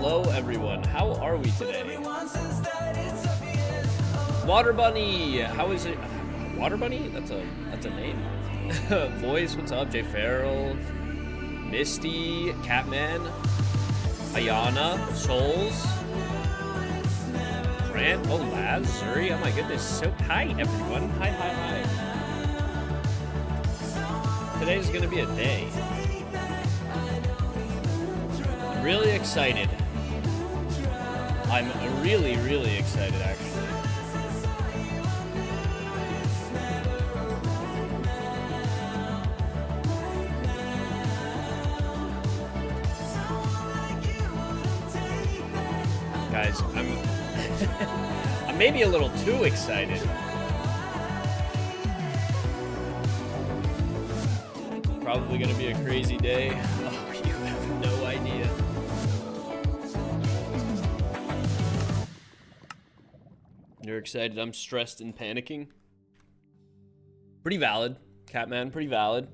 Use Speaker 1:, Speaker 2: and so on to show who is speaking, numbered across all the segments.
Speaker 1: Hello everyone, how are we today? Water Bunny, how is it? Water Bunny? That's a name. Voice, what's up? Jay Farrell, Misty, Catman, Ayana, Souls, Grant, oh Laz, Zuri, oh my goodness, so hi everyone, hi. Today's gonna be a day. I'm really excited. I'm really excited actually. Guys, I'm maybe a little too excited. Probably gonna be a crazy day. Oh, you have no idea. You're excited, I'm stressed and panicking. Pretty valid, Catman, pretty valid.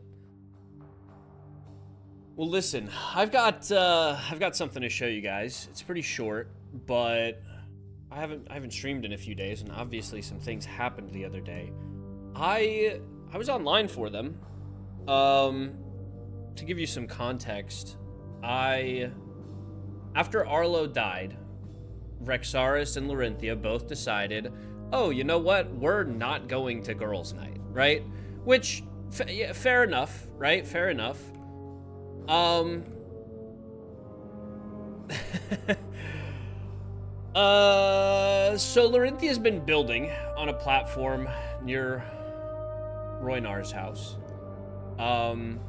Speaker 1: Well, listen, I've got something to show you guys. It's pretty short, but I haven't streamed in a few days, and obviously some things happened the other day. I was online for them. To give you some context, after Arlo died, Rexaris and Lorenthia both decided, oh, you know what? We're not going to girls' night, right? Which, yeah, fair enough, right? Fair enough. So Lorenthia's been building on a platform near Rhoynar's house. And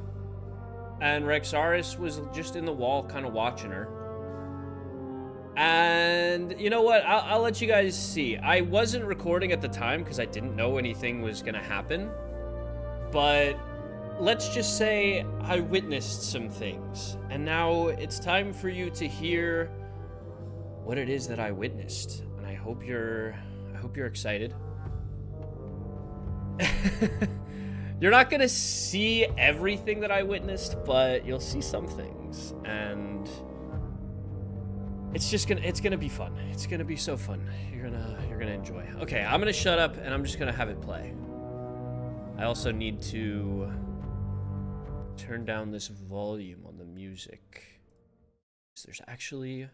Speaker 1: Rexaris was just in the wall kind of watching her. And you know what? I'll let you guys see. I wasn't recording at the time because I didn't know anything was gonna happen. But let's just say I witnessed some things. And now it's time for you to hear what it is that I witnessed. And I hope you're excited. You're not gonna see everything that I witnessed, but you'll see some things, and it's gonna be fun. It's gonna be so fun. You're gonna enjoy. Okay, I'm gonna shut up and I'm just gonna have it play. I also need to turn down this volume on the music. There's actually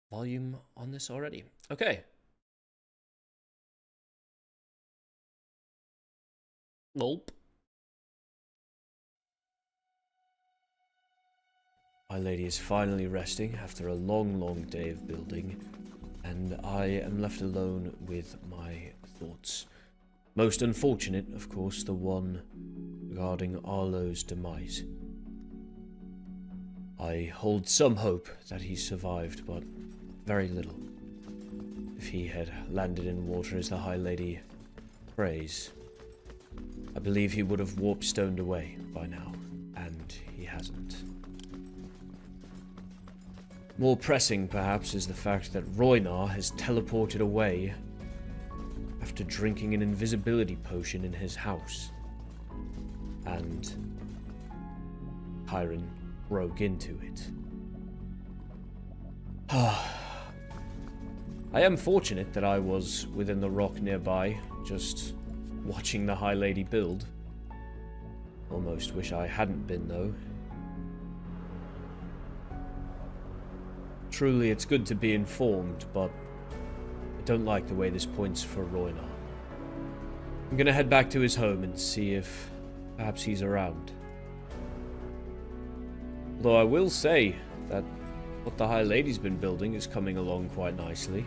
Speaker 1: volume on this already. Okay. Nope. My lady is finally resting after a long day of building, and I am left alone with my thoughts. Most unfortunate, of course, the one regarding Arlo's demise. I hold some hope that he survived, but very little. If he had landed in water as the High Lady prays, I believe he would have warp-stoned away by now, and he hasn't. More pressing, perhaps, is the fact that Rhoynar has teleported away after drinking an invisibility potion in his house, and Kairen broke into it. I am fortunate that I was within the rock nearby, just watching the High Lady build. Almost wish I hadn't been, though. Truly, it's good to be informed, but I don't like the way this points for Rhoynar. I'm gonna head back to his home and see if perhaps he's around. Though I will say that what the High Lady's been building is coming along quite nicely.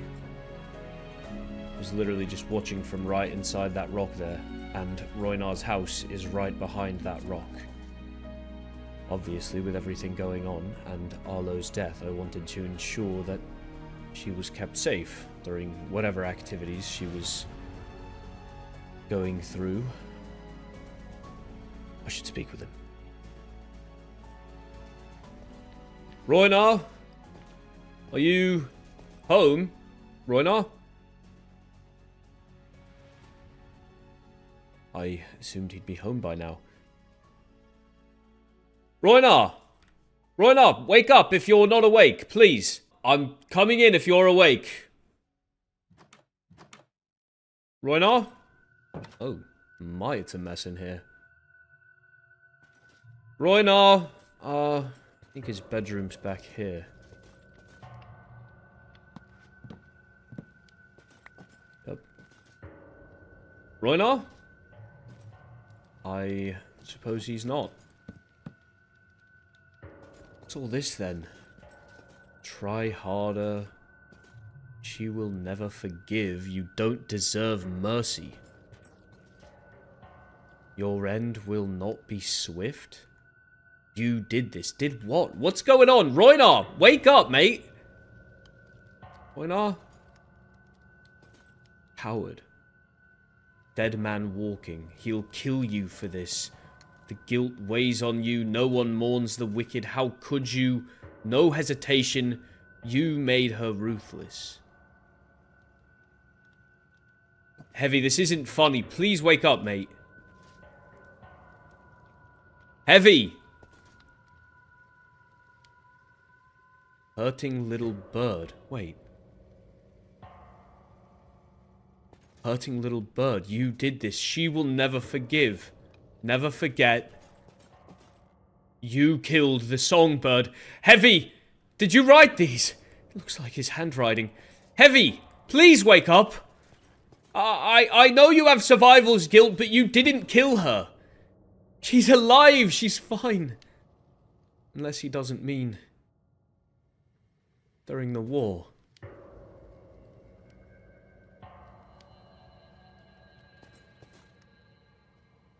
Speaker 1: I was literally just watching from right inside that rock there, and Rhoynar's house is right behind that rock. Obviously, with everything going on and Arlo's death, I wanted to ensure that she was kept safe during whatever activities she was going through. I should speak with him. Rhoynar? Are you home? Rhoynar? I assumed he'd be home by now. Rhoynar! Rhoynar, wake up if you're not awake, please. I'm coming in if you're awake. Rhoynar? Oh, my, it's a mess in here. Rhoynar! I think his bedroom's back here. Yep. Rhoynar? I suppose he's not. What's all this then? Try harder. She will never forgive. You don't deserve mercy. Your end will not be swift. You did this. Did what? What's going on? Rhoynar, wake up, mate. Rhoynar? Coward. Dead man walking. He'll kill you for this. The guilt weighs on you. No one mourns the wicked. How could you? No hesitation. You made her ruthless. Heavy, this isn't funny. Please wake up, mate. Heavy! Hurting little bird. Wait. Hurting little bird. You did this. She will never forgive. Never forget. You killed the songbird. Heavy! Did you write these? It looks like his handwriting. Heavy! Please wake up! I know you have survival's guilt, but you didn't kill her. She's alive. She's fine. Unless he doesn't mean during the war.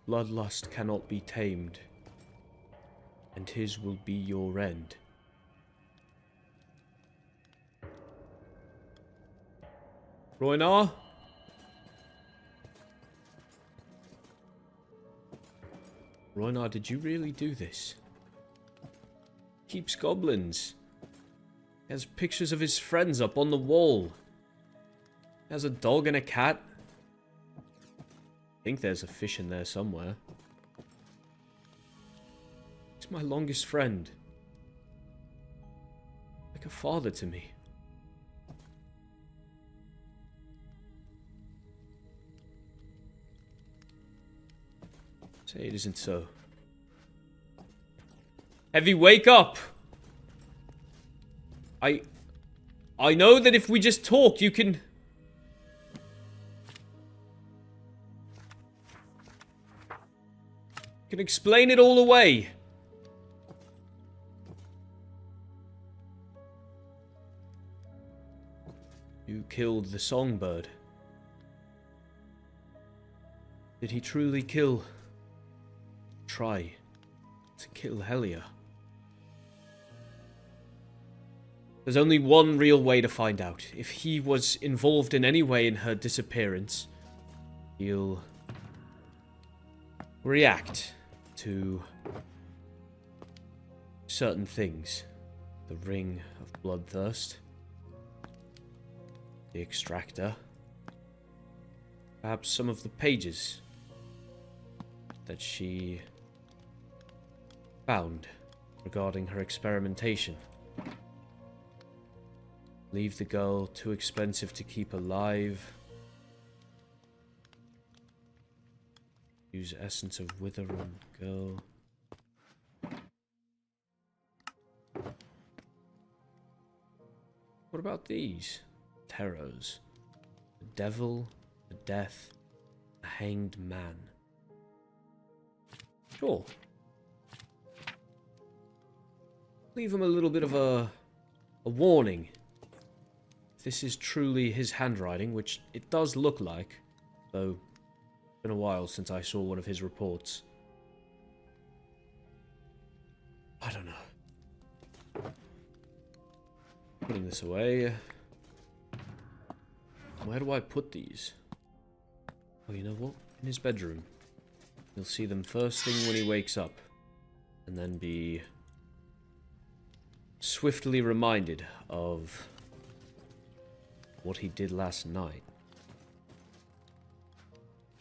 Speaker 1: Bloodlust cannot be tamed, and his will be your end. Rhoynar? Rhoynar, did you really do this? Keeps goblins. He has pictures of his friends up on the wall. He has a dog and a cat. I think there's a fish in there somewhere. He's my longest friend. Like a father to me. Say it isn't so. Heavy, wake up! I know that if we just talk, you can... can explain it all away. You killed the songbird. Did he truly kill... try to kill Helia? There's only one real way to find out. If he was involved in any way in her disappearance, he'll react to certain things. The ring of bloodthirst, the extractor, perhaps some of the pages that she found regarding her experimentation. Leave the girl too expensive to keep alive. Use essence of wither on girl. What about these? Terrors. The devil, the death, a hanged man. Sure. Leave him a little bit of a warning. If this is truly his handwriting, which it does look like, though it's been a while since I saw one of his reports. I don't know. Putting this away. Where do I put these? Oh, you know what? In his bedroom. You'll see them first thing when he wakes up. And then be swiftly reminded of what he did last night.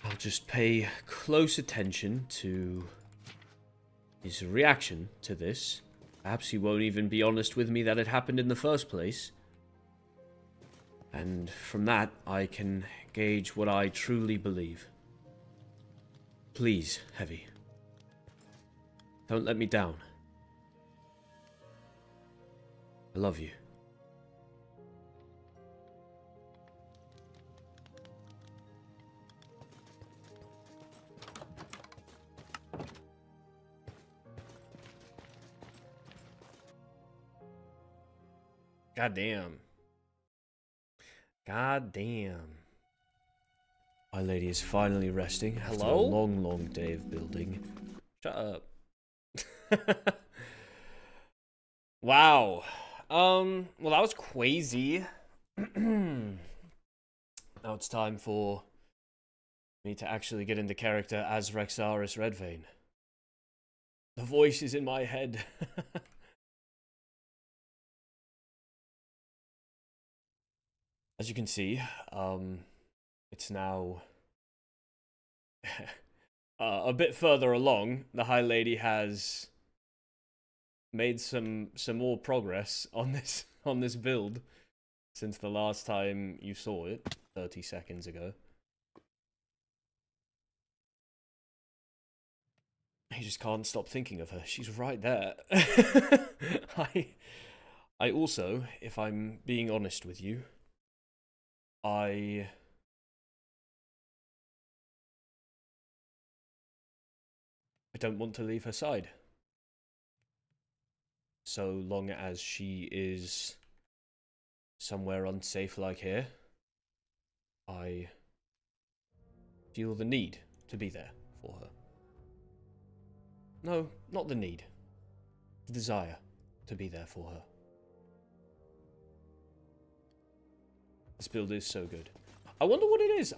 Speaker 1: I'll just pay close attention to his reaction to this. Perhaps he won't even be honest with me that it happened in the first place. And from that, I can gauge what I truly believe. Please, Heavy. Don't let me down. I love you. Goddamn. Goddamn. My lady is finally resting after a long, long day of building. Shut up. Wow. Well, that was crazy. Now it's time for me to actually get into character as Rexaris Redvein. The voice is in my head. As you can see, it's now a bit further along. The High Lady has made some more progress on this build since the last time you saw it 30 seconds ago. I just can't stop thinking of her. She's right there. I also, if I'm being honest with you, I don't want to leave her side. So long as she is somewhere unsafe like here, I feel the need to be there for her. No, not the need. The desire to be there for her. This build is so good. I wonder what it is.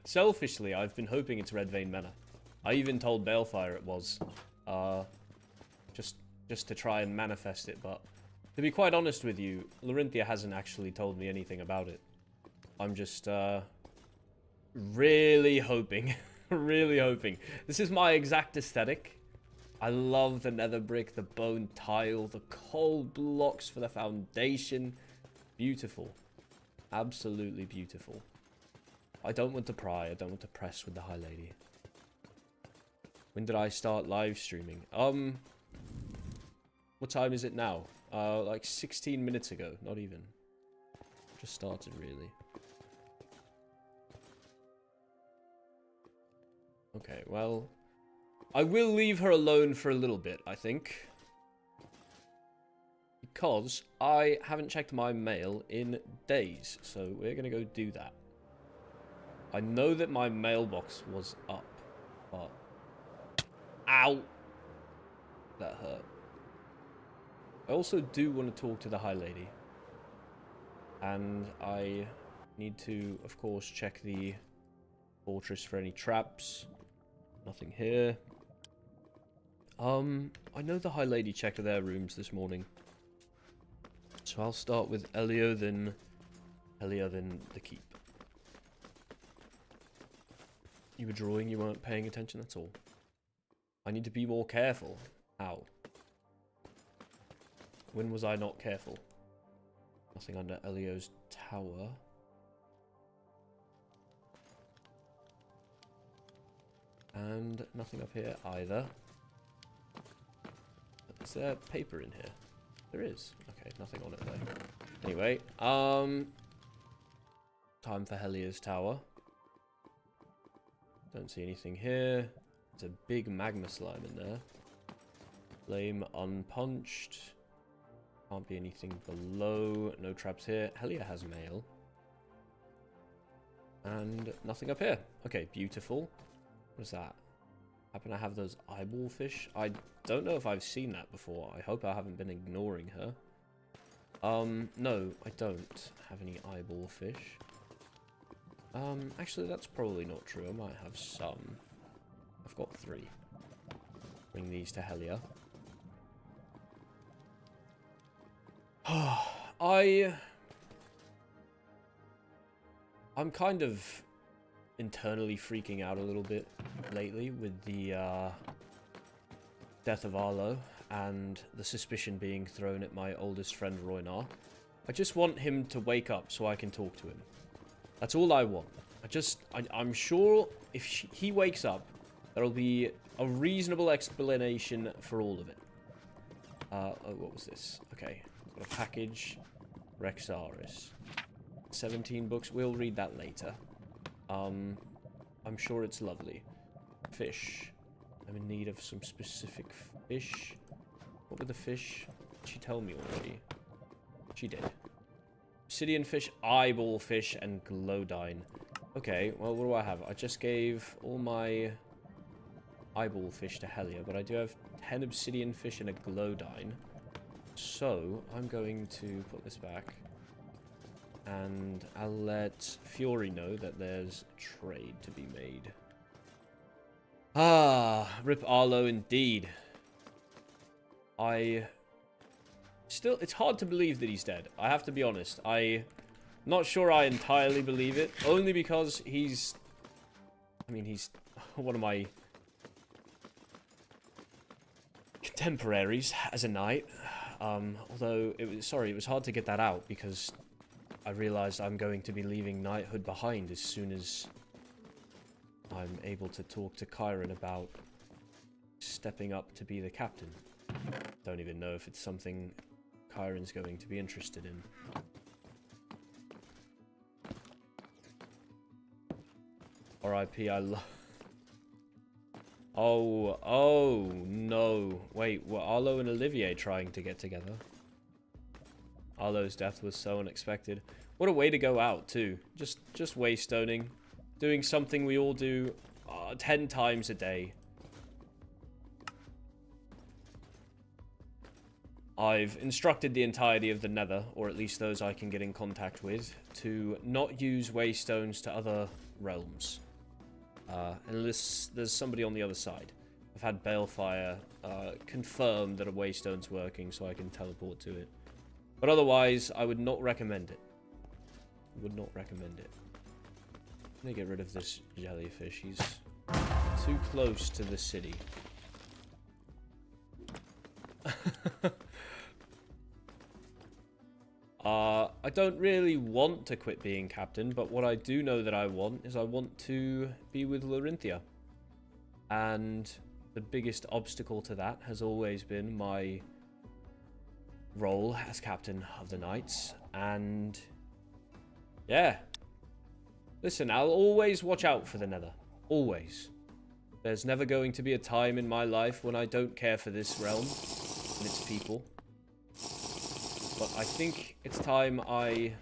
Speaker 1: Selfishly, I've been hoping it's Redvein Manor. I even told Balefire it was. Just to try and manifest it, but to be quite honest with you, Lorenthia hasn't actually told me anything about it. I'm just really hoping, really hoping. This is my exact aesthetic. I love the nether brick, the bone tile, the coal blocks for the foundation. Beautiful. Absolutely beautiful. I don't want to pry, I don't want to press with the High Lady. When did I start live streaming? What time is it now? Like 16 minutes ago, not even. Just started, really. Okay, well, I will leave her alone for a little bit, I think. Because I haven't checked my mail in days, so we're going to go do that. I know that my mailbox was up, but... Ow! That hurt. I also do want to talk to the High Lady. And I need to, of course, check the fortress for any traps. Nothing here. I know the High Lady checked their rooms this morning. So I'll start with Elio, then Helia, then the keep. You were drawing, you weren't paying attention, that's all. I need to be more careful. How? When was I not careful? Nothing under Elio's tower. And nothing up here either. Is there paper in here? There is. Okay, nothing on it though. Anyway, time for Helia's tower. Don't see anything here. There's a big magma slime in there. Flame unpunched. Can't be anything below. No traps here. Helia has mail. And nothing up here. Okay, beautiful. What is that? Happen to have those eyeball fish? I don't know if I've seen that before. I hope I haven't been ignoring her. No, I don't have any eyeball fish. Actually, that's probably not true. I might have some. I've got 3. Bring these to Helia. I'm kind of internally freaking out a little bit lately with the death of Arlo. and the suspicion being thrown at my oldest friend Rhoynar. I just want him to wake up so I can talk to him. That's all I want. I'm sure if he wakes up, there'll be a reasonable explanation for all of it. Oh, what was this? Okay, got a package. Rexaris. 17 books. We'll read that later. I'm sure it's lovely. Fish. I'm in need of some specific fish. What were the fish? Did she tell me already? She did. Obsidian fish, eyeball fish, and glowdine. Okay, well, what do I have? I just gave all my eyeball fish to Helia, but I do have 10 obsidian fish and a glowdine. So, I'm going to put this back. And I'll let Fury know that there's trade to be made. Ah, rip Arlo indeed. It's hard to believe that he's dead. I have to be honest. I'm not sure I entirely believe it. Only because he's one of my contemporaries as a knight. Although, it was hard to get that out because I realized I'm going to be leaving knighthood behind as soon as I'm able to talk to Kairen about stepping up to be the captain. Don't even know if it's something Kyren's going to be interested in. R.I.P. I love... Oh, no. Wait, were Arlo and Olivier trying to get together? Arlo's death was so unexpected. What a way to go out, too. Just waystoning. Doing something we all do 10 times a day. I've instructed the entirety of the Nether, or at least those I can get in contact with, to not use waystones to other realms. Unless there's somebody on the other side. I've had Balefire confirm that a waystone's working so I can teleport to it. But otherwise, I would not recommend it. Would not recommend it. Let me get rid of this jellyfish. He's too close to the city. I don't really want to quit being captain, but what I do know that I want is I want to be with Lorenthia. And the biggest obstacle to that has always been my role as captain of the knights. And yeah. Listen, I'll always watch out for the Nether. Always. There's never going to be a time in my life when I don't care for this realm and its people. But I think it's time I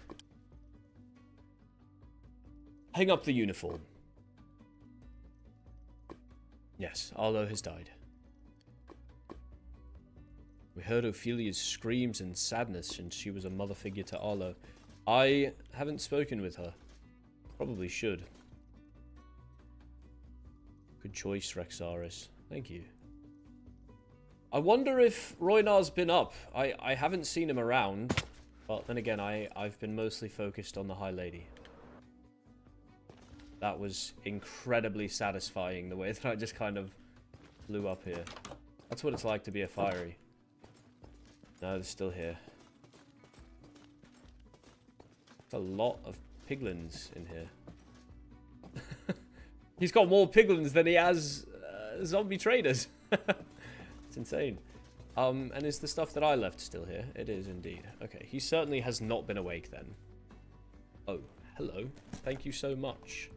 Speaker 1: hang up the uniform. Yes, Arlo has died. We heard Ophelia's screams and sadness since she was a mother figure to Arlo. I haven't spoken with her. Probably should. Good choice, Rexaris. Thank you. I wonder if Rhoynar's been up. I haven't seen him around. But then again, I've been mostly focused on the High Lady. That was incredibly satisfying, the way that I just kind of flew up here. That's what it's like to be a fiery. No, they're still here. There's a lot of piglins in here. He's got more piglins than he has zombie traders. It's insane. And is the stuff that I left still here? It is indeed. Okay, he certainly has not been awake then. Oh, hello. Thank you so much.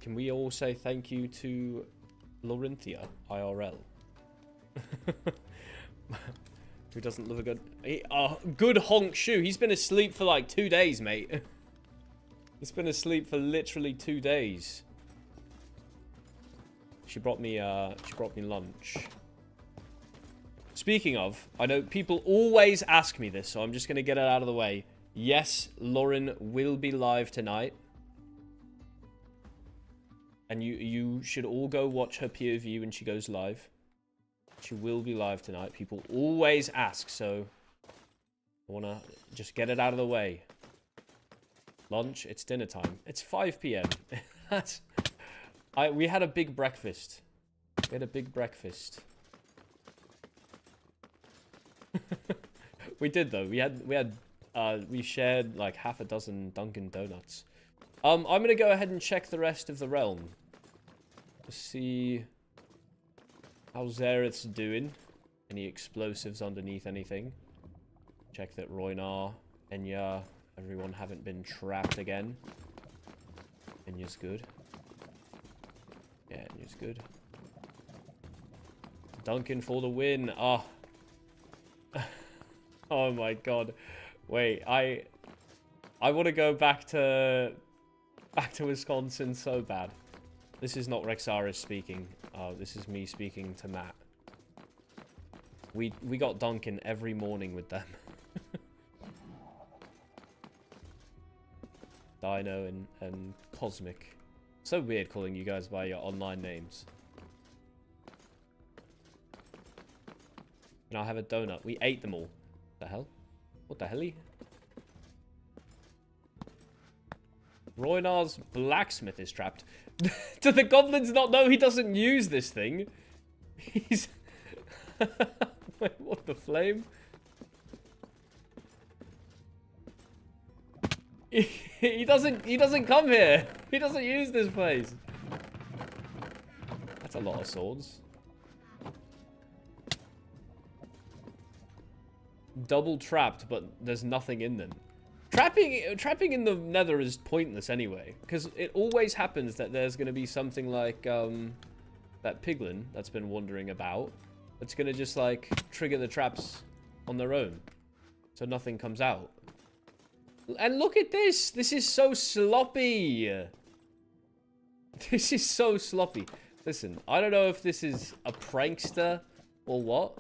Speaker 1: Can we all say thank you to Lorenthia, IRL? Who doesn't love a good... good honk shoe. He's been asleep for like 2 days, mate. He's been asleep for literally 2 days. She brought me lunch. Speaking of, I know people always ask me this, so I'm just going to get it out of the way. Yes, Lauren will be live tonight. And you should all go watch her POV when she goes live. She will be live tonight. People always ask, so I want to just get it out of the way. Lunch, it's dinner time. It's 5 p.m. We had a big breakfast. We had a big breakfast. We did though. We shared like half a dozen Dunkin' Donuts. I'm gonna go ahead and check the rest of the realm to see how Xerath's doing. Any explosives underneath anything? Check that Rhoynar, Enya, everyone haven't been trapped again. Enya's good. Yeah, Enya's good. Duncan for the win. Ah. Oh my god. Wait, I want to go back to Wisconsin so bad. This is not Rexaris speaking. This is me speaking to Matt. We got Duncan every morning with them. Dino and Cosmic. So weird calling you guys by your online names. And I'll have a donut. We ate them all. What the hell? What the hell? Rhoynar's blacksmith is trapped. Do the goblins not know he doesn't use this thing? He's... Wait, what the flame? He doesn't come here. He doesn't use this place. That's a lot of swords. Double trapped, but there's nothing in them. Trapping in the nether is pointless anyway, because it always happens that there's going to be something like that piglin that's been wandering about that's going to just like trigger the traps on their own, so nothing comes out. And look at this. This is so sloppy. This is so sloppy. Listen, I don't know if this is a prankster or what.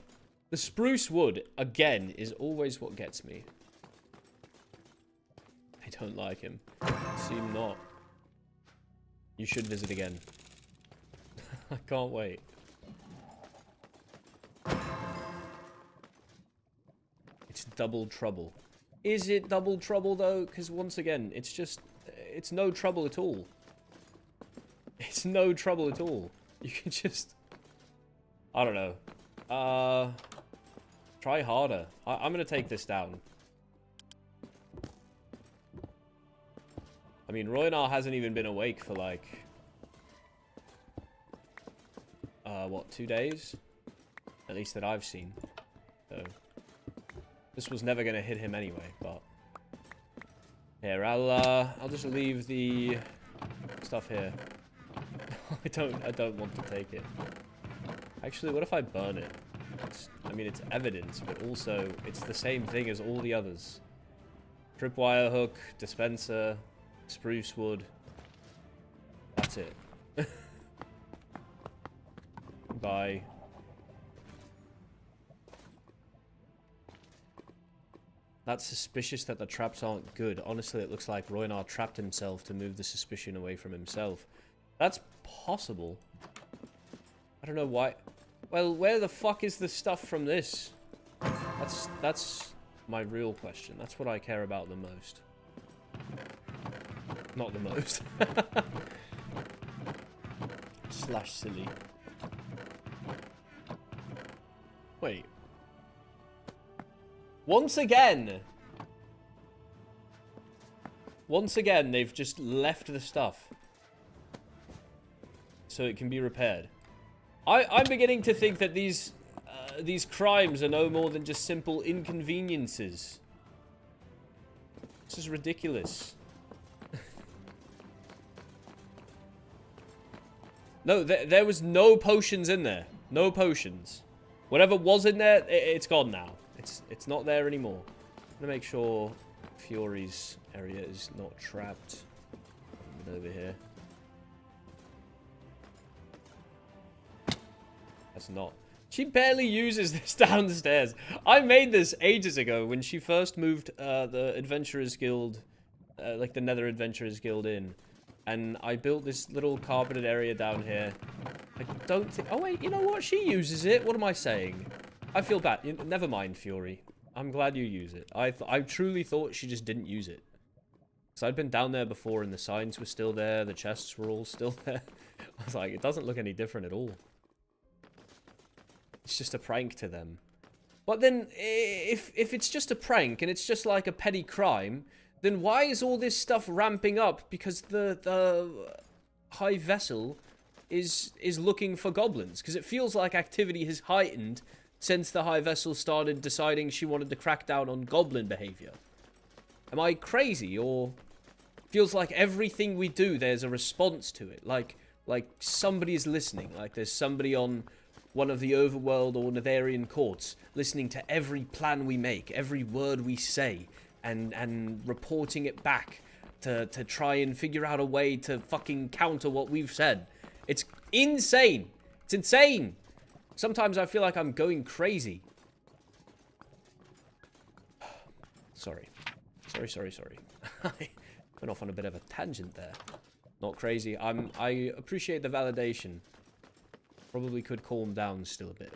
Speaker 1: The spruce wood, again, is always what gets me. I don't like him. Seem not. You should visit again. I can't wait. It's double trouble. Is it double trouble, though? Because once again, it's just... It's no trouble at all. It's no trouble at all. You can just... I don't know. Try harder. I'm going to take this down. I mean, Rhoynar hasn't even been awake for, like... what, 2 days? At least that I've seen. So... This was never going to hit him anyway, but... Here, I'll just leave the stuff here. I don't want to take it. Actually, what if I burn it? I mean, it's evidence, but also it's the same thing as all the others. Tripwire hook, dispenser, spruce wood. That's it. Bye. That's suspicious that the traps aren't good. Honestly, it looks like Rhoynar trapped himself to move the suspicion away from himself. That's possible. I don't know why. Well, where the fuck is the stuff from this? That's my real question. That's what I care about the most. Not the most. Slash silly. Wait. Once again, they've just left the stuff so it can be repaired. I'm beginning to think that these crimes are no more than just simple inconveniences. This is ridiculous. No, there was no potions in there. No potions. Whatever was in there, it's gone now. It's not there anymore. I'm gonna make sure Fury's area is not trapped. Over here. That's not. She barely uses this downstairs. I made this ages ago when she first moved the Adventurers Guild, like the Nether Adventurers Guild in. And I built this little carpeted area down here. I don't think... Oh, wait, you know what? She uses it. What am I saying? I feel bad. Never mind, Fury. I'm glad you use it. I truly thought she just didn't use it. So I'd been down there before and the signs were still there. The chests were all still there. I was like, it doesn't look any different at all. It's just a prank to them. But then, if it's just a prank and it's just like a petty crime, then why is all this stuff ramping up? Because the high vessel is looking for goblins. Because it feels like activity has heightened since the high vessel started deciding she wanted to crack down on goblin behavior. Am I crazy, or feels like everything we do there's a response to it? Like somebody's listening. Like there's somebody on one of the overworld or Netherian courts listening to every plan we make, every word we say, and reporting it back to try and figure out a way to fucking counter what we've said. It's insane. It's insane. Sometimes I feel like I'm going crazy. Sorry. I went off on a bit of a tangent there. Not crazy. I appreciate the validation. Probably could calm down still a bit.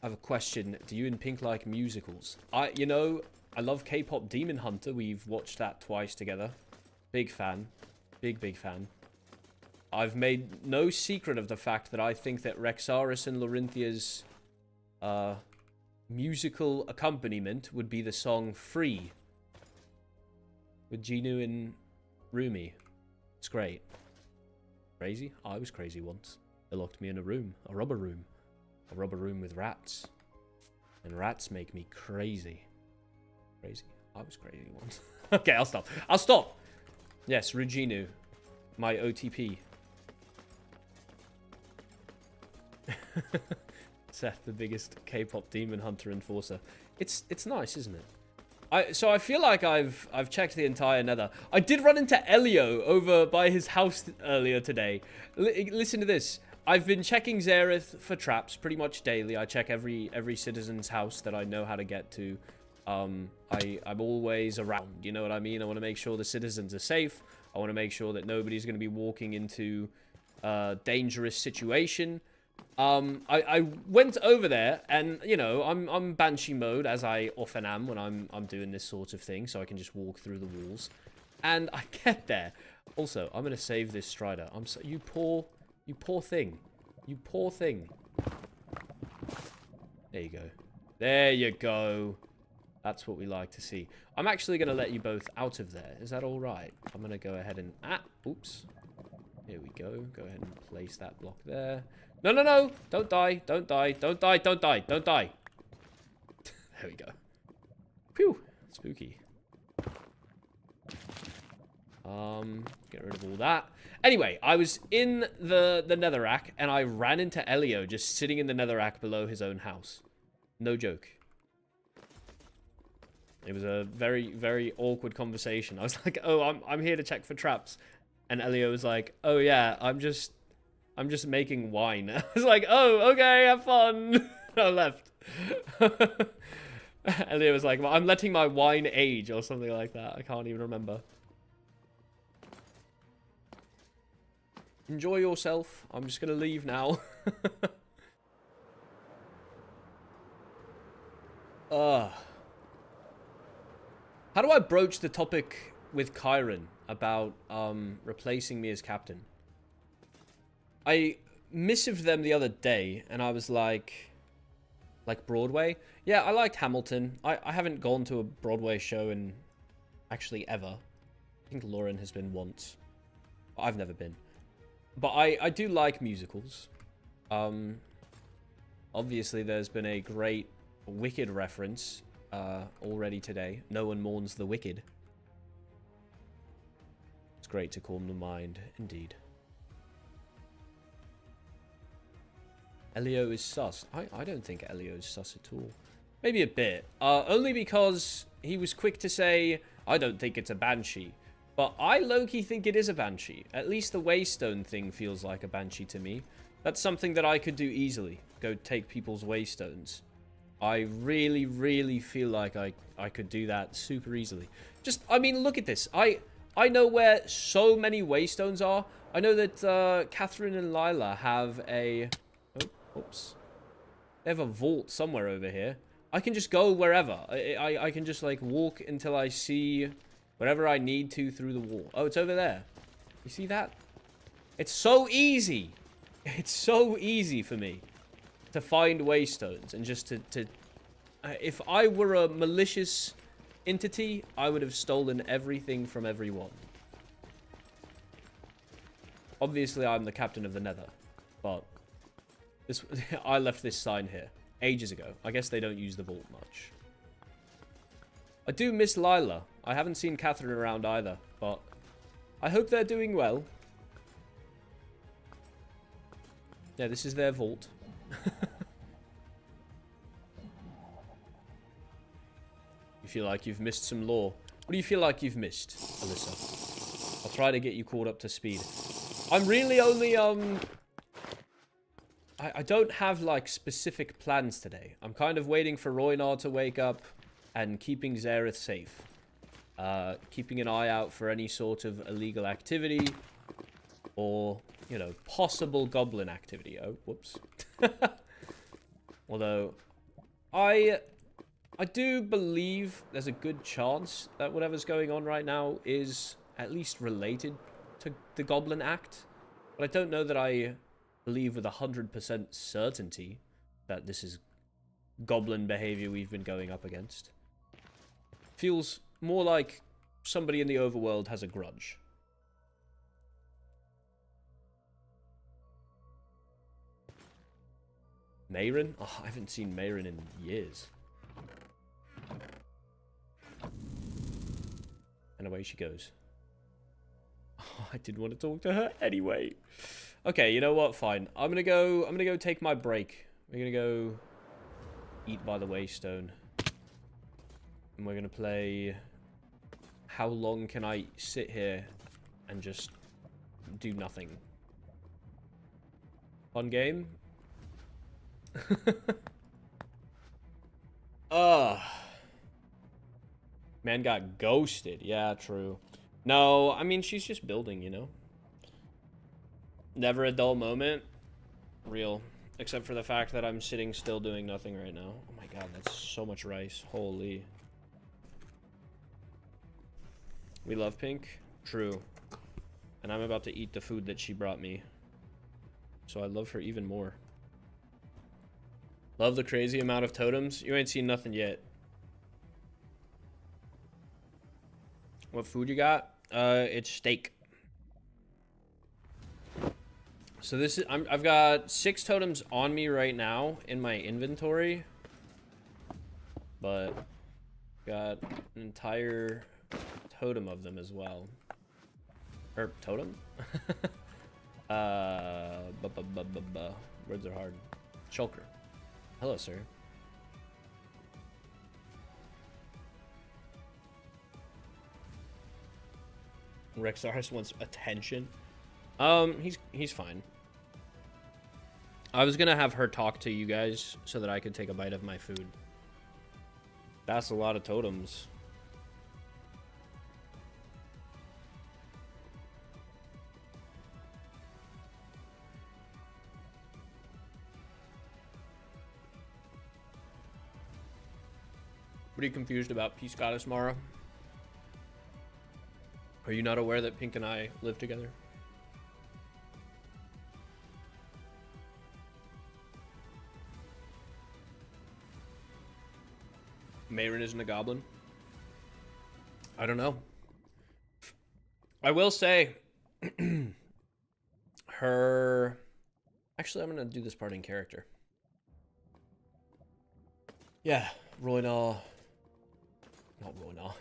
Speaker 1: I have a question. Do you and Pink like musicals? I love K-pop Demon Hunter. We've watched that twice together. Big fan. Big fan. I've made no secret of the fact that I think that Rexaris and Lorenthia's musical accompaniment would be the song Free with Genu and Rumi. It's great. Crazy? I was crazy once. They locked me in a room. A rubber room with rats. And rats make me crazy. Crazy? I was crazy once. Okay, I'll stop. Yes, Reginu. My OTP. Seth, the biggest K-pop demon hunter enforcer. It's nice, isn't it? So I feel like I've checked the entire nether. I did run into Elio over by his house earlier today. Listen to this. I've been checking Xerath for traps pretty much daily. I check every citizen's house that I know how to get to. I'm always around, you know what I mean? I want to make sure the citizens are safe. I want to make sure that nobody's going to be walking into a dangerous situation. I went over there, and you know, I'm Banshee mode, as I often am when I'm doing this sort of thing, so I can just walk through the walls. And I get there. Also, I'm gonna save this Strider. You poor thing. You poor thing. There you go. There you go. That's what we like to see. I'm actually gonna let you both out of there. Is that all right? I'm gonna go ahead and oops. Here we go. Go ahead and place that block there. No. Don't die. Don't die. Don't die. Don't die. Don't die. There we go. Phew. Spooky. Get rid of all that. Anyway, I was in the netherrack, and I ran into Elio just sitting in the netherrack below his own house. No joke. It was a very, very awkward conversation. I was like, oh, I'm here to check for traps. And Elio was like, oh yeah, I'm just making wine. I was like, oh, okay, have fun. I left. Elio was like, well, I'm letting my wine age or something like that. I can't even remember. Enjoy yourself. I'm just going to leave now. How do I broach the topic with Kyren about replacing me as captain? I missived them the other day, and I was like Broadway? Yeah, I liked Hamilton. I haven't gone to a Broadway show in actually ever. I think Lauren has been once. I've never been. But I do like musicals. Obviously, there's been a great Wicked reference already today. No one mourns the wicked. It's great to calm the mind, indeed. Elio is sus. I don't think Elio is sus at all. Maybe a bit. Only because he was quick to say, I don't think it's a Banshee. But I low-key think it is a Banshee. At least the Waystone thing feels like a Banshee to me. That's something that I could do easily. Go take people's Waystones. I really, really feel like I could do that super easily. Just, I mean, look at this. I know where so many Waystones are. I know that Catherine and Lila have a... Oh, oops. They have a vault somewhere over here. I can just go wherever. I can just, like, walk until I see wherever I need to through the wall. Oh, it's over there. You see that? It's so easy. It's so easy for me. to find waystones and just to if I were a malicious entity, I would have stolen everything from everyone. Obviously, I'm the captain of the Nether, but this I left this sign here ages ago. I guess they don't use the vault much. I do miss Lila. I haven't seen Catherine around either, but I hope they're doing well. Yeah, this is their vault. You feel like you've missed some lore. What do you feel like you've missed, Alyssa? I'll try to get you caught up to speed. I'm really only, I don't have, like, specific plans today. I'm kind of waiting for Rhoynar to wake up and keeping Xerath safe. Keeping an eye out for any sort of illegal activity or, you know, possible goblin activity. Oh, whoops. Although, I do believe there's a good chance that whatever's going on right now is at least related to the Goblin Act. But I don't know that I believe with 100% certainty that this is goblin behavior we've been going up against. Feels more like somebody in the overworld has a grudge. Mayrin? Oh, I haven't seen Mayrin in years. And away she goes. Oh, I didn't want to talk to her anyway. Okay, you know what? Fine. I'm gonna go take my break. We're gonna go eat by the Waystone. And we're gonna play how long can I sit here and just do nothing. Fun game? Ugh. Man got ghosted. Yeah, true. No, I mean, she's just building, you know? Never a dull moment. Real. Except for the fact that I'm sitting still doing nothing right now. Oh my god, that's so much rice. Holy. We love pink? True. And I'm about to eat the food that she brought me. So I love her even more. Love the crazy amount of totems. You ain't seen nothing yet. What food you got? It's steak. So this is I've got 6 totems on me right now in my inventory, but got an entire totem of them as well. Or totem? Words are hard. Shulker. Hello, sir. Rexaris wants attention. He's fine. I was gonna have her talk to you guys so that I could take a bite of my food. That's a lot of totems. What are you confused about, Peace Goddess Mara? Are you not aware that Pink and I live together? Mayrin isn't a goblin? I don't know. I will say, her... Actually, I'm going to do this part in character. Yeah, Rhoynar... Not Rhoynar.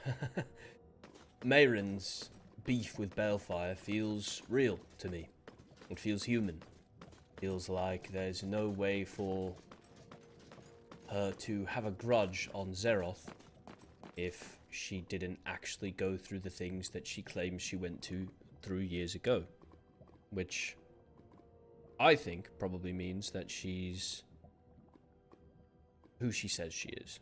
Speaker 1: Mayrin's beef with Balefire feels real to me. It feels human. Feels like there's no way for her to have a grudge on Xerath if she didn't actually go through the things that she claims she went through years ago. Which I think probably means that she's who she says she is.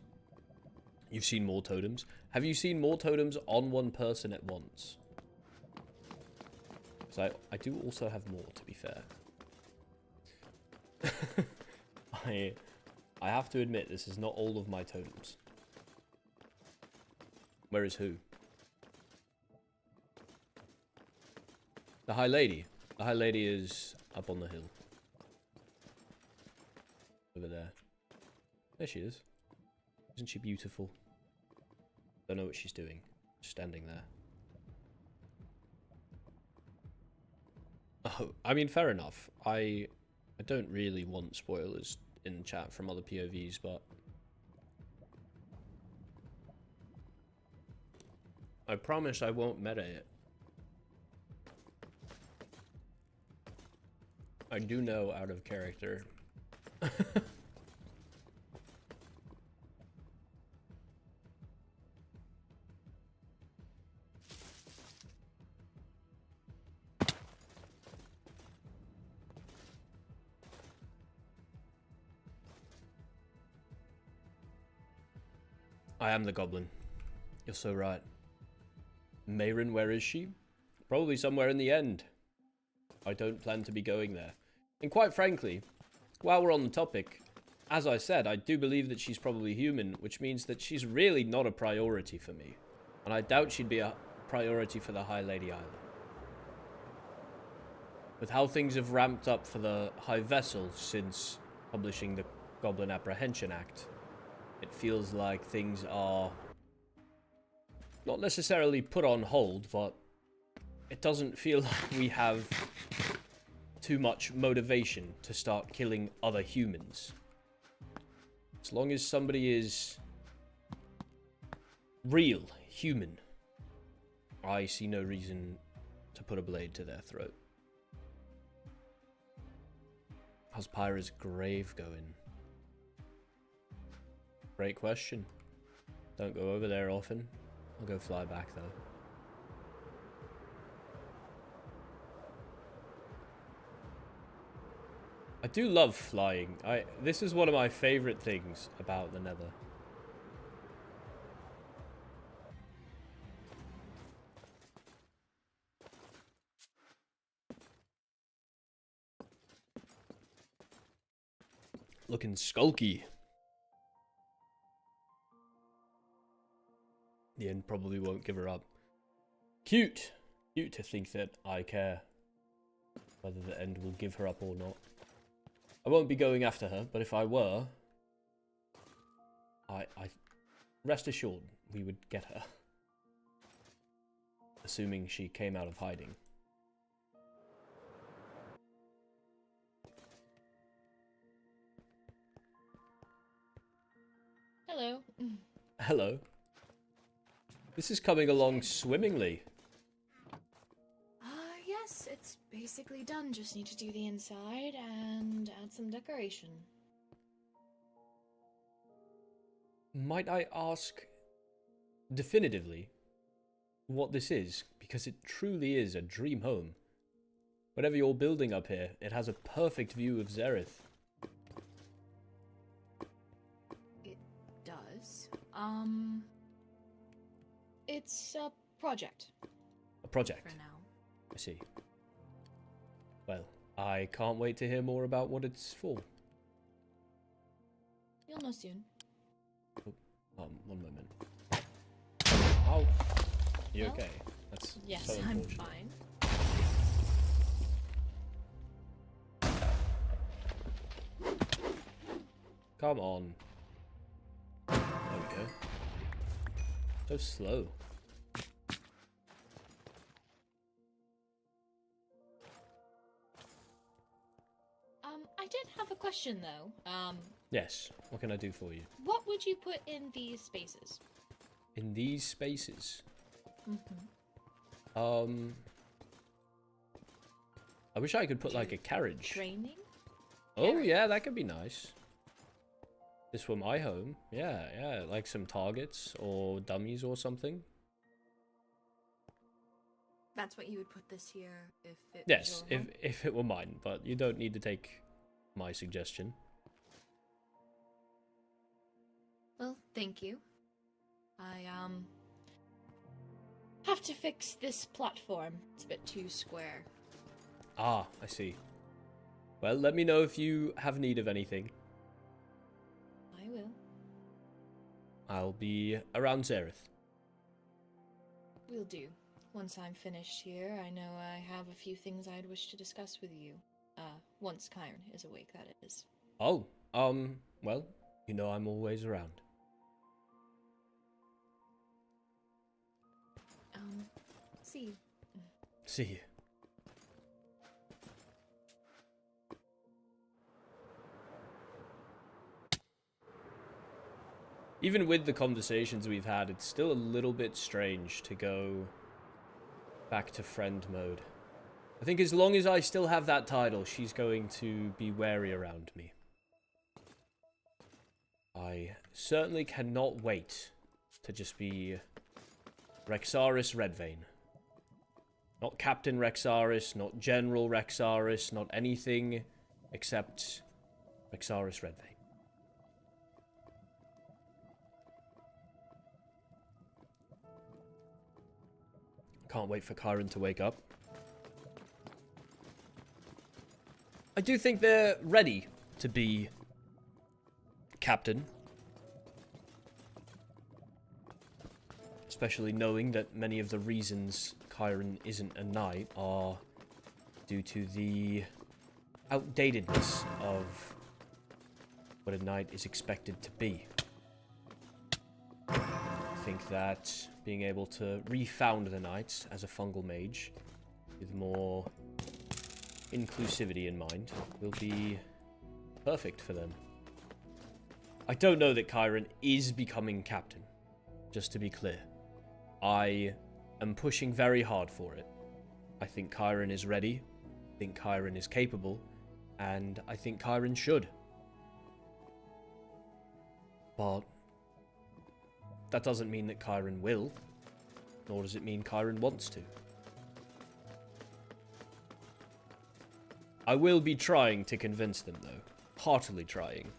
Speaker 1: You've seen more totems. Have you seen more totems on one person at once? Because I do also have more, to be fair. I have to admit, this is not all of my totems. Where is who? The High Lady. The High Lady is up on the hill. over there. There she is. Isn't she beautiful? Don't know what she's doing. Just standing there. Oh, I mean, fair enough. I don't really want spoilers in chat from other POVs, but I promise I won't meta it. I do know out of character. I am the goblin. You're so right. Mayrin, where is she? Probably somewhere in the end. I don't plan to be going there. And quite frankly, while we're on the topic, as I said, I do believe that she's probably human, which means that she's really not a priority for me. And I doubt she'd be a priority for the High Lady either. With how things have ramped up for the High Vessel since publishing the Goblin Apprehension Act, it feels like things are not necessarily put on hold, but it doesn't feel like we have too much motivation to start killing other humans. As long as somebody is real human, I see no reason to put a blade to their throat. How's Pyra's grave going? Great question. Don't go over there often. I'll go fly back though. I do love flying. This is one of my favorite things about the Nether. Looking skulky. The end probably won't give her up. Cute. Cute to think that I care whether the end will give her up or not. I won't be going after her, but if I were, I rest assured we would get her. Assuming she came out of hiding.
Speaker 2: Hello.
Speaker 1: Hello. This is coming along swimmingly.
Speaker 2: Yes, it's basically done. Just need to do the inside and add some decoration.
Speaker 1: Might I ask definitively what this is? Because it truly is a dream home. Whatever you're building up here, it has a perfect view of Xerath.
Speaker 2: It does. It's a project.
Speaker 1: A project.
Speaker 2: For now.
Speaker 1: I see. Well, I can't wait to hear more about what it's for.
Speaker 2: You'll know soon.
Speaker 1: Oh, one moment. Oh, you okay? That's
Speaker 2: yes,
Speaker 1: so
Speaker 2: I'm
Speaker 1: unfortunate.
Speaker 2: fine.
Speaker 1: Come on. There we go. So slow.
Speaker 2: I did have a question though.
Speaker 1: Yes. What can I do for you?
Speaker 2: What would you put in these spaces?
Speaker 1: In these spaces?
Speaker 2: Mm-hmm.
Speaker 1: I wish I could put like a carriage.
Speaker 2: Training?
Speaker 1: Oh yeah, that could be nice. This for my home. Yeah, yeah, like some targets or dummies or something.
Speaker 2: That's what you would put this here if it
Speaker 1: Yes,
Speaker 2: was your home?
Speaker 1: if it were mine, but you don't need to take my suggestion.
Speaker 2: Well, thank you. I have to fix this platform. It's a bit too square.
Speaker 1: Ah, I see. Well, let me know if you have need of anything.
Speaker 2: I will.
Speaker 1: I'll be around Xerath.
Speaker 2: Will do. Once I'm finished here, I know I have a few things I'd wish to discuss with you. Once Kyren is awake, that is.
Speaker 1: Oh, Well, you know I'm always around.
Speaker 2: See you.
Speaker 1: See you. Even with the conversations we've had, it's still a little bit strange to go back to friend mode. I think as long as I still have that title, she's going to be wary around me. I certainly cannot wait to just be Rexaris Redvein. Not Captain Rexaris, not General Rexaris, not anything except Rexaris Redvein. Can't wait for Kairen to wake up. I do think they're ready to be captain. Especially knowing that many of the reasons Kyrin isn't a knight are due to the outdatedness of what a knight is expected to be. I think that being able to refound the knights as a fungal mage with more inclusivity in mind will be perfect for them. I don't know that Kyren is becoming captain, just to be clear. I am pushing very hard for it. I think Kyren is ready, I think Kyren is capable, and I think Kyren should. But that doesn't mean that Kyren will, nor does it mean Kyren wants to. I will be trying to convince them, though. Heartily trying.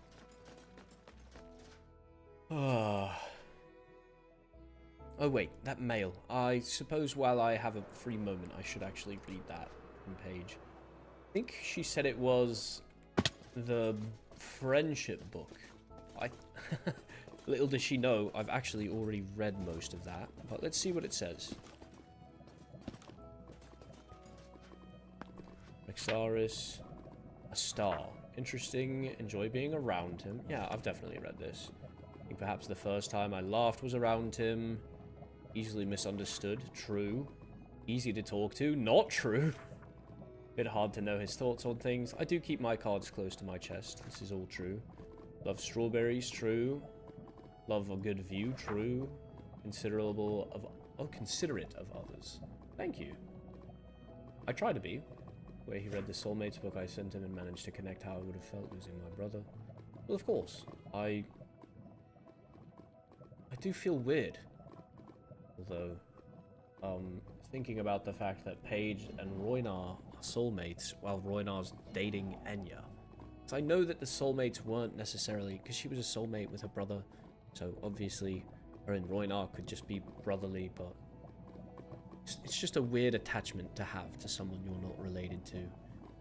Speaker 1: Oh, wait, that mail. I suppose while I have a free moment, I should actually read that on page. I think she said it was the friendship book. Little does she know, I've actually already read most of that. But let's see what it says. Rexaris, a star. Interesting, enjoy being around him. Yeah, I've definitely read this. I think perhaps the first time I laughed was around him. Easily misunderstood. True. Easy to talk to. Not true. Bit hard to know his thoughts on things. I do keep my cards close to my chest. This is all true. Love strawberries. True. Love a good view. True. Considerate of others. Thank you. I try to be. Where he read the Soulmates book I sent him and managed to connect how I would have felt losing my brother. Well, of course. I do feel weird. Although, thinking about the fact that Paige and Rhoynar are soulmates while Rhoynar's dating Enya. So I know that the soulmates weren't necessarily, because she was a soulmate with her brother, so obviously her and Rhoynar could just be brotherly, but it's just a weird attachment to have to someone you're not related to.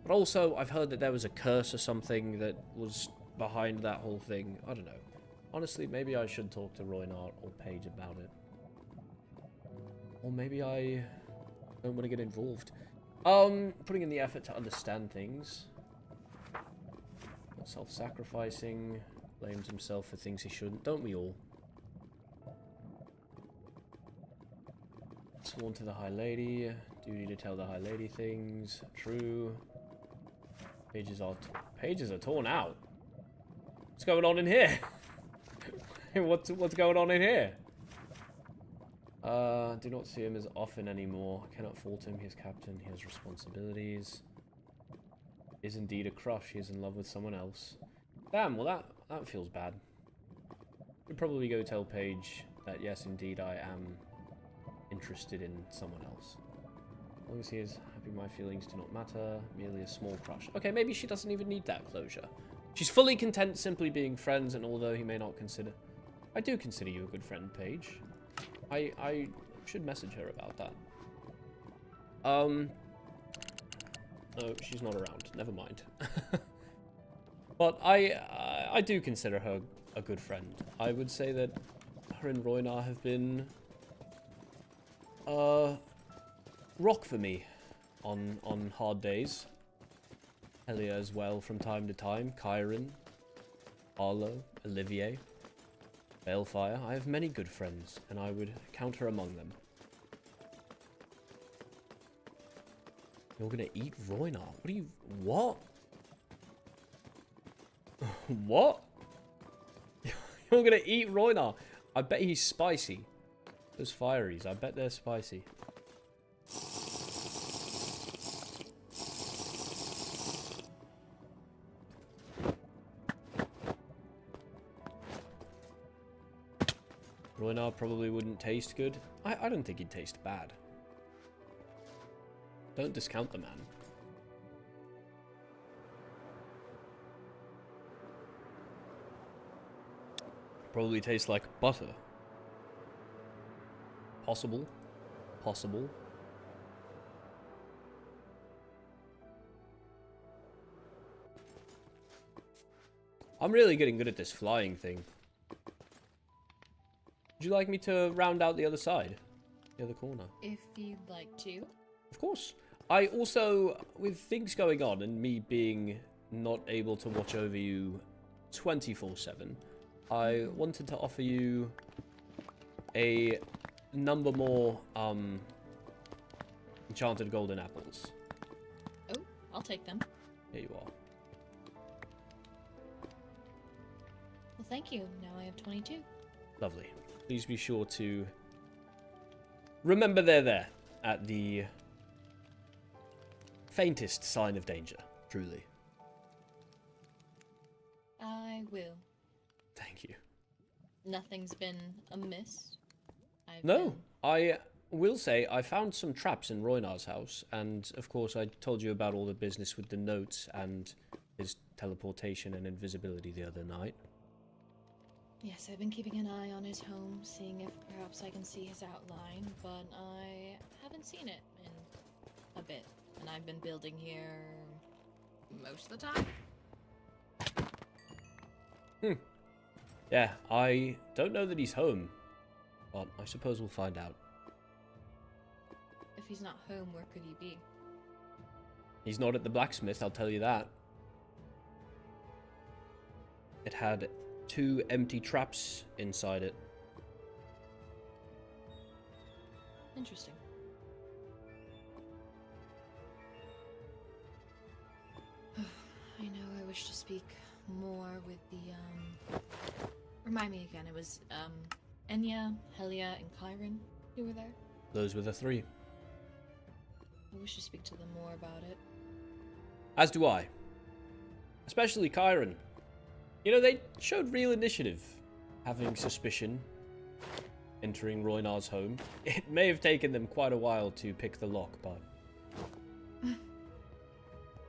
Speaker 1: But also, I've heard that there was a curse or something that was behind that whole thing. I don't know. Honestly, maybe I should talk to Rhoynar or Paige about it. Or maybe I don't want to get involved. Putting in the effort to understand things. Self-sacrificing. Blames himself for things he shouldn't. Don't we all? Sworn to the High Lady. Duty to tell the High Lady things. True. Pages are torn out. What's going on in here? What's going on in here? Do not see him as often anymore. I cannot fault him. He is captain. He has responsibilities. Is indeed a crush. He is in love with someone else. Damn, well that feels bad. We'd probably go tell Paige that yes, indeed, I am interested in someone else. As long as he is happy, my feelings do not matter. Merely a small crush. Okay, maybe she doesn't even need that closure. She's fully content simply being friends, and although he may not consider... I do consider you a good friend, Paige. I should message her about that. No, she's not around. Never mind. But I do consider her a good friend. I would say that her and Rhoynar have been rock for me on hard days. Helia as well from time to time. Kyrin. Arlo, Olivier, Balefire. I have many good friends, and I would count her among them. You're gonna eat Rhoynar? What are you... What? What? You're gonna eat Rhoynar? I bet he's spicy. Those fireys, I bet they're spicy. Rhoynar probably wouldn't taste good. I don't think he'd taste bad. Don't discount the man. Probably tastes like butter. Possible. Possible. I'm really getting good at this flying thing. Would you like me to round out the other side? The other corner?
Speaker 2: If you'd like to.
Speaker 1: Of course. I also, with things going on and me being not able to watch over you 24/7, I wanted to offer you a number more enchanted golden apples.
Speaker 2: Oh, I'll take them.
Speaker 1: Here you are.
Speaker 2: Well, thank you. Now I have 22.
Speaker 1: Lovely. Please be sure to remember they're there at the faintest sign of danger, truly.
Speaker 2: I will.
Speaker 1: Thank you.
Speaker 2: Nothing's been amiss.
Speaker 1: No, I will say I found some traps in Rhoynar's house, and of course I told you about all the business with the notes and his teleportation and invisibility the other night.
Speaker 2: Yes, I've been keeping an eye on his home, seeing if perhaps I can see his outline, but I haven't seen it in a bit, and I've been building here most of the time.
Speaker 1: Yeah, I don't know that he's home, but I suppose we'll find out.
Speaker 2: If he's not home, where could he be?
Speaker 1: He's not at the blacksmith, I'll tell you that. It had 2 empty traps inside it.
Speaker 2: Interesting. I know I wish to speak more with the, Remind me again, it was, Enya, Helia, and Kyrin who were there?
Speaker 1: Those were the 3.
Speaker 2: I wish to speak to them more about it.
Speaker 1: As do I. Especially Kairen. You know, they showed real initiative, having suspicion, entering Rhoynar's home. It may have taken them quite a while to pick the lock, but...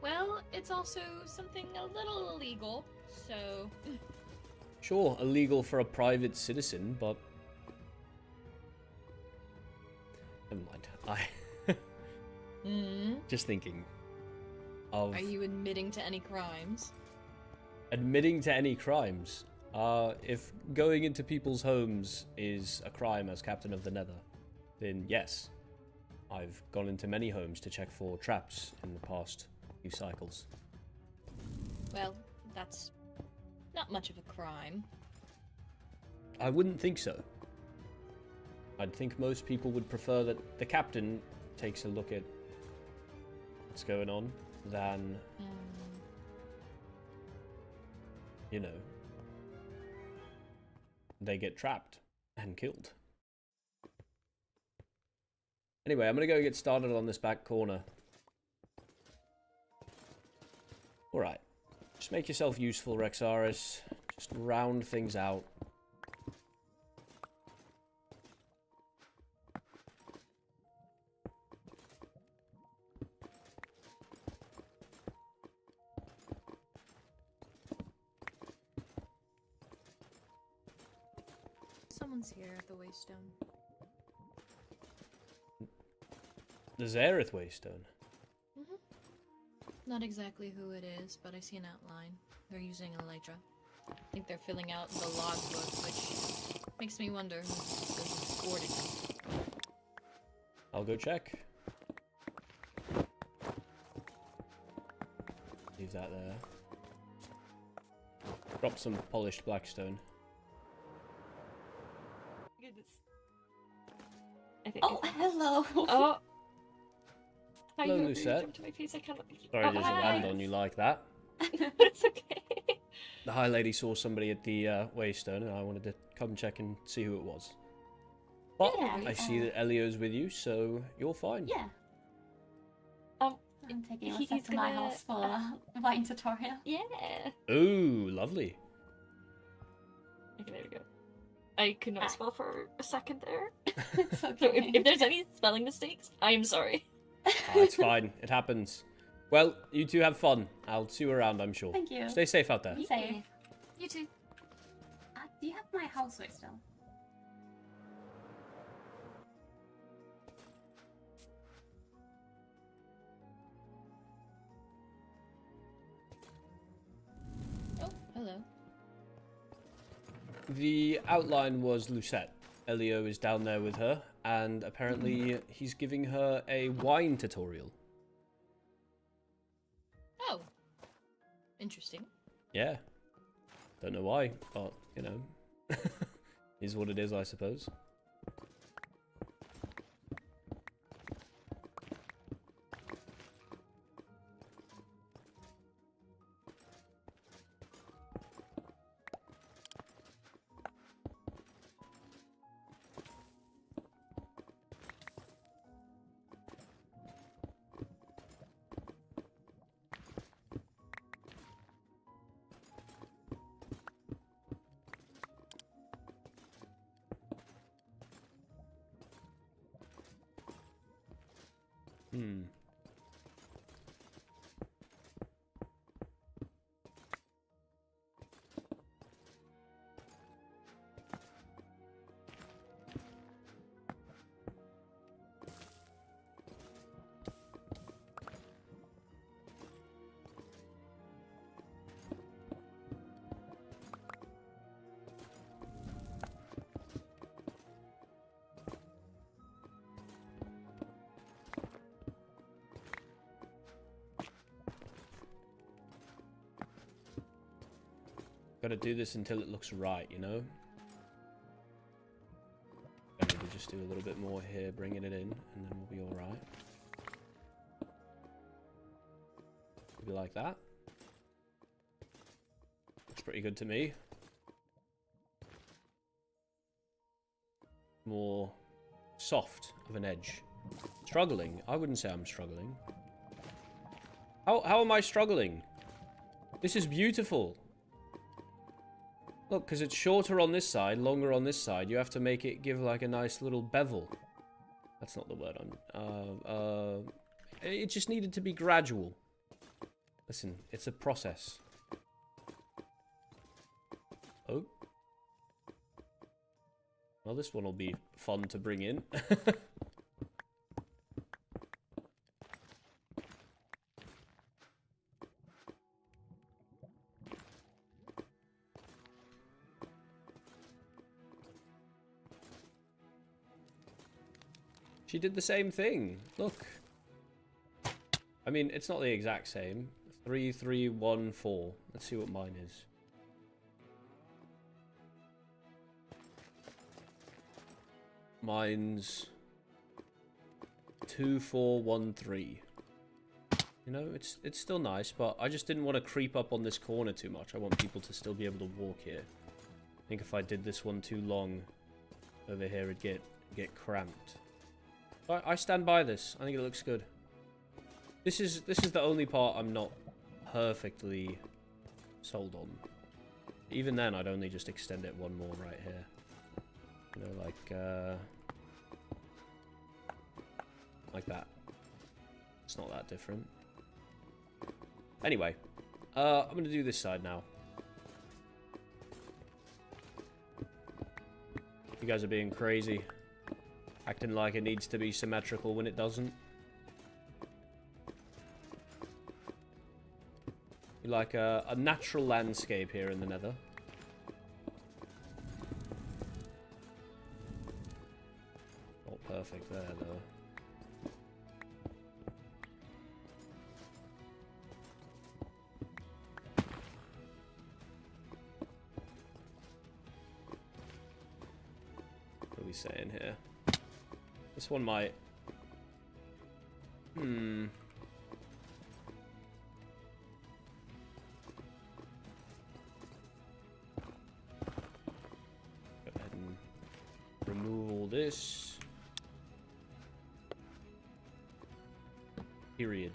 Speaker 2: Well, it's also something a little illegal, so...
Speaker 1: Sure, illegal for a private citizen, but... Never mind. Just thinking of...
Speaker 2: Are you admitting to any crimes?
Speaker 1: Admitting to any crimes? If going into people's homes is a crime as Captain of the Nether, then yes. I've gone into many homes to check for traps in the past few cycles.
Speaker 2: Well, that's not much of a crime.
Speaker 1: I wouldn't think so. I'd think most people would prefer that the captain takes a look at what's going on than, you know, they get trapped and killed. Anyway, I'm gonna go get started on this back corner. Alright. Just make yourself useful, Rexaris. Just round things out.
Speaker 2: Someone's here at the Waystone.
Speaker 1: The Zareth Waystone.
Speaker 2: Not exactly who it is, but I see an outline. They're using Elytra. I think they're filling out the logbook, which makes me wonder who's escorting them.
Speaker 1: I'll go check. Leave that there. Drop some polished blackstone.
Speaker 3: Goodness. I think
Speaker 4: Oh, hello.
Speaker 3: Oh. Hi,
Speaker 1: Hello,
Speaker 3: whoever
Speaker 1: Lucette.
Speaker 3: jumped to my face, I cannot.
Speaker 1: Sorry,
Speaker 3: Oh,
Speaker 1: there's a
Speaker 3: hi.
Speaker 1: land on you like that.
Speaker 3: It's okay.
Speaker 1: The High Lady saw somebody at the Waystone, and I wanted to come check and see who it was. But
Speaker 4: Yeah,
Speaker 1: I see that Elio's with you, so you're fine.
Speaker 4: Yeah. I'm taking a
Speaker 3: he's
Speaker 4: step to my
Speaker 3: gonna-
Speaker 4: house for a wine tutorial.
Speaker 3: Yeah.
Speaker 1: Ooh, lovely.
Speaker 3: Okay, there we go. I could not spell for a second there.
Speaker 4: It's
Speaker 3: So
Speaker 4: okay.
Speaker 3: if there's any spelling mistakes, I am sorry.
Speaker 1: Ah, it's fine. It happens. Well, you two have fun. I'll see you around, I'm sure.
Speaker 4: Thank you.
Speaker 1: Stay safe out there.
Speaker 4: Be safe.
Speaker 3: You too.
Speaker 4: Do you have my house still?
Speaker 2: Oh, hello.
Speaker 1: The outline was Lucette. Elio is down there with her, and apparently he's giving her a wine tutorial.
Speaker 2: Oh. Interesting.
Speaker 1: Yeah. Don't know why, but, you know, is what it is, I suppose. Hmm. Gotta do this until it looks right, you know? I need to just do a little bit more here, bringing it in, and then we'll be alright. Maybe like that. Looks pretty good to me. More soft of an edge. Struggling? I wouldn't say I'm struggling. How am I struggling? This is beautiful. Look, because it's shorter on this side, longer on this side, you have to make it give like a nice little bevel. That's not the word I'm... it just needed to be gradual. Listen, it's a process. Oh. Well, this one will be fun to bring in. She did the same thing. Look. I mean, it's not the exact same. 3, 3, 1, 4. Let's see what mine is. Mine's 2, 4, 1, 3. You know, it's still nice, but I just didn't want to creep up on this corner too much. I want people to still be able to walk here. I think if I did this one too long over here, it'd get cramped. I stand by this. I think it looks good. This is the only part I'm not perfectly sold on. Even then, I'd only just extend it one more right here. You know, like that. It's not that different. Anyway, I'm gonna do this side now. You guys are being crazy. Acting like it needs to be symmetrical when it doesn't. You like a natural landscape here in the Nether. Not perfect there, though. saying here? This one might... Go ahead and remove all this. Period.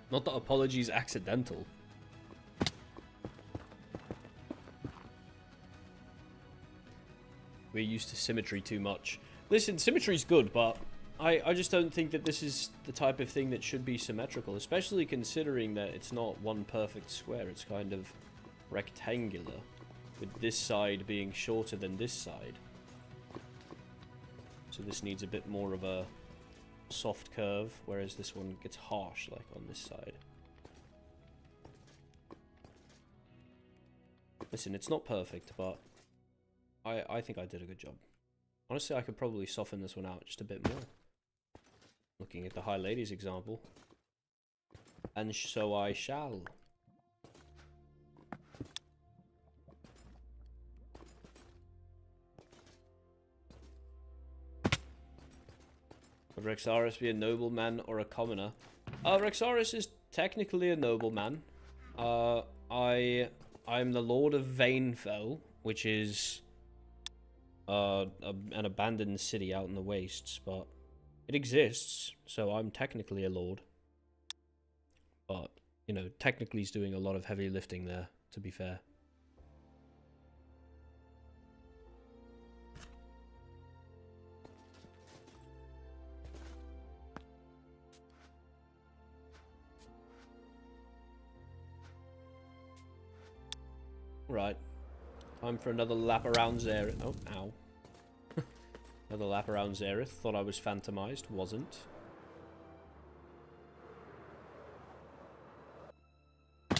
Speaker 1: Not that apology's accidental. We're used to symmetry too much. Listen, symmetry's good, but I just don't think that this is the type of thing that should be symmetrical, especially considering that it's not one perfect square. It's kind of rectangular, with this side being shorter than this side. So this needs a bit more of a soft curve, whereas this one gets harsh, like on this side. Listen, it's not perfect, but I think I did a good job. Honestly, I could probably soften this one out just a bit more. Looking at the High Ladies example. And so I shall. Would Rexaris be a nobleman or a commoner? Rexaris is technically a nobleman. I'm the Lord of Vainfell, which is an abandoned city out in the wastes, but it exists, so I'm technically a lord. But, you know, technically he's doing a lot of heavy lifting there, to be fair. Right. Time for another lap around Zareth. Oh, ow. Another lap around Zareth. Thought I was phantomized. Wasn't. I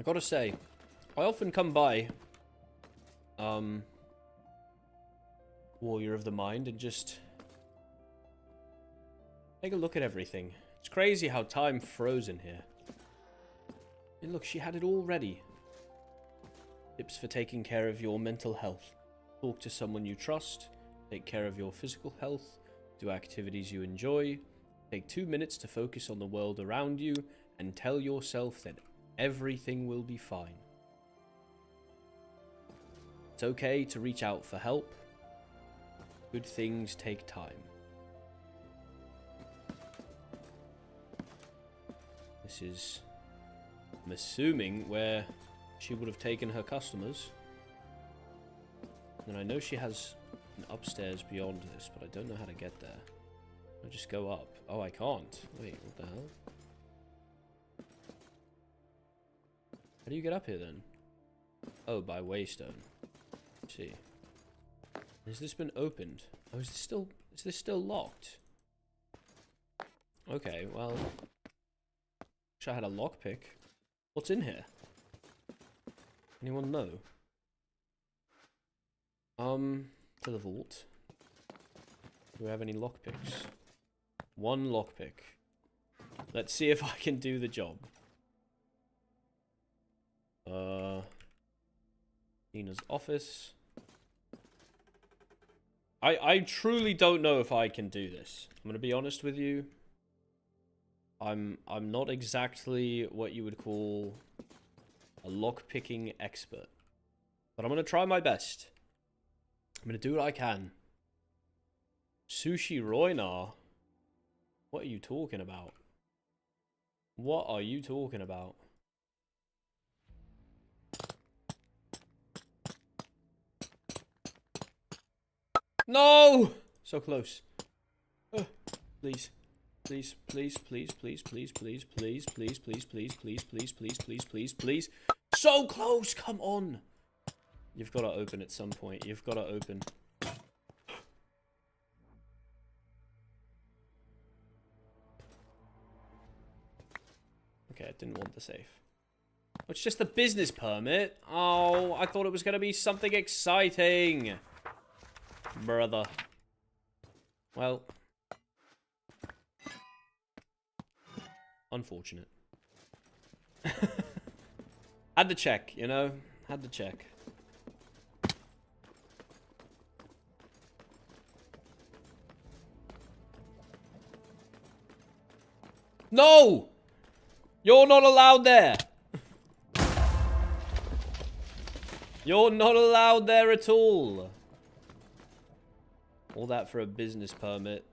Speaker 1: gotta say, I often come by Warrior of the Mind and just take a look at everything. It's crazy how time froze in here. And look, she had it all ready. Tips for taking care of your mental health. Talk to someone you trust. Take care of your physical health. Do activities you enjoy. Take 2 minutes to focus on the world around you and tell yourself that everything will be fine. It's okay to reach out for help. Good things take time. This is, I'm assuming, where she would have taken her customers. And I know she has an upstairs beyond this, but I don't know how to get there. I'll just go up. Oh, I can't. Wait, what the hell? How do you get up here then? Oh, by Waystone. Let's see. Has this been opened? Oh, is this still locked? Okay, well, wish I had a lockpick. What's in here? Anyone know? To the vault. Do we have any lockpicks? One lockpick. Let's see if I can do the job. Nina's office. I truly don't know if I can do this. I'm gonna be honest with you. I'm not exactly what you would call a lockpicking expert. But I'm gonna try my best. I'm gonna do what I can. Sushi Rhoynar. What are you talking about? What are you talking about? No! So close. Please. Please, please, please, please, please, please, please, please, please, please, please, please, please, please, please, please. So close! Come on! You've got to open at some point. You've got to open. Okay, I didn't want the safe. Oh, it's just the business permit. Oh, I thought it was going to be something exciting. Brother. Well. Unfortunate. Had to check, you know? Had to check. No! You're not allowed there! You're not allowed there at all! All that for a business permit.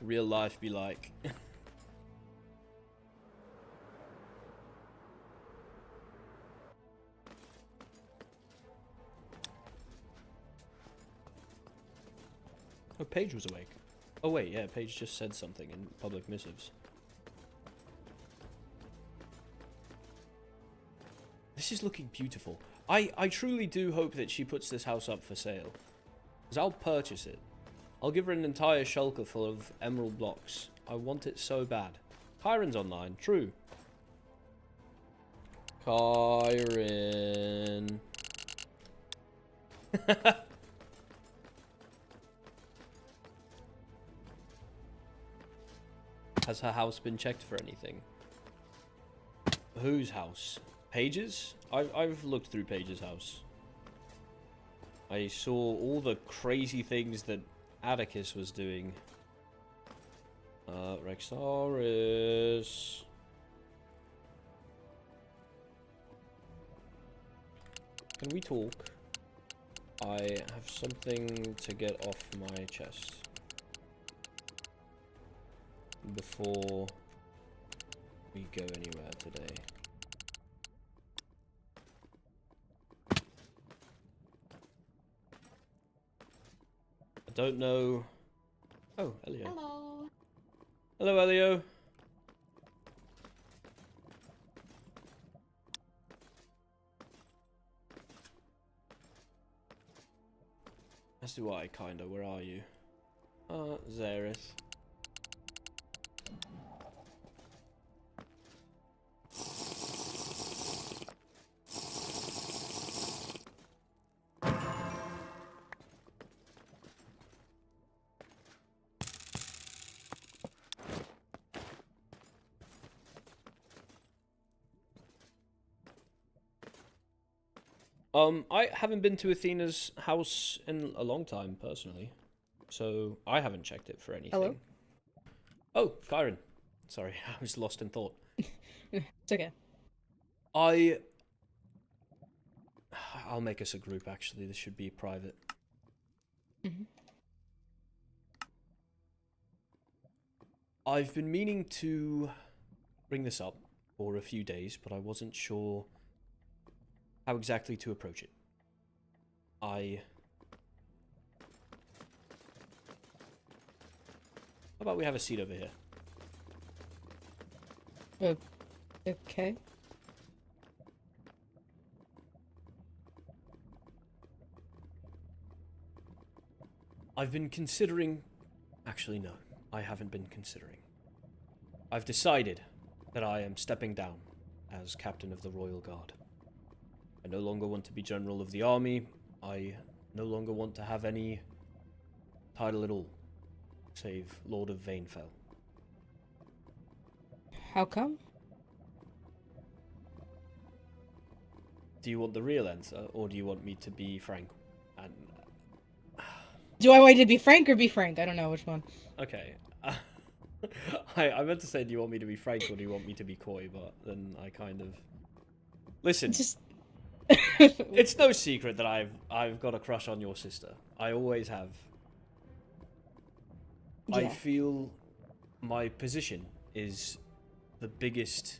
Speaker 1: Real life be like. Oh, Paige was awake. Oh wait, yeah, Paige just said something in public missives. This is looking beautiful. I truly do hope that she puts this house up for sale. Because I'll purchase it. I'll give her an entire shulker full of emerald blocks. I want it so bad. Kairen's online, true. Kyrin. Has her house been checked for anything? Whose house? Paige's? I've looked through Paige's house. I saw all the crazy things that Atticus was doing. Rexaris. Can we talk? I have something to get off my chest before we go anywhere today. I don't know. Oh, Elio.
Speaker 4: Hello.
Speaker 1: Hello, Elio. As do I, kinda. Where are you? Zareth. I haven't been to Athena's house in a long time, personally. So, I haven't checked it for anything.
Speaker 5: Hello?
Speaker 1: Oh, Kairen. Sorry, I was lost in thought.
Speaker 5: It's okay.
Speaker 1: I'll make us a group, actually. This should be private.
Speaker 5: Mm-hmm.
Speaker 1: I've been meaning to bring this up for a few days, but I wasn't sure how exactly to approach it. How about we have a seat over here?
Speaker 5: Okay.
Speaker 1: I've been considering... Actually, no. I haven't been considering. I've decided that I am stepping down as captain of the Royal Guard. I no longer want to be general of the army. I no longer want to have any title at all, save Lord of Vainfell.
Speaker 5: How come?
Speaker 1: Do you want the real answer, or do you want me to be frank? And
Speaker 5: Do I want you to be frank or be frank? I don't know which one.
Speaker 1: okay. I meant to say, do you want me to be frank or do you want me to be coy? But then I kind of listen.
Speaker 5: Just
Speaker 1: It's no secret that I've got a crush on your sister. I always have.
Speaker 5: Yeah.
Speaker 1: I feel my position is the biggest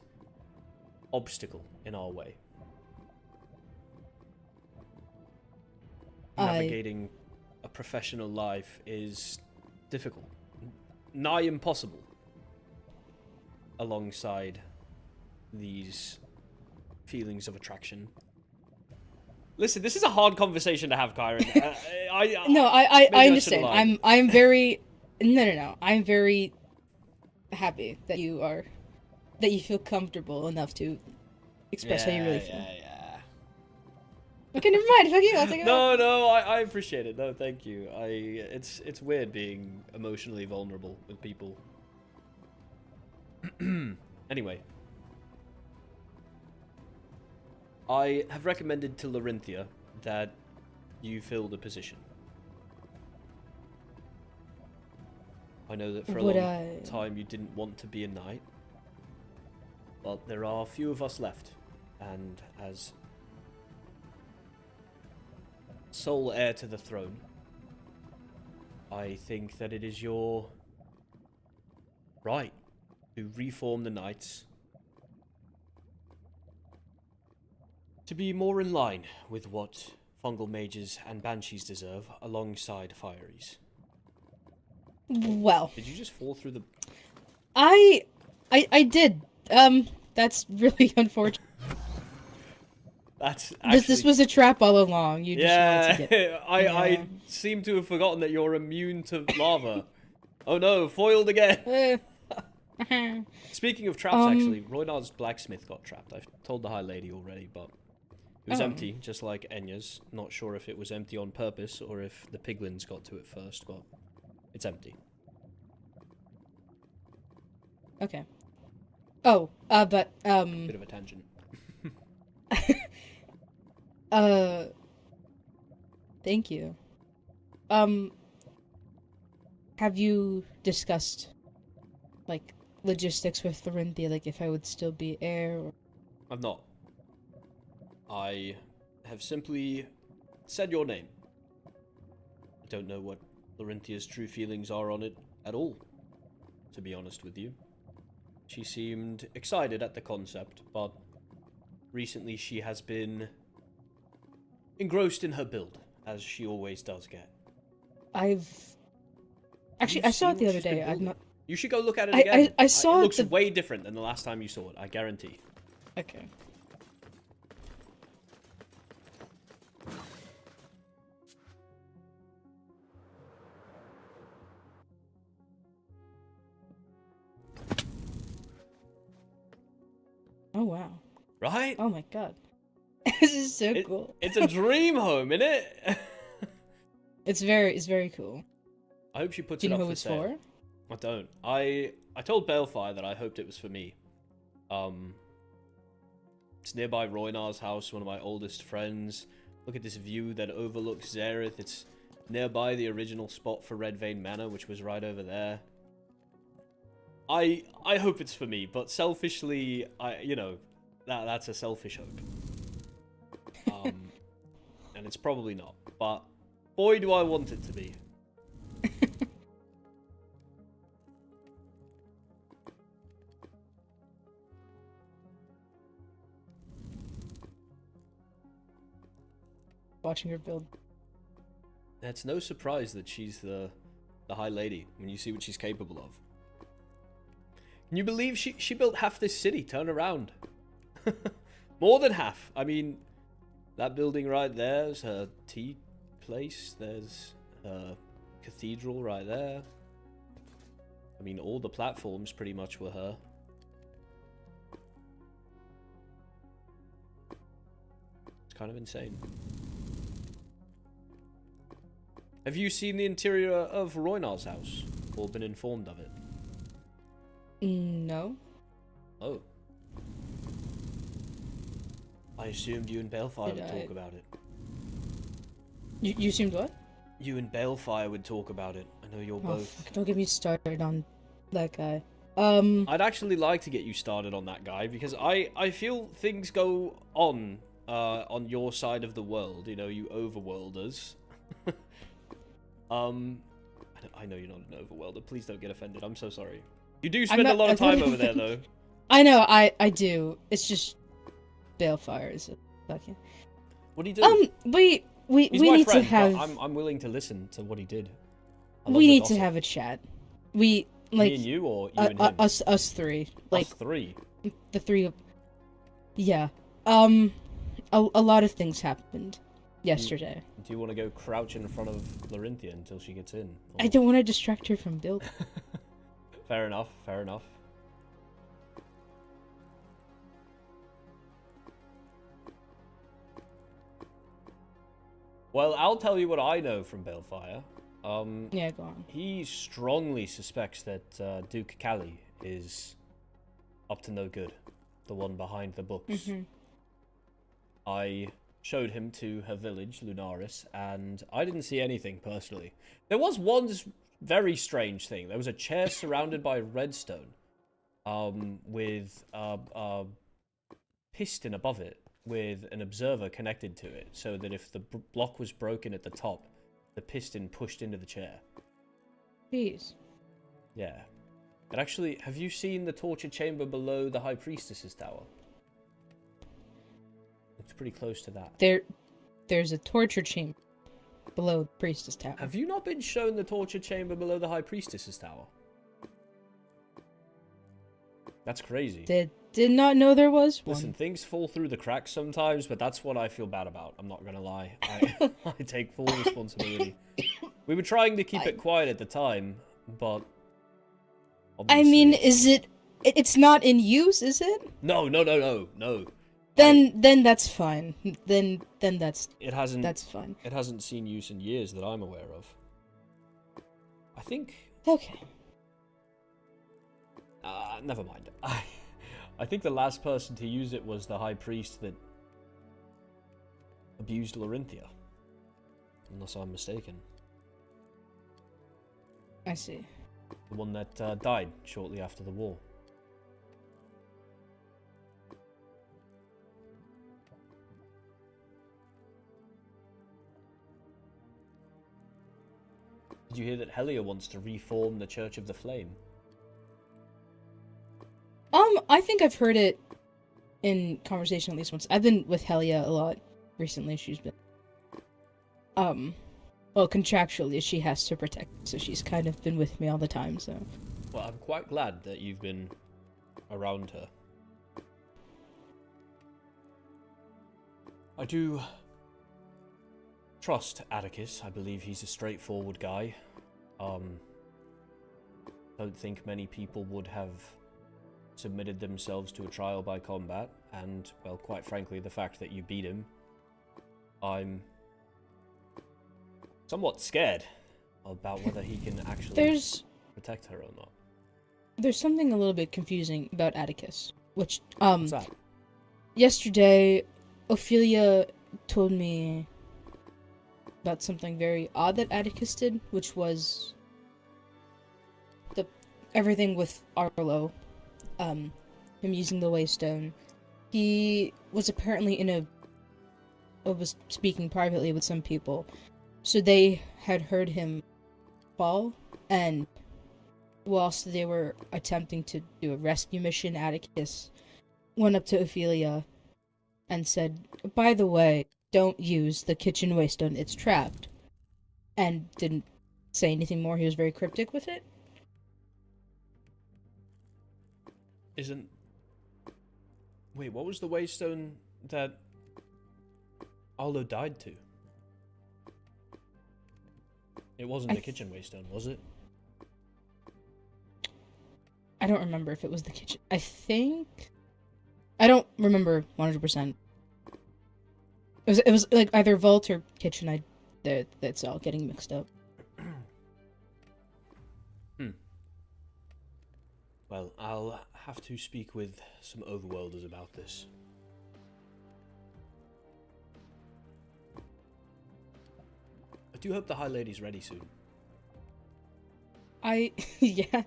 Speaker 1: obstacle in our way. Navigating a professional life is difficult, nigh impossible, alongside these feelings of attraction. Listen, this is a hard conversation to have, Kyren.
Speaker 5: I understand. I'm very no. I'm very happy that you feel comfortable enough to express how you really feel.
Speaker 1: Yeah.
Speaker 5: Okay, never mind. Fuck you. I'll take it.
Speaker 1: No, I appreciate it. No, thank you. It's weird being emotionally vulnerable with people. Anyway. I have recommended to Lorenthia that you fill the position. I know that for a long time you didn't want to be a knight. Well, there are a few of us left, and as sole heir to the throne, I think that it is your right to reform the knights to be more in line with what fungal mages and banshees deserve, alongside fieries.
Speaker 5: Well,
Speaker 1: did you just fall through the...
Speaker 5: I did. That's really unfortunate.
Speaker 1: That's actually...
Speaker 5: This was a trap all along. You just wanted to get...
Speaker 1: I seem to have forgotten that you're immune to lava. Oh no, foiled again. Speaking of traps, actually, Rhoynar's blacksmith got trapped. I've told the High Lady already, but it was empty, just like Enya's. Not sure if it was empty on purpose or if the piglins got to it first, but it's empty.
Speaker 5: Okay. Oh, but,
Speaker 1: Bit of a tangent.
Speaker 5: Thank you. Have you discussed, like, logistics with Lorenthia, like if I would still be heir, or...
Speaker 1: I've not. I have simply said your name. I don't know what Lorenthia's true feelings are on it at all, to be honest with you. She seemed excited at the concept, but recently she has been engrossed in her build, as she always does get.
Speaker 5: Actually, I saw it the other day. I've not...
Speaker 1: You should go look at it again.
Speaker 5: I saw
Speaker 1: it. Looks way different than the last time you saw it, I guarantee.
Speaker 5: Okay. Oh wow.
Speaker 1: Right?
Speaker 5: Oh my god. This is so cool.
Speaker 1: It's a dream home, isn't it?
Speaker 5: It's very cool.
Speaker 1: I hope she puts
Speaker 5: Do you
Speaker 1: it
Speaker 5: know
Speaker 1: up
Speaker 5: who
Speaker 1: for
Speaker 5: it's
Speaker 1: sale.
Speaker 5: for?
Speaker 1: I don't. I told Balefire that I hoped it was for me. It's nearby Rhoynar's house, one of my oldest friends. Look at this view that overlooks Zareth. It's nearby the original spot for Red Vein Manor, which was right over there. I hope it's for me, but selfishly, that's a selfish hope. And it's probably not, but boy do I want it to be.
Speaker 5: Watching her build.
Speaker 1: It's no surprise that she's the High Lady when you see what she's capable of. Can you believe she built half this city? Turn around. More than half. I mean, that building right there is her tea place. There's her cathedral right there. I mean, all the platforms pretty much were her. It's kind of insane. Have you seen the interior of Rhoynar's house? Or been informed of it?
Speaker 5: No.
Speaker 1: Oh. I assumed you and Balefire would talk about it.
Speaker 5: You assumed what?
Speaker 1: You and Balefire would talk about it. I know you're both...
Speaker 5: Fuck, don't get me started on that guy.
Speaker 1: I'd actually like to get you started on that guy, because I feel things go on your side of the world, you know, you overworlders. I know you're not an overworlder, please don't get offended, I'm so sorry. You do spend a lot of time over there, though.
Speaker 5: I know, I do. It's just... Balefire is a fucking...
Speaker 1: What do you do?
Speaker 5: we need to have...
Speaker 1: I'm willing to listen to what he did.
Speaker 5: We need to have a chat. We, like...
Speaker 1: Me and you, or you and him?
Speaker 5: Us three. Like,
Speaker 1: us three?
Speaker 5: The three of... Yeah. A lot of things happened yesterday.
Speaker 1: Do you want to go crouch in front of Lorenthia until she gets in? Or...
Speaker 5: I don't want to distract her from building.
Speaker 1: Fair enough, fair enough. Well, I'll tell you what I know from Balefire.
Speaker 5: Yeah, go on.
Speaker 1: He strongly suspects that Duke Callie is up to no good. The one behind the books.
Speaker 5: Mm-hmm.
Speaker 1: I showed him to her village, Lunaris, and I didn't see anything personally. There was one very strange thing. There was a chair surrounded by redstone, with a piston above it, with an observer connected to it, so that if the block was broken at the top, the piston pushed into the chair.
Speaker 5: Jeez.
Speaker 1: Yeah. But actually, have you seen the torture chamber below the High Priestess's tower? It's pretty close to that.
Speaker 5: There's a torture chamber below the Priestess Tower.
Speaker 1: Have you not been shown the torture chamber below the High Priestess's tower? That's crazy.
Speaker 5: Did not know there was one.
Speaker 1: Listen, things fall through the cracks sometimes, but that's what I feel bad about. I'm not gonna lie. I take full responsibility. We were trying to keep it quiet at the time, but...
Speaker 5: I mean, is it... It's not in use, is it?
Speaker 1: No.
Speaker 5: Then that's fine. Then that's fine.
Speaker 1: It hasn't seen use in years that I'm aware of. I think...
Speaker 5: Okay.
Speaker 1: Never mind. I think the last person to use it was the high priest that abused Lorenthia. Unless I'm mistaken.
Speaker 5: I see.
Speaker 1: The one that died shortly after the war. Did you hear that Helia wants to reform the Church of the Flame?
Speaker 5: I think I've heard it in conversation at least once. I've been with Helia a lot recently. She's been... Well, contractually, she has to protect, so she's kind of been with me all the time, so...
Speaker 1: Well, I'm quite glad that you've been around her. I do trust Atticus. I believe he's a straightforward guy. Don't think many people would have submitted themselves to a trial by combat, and, well, quite frankly, the fact that you beat him, I'm somewhat scared about whether he can actually protect her or not.
Speaker 5: There's something a little bit confusing about Atticus, which,
Speaker 1: What's that?
Speaker 5: Yesterday, Ophelia told me about something very odd that Atticus did, which was everything with Arlo, him using the Waystone. He was apparently was speaking privately with some people, so they had heard him fall, and whilst they were attempting to do a rescue mission, Atticus went up to Ophelia and said, "By the way, don't use the kitchen Waystone, it's trapped," and didn't say anything more. He was very cryptic with it.
Speaker 1: Wait, what was the Waystone that Arlo died to? It wasn't the kitchen Waystone, was it?
Speaker 5: I don't remember if it was the kitchen. I don't remember 100%. It was like either vault or kitchen. That's all getting mixed up.
Speaker 1: Well, I'll have to speak with some overworlders about this. I do hope the High Lady's ready soon.
Speaker 5: Yeah.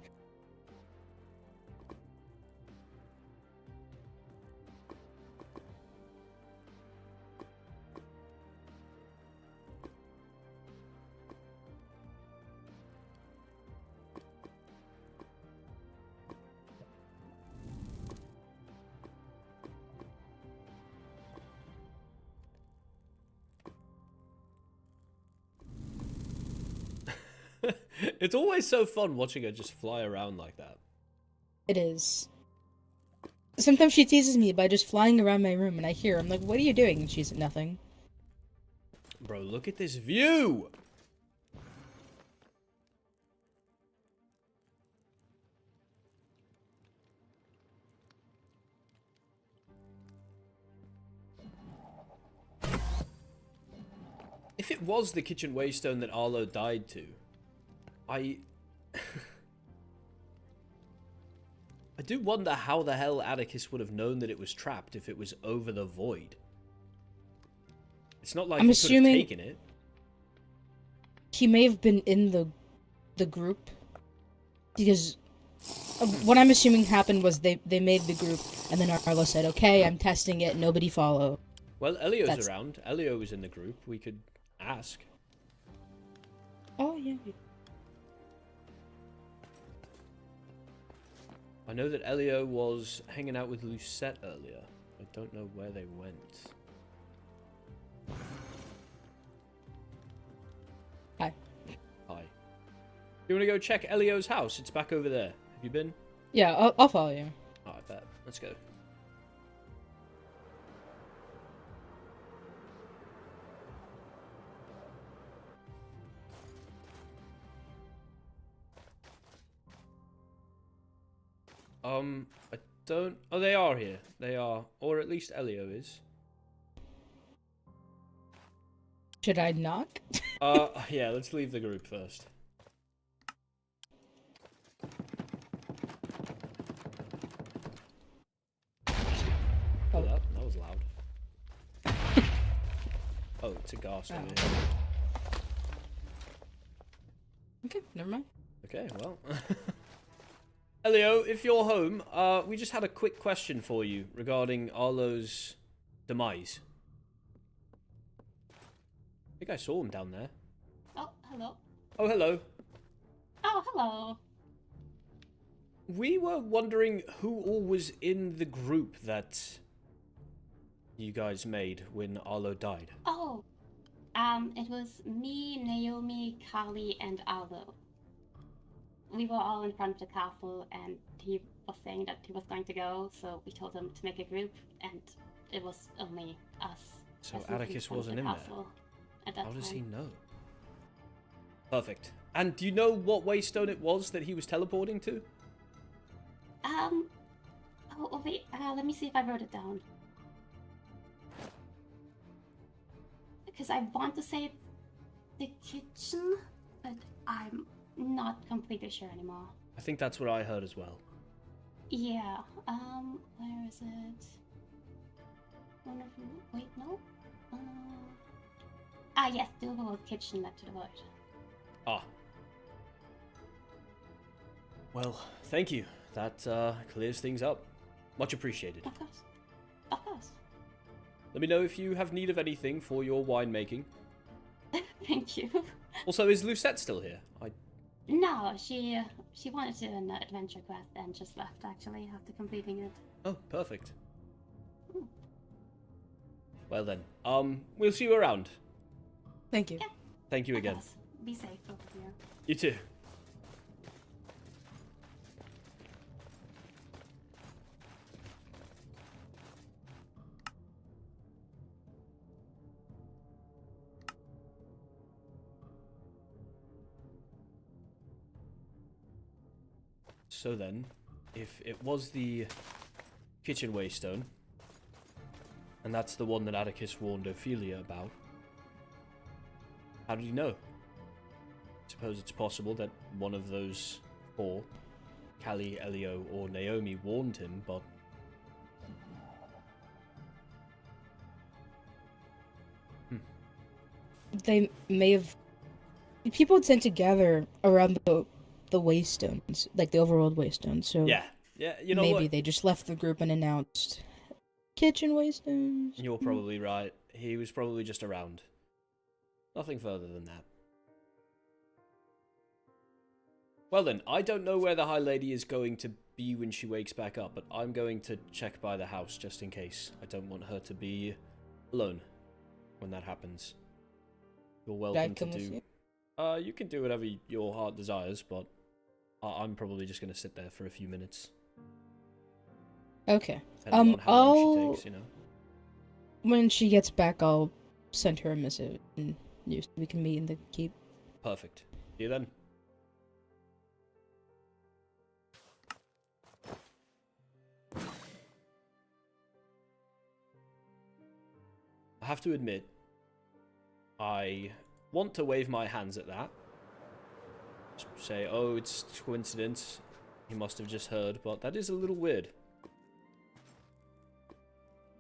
Speaker 1: It's always so fun watching her just fly around like that.
Speaker 5: It is. Sometimes she teases me by just flying around my room, and I hear her. I'm like, "What are you doing?" And she's nothing.
Speaker 1: Bro, look at this view! If it was the kitchen Waystone that Arlo died to, I do wonder how the hell Atticus would have known that it was trapped if it was over the void. It's not like
Speaker 5: I'm
Speaker 1: he
Speaker 5: assuming
Speaker 1: could have taken it.
Speaker 5: He may have been in the group because what I'm assuming happened was they made the group and then Arlo said, "Okay, I'm testing it. Nobody follow."
Speaker 1: Well, Elio's around. Elio was in the group. We could ask.
Speaker 5: Oh yeah.
Speaker 1: I know that Elio was hanging out with Lucette earlier. I don't know where they went.
Speaker 5: Hi.
Speaker 1: Hi. You want to go check Elio's house? It's back over there. Have you been?
Speaker 5: Yeah, I'll follow you.
Speaker 1: Oh, I bet. Let's go. I don't... Oh, they are here. They are. Or at least Elio is.
Speaker 5: Should I knock?
Speaker 1: Yeah, let's leave the group first. Oh, that was loud. Oh, it's a ghast over here.
Speaker 5: Okay, never mind.
Speaker 1: Okay, well. Elio, if you're home, we just had a quick question for you regarding Arlo's demise. I think I saw him down there.
Speaker 4: Oh, hello.
Speaker 1: Oh, hello.
Speaker 4: Oh, hello.
Speaker 1: We were wondering who all was in the group that you guys made when Arlo died.
Speaker 4: Oh, it was me, Naomi, Kali, and Arlo. We were all in front of the castle, and he was saying that he was going to go, so we told him to make a group, and it was only us.
Speaker 1: So
Speaker 4: as in
Speaker 1: Atticus
Speaker 4: front of
Speaker 1: wasn't
Speaker 4: the
Speaker 1: in there.
Speaker 4: castle at that
Speaker 1: How does he
Speaker 4: time.
Speaker 1: know? Perfect. And do you know what Waystone it was that he was teleporting to?
Speaker 4: Oh wait, let me see if I wrote it down. Because I want to say it's the kitchen, but I'm not completely sure anymore.
Speaker 1: I think that's what I heard as well.
Speaker 4: Yeah, where is it? Wonderful. Wait, no? Yes, the overall kitchen led to the void.
Speaker 1: Ah. Well, thank you. That clears things up. Much appreciated.
Speaker 4: Of course. Of course.
Speaker 1: Let me know if you have need of anything for your winemaking.
Speaker 4: Thank you.
Speaker 1: Also, is Lucette still here?
Speaker 4: No, she wanted to do an adventure quest and just left actually after completing it.
Speaker 1: Oh, perfect. Well then, we'll see you around.
Speaker 5: Thank you.
Speaker 4: Yeah.
Speaker 1: Thank you
Speaker 4: Of
Speaker 1: again.
Speaker 4: course. Be safe over here.
Speaker 1: You too. So then, if it was the kitchen waystone, and that's the one that Atticus warned Ophelia about, how did he know? Suppose it's possible that one of those four, Callie, Elio, or Naomi, warned him, but...
Speaker 5: They may have... People tend to gather around the Waystones, like the overworld Waystone, so...
Speaker 1: Yeah, you know
Speaker 5: maybe
Speaker 1: what?
Speaker 5: they just left the group and announced... Kitchen Waystones.
Speaker 1: You're probably right. He was probably just around. Nothing further than that. Well then, I don't know where the High Lady is going to be when she wakes back up, but I'm going to check by the house just in case. I don't want her to be alone when that happens. You're welcome to
Speaker 5: come with
Speaker 1: do...
Speaker 5: you?
Speaker 1: You can do whatever your heart desires, but I'm probably just going to sit there for a few minutes.
Speaker 5: Okay.
Speaker 1: Depending on how long she takes, you know.
Speaker 5: When she gets back, I'll send her a missive, and we can meet in the keep.
Speaker 1: Perfect. See you then. I have to admit, I want to wave my hands at that. Just say, oh, it's coincidence. he must have just heard, but that is a little weird.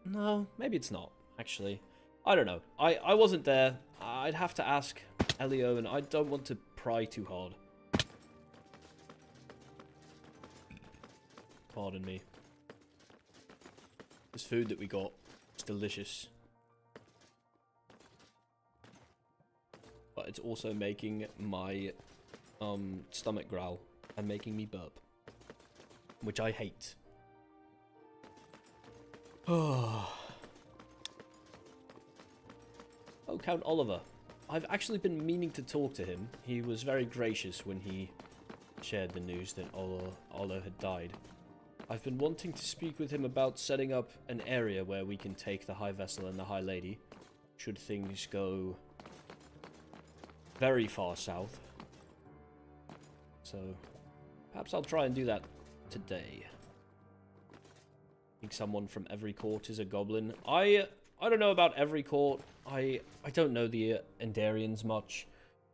Speaker 1: No, maybe it's not, actually. I don't know. I wasn't there. I'd have to ask Elio, and I don't want to pry too hard. Pardon me. This food that we got is delicious. But it's also making my stomach growl and making me burp, which I hate. Oh, Count Oliver. I've actually been meaning to talk to him. He was very gracious when he shared the news that Arlo had died. I've been wanting to speak with him about setting up an area where we can take the High Vessel and the High Lady, should things go very far south. So, perhaps I'll try and do that today. I think someone from every court is a goblin. I don't know about every court. I don't know the Endarians much.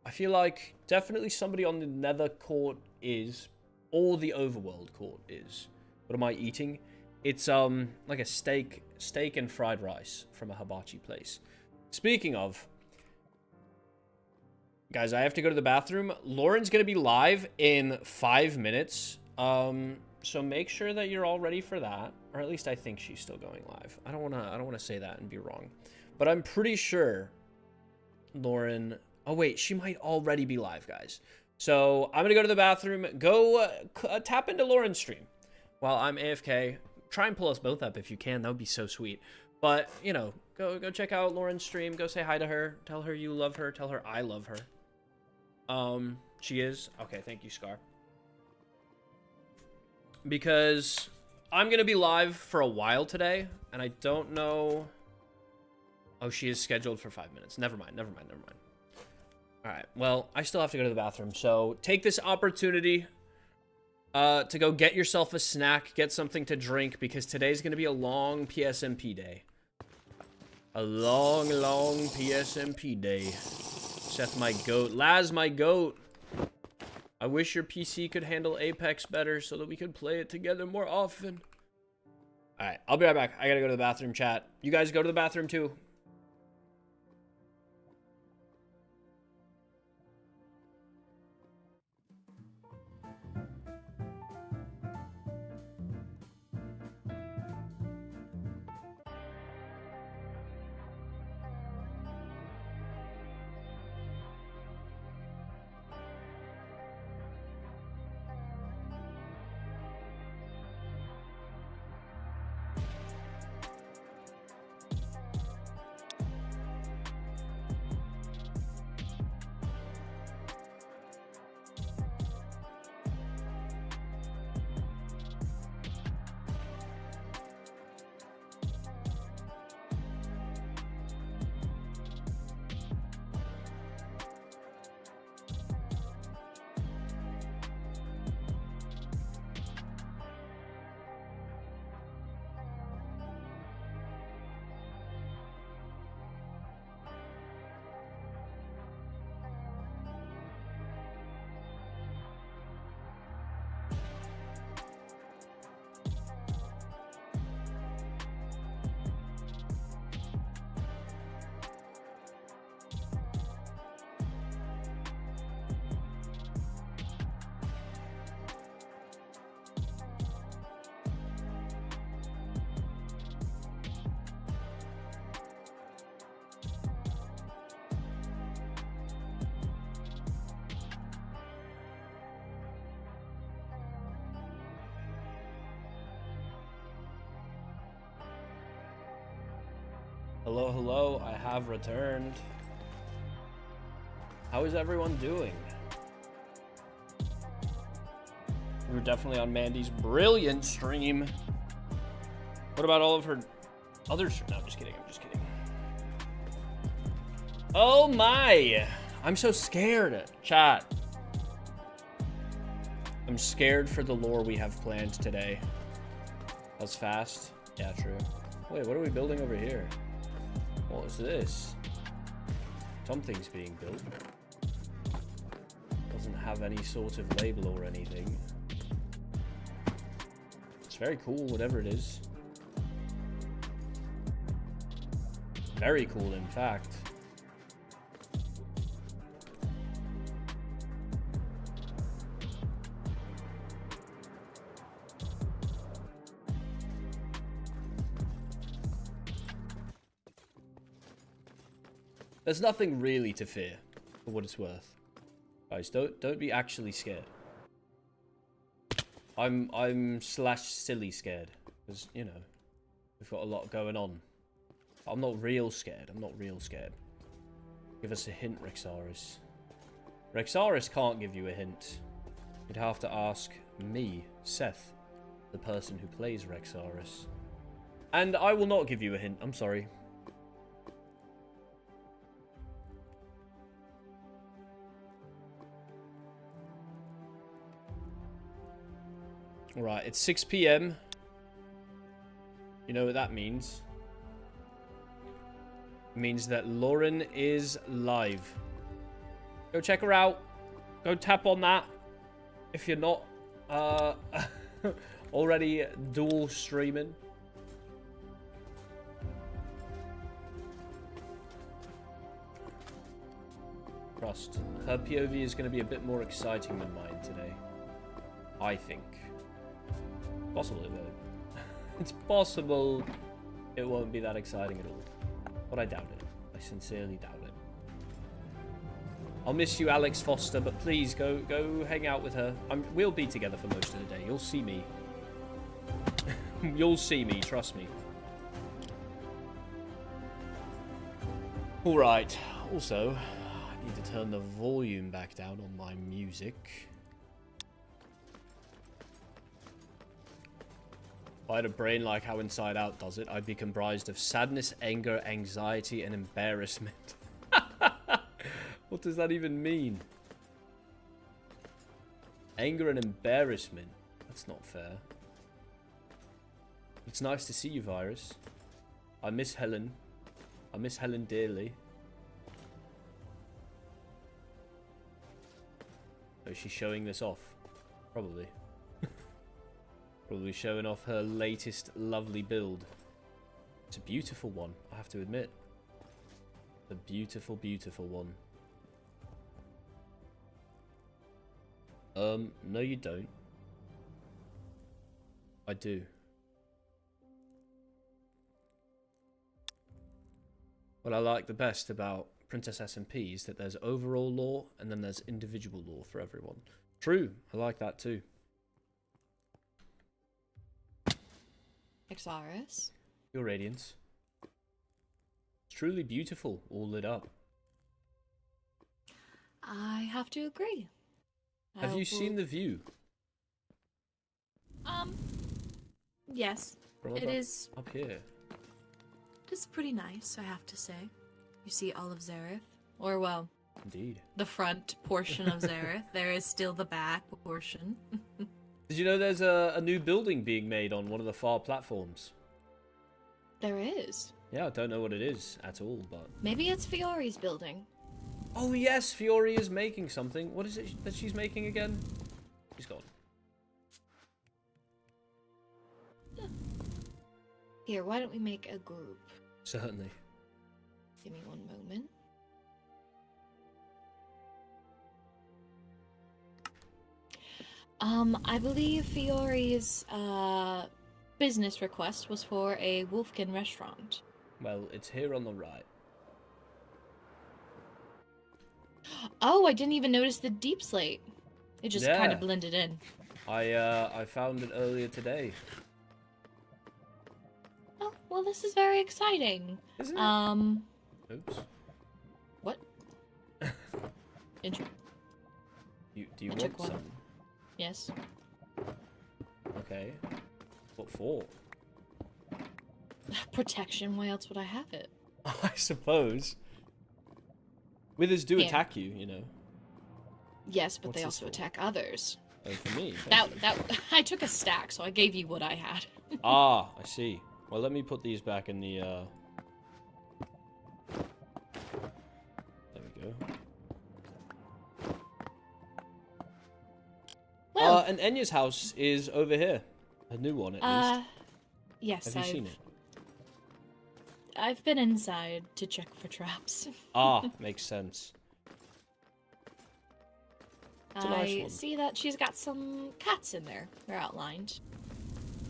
Speaker 1: I feel like definitely somebody on the Nether court is, or the Overworld court is. What am I eating? It's like a steak and fried rice from a hibachi place. Speaking of, guys, I have to go to the bathroom. Lauren's gonna be live in 5 minutes. So make sure that you're all ready for that, or at least I think she's still going live. I don't wanna say that and be wrong, but I'm pretty sure Lauren. Oh wait, she might already be live, guys. So I'm gonna go to the bathroom. Go tap into Lauren's stream while I'm AFK. Try and pull us both up if you can. That would be so sweet. But you know, go check out Lauren's stream. Go say hi to her. Tell her you love her. Tell her I love her. She is okay. Thank you, Scar. Because I'm gonna be live for a while today, and I don't know. Oh, she is scheduled for 5 minutes. Never mind. All right. Well, I still have to go to the bathroom, so take this opportunity to go get yourself a snack, get something to drink, because today's gonna be a long PSMP day. A long PSMP day. Seth, my goat. Laz, my goat. I wish your PC could handle Apex better so that we could play it together more often. Alright, I'll be right back. I gotta go to the bathroom, chat. You guys go to the bathroom too. Hello, I have returned. How is everyone doing? We were definitely on Mandy's brilliant stream. What about all of her other streams? No, I'm just kidding. Oh my! I'm so scared, chat. I'm scared for the lore we have planned today. That's fast. Yeah, true. Wait, what are we building over here? What is this? Something's being built. Doesn't have any sort of label or anything. very cool, whatever it is. Very cool, in fact. There's nothing really to fear, for what it's worth. Guys, don't be actually scared. I'm silly scared, because you know we've got a lot going on. I'm not real scared. I'm not real scared. Give us a hint, Rexaris. Rexaris can't give you a hint. You'd have to ask me, Seth, the person who plays Rexaris, and I will not give you a hint. I'm sorry. Alright, it's 6 PM. You know what that means? It means that Lauren is live. Go check her out. Go tap on that. If you're not already dual streaming. Trust. Her POV is going to be a bit more exciting than mine today. I think. Possible it won't. It's possible it won't be that exciting at all. But I doubt it. I sincerely doubt it. I'll miss you, Alex Foster, but please go hang out with her. We'll be together for most of the day. You'll see me. You'll see me, trust me. Alright. Also, I need to turn the volume back down on my music. If I had a brain like how Inside Out does it, I'd be comprised of sadness, anger, anxiety, and embarrassment. What does that even mean? Anger and embarrassment. That's not fair. It's nice to see you, Virus. I miss Helen. I miss Helen dearly. Oh, is she showing this off? Probably. Probably showing off her latest lovely build. It's a beautiful one, I have to admit. A beautiful, beautiful one. No you don't. I do. What I like the best about Princess SMP is that there's overall lore and then there's individual lore for everyone. True, I like that too.
Speaker 2: Rexaris?
Speaker 1: Your radiance. It's truly beautiful, all lit up.
Speaker 2: I have to agree.
Speaker 1: Have you seen the view?
Speaker 2: Yes.
Speaker 1: From
Speaker 2: It is.
Speaker 1: up here.
Speaker 2: It's pretty nice, I have to say. You see all of Zareth. Or, well,
Speaker 1: Indeed.
Speaker 2: the front portion of Zareth. There is still the back portion.
Speaker 1: Did you know there's a new building being made on one of the far platforms?
Speaker 2: There is.
Speaker 1: Yeah, I don't know what it is at all, but...
Speaker 2: Maybe it's Fiore's building.
Speaker 1: Oh yes, Fiore is making something. What is it that she's making again? She's gone.
Speaker 2: Here, why don't we make a group?
Speaker 1: Certainly.
Speaker 2: Give me one moment. I believe Fiore's business request was for a Wolfkin restaurant.
Speaker 1: Well, it's here on the right.
Speaker 2: Oh, I didn't even notice the deep slate. It just kind
Speaker 1: Yeah.
Speaker 2: of blended in.
Speaker 1: I found it earlier today.
Speaker 2: Oh, well, this is very exciting.
Speaker 1: Isn't it? Oops.
Speaker 2: What? Intro.
Speaker 1: Do you
Speaker 2: I
Speaker 1: want
Speaker 2: took one.
Speaker 1: some?
Speaker 2: Yes.
Speaker 1: Okay. What for?
Speaker 2: Protection, why else would I have it?
Speaker 1: I suppose. Withers do
Speaker 2: Yeah.
Speaker 1: attack you, you know.
Speaker 2: Yes, but
Speaker 1: What's
Speaker 2: they
Speaker 1: this
Speaker 2: also
Speaker 1: for?
Speaker 2: attack others.
Speaker 1: Oh, for me.
Speaker 2: That
Speaker 1: thank you.
Speaker 2: I took a stack, so I gave you what I had.
Speaker 1: Ah, I see. Well, let me put these back in the, There we go.
Speaker 2: Well,
Speaker 1: And Enya's house is over here. A new one, at least.
Speaker 2: Yes,
Speaker 1: Have you seen it?
Speaker 2: I've been inside to check for traps.
Speaker 1: Ah, makes sense. It's a nice
Speaker 2: I
Speaker 1: one.
Speaker 2: see that she's got some cats in there. They're outlined.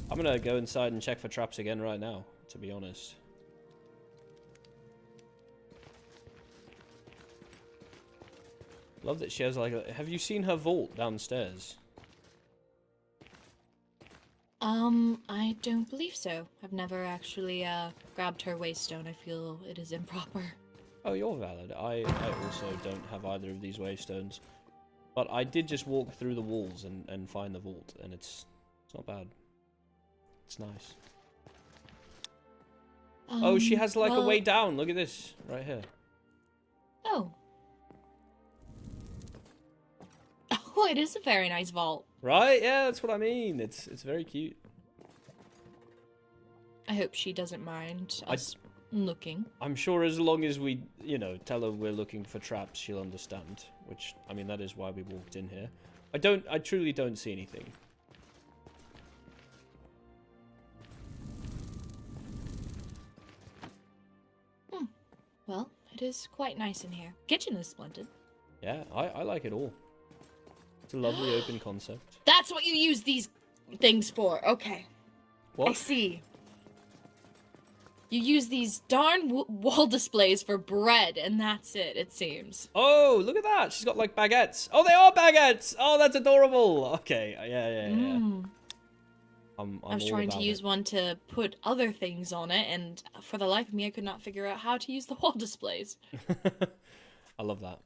Speaker 1: I'm gonna go inside and check for traps again right now, to be honest. Love that she has like a... Have you seen her vault downstairs?
Speaker 2: I don't believe so. I've never actually, grabbed her waystone. I feel it is improper.
Speaker 1: Oh, you're valid. I also don't have either of these waystones. But I did just walk through the walls and find the vault, and it's not bad. It's nice. Oh, she has like a way down. Look at this, right here.
Speaker 2: Oh. Oh, it is a very nice vault.
Speaker 1: Right? Yeah, that's what I mean. It's very cute.
Speaker 2: I hope she doesn't mind us looking.
Speaker 1: I'm sure as long as we, you know, tell her we're looking for traps, she'll understand. Which, I mean, that is why we walked in here. I truly don't see anything.
Speaker 2: Well, it is quite nice in here. Kitchen is splendid.
Speaker 1: Yeah, I like it all. It's a lovely open concept.
Speaker 2: That's what you use these things for. Okay.
Speaker 1: What?
Speaker 2: I see. You use these darn wall displays for bread, and that's it, it seems.
Speaker 1: Oh, look at that. She's got like baguettes. Oh, they are baguettes. Oh, that's adorable. Okay, yeah.
Speaker 2: I was trying to use one to put other things on it, and for the life of me, I could not figure out how to use the wall displays.
Speaker 1: I love that.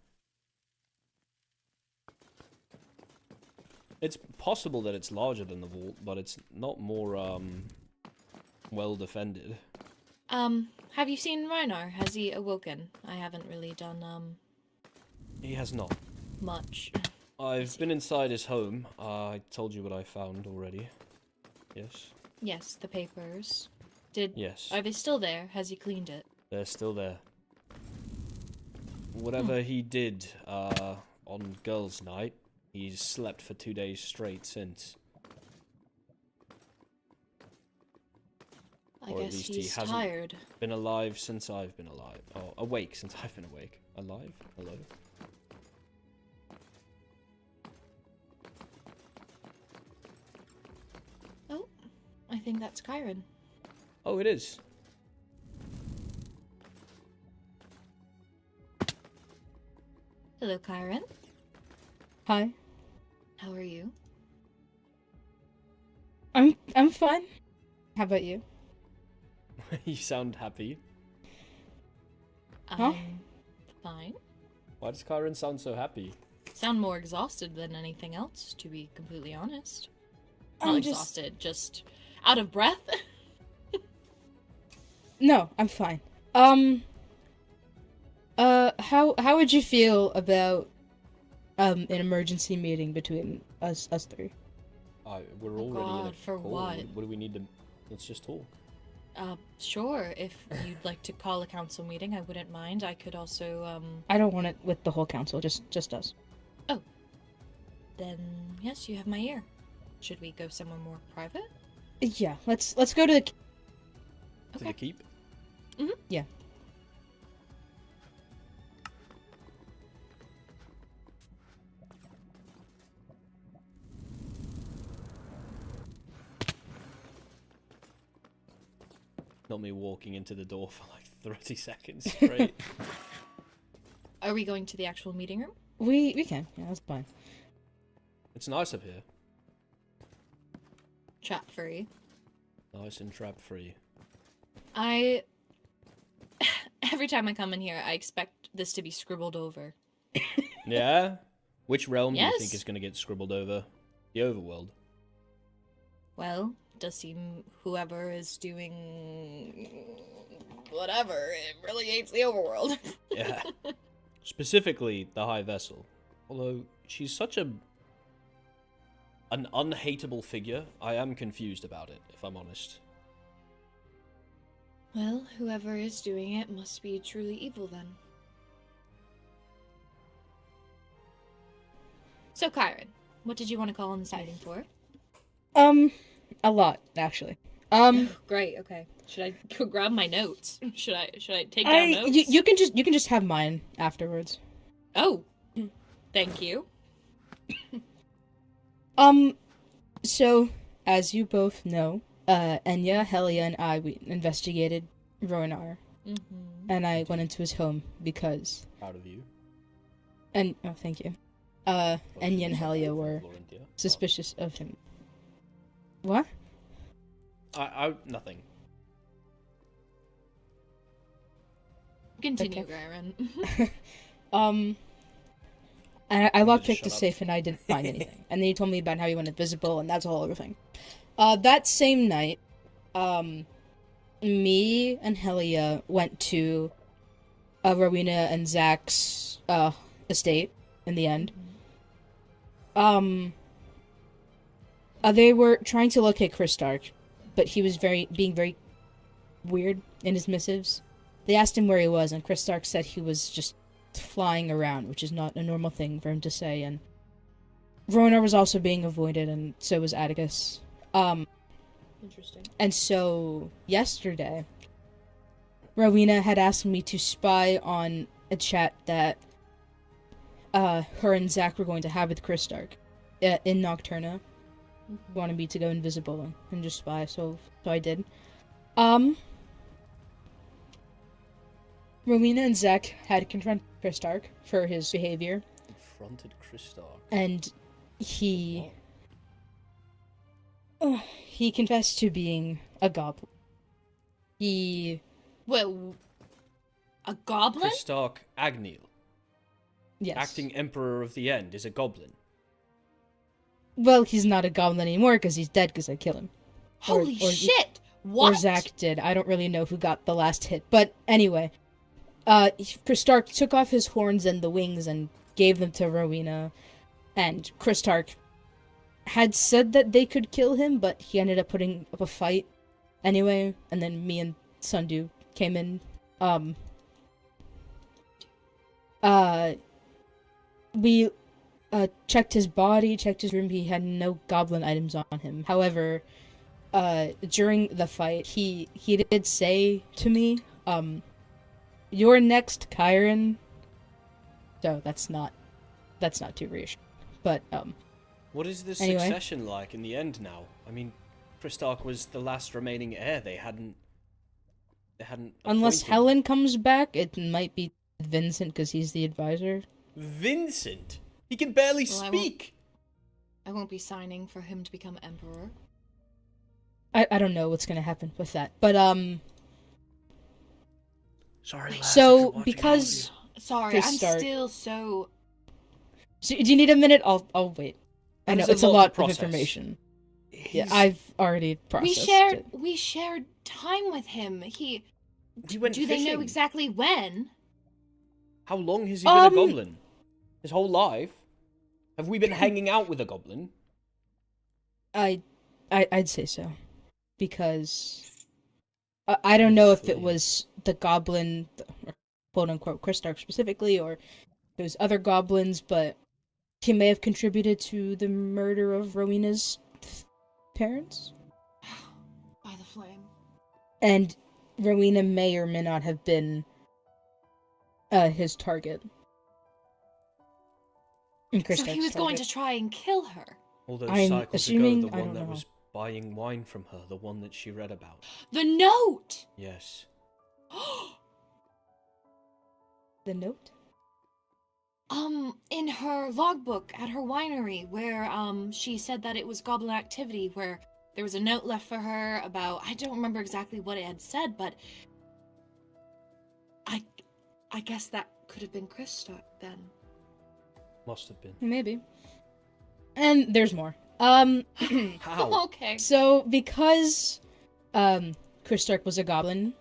Speaker 1: It's possible that it's larger than the vault, but it's not more, well defended.
Speaker 2: Have you seen Rhoynar? Has he awoken? I haven't really done,
Speaker 1: He has not.
Speaker 2: much.
Speaker 1: I've been inside his home. I told you what I found already. Yes?
Speaker 2: Yes, the papers.
Speaker 1: Yes.
Speaker 2: Are they still there? Has he cleaned it?
Speaker 1: They're still there. Whatever he did, on girls' night, he's slept for 2 days straight since.
Speaker 2: I
Speaker 1: Or at
Speaker 2: guess
Speaker 1: least
Speaker 2: he's
Speaker 1: he hasn't
Speaker 2: tired.
Speaker 1: been alive since I've been alive. Oh, awake since I've been awake. Alive? Hello?
Speaker 2: Oh, I think that's Kairen.
Speaker 1: Oh, it is.
Speaker 2: Hello, Kairen.
Speaker 5: Hi.
Speaker 2: How are you?
Speaker 5: I'm fine. How about you?
Speaker 1: You sound happy.
Speaker 5: Huh?
Speaker 2: I'm fine.
Speaker 1: Why does Kairen sound so happy?
Speaker 2: Sound more exhausted than anything else, to be completely honest. Not
Speaker 5: I'm
Speaker 2: exhausted, just out of breath.
Speaker 5: No, I'm fine. How would you feel about an emergency meeting between us three?
Speaker 1: We're
Speaker 2: Oh
Speaker 1: already in a
Speaker 2: God, for
Speaker 1: call.
Speaker 2: what?
Speaker 1: What do we need to... Let's just talk.
Speaker 2: Sure, if you'd like to call a council meeting, I wouldn't mind. I could also,
Speaker 5: I don't want it with the whole council, just us.
Speaker 2: Oh. Then, yes, you have my ear. Should we go somewhere more private?
Speaker 5: Yeah, let's go to the...
Speaker 1: To
Speaker 2: Okay.
Speaker 1: the keep?
Speaker 5: Yeah.
Speaker 1: Not me walking into the door for like 30 seconds straight.
Speaker 2: Are we going to the actual meeting room?
Speaker 5: We can. Yeah, that's fine.
Speaker 1: It's nice up here.
Speaker 2: Trap free.
Speaker 1: Nice and trap free.
Speaker 2: Every time I come in here, I expect this to be scribbled over.
Speaker 1: Yeah? Which realm do you
Speaker 2: Yes.
Speaker 1: think is going to get scribbled over? The overworld.
Speaker 2: Well, it does seem whoever is doing whatever, it really hates the overworld.
Speaker 1: Yeah. Specifically, the High Vessel. Although, she's such an unhateable figure, I am confused about it, if I'm honest.
Speaker 2: Well, whoever is doing it must be truly evil then. So, Kyrin, what did you want to call in this meeting for?
Speaker 5: A lot, actually.
Speaker 2: Great. Okay. Should I go grab my notes? Should I take down notes?
Speaker 5: You can just have mine afterwards.
Speaker 2: Oh, thank you.
Speaker 5: So as you both know, Enya, Helia, and we investigated Rhoynar, and I went into his home because.
Speaker 1: Proud of you.
Speaker 5: And oh, thank you. Enya and Helia were
Speaker 1: Lorenthia.
Speaker 5: suspicious of him. What?
Speaker 1: Nothing.
Speaker 2: Continue,
Speaker 5: Okay.
Speaker 2: Kyren.
Speaker 5: And I
Speaker 1: just
Speaker 5: lockpicked
Speaker 1: shut
Speaker 5: the
Speaker 1: up.
Speaker 5: safe and I didn't find anything. And then he told me about how he went invisible, and that's a whole other thing. That same night, me and Helia went to Rowena and Zach's estate in the end. They were trying to locate Chris Stark, but he was being very weird in his missives. They asked him where he was, and Chris Stark said he was just flying around, which is not a normal thing for him to say, and Rhoynar was also being avoided, and so was Atticus.
Speaker 2: Interesting.
Speaker 5: And so, yesterday, Rowena had asked me to spy on a chat that her and Zach were going to have with Chris Stark in Nocturna. Wanted me to go invisible and just spy, so I did. Rowena and Zach had confronted Chris Stark for his behavior,
Speaker 1: Confronted Chris Stark.
Speaker 5: and he confessed to being a goblin.
Speaker 2: Well, a goblin?
Speaker 1: Chris Stark Agneil,
Speaker 5: Yes.
Speaker 1: acting Emperor of the End, is a goblin.
Speaker 5: Well, he's not a goblin anymore because he's dead because I killed him.
Speaker 2: Holy
Speaker 5: or-
Speaker 2: shit! What?
Speaker 5: Or Zach did. I don't really know who got the last hit. But anyway, Chris Stark took off his horns and the wings and gave them to Rowena. And Chris Stark had said that they could kill him, but he ended up putting up a fight anyway. And then me and Sundu came in. We checked his body, checked his room. He had no goblin items on him. However, during the fight, he did say to me, "You're next, Kairen." So that's not too reassuring. But
Speaker 1: What is the
Speaker 5: Anyway.
Speaker 1: succession like in the end now? I mean, Chris Stark was the last remaining heir. They hadn't
Speaker 5: unless
Speaker 1: appointed-
Speaker 5: Helen comes back, it might be Vincent because he's the advisor.
Speaker 1: Vincent? He can barely
Speaker 2: Well,
Speaker 1: speak.
Speaker 2: I won't be signing for him to become emperor.
Speaker 5: I don't know what's gonna happen with that, but
Speaker 1: Sorry, lads, if
Speaker 5: so
Speaker 1: you're watching,
Speaker 5: because
Speaker 2: Sorry,
Speaker 5: Chris
Speaker 2: I'm
Speaker 5: Stark.
Speaker 2: still so.
Speaker 5: So, do you need a minute? I'll wait. I
Speaker 1: That
Speaker 5: know
Speaker 1: is
Speaker 5: it's a
Speaker 1: to
Speaker 5: lot of
Speaker 1: process.
Speaker 5: information.
Speaker 1: He's-
Speaker 5: Yeah, I've already
Speaker 2: We
Speaker 5: processed it.
Speaker 2: shared time with him.
Speaker 1: He went
Speaker 2: Do they know
Speaker 1: fishing.
Speaker 2: exactly when?
Speaker 1: How long has he been a goblin? His whole life? Have we been hanging out with a goblin?
Speaker 5: I'd say so, because I don't know if it was the goblin, or quote unquote Chris Stark specifically, or those other goblins, but he may have contributed to the murder of Rowena's parents,
Speaker 2: By the flame.
Speaker 5: and Rowena may or may not have been his target. And Chris
Speaker 2: So he
Speaker 5: Stark's
Speaker 2: was going
Speaker 5: target.
Speaker 2: to try and kill her.
Speaker 1: All those
Speaker 5: I'm
Speaker 1: cycles
Speaker 5: assuming-
Speaker 1: ago, the
Speaker 5: I
Speaker 1: one
Speaker 5: don't
Speaker 1: that
Speaker 5: know.
Speaker 1: was buying wine from her, the one that she read about.
Speaker 2: The note.
Speaker 1: Yes.
Speaker 5: The note?
Speaker 2: In her logbook at her winery, where she said that it was goblin activity, where there was a note left for her about, I don't remember exactly what it had said, but I guess that could have been Chris Stark then.
Speaker 1: Must have been.
Speaker 5: Maybe. And there's more.
Speaker 1: How?
Speaker 2: Okay.
Speaker 5: So because Chris Stark was a goblin,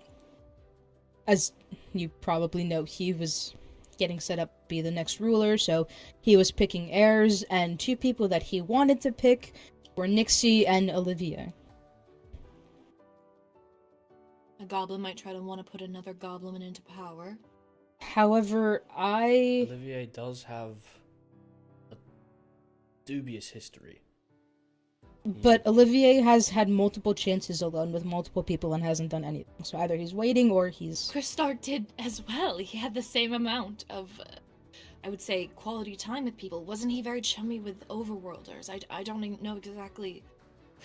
Speaker 5: as you probably know, he was getting set up to be the next ruler, so he was picking heirs, and two people that he wanted to pick were Nixie and Olivia.
Speaker 2: A goblin might try to want to put another goblin into power.
Speaker 5: However,
Speaker 1: Olivier does have a dubious history.
Speaker 5: But Olivier has had multiple chances alone with multiple people and hasn't done anything. So either he's waiting or he's...
Speaker 2: Kristar did as well. He had the same amount of, I would say, quality time with people. Wasn't he very chummy with overworlders? I don't know exactly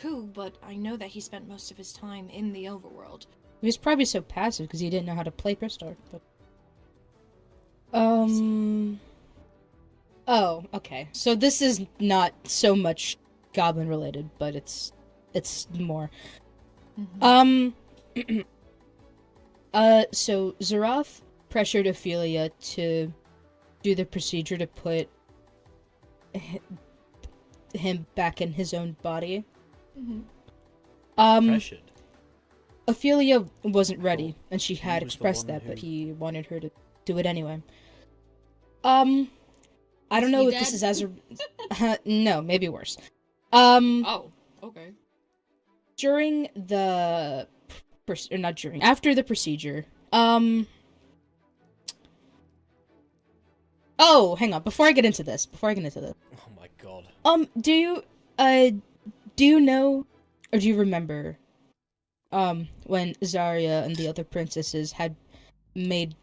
Speaker 2: who, but I know that he spent most of his time in the overworld.
Speaker 5: He was probably so passive because he didn't know how to play Kristar. But... Oh, okay. So this is not so much goblin related, but it's more.
Speaker 2: Mm-hmm.
Speaker 5: So Xerath pressured Ophelia to do the procedure to put him back in his own body.
Speaker 2: Mm-hmm.
Speaker 1: Pressured.
Speaker 5: Ophelia wasn't ready, and she
Speaker 1: He
Speaker 5: had
Speaker 1: was the
Speaker 5: expressed
Speaker 1: one
Speaker 5: that, but
Speaker 1: who-
Speaker 5: he wanted her to do it anyway. I don't
Speaker 2: Is
Speaker 5: know
Speaker 2: he
Speaker 5: if this
Speaker 2: dead?
Speaker 5: is as a... No, maybe worse.
Speaker 2: Oh, okay.
Speaker 5: During the... or not during, after the procedure, Oh, hang on, before I get into this.
Speaker 1: Oh my god.
Speaker 5: Do you know, or do you remember, when Zarya and the other princesses had made,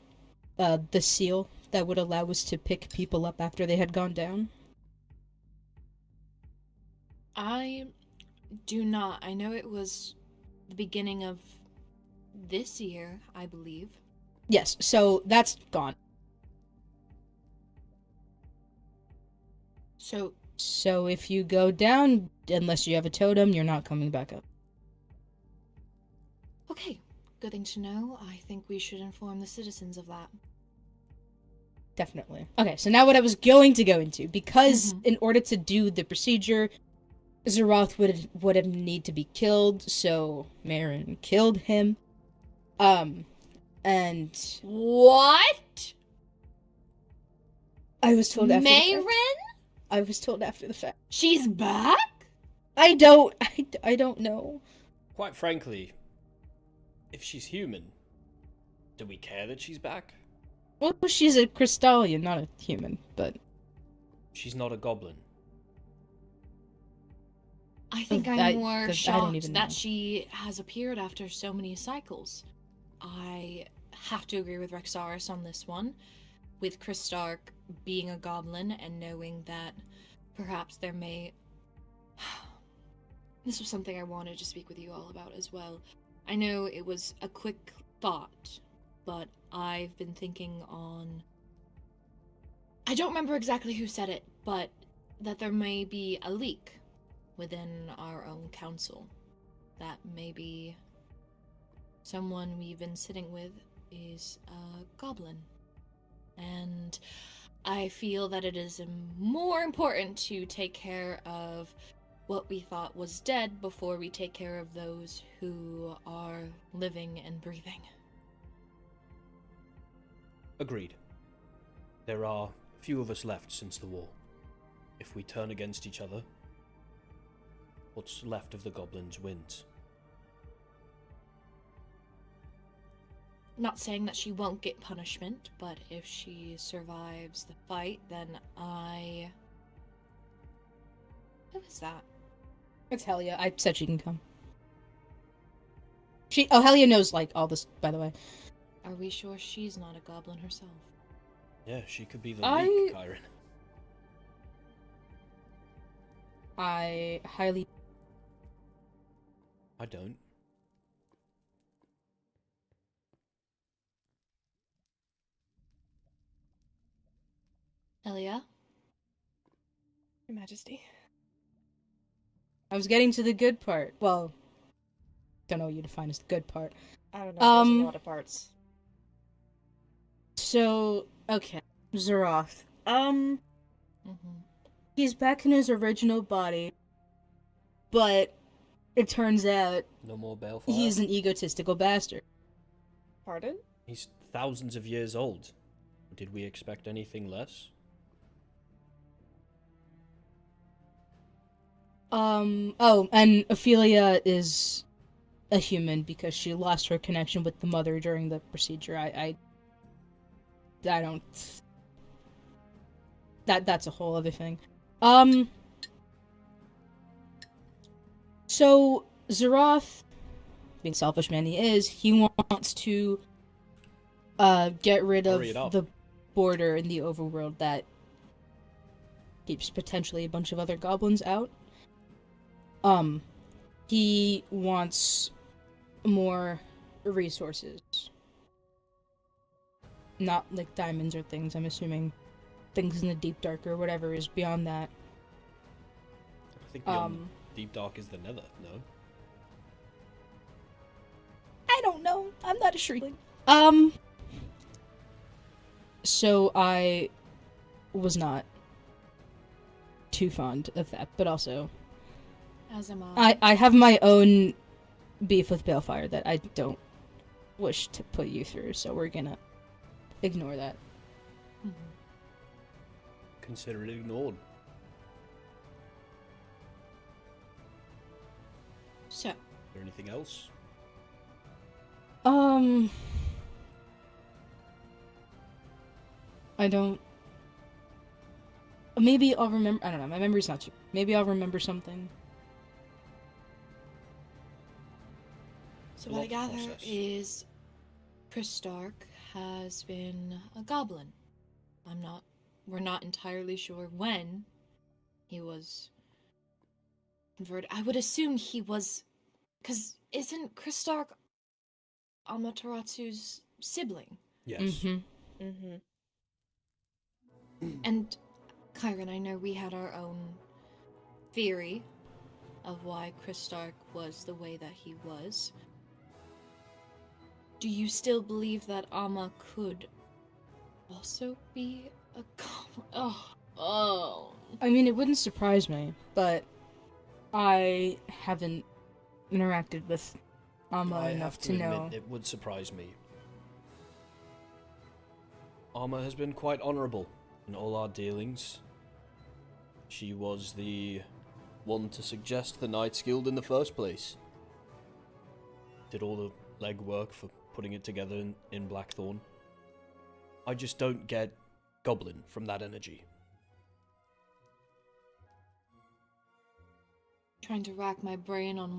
Speaker 5: the seal that would allow us to pick people up after they had gone down?
Speaker 2: I do not. I know it was the beginning of this year, I believe.
Speaker 5: Yes, so that's gone. So if you go down, unless you have a totem, you're not coming back up.
Speaker 2: Okay, good thing to know. I think we should inform the citizens of that.
Speaker 5: Definitely. Okay, so now what I was going to go into, because
Speaker 2: Mhm.
Speaker 5: in order to do the procedure, Xerath would have need to be killed, so Marin killed him. And
Speaker 2: What?
Speaker 5: I was told after the
Speaker 2: Mayrin?
Speaker 5: fact. I was told after the fact.
Speaker 2: She's back?
Speaker 5: I don't know.
Speaker 1: Quite frankly, if she's human, do we care that she's back?
Speaker 5: Well, she's a Crystallian, not a human, but...
Speaker 1: She's not a goblin.
Speaker 2: I think
Speaker 5: I
Speaker 2: I'm more
Speaker 5: don't
Speaker 2: shocked
Speaker 5: even
Speaker 2: that
Speaker 5: know.
Speaker 2: she has appeared after so many cycles. I have to agree with Rexaris on this one. With Kristar being a goblin and knowing that perhaps there may... This was something I wanted to speak with you all about as well. I know it was a quick thought, but I've been thinking on... I don't remember exactly who said it, but that there may be a leak within our own council. That maybe someone we've been sitting with is a goblin. And I feel that it is more important to take care of what we thought was dead before we take care of those who are living and breathing.
Speaker 1: Agreed. There are few of us left since the war. If we turn against each other, what's left of the goblins wins.
Speaker 2: Not saying that she won't get punishment, but if she survives the fight, then I... Who is that?
Speaker 5: It's Helia. I said she can come. Helia knows, like, all this, by the way.
Speaker 2: Are we sure she's not a goblin herself?
Speaker 1: Yeah, she could be the
Speaker 5: I-
Speaker 1: leak, Kyrin.
Speaker 5: I highly...
Speaker 1: I don't.
Speaker 2: Elia?
Speaker 3: Your Majesty.
Speaker 5: I was getting to the good part. Well, don't know what you define as the good part.
Speaker 3: I don't know. There's a lot of parts.
Speaker 5: So, okay. Xerath.
Speaker 2: Mm-hmm.
Speaker 5: He's back in his original body, but it turns out
Speaker 1: No more balefire.
Speaker 5: he's an egotistical bastard.
Speaker 3: Pardon?
Speaker 1: He's thousands of years old. Did we expect anything less?
Speaker 5: Oh, and Ophelia is a human because she lost her connection with the mother during the procedure. I don't... That's a whole other thing. So, Zeroth, being selfish man he wants to get rid of the border in the overworld that keeps potentially a bunch of other goblins out. He wants more resources. Not like diamonds or things, I'm assuming. Things in the deep dark or whatever is beyond that.
Speaker 1: I think beyond deep dark is the nether, no?
Speaker 5: I don't know. I'm not a shriekling. So I was not too fond of that, but also
Speaker 2: As am I.
Speaker 5: I have my own beef with Balefire that I don't wish to put you through, so we're gonna ignore that.
Speaker 2: Mhm.
Speaker 1: Consider it ignored.
Speaker 2: So,
Speaker 1: Is there anything else?
Speaker 5: I don't. Maybe I'll remember. I don't know. My memory's not too. Maybe I'll remember something.
Speaker 2: so what I gather is Chris Stark has been a goblin. We're not entirely sure when he was converted. I would assume he was, because isn't Chris Stark Amataratsu's sibling?
Speaker 1: Yes.
Speaker 5: Mm-hmm.
Speaker 6: Mm-hmm.
Speaker 2: And Kairen, I know we had our own theory of why Chris Stark was the way that he was. Do you still believe that Amma could also be a goblin? Oh.
Speaker 5: I mean, it wouldn't surprise me, but I haven't interacted with Amma
Speaker 1: I
Speaker 5: enough
Speaker 1: have
Speaker 5: to know.
Speaker 1: admit, it would surprise me. Amma has been quite honourable in all our dealings. She was the one to suggest the Knights Guild in the first place. Did all the legwork for putting it together in Blackthorn. I just don't get Goblin from that energy.
Speaker 2: Trying to rack my brain on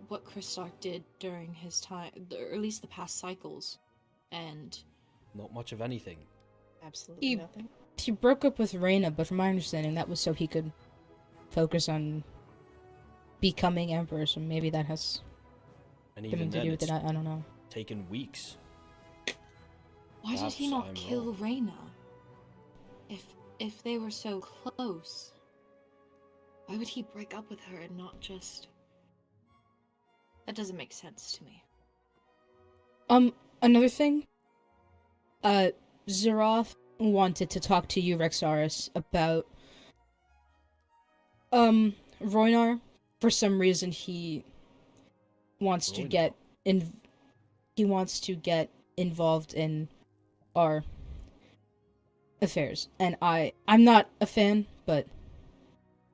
Speaker 2: what Chris Stark did during his time, or at least the past cycles, and
Speaker 1: Not much of anything.
Speaker 6: Absolutely nothing.
Speaker 5: He broke up with Reyna, but from my understanding, that was so he could focus on becoming Emperor, so maybe that has
Speaker 1: And
Speaker 5: something
Speaker 1: even
Speaker 5: to
Speaker 1: then,
Speaker 5: do with
Speaker 1: it's
Speaker 5: it. I don't know.
Speaker 1: taken weeks.
Speaker 2: why did he
Speaker 1: Perhaps
Speaker 2: not
Speaker 1: I'm
Speaker 2: kill
Speaker 1: wrong.
Speaker 2: Reyna? If they were so close, why would he break up with her and not just? That doesn't make sense to me.
Speaker 5: Another thing. Zeroth wanted to talk to you, Rexaris, about Rhoynar. For some reason, he wants to get involved in our affairs, and I'm not a fan, but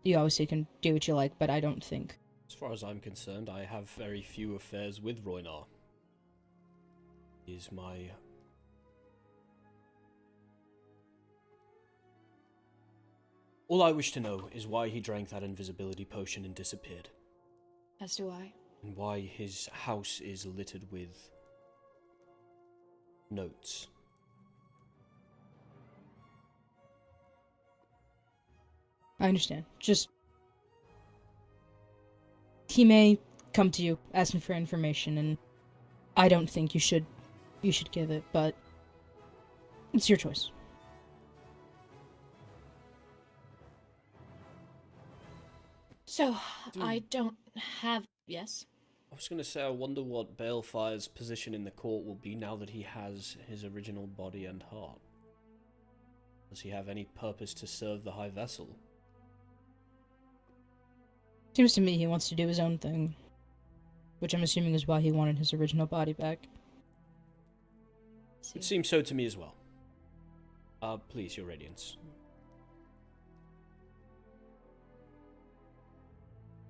Speaker 5: you obviously can do what you like. But I don't think.
Speaker 1: As far as I'm concerned, I have very few affairs with Rhoynar. Is my... All I wish to know is why he drank that invisibility potion and disappeared.
Speaker 2: As do I.
Speaker 1: And why his house is littered with notes.
Speaker 5: I understand. Just he may come to you asking for information, and I don't think you should give it, but it's your choice.
Speaker 2: So, I don't have... Yes?
Speaker 1: I was going to say, I wonder what Balefire's position in the court will be now that he has his original body and heart. Does he have any purpose to serve the High Vessel?
Speaker 5: Seems to me he wants to do his own thing, which I'm assuming is why he wanted his original body back.
Speaker 1: It seems so to me as well. Please, your radiance.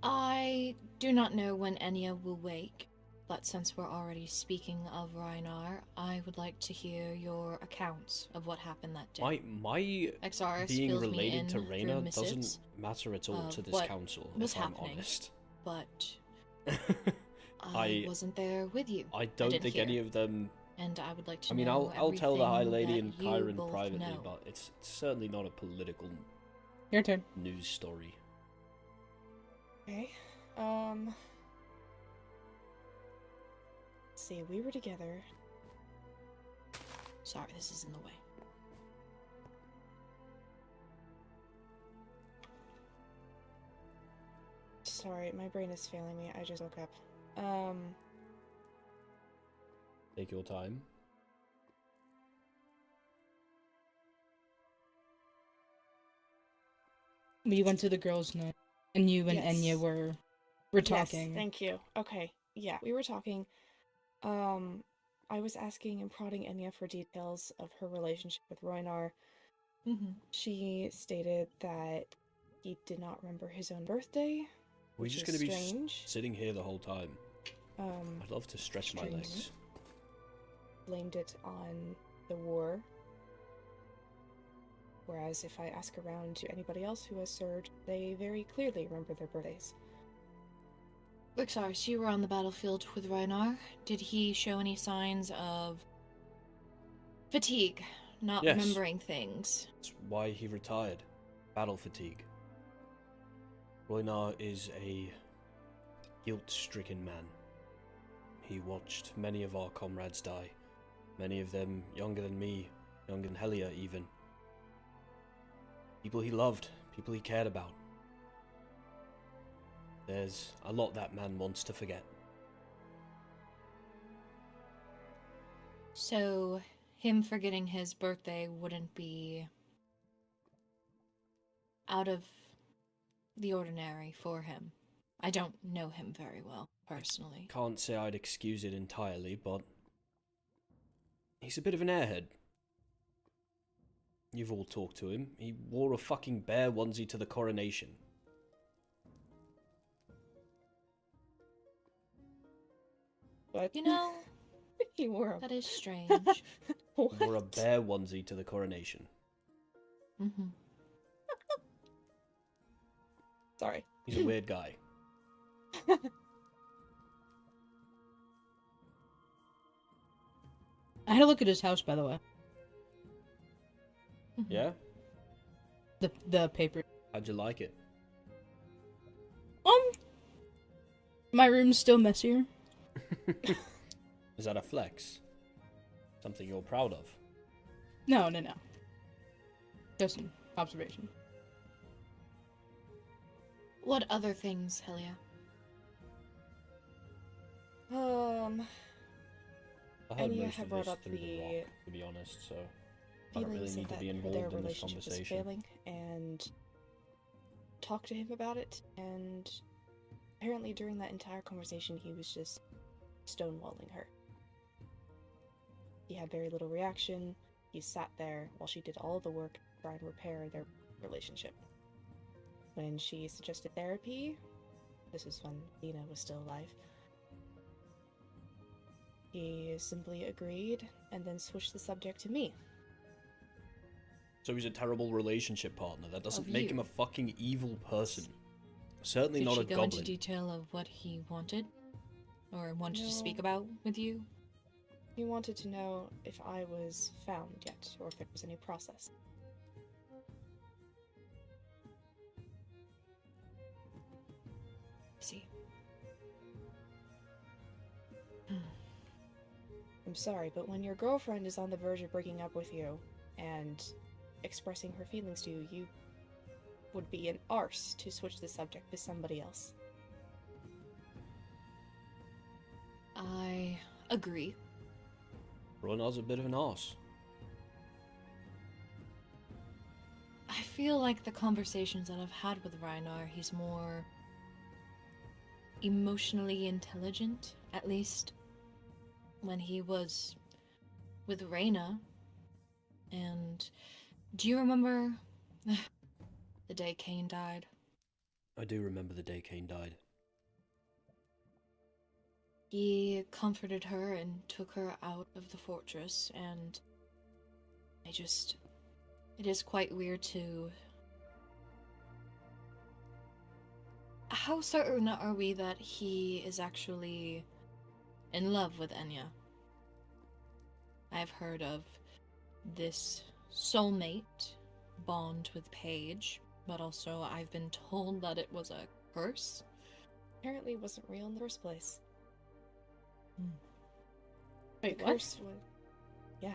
Speaker 2: I do not know when Enya will wake, but since we're already speaking of Rhoynar, I would like to hear your accounts of what happened that day.
Speaker 1: My
Speaker 2: Rexaris
Speaker 1: being
Speaker 2: fills me
Speaker 1: related
Speaker 2: in
Speaker 1: to
Speaker 2: through
Speaker 1: Rhoynar
Speaker 2: missives
Speaker 1: doesn't matter at all to this
Speaker 2: what
Speaker 1: council,
Speaker 2: was
Speaker 1: if I'm
Speaker 2: happening.
Speaker 1: honest.
Speaker 2: But I wasn't there with you.
Speaker 1: I don't
Speaker 2: didn't
Speaker 1: think
Speaker 2: hear.
Speaker 1: any of them.
Speaker 2: And I would like to
Speaker 1: I mean,
Speaker 2: know
Speaker 1: I'll tell the High
Speaker 2: everything
Speaker 1: Lady
Speaker 2: that
Speaker 1: and
Speaker 2: you
Speaker 1: Kyren
Speaker 2: both
Speaker 1: privately,
Speaker 2: know.
Speaker 1: but it's certainly not a political
Speaker 5: Your turn.
Speaker 1: news story.
Speaker 6: Okay. Let's see, we were together.
Speaker 2: Sorry, this is in the way.
Speaker 6: Sorry, my brain is failing me. I just woke up.
Speaker 1: Take your time.
Speaker 5: We went to the girls' night, and you and
Speaker 6: Yes.
Speaker 5: Enya were talking.
Speaker 6: Yes, thank you. Okay, yeah, we were talking. I was asking and prodding Enya for details of her relationship with Rhoynar.
Speaker 2: Mm-hmm.
Speaker 6: She stated that he did not remember his own birthday,
Speaker 1: We're
Speaker 6: which
Speaker 1: just
Speaker 6: is
Speaker 1: gonna be
Speaker 6: strange.
Speaker 1: sitting here the whole time. I'd love to stretch my
Speaker 6: strange.
Speaker 1: legs.
Speaker 6: Blamed it on the war. Whereas if I ask around to anybody else who has served, they very clearly remember their birthdays.
Speaker 2: Rexaris, you were on the battlefield with Rhoynar. Did he show any signs of fatigue, not
Speaker 1: Yes.
Speaker 2: remembering things?
Speaker 1: That's why he retired. Battle fatigue. Rhoynar is a guilt-stricken man. He watched many of our comrades die. Many of them younger than me, younger than Helia even. People he loved, people he cared about. There's a lot that man wants to forget.
Speaker 2: So, him forgetting his birthday wouldn't be out of the ordinary for him. I don't know him very well, personally.
Speaker 1: Can't say I'd excuse it entirely, but he's a bit of an airhead. You've all talked to him. He wore a fucking bear onesie to the coronation.
Speaker 6: But
Speaker 2: You know,
Speaker 6: he wore a
Speaker 2: that is strange.
Speaker 1: He wore a bear onesie to the coronation.
Speaker 2: Mm-hmm.
Speaker 6: Sorry.
Speaker 1: He's a weird guy.
Speaker 5: I had a look at his house, by the way.
Speaker 1: Yeah?
Speaker 5: The paper.
Speaker 1: How'd you like it?
Speaker 5: My room's still messier.
Speaker 1: Is that a flex? Something you're proud of?
Speaker 5: No. Just an observation.
Speaker 2: What other things, Helia?
Speaker 1: I heard
Speaker 6: Enya
Speaker 1: most
Speaker 6: had
Speaker 1: of
Speaker 6: brought
Speaker 1: this
Speaker 6: up
Speaker 1: through the
Speaker 6: the
Speaker 1: rock, to be honest, so I don't really
Speaker 6: feelings
Speaker 1: need
Speaker 6: of
Speaker 1: to
Speaker 6: that
Speaker 1: be
Speaker 6: their
Speaker 1: involved in this
Speaker 6: relationship was
Speaker 1: conversation.
Speaker 6: failing, and talked to him about it, and apparently during that entire conversation he was just stonewalling her. He had very little reaction. He sat there while she did all the work to try and repair their relationship. When she suggested therapy, this was when Lena was still alive, he simply agreed and then switched the subject to me.
Speaker 1: So he's a terrible relationship partner. That doesn't
Speaker 2: Of
Speaker 1: make
Speaker 2: you.
Speaker 1: him a fucking evil person. Certainly
Speaker 2: Did
Speaker 1: not
Speaker 2: she
Speaker 1: a
Speaker 2: go
Speaker 1: goblin.
Speaker 2: into detail of what he wanted? Or wanted to speak
Speaker 6: No.
Speaker 2: about with you?
Speaker 6: He wanted to know if I was found yet, or if there was any process.
Speaker 2: See.
Speaker 6: I'm sorry, but when your girlfriend is on the verge of breaking up with you and expressing her feelings to you, you would be an arse to switch the subject to somebody else.
Speaker 2: I agree.
Speaker 1: Rhoynar's a bit of an arse.
Speaker 2: I feel like the conversations that I've had with Rhoynar, he's more emotionally intelligent, at least when he was with Reyna. And do you remember the day Cain died?
Speaker 1: I do remember the day Cain died.
Speaker 2: He comforted her and took her out of the fortress, and it is quite weird to How certain are we that he is actually in love with Enya? I've heard of this soulmate bond with Paige, but also I've been told that it was a curse.
Speaker 6: Apparently it wasn't real in the first place.
Speaker 5: Wait,
Speaker 6: The
Speaker 5: what?
Speaker 6: curse was... Yeah.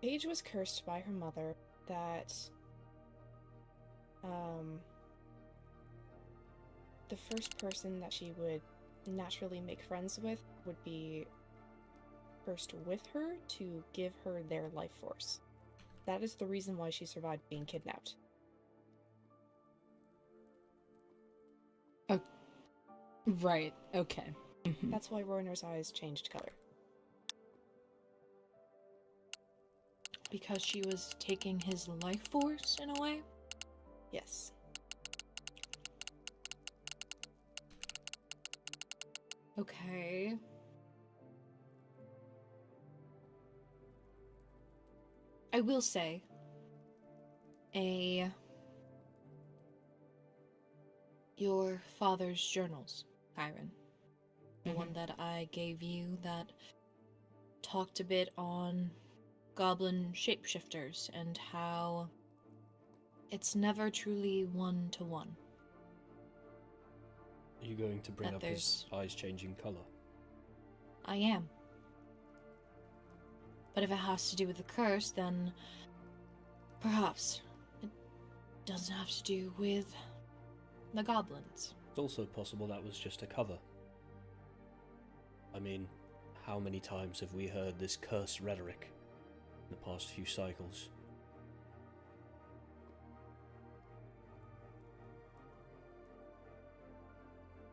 Speaker 6: Paige was cursed by her mother that... the first person that she would naturally make friends with would be cursed with her to give her their life force. That is the reason why she survived being kidnapped.
Speaker 5: Oh, right. Okay. Mhm.
Speaker 6: That's why Rhoynar's eyes changed color.
Speaker 2: Because she was taking his life force, in a way?
Speaker 6: Yes.
Speaker 2: Okay. I will say, your father's journals, Kyren. The one that I gave you that talked a bit on goblin shapeshifters and how it's never truly one-to-one.
Speaker 1: Are you going to bring
Speaker 2: That
Speaker 1: up his eyes changing color?
Speaker 2: I am. But if it has to do with the curse, then perhaps it doesn't have to do with the goblins.
Speaker 1: It's also possible that was just a cover. I mean, how many times have we heard this cursed rhetoric in the past few cycles?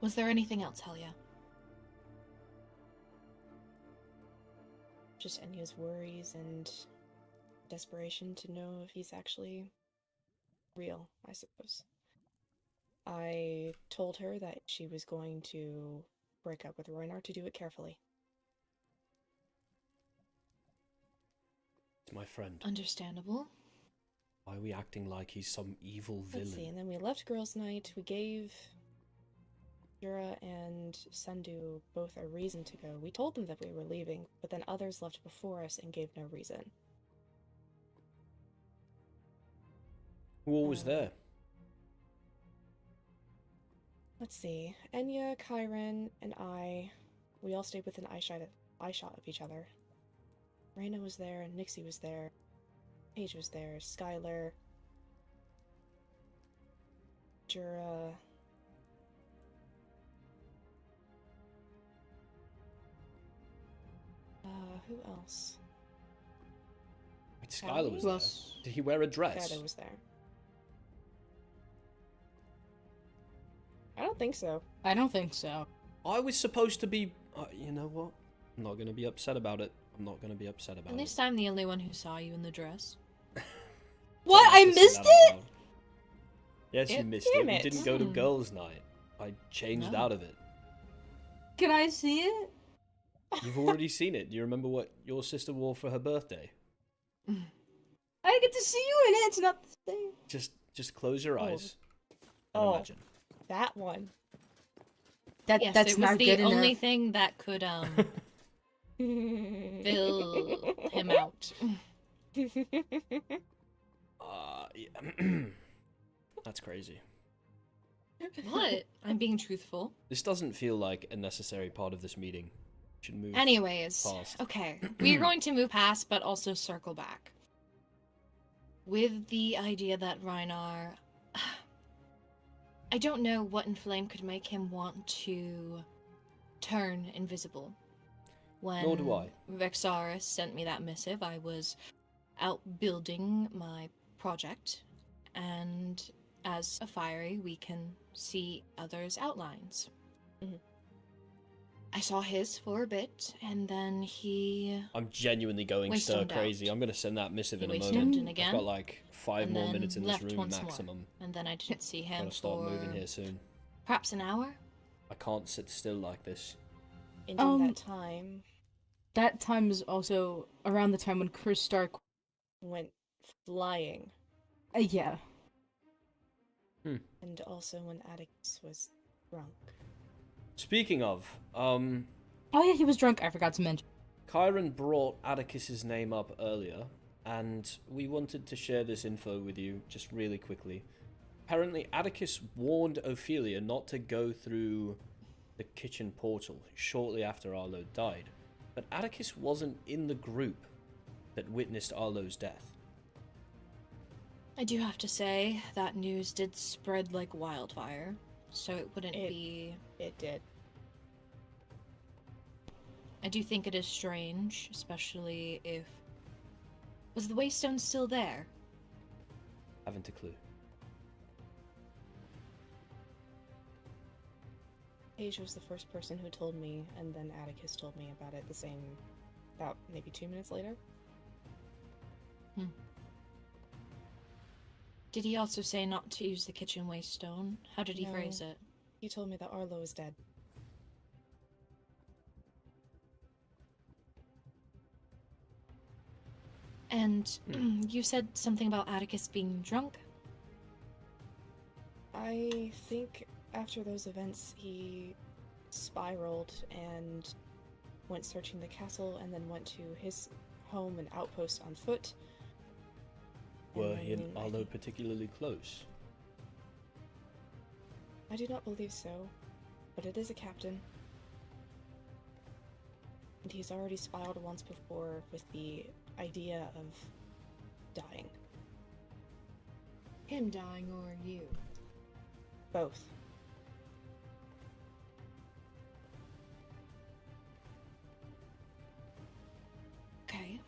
Speaker 2: Was there anything else, Helia?
Speaker 6: Just Enya's worries and desperation to know if he's actually real, I suppose. I told her that she was going to break up with Rhoynar to do it carefully.
Speaker 1: It's my friend.
Speaker 2: Understandable.
Speaker 1: Why are we acting like he's some evil villain?
Speaker 6: Let's see, and then we left girls' night. We gave Jura and Sendu both a reason to go. We told them that we were leaving, but then others left before us and gave no reason.
Speaker 1: Who all was there?
Speaker 6: Let's see. Enya, Kairen, and I, we all stayed within eye shot of each other. Reyna was there, Nixie was there, Paige was there, Skylar, Jura. Who else?
Speaker 1: Wait, Skylar was
Speaker 5: Who
Speaker 1: there.
Speaker 5: else?
Speaker 1: Did he wear a dress?
Speaker 6: Skylar was there. I don't think so.
Speaker 5: I don't think so.
Speaker 1: I was supposed to be... you know what? I'm not going to be upset about it. I'm not going to be upset about
Speaker 2: At
Speaker 1: it.
Speaker 2: least I'm the only one who saw you in the dress.
Speaker 5: What?
Speaker 1: Sorry,
Speaker 5: I
Speaker 1: to say
Speaker 5: missed
Speaker 1: that out
Speaker 5: it?
Speaker 1: loud. Yes, you missed
Speaker 6: Damn
Speaker 1: it.
Speaker 6: it.
Speaker 1: We didn't go to
Speaker 2: Hmm.
Speaker 1: girls' night. I changed
Speaker 2: No.
Speaker 1: out of it.
Speaker 5: Can I see it?
Speaker 1: You've already seen it. Do you remember what your sister wore for her birthday?
Speaker 5: I get to see you in it. It's not the same.
Speaker 1: Just close your
Speaker 6: Oh.
Speaker 1: eyes and
Speaker 6: Oh.
Speaker 1: imagine.
Speaker 6: That one.
Speaker 2: Yes,
Speaker 5: That's
Speaker 2: it was
Speaker 5: not
Speaker 2: the
Speaker 5: good
Speaker 2: only
Speaker 5: enough.
Speaker 2: thing that could fill him out.
Speaker 1: Yeah. That's crazy.
Speaker 2: What? I'm being truthful.
Speaker 1: This doesn't feel like a necessary part of this meeting. We should move
Speaker 2: Anyways,
Speaker 1: past.
Speaker 2: okay. We're going to move past, but also circle back. With the idea that Rhoynar... I don't know what in Flame could make him want to turn invisible. When
Speaker 1: Nor do I.
Speaker 2: Rexaris sent me that missive, I was out building my project, and as a fiery, we can see others' outlines.
Speaker 6: Mhm.
Speaker 2: I saw his for a bit, and then he...
Speaker 1: I'm genuinely going stir
Speaker 2: Waystoned
Speaker 1: crazy.
Speaker 2: out.
Speaker 1: I'm going to send that missive
Speaker 2: He
Speaker 1: in a
Speaker 2: waystoned
Speaker 1: moment.
Speaker 2: in again,
Speaker 1: I've got like 5
Speaker 2: and
Speaker 1: more
Speaker 2: then
Speaker 1: minutes in this
Speaker 2: left
Speaker 1: room
Speaker 2: once
Speaker 1: maximum.
Speaker 2: more. And then I didn't see him
Speaker 1: Gotta start
Speaker 2: for
Speaker 1: moving here soon.
Speaker 2: perhaps an hour.
Speaker 1: I can't sit still like this.
Speaker 6: And in that time,
Speaker 5: That time is also around the time when Chris Stark.
Speaker 6: went flying.
Speaker 5: Yeah.
Speaker 6: And also when Atticus was drunk.
Speaker 1: Speaking of,
Speaker 5: Oh yeah, he was drunk. I forgot to mention.
Speaker 1: Kairen brought Atticus's name up earlier, and we wanted to share this info with you just really quickly. Apparently, Atticus warned Ophelia not to go through the kitchen portal shortly after Arlo died, but Atticus wasn't in the group that witnessed Arlo's death.
Speaker 2: I do have to say, that news did spread like wildfire, so it wouldn't be...
Speaker 6: It did.
Speaker 2: I do think it is strange, especially if... Was the Waystone still there?
Speaker 1: Haven't a clue.
Speaker 6: Paige was the first person who told me, and then Atticus told me about it about maybe 2 minutes later.
Speaker 2: Did he also say not to use the kitchen Waystone? How did he
Speaker 6: No.
Speaker 2: phrase it?
Speaker 6: He told me that Arlo is dead.
Speaker 2: And you said something about Atticus being drunk?
Speaker 6: I think after those events, he spiraled and went searching the castle and then went to his home and outpost on foot.
Speaker 1: Were he and
Speaker 6: I
Speaker 1: Arlo particularly close?
Speaker 6: I do not believe so, but it is a captain. And he's already spiraled once before with the idea of dying.
Speaker 2: Him dying or you?
Speaker 6: Both.
Speaker 2: Okay.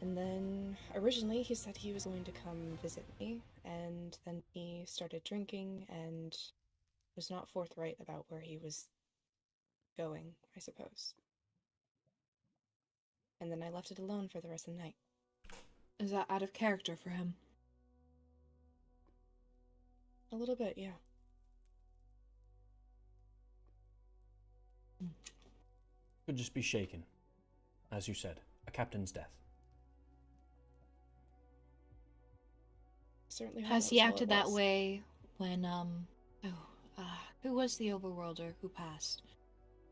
Speaker 6: And then originally he said he was going to come visit me, and then he started drinking and was not forthright about where he was going, I suppose. And then I left it alone for the rest of the night.
Speaker 2: Is that out of character for him?
Speaker 6: A little bit, yeah.
Speaker 1: Could just be shaken. As you said, a captain's death.
Speaker 6: Certainly.
Speaker 2: Has he acted that way when, who was the overworlder who passed?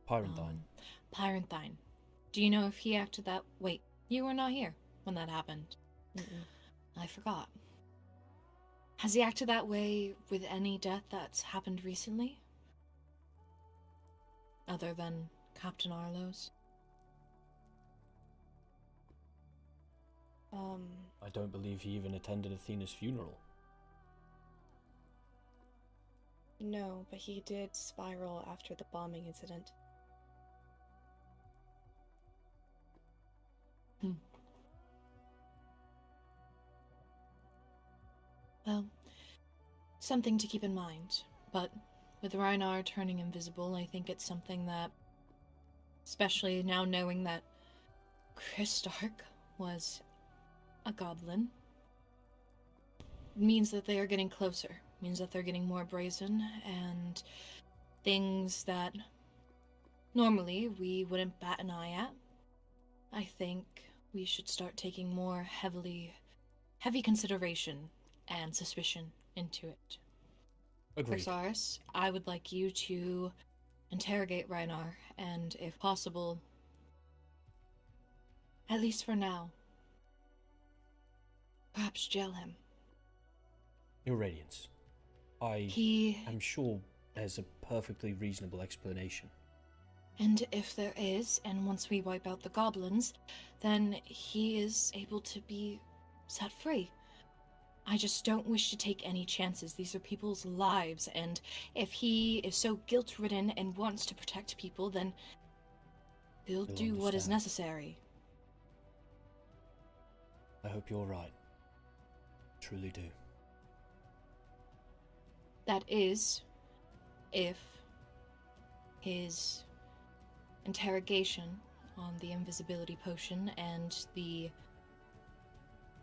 Speaker 1: Pyranthine.
Speaker 2: Pyranthine. Do you know if he acted that... Wait, you were not here when that happened. I forgot. Has he acted that way with any death that's happened recently? Other than Captain Arlo's?
Speaker 1: I don't believe he even attended Athena's funeral.
Speaker 6: No, but he did spiral after the bombing incident.
Speaker 2: Well, something to keep in mind. But with Rhoynar turning invisible, I think it's something that, especially now knowing that Chris Stark was a goblin, means that they are getting closer. Means that they're getting more brazen, and things that normally we wouldn't bat an eye at. I think we should start taking more heavy consideration and suspicion into it.
Speaker 1: Agreed.
Speaker 2: Rexaris, I would like you to interrogate Rhoynar, and if possible, at least for now, perhaps jail him.
Speaker 1: Your Radiance. I'm sure there's a perfectly reasonable explanation.
Speaker 2: And if there is, and once we wipe out the goblins, then he is able to be set free. I just don't wish to take any chances. These are people's lives, and if he is so guilt-ridden and wants to protect people, then he'll do what is necessary.
Speaker 1: I hope you're right. Truly do.
Speaker 2: That is, if his interrogation on the invisibility potion and the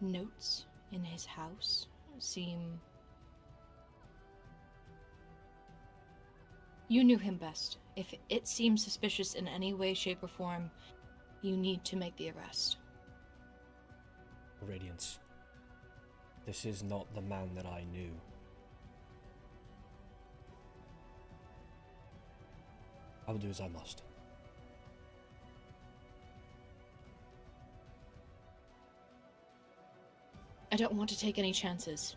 Speaker 2: notes in his house seem... You knew him best. If it seems suspicious in any way, shape, or form, you need to make the arrest.
Speaker 1: Radiance. This is not the man that I knew. I will do as I must.
Speaker 2: I don't want to take any chances.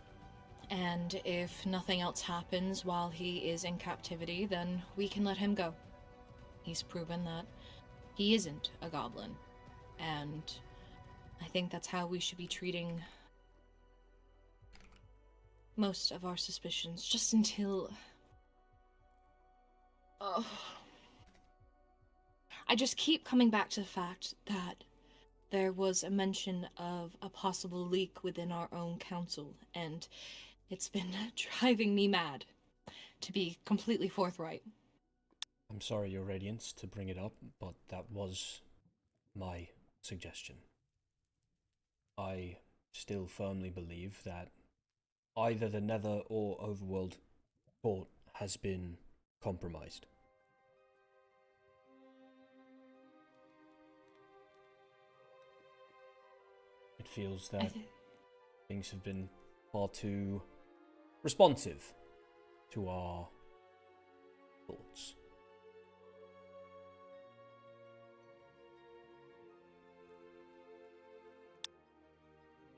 Speaker 2: And if nothing else happens while he is in captivity, then we can let him go. He's proven that he isn't a goblin. And I think that's how we should be treating most of our suspicions, just until... Oh. I just keep coming back to the fact that there was a mention of a possible leak within our own council, and it's been driving me mad, to be completely forthright.
Speaker 1: I'm sorry, Your Radiance, to bring it up, but that was my suggestion. I still firmly believe that either the Nether or Overworld Court has been compromised. It feels that things have been far too responsive to our thoughts.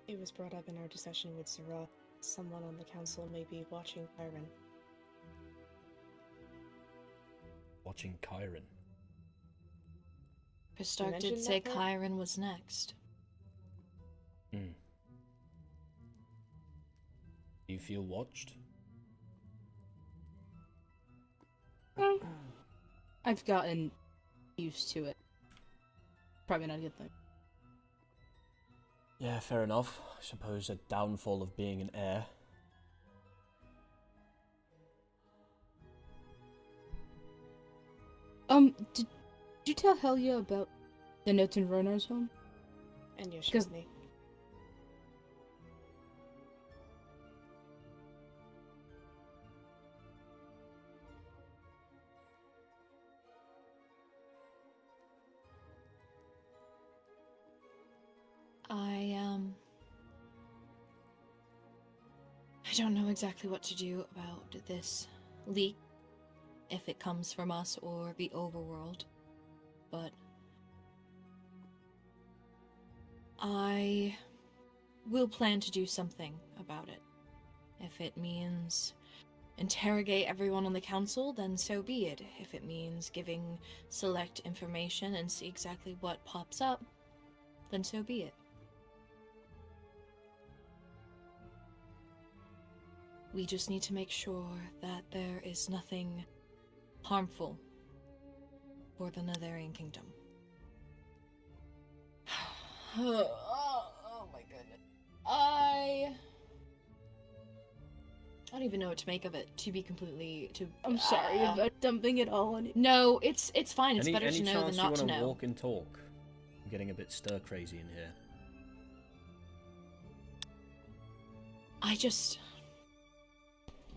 Speaker 6: It was brought up in our discussion with Zara. Someone on the council may be watching Kyrin.
Speaker 1: Watching Kairen.
Speaker 2: Kristark did say Kairen was next.
Speaker 1: Do you feel watched?
Speaker 5: I've gotten used to it. Probably not a good thing.
Speaker 1: Yeah, fair enough. I suppose a downfall of being an heir.
Speaker 5: Did you tell Helia about the notes in Rhoynar's home?
Speaker 6: And you showed me.
Speaker 2: I don't know exactly what to do about this leak, if it comes from us or the overworld, but I will plan to do something about it. If it means interrogate everyone on the council, then so be it. If it means giving select information and see exactly what pops up, then so be it. We just need to make sure that there is nothing harmful for the Netherian Kingdom. Oh my goodness. I don't even know what to make of it, to be completely...
Speaker 5: I'm sorry about dumping it all on you.
Speaker 2: No, it's fine. It's better
Speaker 1: any
Speaker 2: to know than
Speaker 1: chance
Speaker 2: not
Speaker 1: you
Speaker 2: to
Speaker 1: want to
Speaker 2: know.
Speaker 1: walk and talk? I'm getting a bit stir-crazy in here.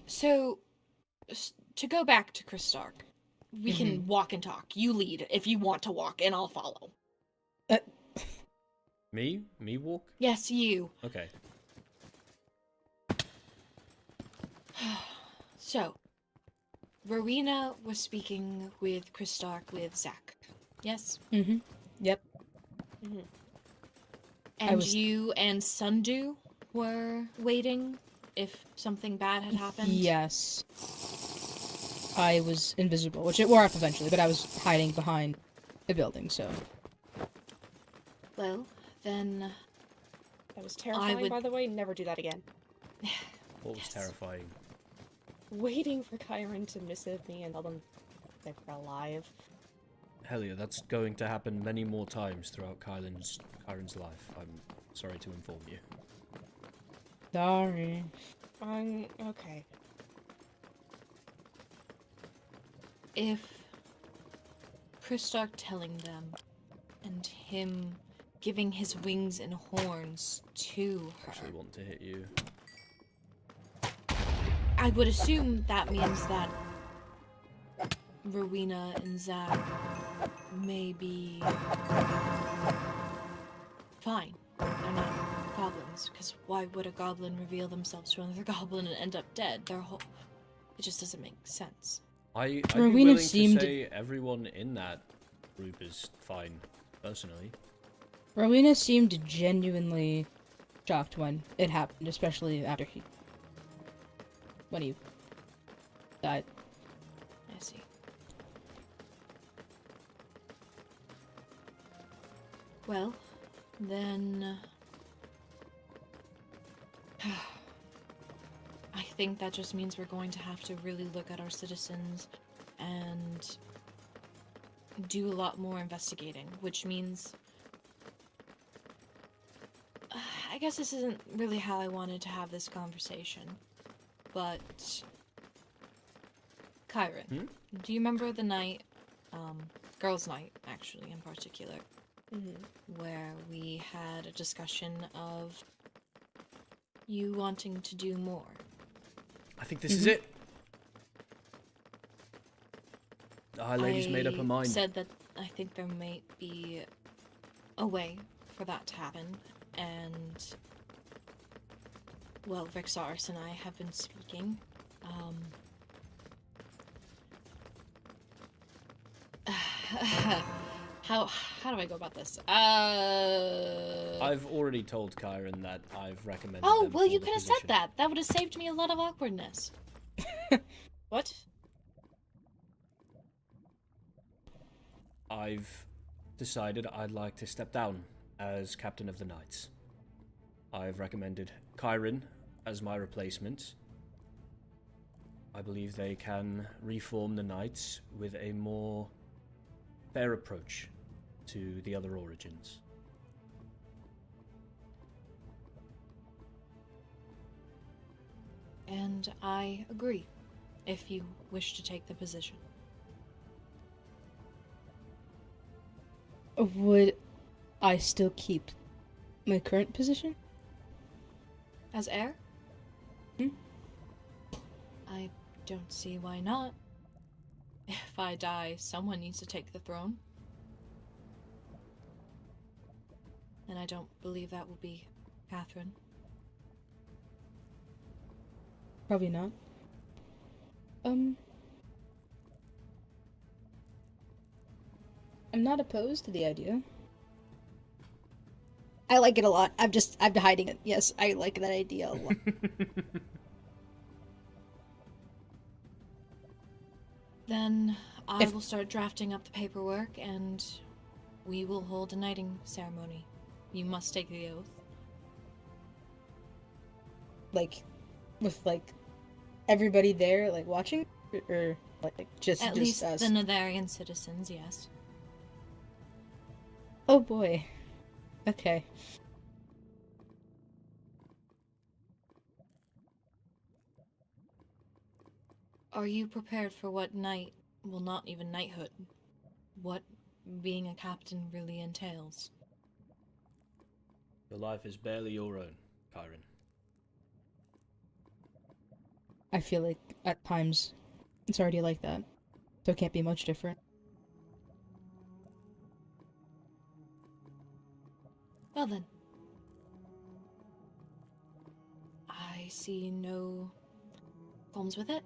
Speaker 2: So, to go back to Kristark, we can walk and talk. You lead if you want to walk, and I'll follow.
Speaker 1: Me? Me walk?
Speaker 2: Yes, you.
Speaker 1: Okay.
Speaker 2: So, Rowena was speaking with Kristark with Zach. Yes?
Speaker 5: Yep.
Speaker 2: And you and Sundew were waiting if something bad had happened?
Speaker 5: Yes. I was invisible, which it wore off eventually, but I was hiding behind the building, so...
Speaker 2: Well, then...
Speaker 6: That was terrifying, by the way. Never do that again.
Speaker 1: What was terrifying?
Speaker 6: Waiting for Kyrin to missive me and tell them they were alive.
Speaker 1: Helia, that's going to happen many more times throughout Kyrin's life. I'm sorry to inform you.
Speaker 5: Sorry.
Speaker 6: Okay.
Speaker 2: If Kristark telling them and him giving his wings and horns to her...
Speaker 1: I actually want to hit you.
Speaker 2: I would assume that means that Rowena and Zach may be fine. They're not goblins, because why would a goblin reveal themselves to another goblin and end up dead? It just doesn't make sense.
Speaker 1: I'd be
Speaker 5: Rowena
Speaker 1: willing
Speaker 5: seemed-
Speaker 1: to say everyone in that group is fine, personally.
Speaker 5: Rowena seemed genuinely shocked when it happened, especially after when he died.
Speaker 2: I see. Well, then... I think that just means we're going to have to really look at our citizens and do a lot more investigating, which means... I guess this isn't really how I wanted to have this conversation, but... Kyren, do you remember the night, girls' night, actually, in particular, where we had a discussion of you wanting to do more?
Speaker 1: I think this is it. The High Lady's made up her mind.
Speaker 2: I said that I think there might be a way for that to happen, and... Well, Rexaris and I have been speaking. How do I go about this?
Speaker 1: I've already told Kairen that I've recommended
Speaker 2: Oh,
Speaker 1: them
Speaker 2: well,
Speaker 1: for
Speaker 2: you
Speaker 1: the
Speaker 2: could have said
Speaker 1: position.
Speaker 2: that. That would have saved me a lot of awkwardness.
Speaker 6: What?
Speaker 1: I've decided I'd like to step down as Captain of the Knights. I've recommended Kyrin as my replacement. I believe they can reform the Knights with a more fair approach to the other origins.
Speaker 2: And I agree, if you wish to take the position.
Speaker 5: Would I still keep my current position?
Speaker 2: As heir?
Speaker 5: Hmm?
Speaker 2: I don't see why not. If I die, someone needs to take the throne. And I don't believe that will be Catherine.
Speaker 5: Probably not. I'm not opposed to the idea. I like it a lot. I'm hiding it. Yes, I like that idea a lot.
Speaker 2: Then I will start drafting up the paperwork and we will hold a knighting ceremony. You must take the oath.
Speaker 5: Like, with, like, everybody there, like, watching? Or like, just
Speaker 2: At
Speaker 5: just
Speaker 2: least
Speaker 5: us?
Speaker 2: the Netherian citizens, yes.
Speaker 5: Oh boy. Okay.
Speaker 2: Are you prepared for what knight, well, not even knighthood, what being a captain really entails?
Speaker 1: Your life is barely your own, Kyrin.
Speaker 5: I feel like at times it's already like that, so it can't be much different.
Speaker 2: Well then. I see no problems with it.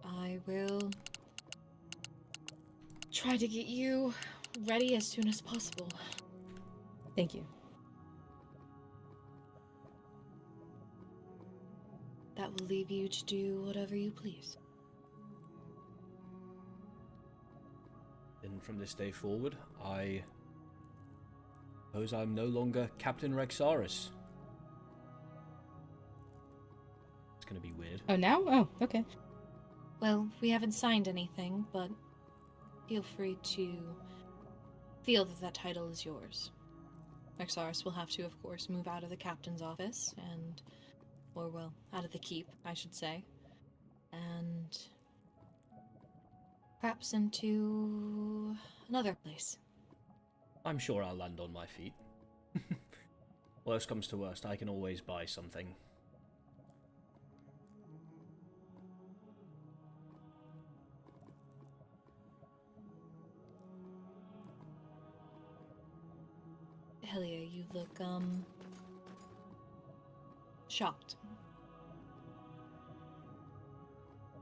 Speaker 2: I will try to get you ready as soon as possible.
Speaker 5: Thank you.
Speaker 2: That will leave you to do whatever you please.
Speaker 1: And from this day forward, I suppose I'm no longer Captain Rexaris. It's gonna be weird.
Speaker 5: Oh, now? Oh, okay.
Speaker 2: Well, we haven't signed anything, but feel free to feel that that title is yours. Rexaris will have to, of course, move out of the captain's office and... or, well, out of the keep, I should say. And... perhaps into... another place.
Speaker 1: I'm sure I'll land on my feet. Worst comes to worst, I can always buy something.
Speaker 2: Helia, you look, shocked.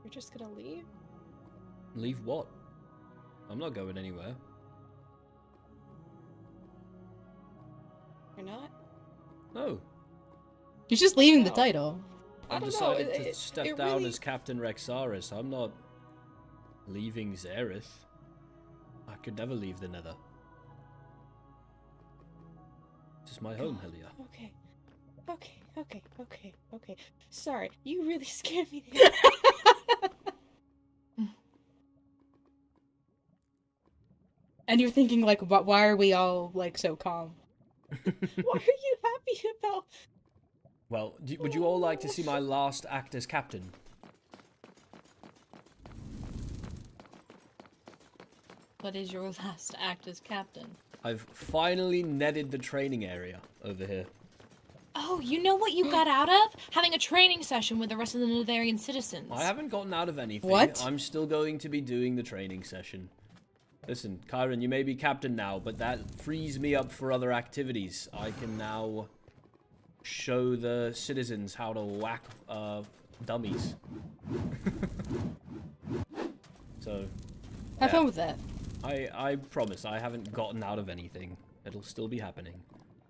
Speaker 6: You're just gonna leave?
Speaker 1: Leave what? I'm not going anywhere.
Speaker 6: You're not?
Speaker 1: No.
Speaker 5: He's just leaving the
Speaker 6: Wow.
Speaker 5: title.
Speaker 6: I
Speaker 1: I've
Speaker 6: don't know.
Speaker 1: decided to step
Speaker 6: it
Speaker 1: down
Speaker 6: really-
Speaker 1: as Captain Rexaris. I'm not leaving Xerath. I could never leave the Nether. This is my home, Helia.
Speaker 6: Okay. Sorry, you really scared me.
Speaker 5: And you're thinking, like, why are we all, like, so calm?
Speaker 6: What are you happy about?
Speaker 1: Well, would you all like to see my last act as captain?
Speaker 2: What is your last act as captain?
Speaker 1: I've finally netted the training area over here.
Speaker 2: Oh, you know what you got out of? Having a training session with the rest of the Netherian citizens.
Speaker 1: I haven't gotten out of anything.
Speaker 5: What?
Speaker 1: I'm still going to be doing the training session. Listen, Kairen, you may be captain now, but that frees me up for other activities. I can now show the citizens how to whack dummies. So,
Speaker 5: Have
Speaker 1: yeah.
Speaker 5: fun with that.
Speaker 1: I promise I haven't gotten out of anything. It'll still be happening.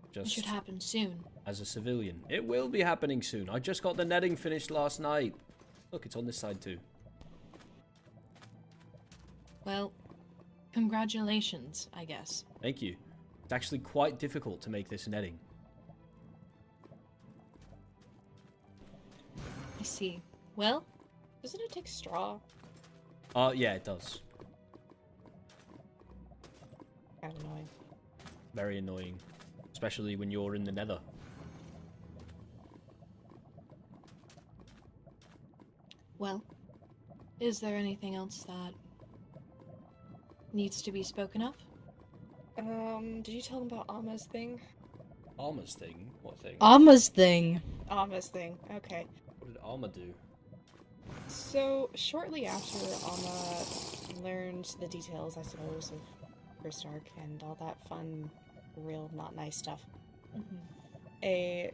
Speaker 2: It
Speaker 1: Just
Speaker 2: should happen soon.
Speaker 1: as a civilian. It will be happening soon. I just got the netting finished last night. Look, it's on this side too.
Speaker 2: Well, congratulations, I guess.
Speaker 1: Thank you. It's actually quite difficult to make this netting.
Speaker 2: I see. Well,
Speaker 6: Doesn't it take straw?
Speaker 1: Yeah, it does.
Speaker 6: Kind of annoying.
Speaker 1: Very annoying. Especially when you're in the nether.
Speaker 2: well, is there anything else that needs to be spoken of?
Speaker 6: Did you tell them about Amma's thing?
Speaker 1: Alma's thing? What thing?
Speaker 5: Alma's thing.
Speaker 6: Amma's thing, okay.
Speaker 1: What did Alma do?
Speaker 6: So, shortly after Amma learned the details, I suppose, of First Arc and all that fun, real not nice stuff, a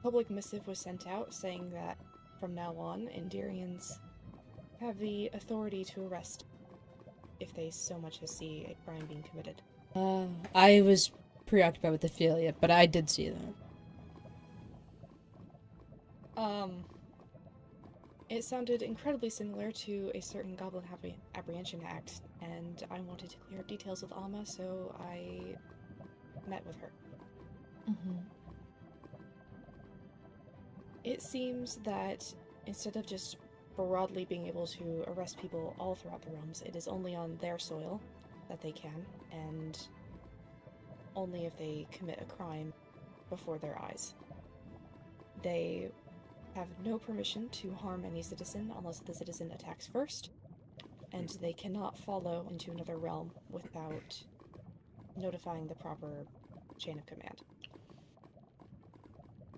Speaker 6: public missive was sent out saying that from now on, Endirians have the authority to arrest if they so much as see a crime being committed.
Speaker 5: I was preoccupied with the Helia, but I did see that.
Speaker 6: It sounded incredibly similar to a certain Goblin Apprehension Act, and I wanted to clear up details with Amma, so I met with her. It seems that instead of just broadly being able to arrest people all throughout the realms, it is only on their soil that they can, and only if they commit a crime before their eyes. They have no permission to harm any citizen unless the citizen attacks first, and they cannot follow into another realm without notifying the proper chain of command.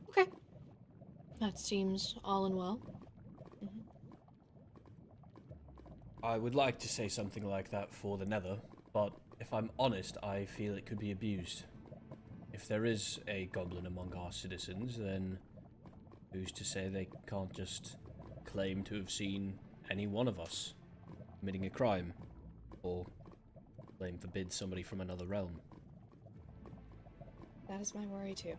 Speaker 2: Okay. That seems all in well.
Speaker 1: I would like to say something like that for the Nether, but if I'm honest, I feel it could be abused. If there is a goblin among our citizens, then who's to say they can't just claim to have seen any one of us committing a crime, or claim forbid somebody from another realm?
Speaker 6: That is my worry too.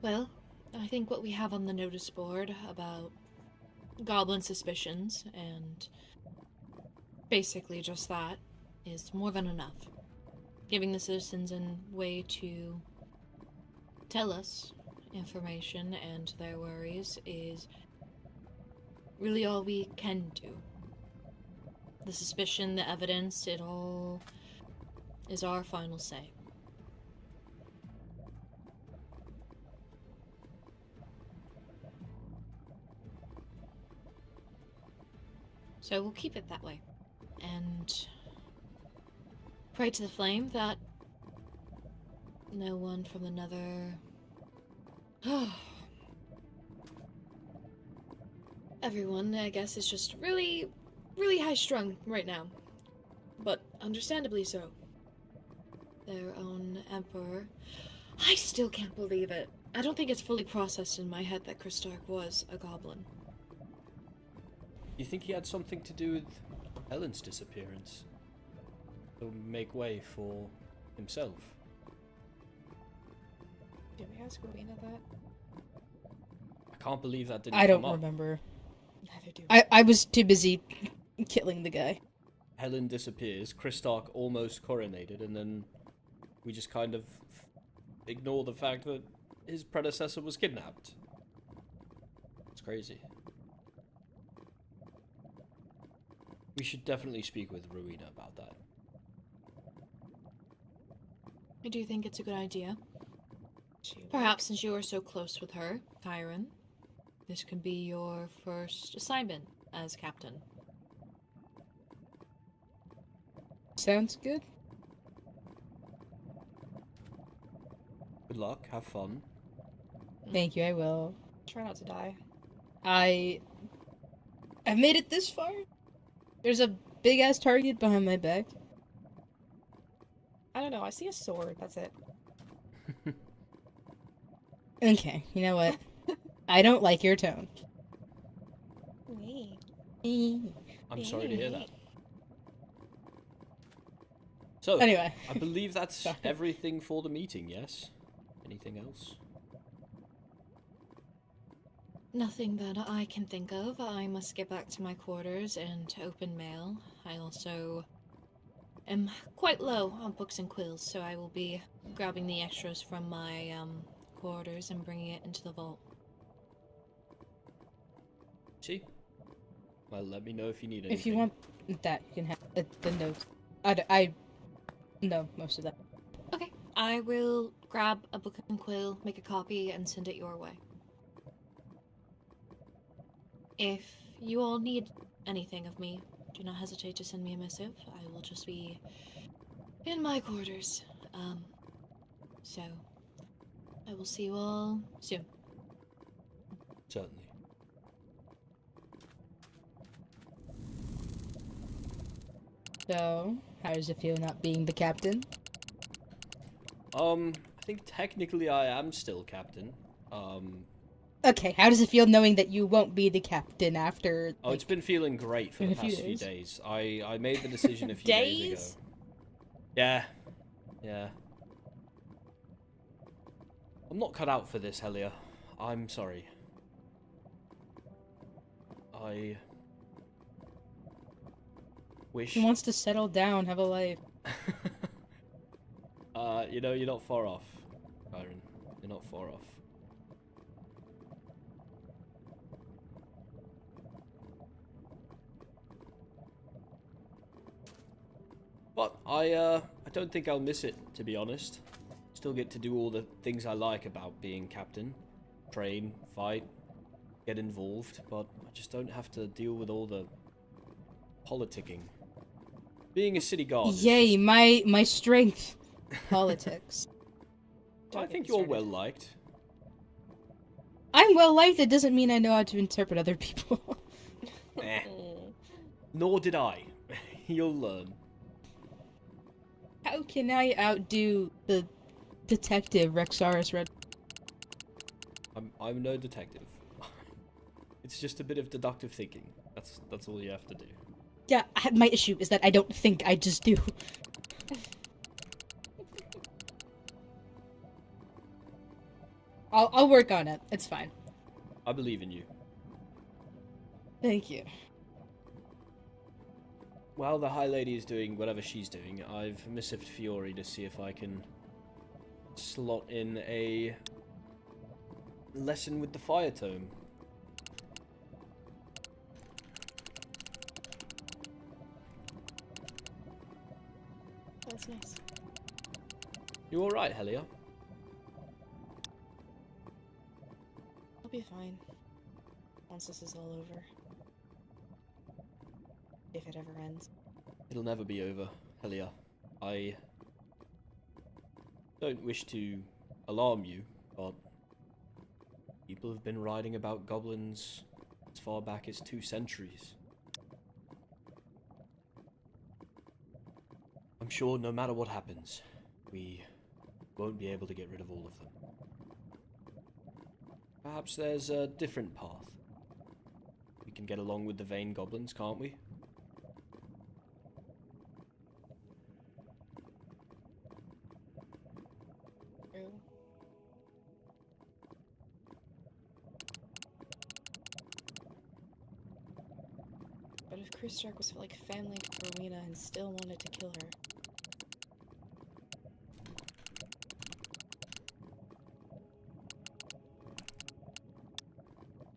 Speaker 2: Well, I think what we have on the notice board about goblin suspicions and basically just that is more than enough. Giving the citizens a way to tell us information and their worries is really all we can do. The suspicion, the evidence, it all is our final say. So we'll keep it that way. And pray to the flame that no one from the Nether... Everyone, I guess, is just really, really high-strung right now. But understandably so. Their own emperor. I still can't believe it. I don't think it's fully processed in my head that Christark was a goblin.
Speaker 1: You think he had something to do with Helen's disappearance? To make way for himself?
Speaker 6: Did we ask Rowena that?
Speaker 1: I can't believe that didn't
Speaker 5: I don't
Speaker 1: come up.
Speaker 5: remember.
Speaker 6: Neither do we.
Speaker 5: I was too busy killing the guy.
Speaker 1: Helen disappears, Christark almost coronated, and then we just kind of ignore the fact that his predecessor was kidnapped. It's crazy. We should definitely speak with Rowena about that.
Speaker 2: I do think it's a good idea.
Speaker 6: She would.
Speaker 2: Perhaps since you are so close with her, Kairen, this could be your first assignment as captain.
Speaker 5: Sounds good.
Speaker 1: Good luck, have fun.
Speaker 5: Thank you, I will.
Speaker 6: Try not to die.
Speaker 5: I've made it this far. There's a big ass target behind my back.
Speaker 6: I don't know, I see a sword, that's it.
Speaker 5: Okay, you know what? I don't like your tone.
Speaker 1: I'm sorry to hear that. So,
Speaker 5: Anyway.
Speaker 1: I believe that's everything for the meeting, yes? Anything else?
Speaker 2: Nothing that I can think of. I must get back to my quarters and open mail. I also am quite low on books and quills, so I will be grabbing the extras from my quarters and bringing it into the vault.
Speaker 1: See? Well, let me know if you need anything.
Speaker 5: If you want that, you can have the notes. I know most of that.
Speaker 2: Okay, I will grab a book and quill, make a copy, and send it your way. If you all need anything of me, do not hesitate to send me a missive. I will just be in my quarters. So I will see you all soon.
Speaker 1: Certainly.
Speaker 5: So, how does it feel not being the captain?
Speaker 1: I think technically I am still captain.
Speaker 5: Okay, how does it feel knowing that you won't be the captain after?
Speaker 1: Oh, it's been feeling great for
Speaker 5: in
Speaker 1: the
Speaker 5: a few
Speaker 1: past few
Speaker 5: days.
Speaker 1: days. I made the decision a few days
Speaker 6: Days?
Speaker 1: ago. Yeah. Yeah. I'm not cut out for this, Helia. I'm sorry. I wish...
Speaker 5: He wants to settle down, have a life.
Speaker 1: you know, you're not far off, Kyrin. You're not far off. But I don't think I'll miss it, to be honest. Still get to do all the things I like about being captain. Train, fight, get involved, but I just don't have to deal with all the politicking. Being a city guard is
Speaker 5: Yay,
Speaker 1: just...
Speaker 5: my strength. Politics.
Speaker 1: I think you're well liked.
Speaker 5: I'm well liked, it doesn't mean I know how to interpret other people.
Speaker 1: Eh. Nor did I. You'll learn.
Speaker 5: How can I outdo the detective Rexaris Red?
Speaker 1: I'm no detective. It's just a bit of deductive thinking. That's all you have to do.
Speaker 5: Yeah, my issue is that I don't think, I just do. I'll work on it. It's fine.
Speaker 1: I believe in you.
Speaker 5: Thank you.
Speaker 1: While the High Lady is doing whatever she's doing, I've missived Fiore to see if I can slot in a lesson with the fire tome.
Speaker 6: That's nice.
Speaker 1: You alright, Helia?
Speaker 6: I'll be fine. Once this is all over. If it ever ends.
Speaker 1: It'll never be over, Helia. I don't wish to alarm you, but people have been writing about goblins as far back as 2 centuries. I'm sure no matter what happens, we won't be able to get rid of all of them. Perhaps there's a different path. We can get along with the vain goblins, can't we?
Speaker 6: True. But if Chris Stark was like family to Rowena and still wanted to kill her.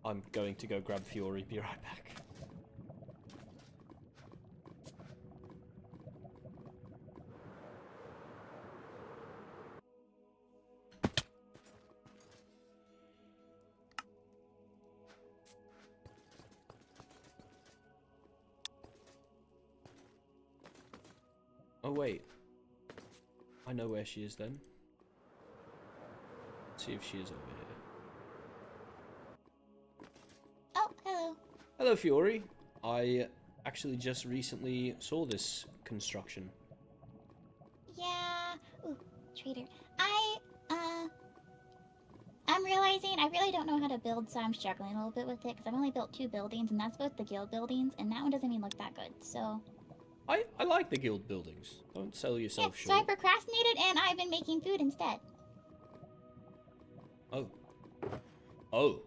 Speaker 1: I'm going to go grab Fiori. Be right back. Oh wait. I know where she is then. Let's see if she is over here.
Speaker 7: Oh, hello.
Speaker 1: Hello, Fiori. I actually just recently saw this construction.
Speaker 7: Yeah. Ooh, traitor. I'm realizing I really don't know how to build, so I'm struggling a little bit with it, because I've only built 2 buildings, and that's both the guild buildings, and that one doesn't even look that good, so...
Speaker 1: I like the guild buildings. Don't sell yourself
Speaker 7: So I
Speaker 1: short.
Speaker 7: procrastinated, and I've been making food instead.
Speaker 1: Oh. Oh.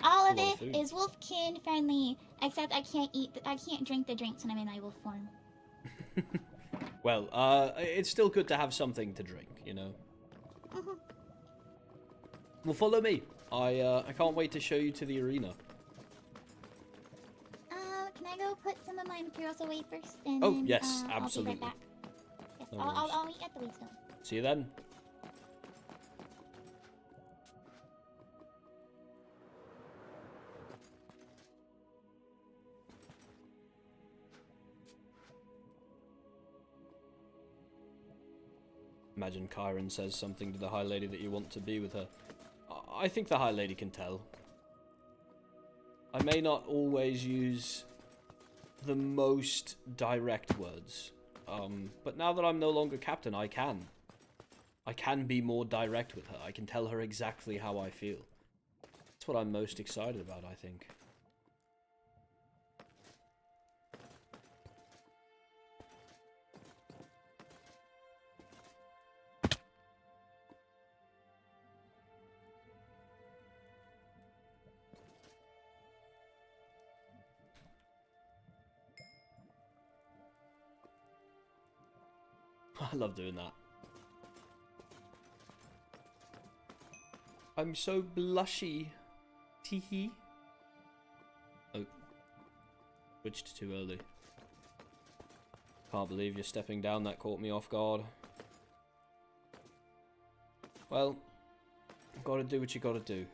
Speaker 7: All of
Speaker 1: A lot
Speaker 7: it
Speaker 1: of food.
Speaker 7: is wolfkin friendly, except I can't drink the drinks when I'm in my wolf form.
Speaker 1: Well, it's still good to have something to drink, you know?
Speaker 7: Mhm.
Speaker 1: Well, follow me. I can't wait to show you to the arena.
Speaker 7: Can I go put some of my materials away first? And
Speaker 1: Oh,
Speaker 7: then,
Speaker 1: yes,
Speaker 7: I'll
Speaker 1: absolutely.
Speaker 7: be right back. Yes,
Speaker 1: No
Speaker 7: I'll
Speaker 1: worries.
Speaker 7: meet you at the Waystone.
Speaker 1: See you then. Imagine Kairen says something to the High Lady that you want to be with her. I think the High Lady can tell. I may not always use the most direct words, but now that I'm no longer captain, I can. I can be more direct with her. I can tell her exactly how I feel. That's what I'm most excited about, I think. I love doing that. I'm so blushy. Teehee. Oh. Switched too early. Can't believe you're stepping down. That caught me off guard. Well, gotta do what you gotta do.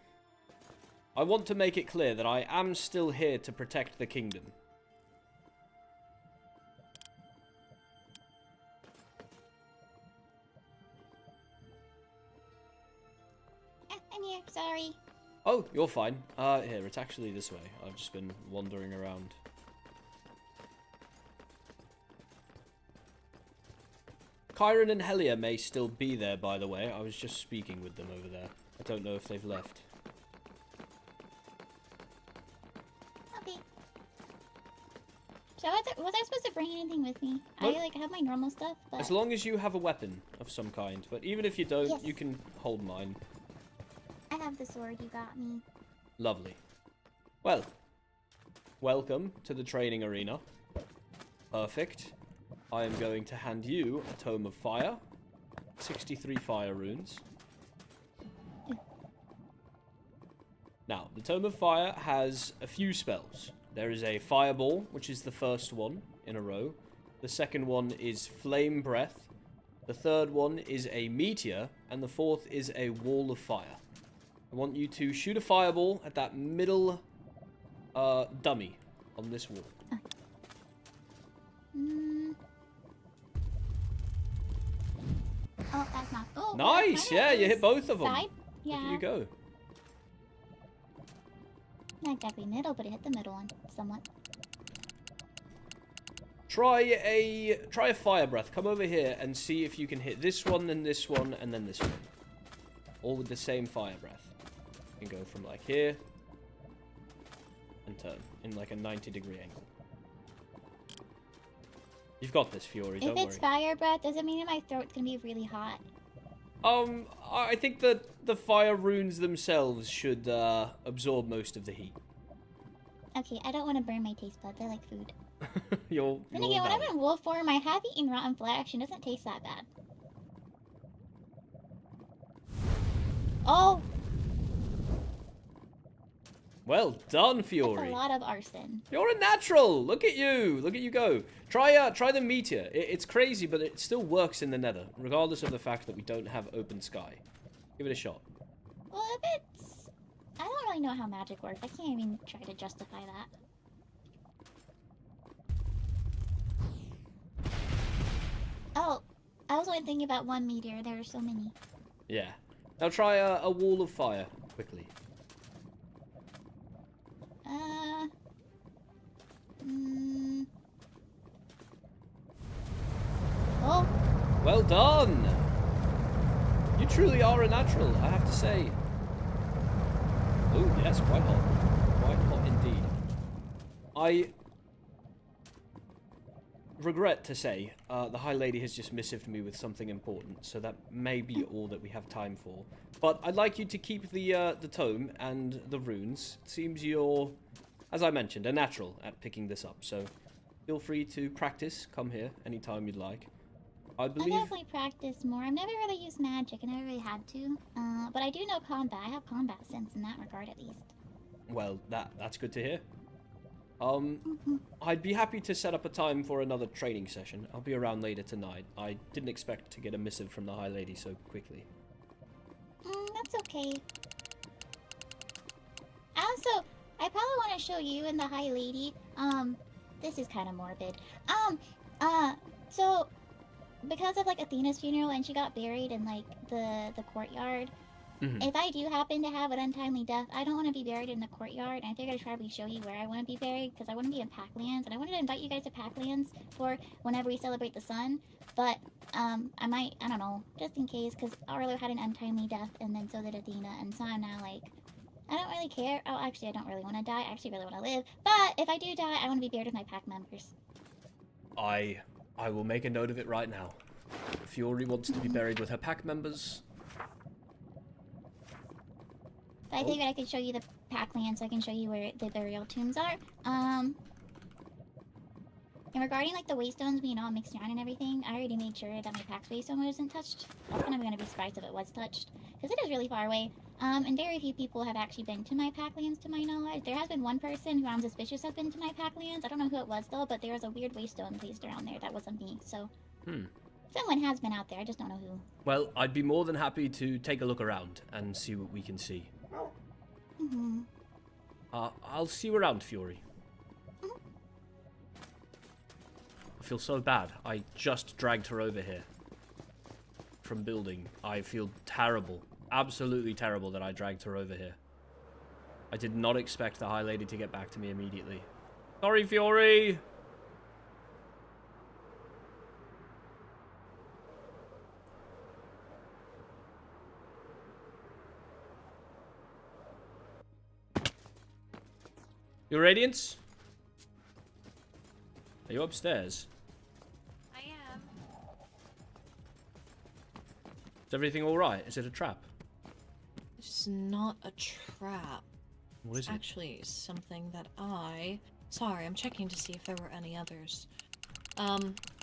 Speaker 1: I want to make it clear that I am still here to protect the kingdom.
Speaker 7: I'm here, sorry.
Speaker 1: Oh, you're fine. Here, it's actually this way. I've just been wandering around. Kyrin and Helia may still be there, by the way. I was just speaking with them over there. I don't know if they've left.
Speaker 7: Okay. So was I supposed to bring anything with me?
Speaker 1: Nope.
Speaker 7: I like have my normal stuff, but
Speaker 1: As long as you have a weapon of some kind. But even if you don't,
Speaker 7: Yes.
Speaker 1: you can hold mine.
Speaker 7: I have the sword you got me.
Speaker 1: Lovely. Well, welcome to the training arena. Perfect. I am going to hand you a Tome of Fire. 63 fire runes. Now, the Tome of Fire has a few spells. There is a Fireball, which is the first one in a row. The second one is Flame Breath. The third one is a Meteor. And the fourth is a Wall of Fire. I want you to shoot a fireball at that middle dummy on this wall.
Speaker 7: Oh, that's not. Oh,
Speaker 1: Nice!
Speaker 7: kinda
Speaker 1: Yeah, you hit
Speaker 7: is
Speaker 1: both of them.
Speaker 7: Side? Yeah.
Speaker 1: Look at you go.
Speaker 7: Not exactly middle, but it hit the middle one somewhat.
Speaker 1: Try a fire breath. Come over here and see if you can hit this one, then this one, and then this one. all with the same fire breath. You can go from like here and turn in like a 90-degree angle. You've got this, Fiori, don't worry.
Speaker 7: If it's fire breath, does it mean my throat's gonna be really hot?
Speaker 1: I think that the fire runes themselves should absorb most of the heat.
Speaker 7: Okay, I don't want to burn my taste buds. I like food.
Speaker 1: You're
Speaker 7: Then again, when I'm in wolf form, I have eaten rotten flesh and it doesn't taste that bad. Oh!
Speaker 1: Well done,
Speaker 7: That's
Speaker 1: Fiori.
Speaker 7: a lot of arson.
Speaker 1: You're a natural. Look at you. Look at you go. Try the meteor. It's crazy, but it still works in the Nether, regardless of the fact that we don't have open sky. Give it a shot.
Speaker 7: Well, if it's... I don't really know how magic works. I can't even try to justify that. Oh, I was only thinking about one meteor. There are so many.
Speaker 1: Yeah. Now try a wall of fire, quickly.
Speaker 7: Oh.
Speaker 1: Well done! You truly are a natural, I have to say. Oh, yes, quite hot. Quite hot indeed. I regret to say, the High Lady has just missived me with something important, so that may be all that we have time for. But I'd like you to keep the tome and the runes. It seems you're, as I mentioned, a natural at picking this up, so feel free to practice. Come here anytime you'd like. I believe...
Speaker 7: I'll definitely practice more. I've never really used magic. I never really had to. But I do know combat. I have combat sense in that regard, at least.
Speaker 1: Well, that's good to hear. I'd be happy to set up a time for another training session. I'll be around later tonight. I didn't expect to get a missive from the High Lady so quickly.
Speaker 7: That's okay. Also, I probably want to show you and the High Lady, this is kind of morbid. So, because of, like, Athena's funeral and she got buried in, like, the courtyard, if I do happen to have an untimely death, I don't want to be buried in the courtyard, and I figured I'd probably show you where I want to be buried, because I want to be in Packlands, and I wanted to invite you guys to Packlands for whenever we celebrate the sun, but, I don't know, just in case, because Arlo had an untimely death, and then so did Athena, and so I'm now, like, I don't really care. Oh, actually, I don't really want to die. I actually really want to live, but if I do die, I want to be buried with my pack members.
Speaker 1: I will make a note of it right now. Fiori wants to be buried with her pack members.
Speaker 7: But I figured I could show you the Packland so I can show you where the burial tombs are. And regarding like the Waystones being all mixed around and everything, I already made sure that my Pack's Waystone wasn't touched. I was kind of going to be surprised if it was touched, because it is really far away. And very few people have actually been to my Packlands to my knowledge. There has been one person who I'm suspicious has been to my Packlands. I don't know who it was though, but there was a weird Waystone placed around there that wasn't me, so... Someone has been out there, I just don't know who.
Speaker 1: Well, I'd be more than happy to take a look around and see what we can see. I'll see you around, Fiori. I feel so bad. I just dragged her over here from building. I feel terrible. Absolutely terrible that I dragged her over here. I did not expect the High Lady to get back to me immediately. Sorry, Fiori! Your Radiance? Are you upstairs?
Speaker 3: I am.
Speaker 1: Is everything alright? Is it a trap?
Speaker 2: It's not a trap.
Speaker 1: What is
Speaker 2: It's
Speaker 1: it?
Speaker 2: actually something that Sorry, I'm checking to see if there were any others.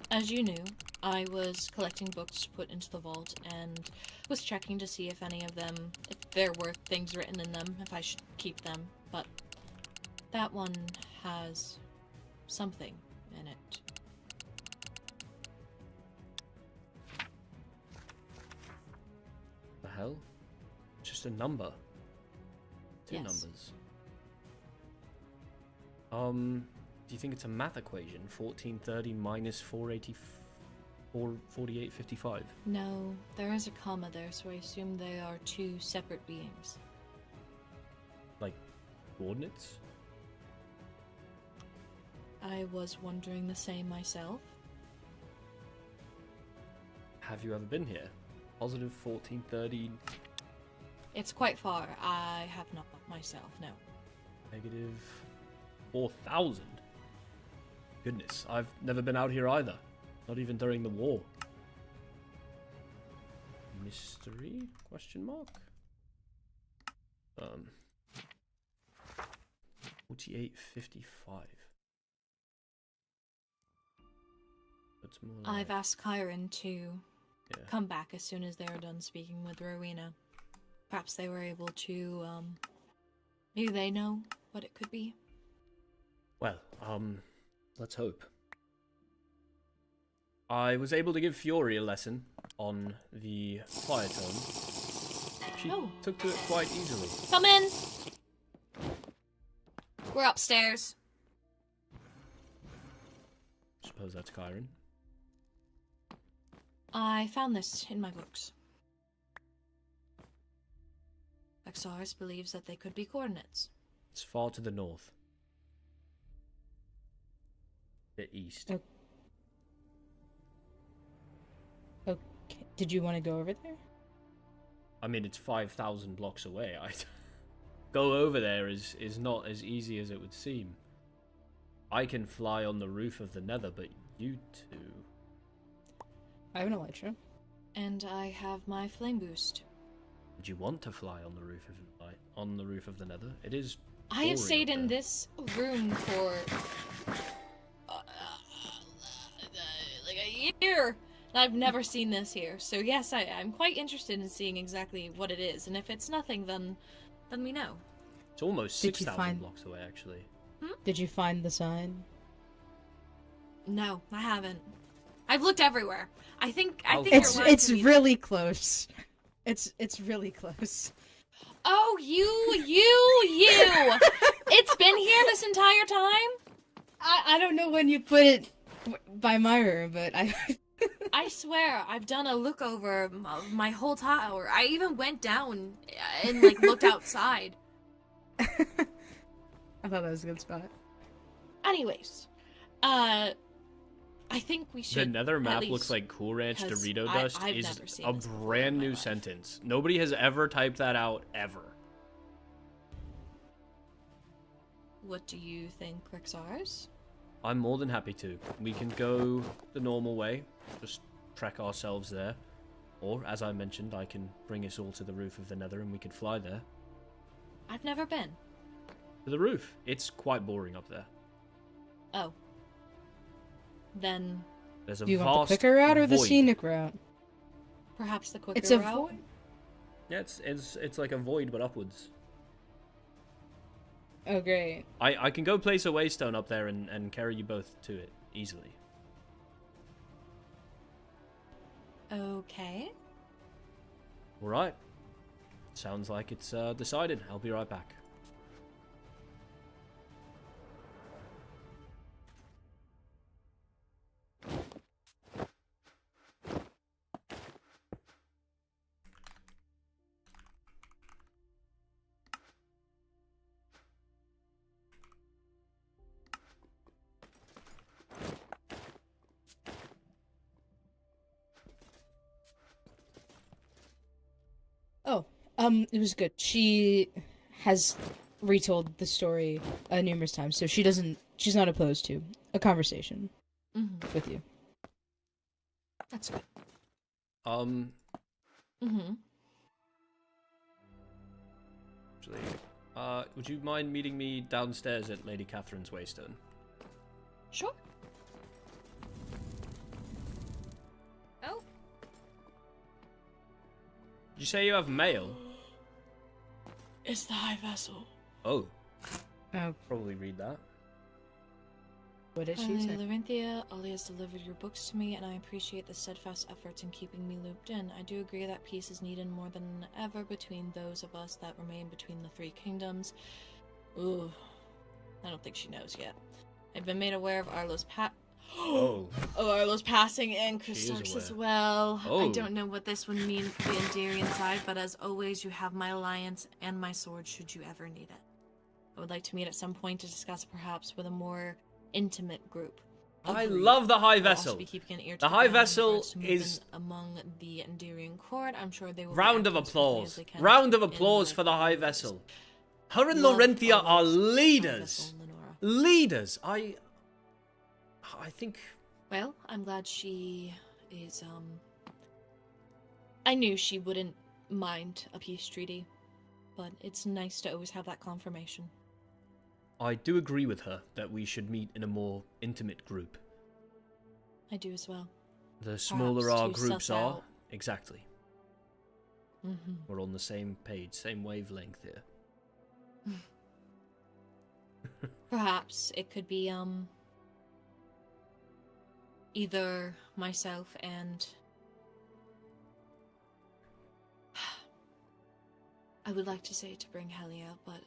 Speaker 2: As you knew, I was collecting books to put into the vault and was checking to see if any of them, if there were things written in them, if I should keep them, but that one has something in it.
Speaker 1: The hell? Just a number. Two
Speaker 2: Yes.
Speaker 1: numbers. Do you think it's a math equation? 1430 minus 4855?
Speaker 2: No, there is a comma there, so I assume they are two separate beings.
Speaker 1: Like, coordinates?
Speaker 2: I was wondering the same myself.
Speaker 1: Have you ever been here? Positive 1430
Speaker 2: It's quite far. I have not myself, no.
Speaker 1: Negative 4,000. Goodness, I've never been out here either. Not even during the war. Mystery? Question mark? 4855. That's more like...
Speaker 2: I've asked Kyren to come back as soon as they are done speaking with Rowena. Perhaps they were able to, maybe they know what it could be.
Speaker 1: Well, let's hope. I was able to give Fiori a lesson on the fire tome. She took to it quite easily.
Speaker 2: Come in! We're upstairs.
Speaker 1: Suppose that's Kyren.
Speaker 2: I found this in my books. Rexaris believes that they could be coordinates.
Speaker 1: It's far to the north. The east.
Speaker 5: Okay. Did you want to go over there?
Speaker 1: I mean, it's 5,000 blocks away. Go over there is not as easy as it would seem. I can fly on the roof of the nether, but you two...
Speaker 5: I have an elytra.
Speaker 2: And I have my flame boost.
Speaker 1: Would you want to fly on the roof of the nether? It is...
Speaker 2: I have stayed in this room for... like a year! And I've never seen this here. So yes, I'm quite interested in seeing exactly what it is. And if it's nothing, then we know.
Speaker 1: It's almost 6,000 blocks away, actually.
Speaker 5: Did you find the sign?
Speaker 2: No, I haven't. I've looked everywhere. I think
Speaker 5: it's really close. It's really close.
Speaker 2: Oh, you! It's been here this entire time?
Speaker 5: I don't know when you put it by my room, but
Speaker 2: I swear, I've done a look over of my whole tower. I even went down and, like, looked outside.
Speaker 5: I thought that was a good spot.
Speaker 2: Anyways, I think we should...
Speaker 1: The nether map looks like Cool Ranch Dorito Dust
Speaker 2: I've
Speaker 1: is
Speaker 2: seen
Speaker 1: a
Speaker 2: this
Speaker 1: brand new sentence. Nobody has ever typed that out, ever.
Speaker 2: What do you think, Rexaris?
Speaker 1: I'm more than happy to. We can go the normal way, just track ourselves there. Or, as I mentioned, I can bring us all to the roof of the nether and we can fly there.
Speaker 2: I've never been.
Speaker 1: To the roof. It's quite boring up there.
Speaker 2: Oh. Then...
Speaker 1: There's a
Speaker 5: do you
Speaker 1: vast
Speaker 5: want the quicker route or the
Speaker 1: void.
Speaker 5: scenic route?
Speaker 2: Perhaps the quicker
Speaker 5: it's a
Speaker 2: route?
Speaker 5: void.
Speaker 1: Yeah, it's like a void, but upwards.
Speaker 5: Oh, great.
Speaker 1: I can go place a Waystone up there and carry you both to it easily.
Speaker 2: Okay.
Speaker 1: Alright. Sounds like it's decided. I'll be right back.
Speaker 5: It was good. She has retold the story numerous times, so she's not opposed to a conversation with you.
Speaker 2: That's good.
Speaker 1: Actually, would you mind meeting me downstairs at Lady Catherine's Waystone?
Speaker 2: Sure. Oh.
Speaker 1: Did you say you have mail?
Speaker 2: It's the High Vessel.
Speaker 1: Oh.
Speaker 5: Oh.
Speaker 1: Probably read that.
Speaker 5: What did she
Speaker 2: Finally,
Speaker 5: say?
Speaker 2: Lorenthia, Ollie has delivered your books to me, and I appreciate the steadfast efforts in keeping me looped in. I do agree that peace is needed more than ever between those of us that remain between the three kingdoms. Ooh. I don't think she knows yet. I've been made aware of Arlo's Arlo's passing and Kristoff's as well. I don't know what this would mean for the Endarian side, but as always, you have my alliance and my sword should you ever need it. I would like to meet at some point to discuss perhaps with a more intimate group.
Speaker 1: I
Speaker 2: Agreed.
Speaker 1: love the High
Speaker 2: We'll also
Speaker 1: Vessel.
Speaker 2: be keeping an ear to
Speaker 1: The
Speaker 2: the
Speaker 1: High
Speaker 2: ground
Speaker 1: Vessel
Speaker 2: in regards to movement
Speaker 1: is...
Speaker 2: among the Enduring Court. I'm sure they will.
Speaker 1: Round of applause. Round of applause for the High Vessel. Her and Lorenthia are leaders. Leaders. I think...
Speaker 2: Well, I'm glad she is, I knew she wouldn't mind a peace treaty, but it's nice to always have that confirmation.
Speaker 1: I do agree with her that we should meet in a more intimate group.
Speaker 2: I do as well.
Speaker 1: The smaller
Speaker 2: Perhaps
Speaker 1: our
Speaker 2: to
Speaker 1: groups
Speaker 2: suss
Speaker 1: are,
Speaker 2: out.
Speaker 1: exactly.
Speaker 2: Mm-hmm.
Speaker 1: We're on the same page, same wavelength here.
Speaker 2: Perhaps it could be, either myself and... I would like to say to bring Helia, but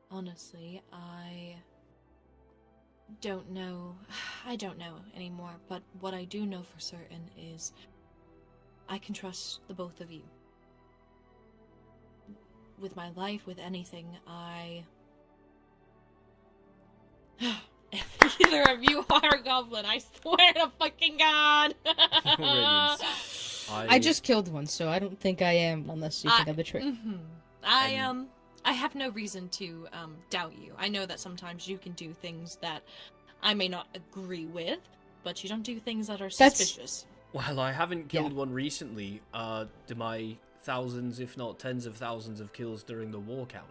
Speaker 2: honestly, I don't know. I don't know anymore, but what I do know for certain is I can trust the both of you. With my life, with anything, if either of you are a goblin, I swear to fucking God!
Speaker 1: Radiance.
Speaker 5: I just killed one, so I don't think I am, unless you think I'm a trick.
Speaker 2: I have no reason to doubt you. I know that sometimes you can do things that I may not agree with, but you don't do things that are suspicious.
Speaker 1: Well, I haven't killed one recently. Do my thousands, if not tens of thousands of kills during the war count?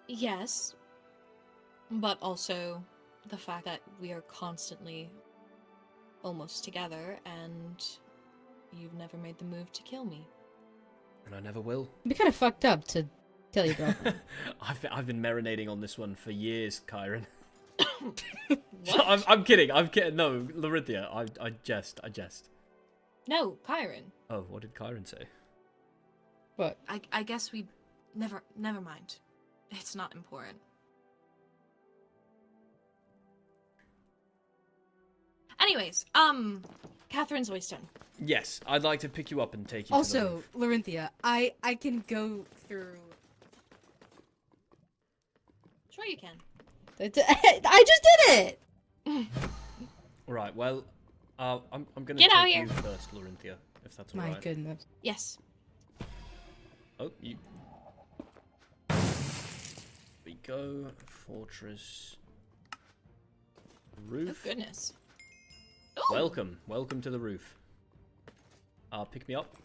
Speaker 2: Yes, but also the fact that we are constantly almost together, and you've never made the move to kill me.
Speaker 1: And I never will.
Speaker 5: It'd be kind of fucked up to tell you, bro.
Speaker 1: I've been marinating on this one for years, Kyren. I'm kidding. No, Lorenthia. I jest.
Speaker 2: No, Kairen.
Speaker 1: Oh, what did Kyren say?
Speaker 5: What?
Speaker 2: I guess we never mind. It's not important. Anyways, Catherine's Waystone.
Speaker 1: Yes, I'd like to pick you up and take you to the
Speaker 5: Also,
Speaker 1: roof.
Speaker 5: Lorenthia, I can go through...
Speaker 2: Sure you can.
Speaker 5: I just did it!
Speaker 1: Alright, well, I'm gonna
Speaker 2: Get out
Speaker 1: take
Speaker 2: here.
Speaker 1: you first, Lorenthia, if that's alright.
Speaker 5: My goodness.
Speaker 2: Yes.
Speaker 1: Oh, you... We go, fortress, roof.
Speaker 2: Oh, goodness.
Speaker 1: Welcome to the roof. Pick me up.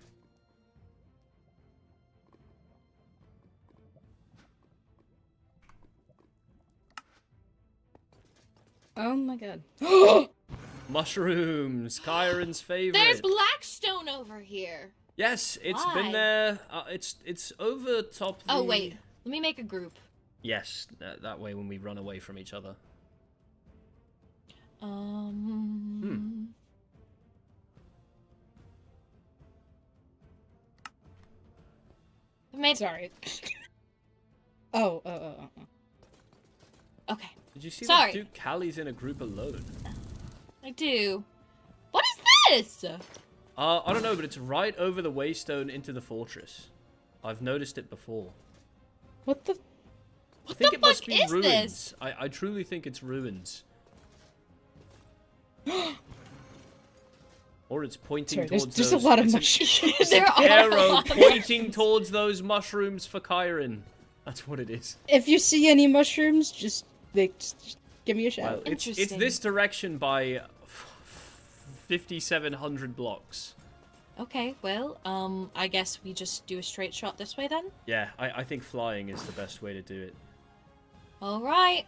Speaker 5: Oh my god.
Speaker 1: Mushrooms, Kyron's favorite.
Speaker 2: There's Blackstone over here.
Speaker 1: Yes, it's
Speaker 2: Why?
Speaker 1: been there. It's over top.
Speaker 2: Oh wait, let me make a group.
Speaker 1: Yes, that way when we run away from each other.
Speaker 5: Sorry. Oh.
Speaker 2: Okay.
Speaker 1: Did you see
Speaker 2: Sorry.
Speaker 1: that Duke Callie's in a group alone?
Speaker 2: I do. What is this?
Speaker 1: I don't know, but it's right over the Waystone into the fortress. I've noticed it before.
Speaker 5: What the...
Speaker 1: I think
Speaker 2: the
Speaker 1: it must
Speaker 2: fuck
Speaker 1: be
Speaker 2: is
Speaker 1: ruins.
Speaker 2: this?
Speaker 1: I truly think it's ruins. Or it's pointing
Speaker 5: Sorry,
Speaker 1: towards
Speaker 5: there's
Speaker 1: those...
Speaker 5: a lot of
Speaker 1: it's
Speaker 5: mushrooms.
Speaker 1: It's
Speaker 2: There
Speaker 1: an
Speaker 2: are a
Speaker 1: arrow
Speaker 2: lot of
Speaker 1: pointing towards those mushrooms for Kyren. That's what it is.
Speaker 5: If you see any mushrooms, just give me a shout.
Speaker 1: Well, it's
Speaker 2: Interesting.
Speaker 1: this direction by 5,700 blocks.
Speaker 2: Okay, well, I guess we just do a straight shot this way then?
Speaker 1: Yeah, I think flying is the best way to do it.
Speaker 2: Alright.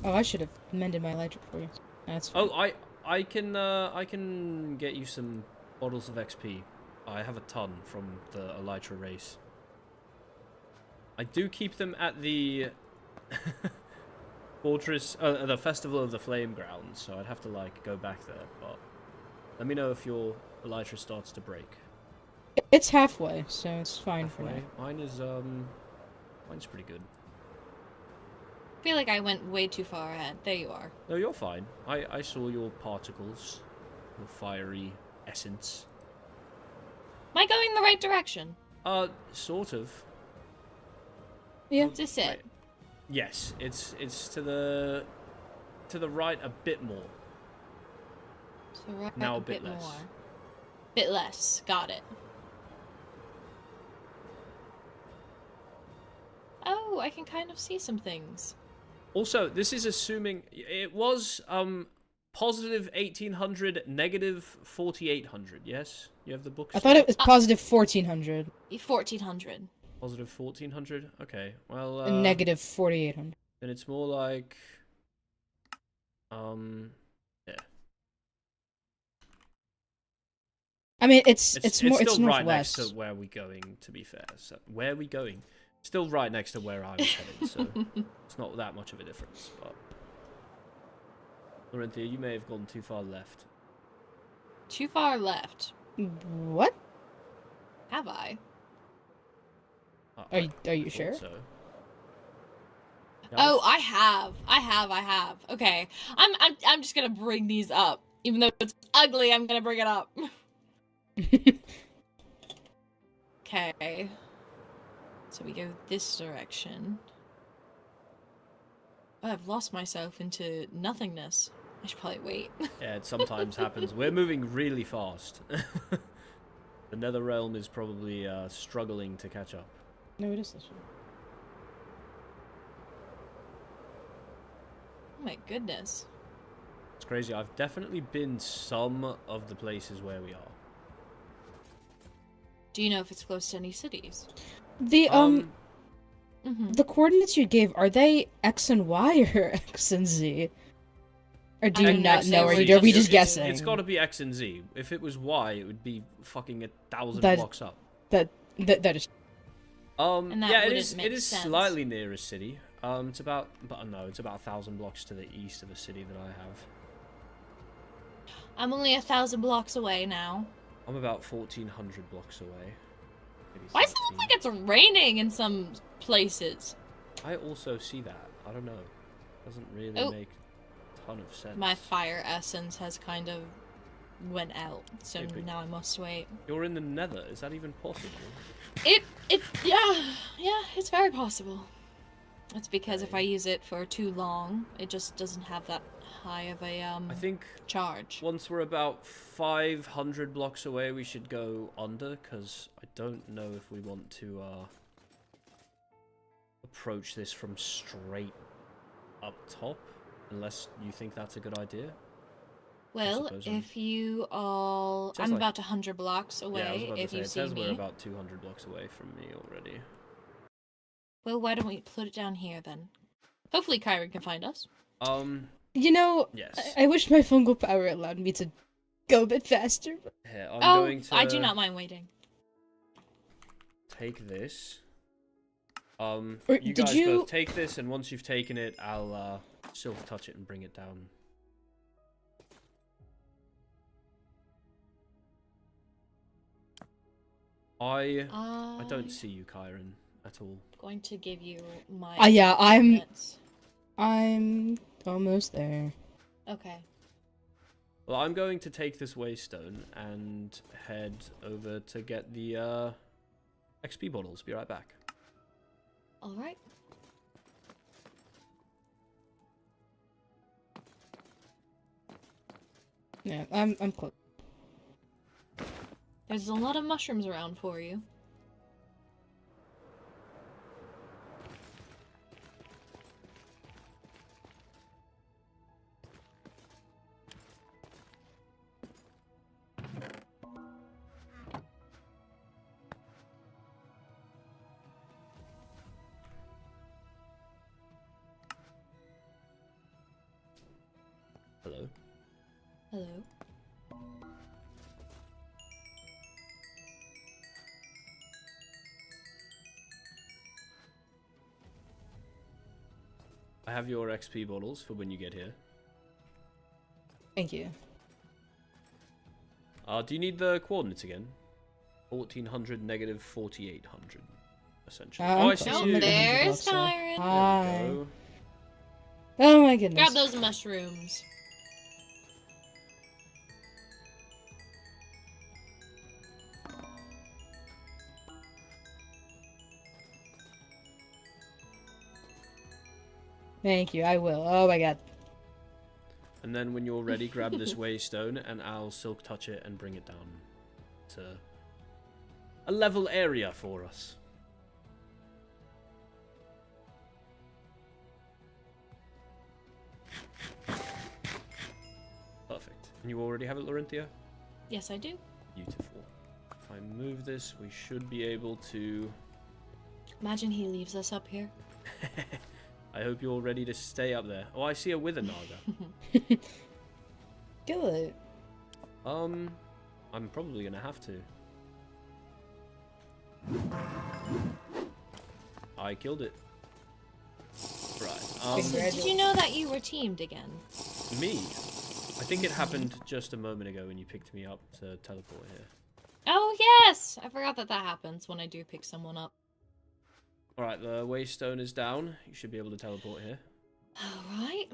Speaker 5: Oh, I should have mended my electric for you. That's fine.
Speaker 1: Oh, I can get you some bottles of XP. I have a ton from the Elytra race. I do keep them at the fortress, the Festival of the Flame Grounds, so I'd have to like go back there. But let me know if your Elytra starts to break.
Speaker 5: It's halfway, so it's fine for
Speaker 1: Halfway.
Speaker 5: now.
Speaker 1: Mine's pretty good.
Speaker 2: I feel like I went way too far ahead. There you are.
Speaker 1: No, you're fine. I saw your particles, your fiery essence.
Speaker 2: Am I going the right direction?
Speaker 1: Sort of.
Speaker 5: Yeah.
Speaker 2: Just it.
Speaker 1: Yes, it's to the right a bit more.
Speaker 2: So right
Speaker 1: Now
Speaker 2: a
Speaker 1: a bit less.
Speaker 2: more. Bit less. Got it. Oh, I can kind of see some things.
Speaker 1: Also, this is assuming it was positive 1800, negative 4800. Yes, you have the book.
Speaker 5: I thought it was positive 1400.
Speaker 2: 1400.
Speaker 1: Positive 1400. Okay, well.
Speaker 5: And negative 4800.
Speaker 1: Then it's more like. Yeah.
Speaker 5: I mean, it's
Speaker 1: still
Speaker 5: more it's
Speaker 1: right
Speaker 5: northwest.
Speaker 1: next to where we're going. To be fair, so where are we going? Still right next to where I was headed, so it's not that much of a difference. But Lorenthia, you may have gone too far left.
Speaker 2: Too far left.
Speaker 5: What?
Speaker 2: Have I?
Speaker 5: Are you sure?
Speaker 1: So.
Speaker 2: Oh, I have. Okay, I'm just gonna bring these up, even though it's ugly. I'm gonna bring it up. Okay. So we go this direction. Oh, I've lost myself into nothingness. I should probably wait.
Speaker 1: Yeah, it sometimes happens. We're moving really fast. The Nether Realm is probably struggling to catch up.
Speaker 5: No, it is this one.
Speaker 2: Oh my goodness.
Speaker 1: It's crazy. I've definitely been some of the places where we are.
Speaker 2: Do you know if it's close to any cities?
Speaker 5: The the coordinates you gave, are they X and Y or X and Z? Or do you not know? Or are we just guessing?
Speaker 1: It's got to be X and Z. If it was Y, it would be fucking 1,000 blocks up.
Speaker 5: That is.
Speaker 1: Yeah, it is slightly near a city. It's about 1,000 blocks to the east of a city that I have.
Speaker 2: I'm only 1,000 blocks away now.
Speaker 1: I'm about 1,400 blocks away.
Speaker 2: Why does it look like it's raining in some places?
Speaker 1: I also see that. I don't know. Doesn't really make a ton of sense.
Speaker 2: My fire essence has kind of went out, so now I must wait.
Speaker 1: You're in the Nether. Is that even possible?
Speaker 2: Yeah, it's very possible. It's because if I use it for too long, it just doesn't have that high of a
Speaker 1: I think
Speaker 2: charge.
Speaker 1: Once we're about 500 blocks away, we should go under, because I don't know if we want to approach this from straight up top, unless you think that's a good idea.
Speaker 2: Well, if you all... I'm
Speaker 1: like,
Speaker 2: about 100 blocks away,
Speaker 1: yeah, I was about
Speaker 2: if
Speaker 1: to say,
Speaker 2: you
Speaker 1: it
Speaker 2: see
Speaker 1: says
Speaker 2: me.
Speaker 1: we're about 200 blocks away from me already.
Speaker 2: Well, why don't we put it down here, then? Hopefully Kairen can find us.
Speaker 5: You know,
Speaker 1: yes.
Speaker 5: I wish my fungal power allowed me to go a bit faster.
Speaker 1: Here, I'm going to...
Speaker 2: I do not mind waiting.
Speaker 1: Take this.
Speaker 5: Or
Speaker 1: you guys both take this, and once you've taken it, I'll silver touch it and bring it down. I don't see you, Kyren, at all.
Speaker 2: Going to give you my...
Speaker 5: yeah,
Speaker 2: coordinates.
Speaker 5: I'm almost there.
Speaker 2: Okay.
Speaker 1: Well, I'm going to take this Waystone and head over to get the XP bottles. Be right back.
Speaker 2: Alright.
Speaker 5: Yeah, I'm close.
Speaker 2: There's a lot of mushrooms around for you.
Speaker 1: Hello.
Speaker 2: Hello.
Speaker 1: I have your XP bottles for when you get here.
Speaker 5: Thank you.
Speaker 1: Do you need the coordinates again? 1,400, negative 4,800, essentially.
Speaker 5: I
Speaker 2: see you. There's Kyren.
Speaker 5: Hi.
Speaker 1: There we go.
Speaker 5: Oh my goodness.
Speaker 2: Grab those mushrooms.
Speaker 5: Thank you, I will. Oh my god.
Speaker 1: And then when you're ready, grab this Waystone and I'll silk touch it and bring it down to a level area for us. Perfect. And you already have it, Lorenthia?
Speaker 2: Yes, I do.
Speaker 1: Beautiful. If I move this, we should be able to...
Speaker 2: Imagine he leaves us up here.
Speaker 1: I hope you're ready to stay up there. Oh, I see a wither naga.
Speaker 5: Kill it.
Speaker 1: I'm probably gonna have to. I killed it. Right.
Speaker 2: So did you know that you were teamed again?
Speaker 1: Me? I think it happened just a moment ago when you picked me up to teleport here.
Speaker 2: Oh, yes! I forgot that happens when I do pick someone up.
Speaker 1: Alright, the Waystone is down. You should be able to teleport here.
Speaker 2: Alright.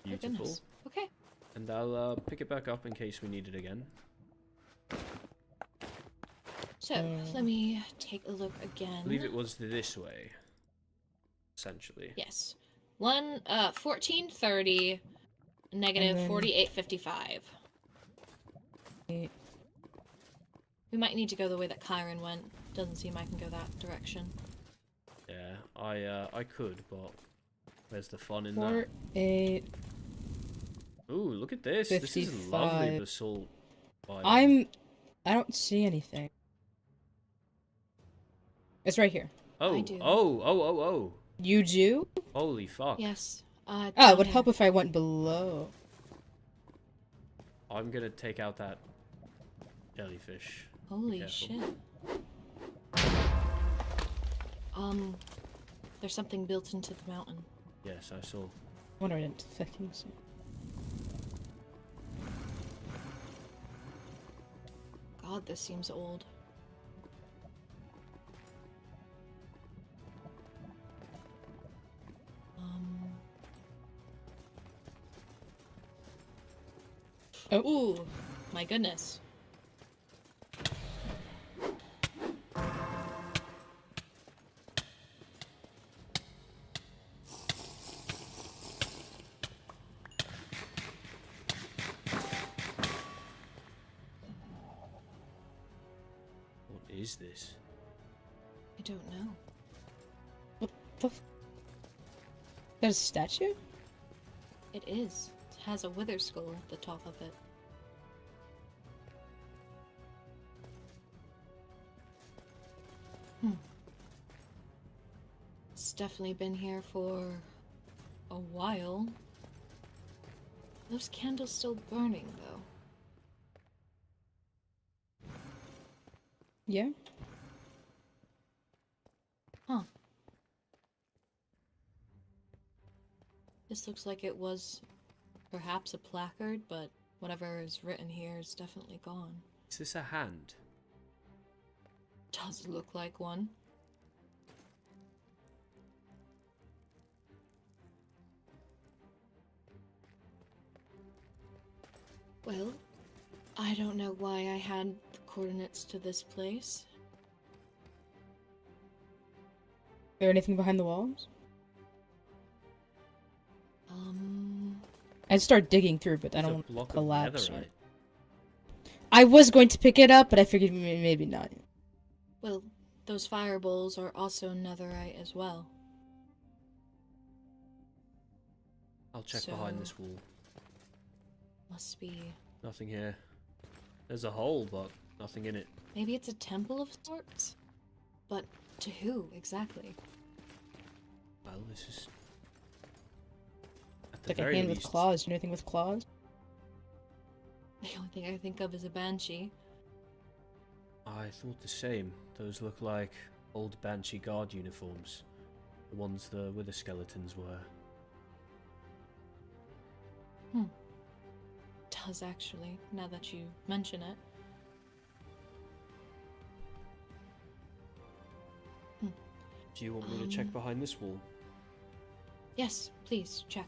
Speaker 1: Beautiful.
Speaker 2: Okay.
Speaker 1: And I'll pick it back up in case we need it again.
Speaker 2: So, let me take a look again.
Speaker 1: I believe it was this way. Essentially.
Speaker 2: Yes. 1430, negative 4855. We might need to go the way that Kyren went. Doesn't seem I can go that direction.
Speaker 1: Yeah, I could, but where's the fun in
Speaker 5: 4,
Speaker 1: that?
Speaker 5: 8.
Speaker 1: Ooh, look at this.
Speaker 5: 55.
Speaker 1: This is lovely basalt.
Speaker 5: I don't see anything. It's right here.
Speaker 1: Oh,
Speaker 2: I do.
Speaker 1: oh.
Speaker 5: You do?
Speaker 1: Holy fuck.
Speaker 2: Yes.
Speaker 5: Oh,
Speaker 2: down
Speaker 5: it would
Speaker 2: here.
Speaker 5: help if I went below.
Speaker 1: I'm gonna take out that jellyfish.
Speaker 2: Holy
Speaker 1: Careful.
Speaker 2: shit. There's something built into the mountain.
Speaker 1: Yes, I saw.
Speaker 5: I wonder I didn't fucking see.
Speaker 2: God, this seems old.
Speaker 5: Oh.
Speaker 2: Ooh, my goodness.
Speaker 1: What is this?
Speaker 2: I don't know.
Speaker 5: What the f- That a statue?
Speaker 2: It is. It has a wither skull at the top of it. It's definitely been here for a while. Those candles still burning, though.
Speaker 5: Yeah.
Speaker 2: Huh. This looks like it was perhaps a placard, but whatever is written here is definitely gone.
Speaker 1: Is this a hand?
Speaker 2: Does look like one. Well, I don't know why I had the coordinates to this place.
Speaker 5: Is there anything behind the walls? I'd start digging through, but I
Speaker 1: There's a
Speaker 5: don't want
Speaker 1: block
Speaker 5: to
Speaker 1: of
Speaker 5: collapse.
Speaker 1: netherite.
Speaker 5: I was going to pick it up, but I figured maybe not.
Speaker 2: Well, those fireballs are also netherite as well.
Speaker 1: I'll check behind this wall.
Speaker 2: Must be...
Speaker 1: Nothing here. There's a hole, but nothing in it.
Speaker 2: Maybe it's a temple of sorts? But to who, exactly?
Speaker 1: Well, this is... At
Speaker 5: It's
Speaker 1: the
Speaker 5: like a
Speaker 1: very
Speaker 5: hand
Speaker 1: least...
Speaker 5: with claws. Do you know anything with claws?
Speaker 2: The only thing I think of is a banshee.
Speaker 1: I thought the same. Those look like old Banshee guard uniforms. The ones the wither skeletons wear.
Speaker 2: Does actually, now that you mention it.
Speaker 1: Do you want me to check behind this wall?
Speaker 2: Yes, please, check.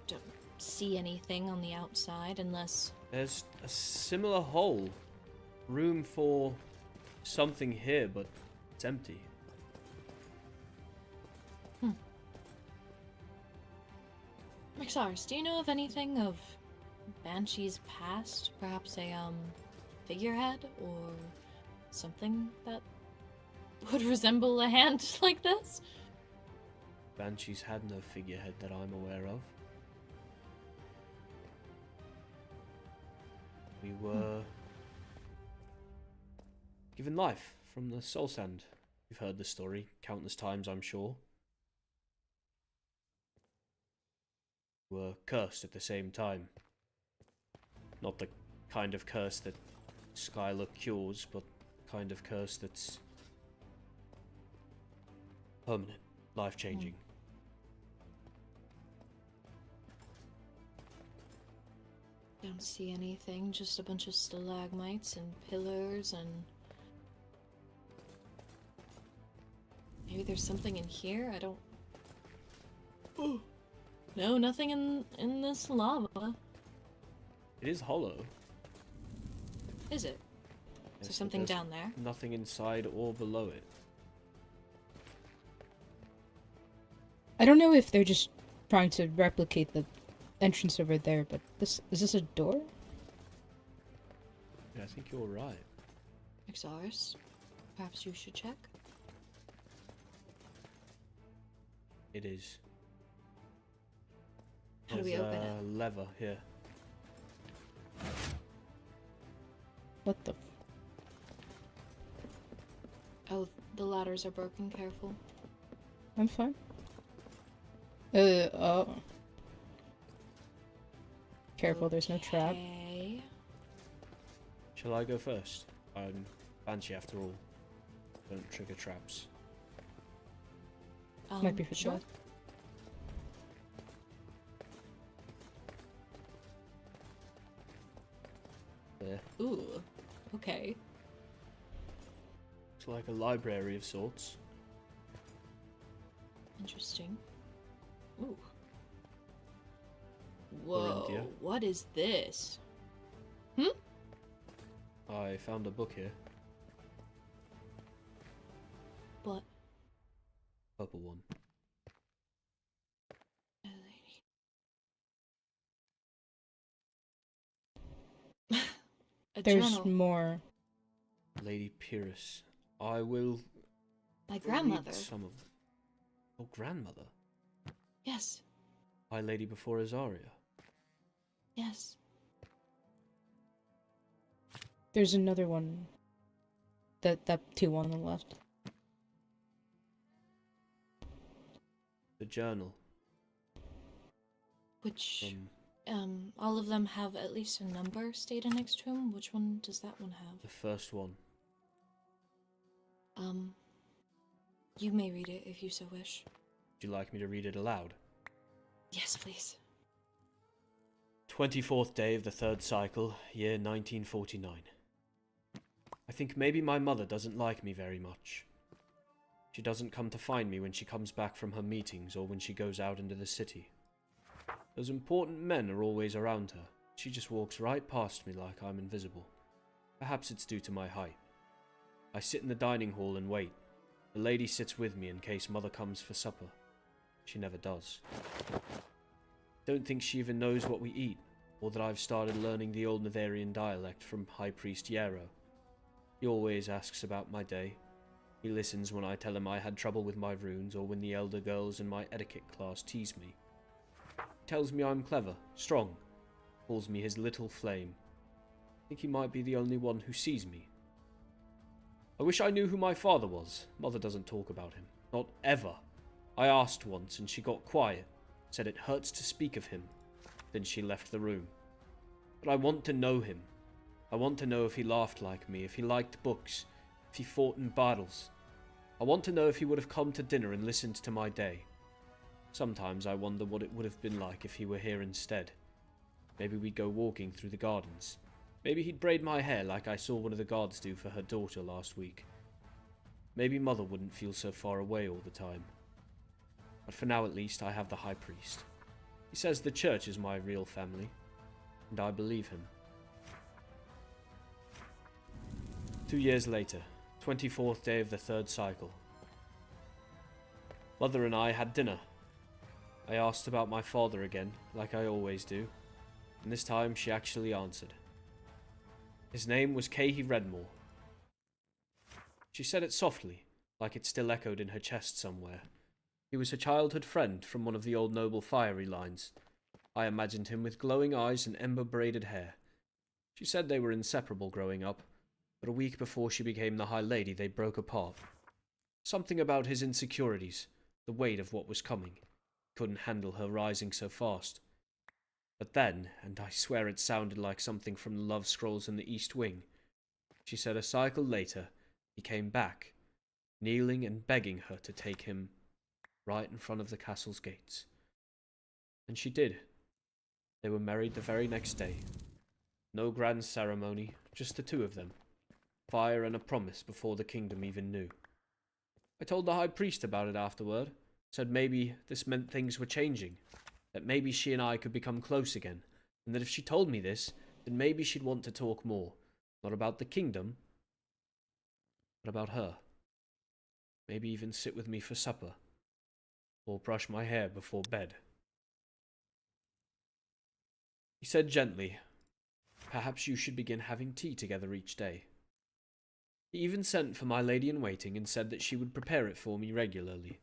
Speaker 2: Don't see anything on the outside unless...
Speaker 1: There's a similar hole. Room for something here, but it's empty.
Speaker 2: Rexaris, do you know of anything of Banshee's past? Perhaps a, figurehead? Or something that would resemble a hand like this?
Speaker 1: Banshees had no figurehead that I'm aware of. We were given life from the soul sand. You've heard the story countless times, I'm sure. We were cursed at the same time. Not the kind of curse that Skylar cures, but the kind of curse that's permanent, life-changing.
Speaker 2: Don't see anything, just a bunch of stalagmites and pillars and... Maybe there's something in here? I don't... Oh. No, nothing in this lava.
Speaker 1: It is hollow.
Speaker 2: Is it? Is
Speaker 1: Yes,
Speaker 2: there something
Speaker 1: there's
Speaker 2: down there?
Speaker 1: Nothing inside or below it.
Speaker 5: I don't know if they're just trying to replicate the entrance over there, but is this a door?
Speaker 1: Yeah, I think you're right.
Speaker 2: Rexaris, perhaps you should check?
Speaker 1: It is.
Speaker 2: How do we
Speaker 1: There's
Speaker 2: open
Speaker 1: a
Speaker 2: it?
Speaker 1: lever here.
Speaker 5: What the?
Speaker 2: Oh, the ladders are broken, careful.
Speaker 5: I'm fine. Oh. Careful, there's no trap.
Speaker 2: Okay.
Speaker 1: Shall I go first? I'm Banshee after all. Don't trigger traps.
Speaker 5: Might be for the
Speaker 2: sure.
Speaker 5: best.
Speaker 1: There.
Speaker 2: Ooh, okay.
Speaker 1: It's like a library of sorts.
Speaker 2: Interesting. Ooh. Whoa,
Speaker 1: Lorenthia.
Speaker 2: what is this?
Speaker 1: I found a book here.
Speaker 2: But...
Speaker 1: Purple one.
Speaker 2: A
Speaker 5: There's
Speaker 2: journal.
Speaker 5: more.
Speaker 1: Lady Pyrrhus. I will
Speaker 2: My
Speaker 1: read
Speaker 2: grandmother.
Speaker 1: some of them. Oh, grandmother.
Speaker 2: Yes,
Speaker 1: High Lady before Azaria.
Speaker 2: yes.
Speaker 5: There's another one. That two on the left.
Speaker 1: The journal.
Speaker 2: Which,
Speaker 1: From
Speaker 2: all of them have at least a number stated next to them. Which one does that one have?
Speaker 1: the first one.
Speaker 2: You may read it if you so wish.
Speaker 1: Would you like me to read it aloud?
Speaker 2: Yes, please.
Speaker 1: 24th day of the third cycle, year 1949. I think maybe my mother doesn't like me very much. She doesn't come to find me when she comes back from her meetings or when she goes out into the city. Those important men are always around her. She just walks right past me like I'm invisible. Perhaps it's due to my height. I sit in the dining hall and wait. The lady sits with me in case Mother comes for supper. She never does. Don't think she even knows what we eat, or that I've started learning the old Netherian dialect from High Priest Yarrow. He always asks about my day. He listens when I tell him I had trouble with my runes, or when the elder girls in my etiquette class tease me. He tells me I'm clever, strong, calls me his little flame. I think he might be the only one who sees me. I wish I knew who my father was. Mother doesn't talk about him. Not ever. I asked once and she got quiet, said it hurts to speak of him. Then she left the room. But I want to know him. I want to know if he laughed like me, if he liked books, if he fought in battles. I want to know if he would have come to dinner and listened to my day. Sometimes I wonder what it would have been like if he were here instead. Maybe we'd go walking through the gardens. Maybe he'd braid my hair like I saw one of the guards do for her daughter last week. Maybe Mother wouldn't feel so far away all the time. But for now at least, I have the High Priest. He says the church is my real family, and I believe him. 2 years later, 24th day of the 3rd cycle. Mother and I had dinner. I asked about my father again, like I always do, and this time she actually answered. His name was Cahey Redmore. She said it softly, like it still echoed in her chest somewhere. He was her childhood friend from one of the old noble fiery lines. I imagined him with glowing eyes and ember-braided hair. She said they were inseparable growing up, but a week before she became the High Lady they broke apart. Something about his insecurities, the weight of what was coming. He couldn't handle her rising so fast. But then, and I swear it sounded like something from the Love Scrolls in the East Wing, she said a cycle later, he came back, kneeling and begging her to take him right in front of the castle's gates. And she did. They were married the very next day. No grand ceremony, just the two of them. Fire and a promise before the kingdom even knew. I told the high priest about it afterward, said maybe this meant things were changing, that maybe she and I could become close again, and that if she told me this, then maybe she'd want to talk more, not about the kingdom, but about her. Maybe even sit with me for supper, or brush my hair before bed. He said gently, perhaps you should begin having tea together each day. He even sent for my lady-in-waiting and said that she would prepare it for me regularly.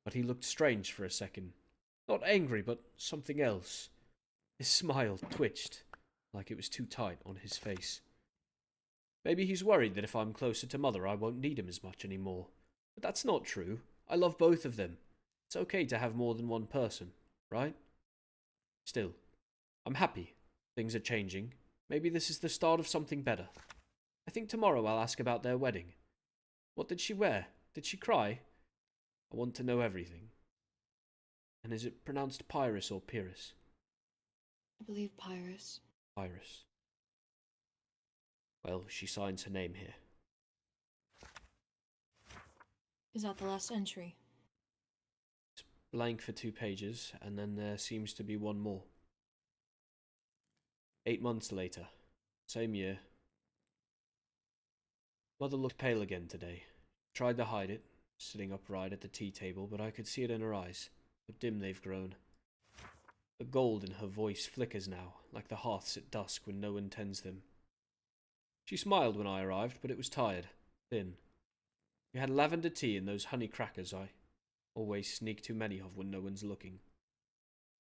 Speaker 1: But he looked strange for a second. Not angry, but something else. His smile twitched, like it was too tight on his face. Maybe he's worried that if I'm closer to Mother I won't need him as much anymore. But that's not true. I love both of them. It's okay to have more than one person, right? Still, I'm happy. Things are changing. Maybe this is the start of something better. I think tomorrow I'll ask about their wedding. What did she wear? Did she cry? I want to know everything. And is it pronounced Pyrus or Pyrrhus?
Speaker 2: I believe Pyrus.
Speaker 1: Pyrus. Well, she signs her name here.
Speaker 2: Is that the last entry?
Speaker 1: It's blank for 2 pages, and then there seems to be one more. 8 months later. Same year. Mother looked pale again today. Tried to hide it, sitting upright at the tea table, but I could see it in her eyes. How dim they've grown. The gold in her voice flickers now, like the hearths at dusk when no one tends them. She smiled when I arrived, but it was tired, thin. We had lavender tea and those honey crackers I always sneak too many of when no one's looking.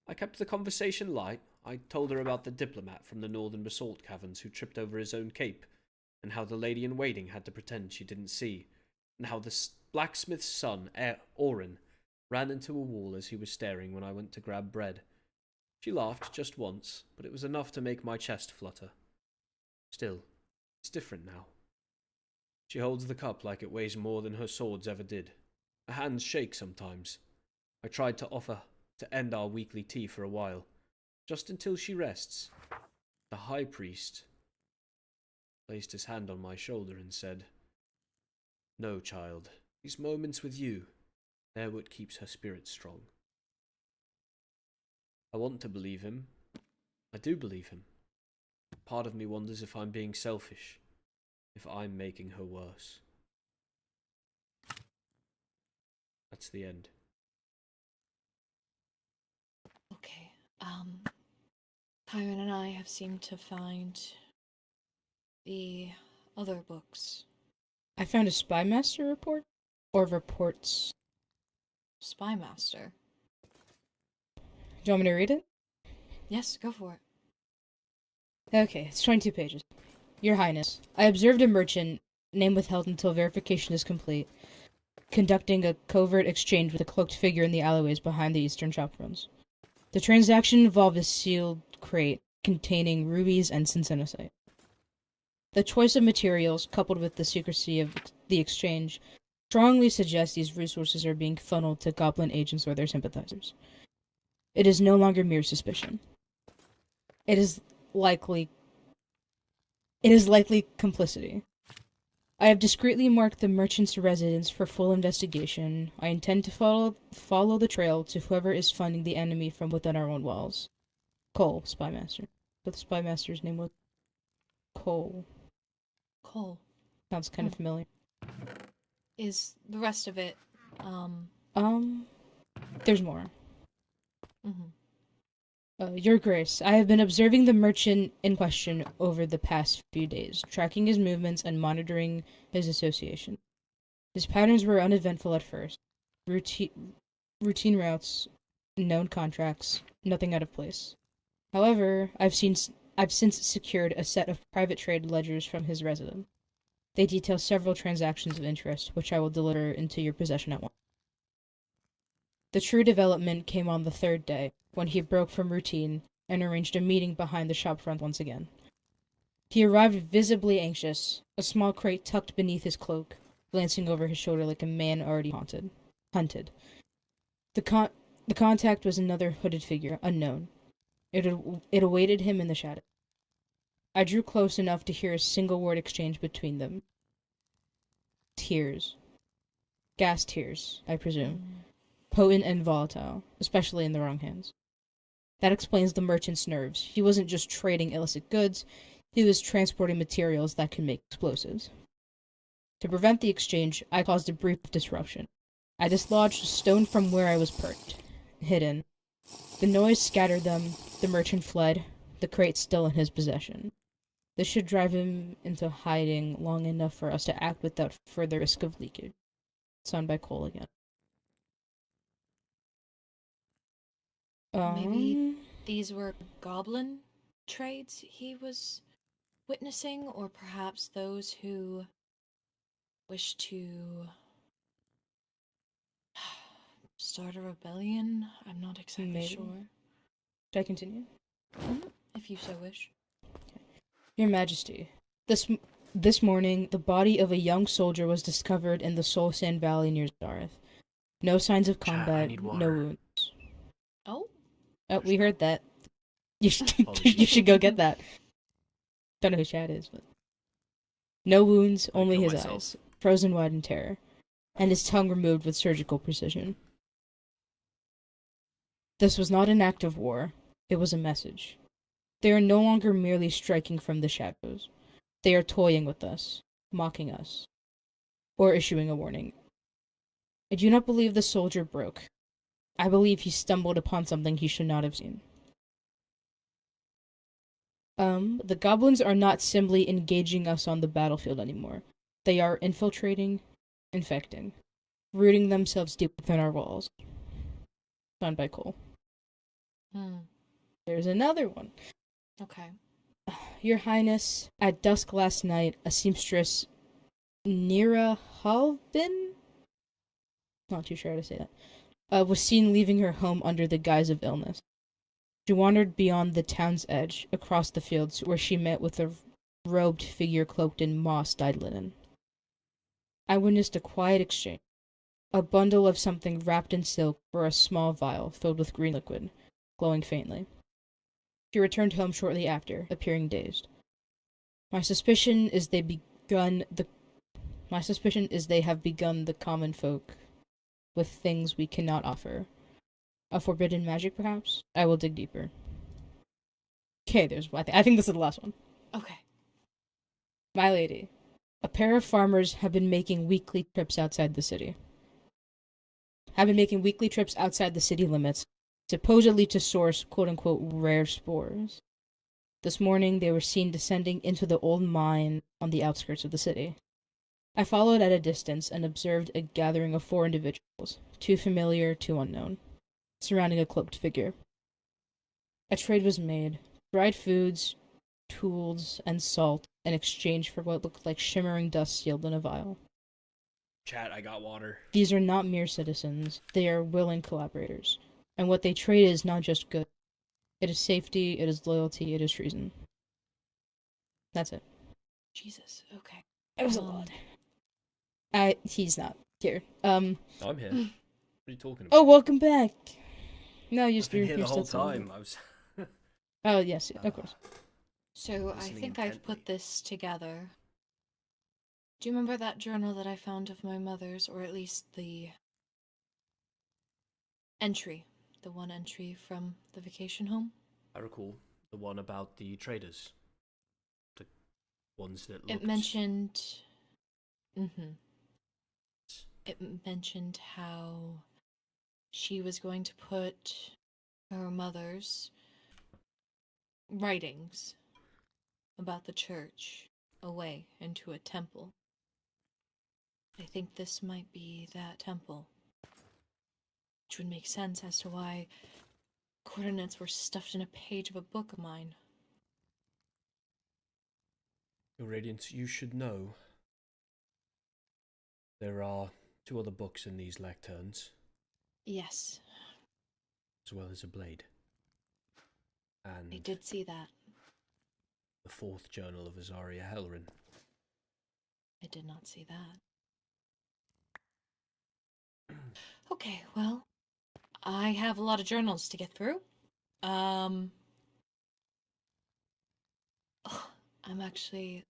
Speaker 1: I kept the conversation light. I told her about the diplomat from the northern basalt caverns who tripped over his own cape, and how the lady-in-waiting had to pretend she didn't see, and how the blacksmith's son, Orin, ran into a wall as he was staring when I went to grab bread. She laughed just once, but it was enough to make my chest flutter. Still, it's different now. She holds the cup like it weighs more than her swords ever did. Her hands shake sometimes. I tried to offer to end our weekly tea for a while, just until she rests. The high priest placed his hand on my shoulder and said, "No, child, these moments with you, they're what keeps her spirit strong." I want to believe him. I do believe him. Part of me wonders if I'm being selfish, if I'm making her worse. That's the end.
Speaker 2: Okay, Kyren and I have seemed to find the other books.
Speaker 5: I found a Spymaster report? Or reports.
Speaker 2: Spymaster?
Speaker 5: Do you want me to read it?
Speaker 2: Yes, go for it.
Speaker 5: Okay, it's 22 pages. Your Highness, I observed a merchant, name withheld until verification is complete, conducting a covert exchange with a cloaked figure in the alleyways behind the eastern shop fronts. The transaction involved a sealed crate containing rubies and synthenosite. The choice of materials, coupled with the secrecy of the exchange, strongly suggests these resources are being funneled to goblin agents or their sympathizers. It is no longer mere suspicion. It is likely complicity. I have discreetly marked the merchant's residence for full investigation. I intend to follow the trail to whoever is funding the enemy from within our own walls. Cole, Spymaster. But the Spymaster's name was Cole.
Speaker 2: Cole.
Speaker 5: Sounds kind of familiar.
Speaker 2: Is the rest of it,
Speaker 5: There's more.
Speaker 2: Mm-hmm.
Speaker 5: Your Grace, I have been observing the merchant in question over the past few days, tracking his movements and monitoring his association. His patterns were uneventful at first. Routine routes, known contracts, nothing out of place. However, I've since secured a set of private trade ledgers from his residence. They detail several transactions of interest, which I will deliver into your possession at once. The true development came on the third day, when he broke from routine and arranged a meeting behind the shopfront once again. He arrived visibly anxious, a small crate tucked beneath his cloak, glancing over his shoulder like a man already hunted. The contact was another hooded figure, unknown. It awaited him in the shadow. I drew close enough to hear a single word exchange between them. Tears. Gas tears, I presume. Potent and volatile, especially in the wrong hands. That explains the merchant's nerves. He wasn't just trading illicit goods, he was transporting materials that can make explosives. To prevent the exchange, I caused a brief disruption. I dislodged a stone from where I was perched, hidden. The noise scattered them, the merchant fled, the crate still in his possession. This should drive him into hiding long enough for us to act without further risk of leakage. Signed by Cole again.
Speaker 2: Maybe these were goblin trades he was witnessing, or perhaps those who wish to start a rebellion. I'm not exactly sure.
Speaker 5: Should I continue?
Speaker 2: If you so wish.
Speaker 5: Your Majesty, this morning, the body of a young soldier was discovered in the Soul Sand Valley near Zareth. No signs of combat, no wounds.
Speaker 2: Oh?
Speaker 5: We heard that. You should go get that. Don't know who Chad is, but... No wounds, only his eyes, frozen wide in terror, and his tongue removed with surgical precision. This was not an act of war, it was a message. They are no longer merely striking from the shadows. They are toying with us, mocking us, or issuing a warning. I do not believe the soldier broke. I believe he stumbled upon something he should not have seen. The goblins are not simply engaging us on the battlefield anymore. They are infiltrating, infecting, rooting themselves deep within our walls. Signed by Cole. There's another one.
Speaker 2: Okay.
Speaker 5: Your Highness, at dusk last night, a seamstress, Nira Halvin? Not too sure how to say that. Was seen leaving her home under the guise of illness. She wandered beyond the town's edge, across the fields, where she met with a robed figure cloaked in moss-dyed linen. I witnessed a quiet exchange. A bundle of something wrapped in silk for a small vial filled with green liquid, glowing faintly. She returned home shortly after, appearing dazed. My suspicion is they have begun the common folk with things we cannot offer. A forbidden magic, perhaps? I will dig deeper. Okay, I think this is the last one.
Speaker 2: Okay.
Speaker 5: My lady, a pair of farmers have been making weekly trips outside the city. Limits, supposedly to source quote-unquote rare spores. This morning, they were seen descending into the old mine on the outskirts of the city. I followed at a distance and observed a gathering of 4 individuals, 2 familiar, 2 unknown, surrounding a cloaked figure. A trade was made. Dried foods, tools, and salt in exchange for what looked like shimmering dust sealed in a vial.
Speaker 1: Chat, I got water.
Speaker 5: These are not mere citizens. They are willing collaborators. And what they trade is not just good. It is safety, it is loyalty, it is treason. That's it.
Speaker 2: Jesus, okay.
Speaker 5: It was a lot. He's not here.
Speaker 1: I'm here. What are you talking about?
Speaker 5: Oh, welcome back. No, you're
Speaker 1: here the whole time.
Speaker 5: Oh, yes, of course.
Speaker 2: So, I think I've put this together. Do you remember that journal that I found of my mother's, or at least the entry? The one entry from the vacation home?
Speaker 1: I recall the one about the traders. The ones that looked...
Speaker 2: It mentioned Mm-hmm. It mentioned how she was going to put her mother's writings about the church away into a temple. I think this might be that temple. Which would make sense as to why coordinates were stuffed in a page of a book of mine.
Speaker 1: Your Radiance, you should know there are 2 other books in these lecterns.
Speaker 2: Yes.
Speaker 1: As well as a blade. And
Speaker 2: I did see that.
Speaker 1: the 4th journal of Azaria Helrin.
Speaker 2: I did not see that. Okay, well, I have a lot of journals to get through. I'm actually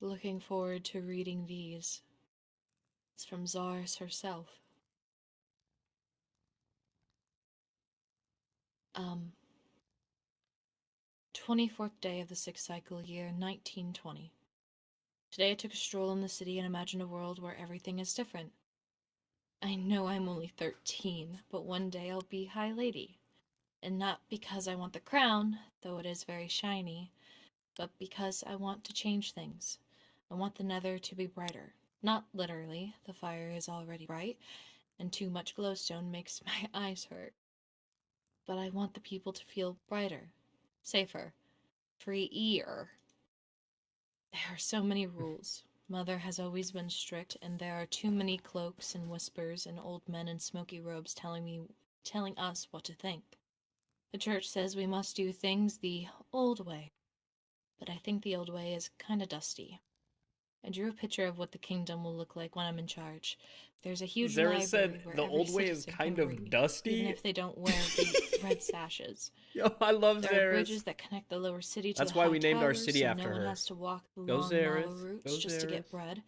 Speaker 2: looking forward to reading these. It's from Zaris herself. 24th day of the 6th cycle, year 1920. Today I took a stroll in the city and imagined a world where everything is different. I know I'm only 13, but one day I'll be High Lady. And not because I want the crown, though it is very shiny, but because I want to change things. I want the nether to be brighter. Not literally, the fire is already bright, and too much glowstone makes my eyes hurt. But I want the people to feel brighter, safer, freer. There are so many rules. Mother has always been strict, and there are too many cloaks and whispers and old men in smoky robes telling us what to think. The church says we must do things the old way, but I think the old way is kinda dusty. I drew a picture of what the kingdom will look like when I'm in charge. There's a huge
Speaker 1: Zara
Speaker 2: library
Speaker 1: said
Speaker 2: where
Speaker 1: the
Speaker 2: every
Speaker 1: old way is
Speaker 2: citizen
Speaker 1: kind
Speaker 2: can
Speaker 1: of
Speaker 2: read,
Speaker 1: dusty.
Speaker 2: even if they don't wear the red sashes.
Speaker 1: Yo, I love
Speaker 2: There
Speaker 1: Zaris.
Speaker 2: are bridges that connect the lower city to
Speaker 1: That's
Speaker 2: the
Speaker 1: why
Speaker 2: high
Speaker 1: we named our
Speaker 2: towers,
Speaker 1: city
Speaker 2: so
Speaker 1: after
Speaker 2: no one
Speaker 1: her.
Speaker 2: has to walk the
Speaker 1: Go
Speaker 2: long
Speaker 1: Zaris.
Speaker 2: lava routes
Speaker 1: Go
Speaker 2: just to get
Speaker 1: Zaris.
Speaker 2: bread.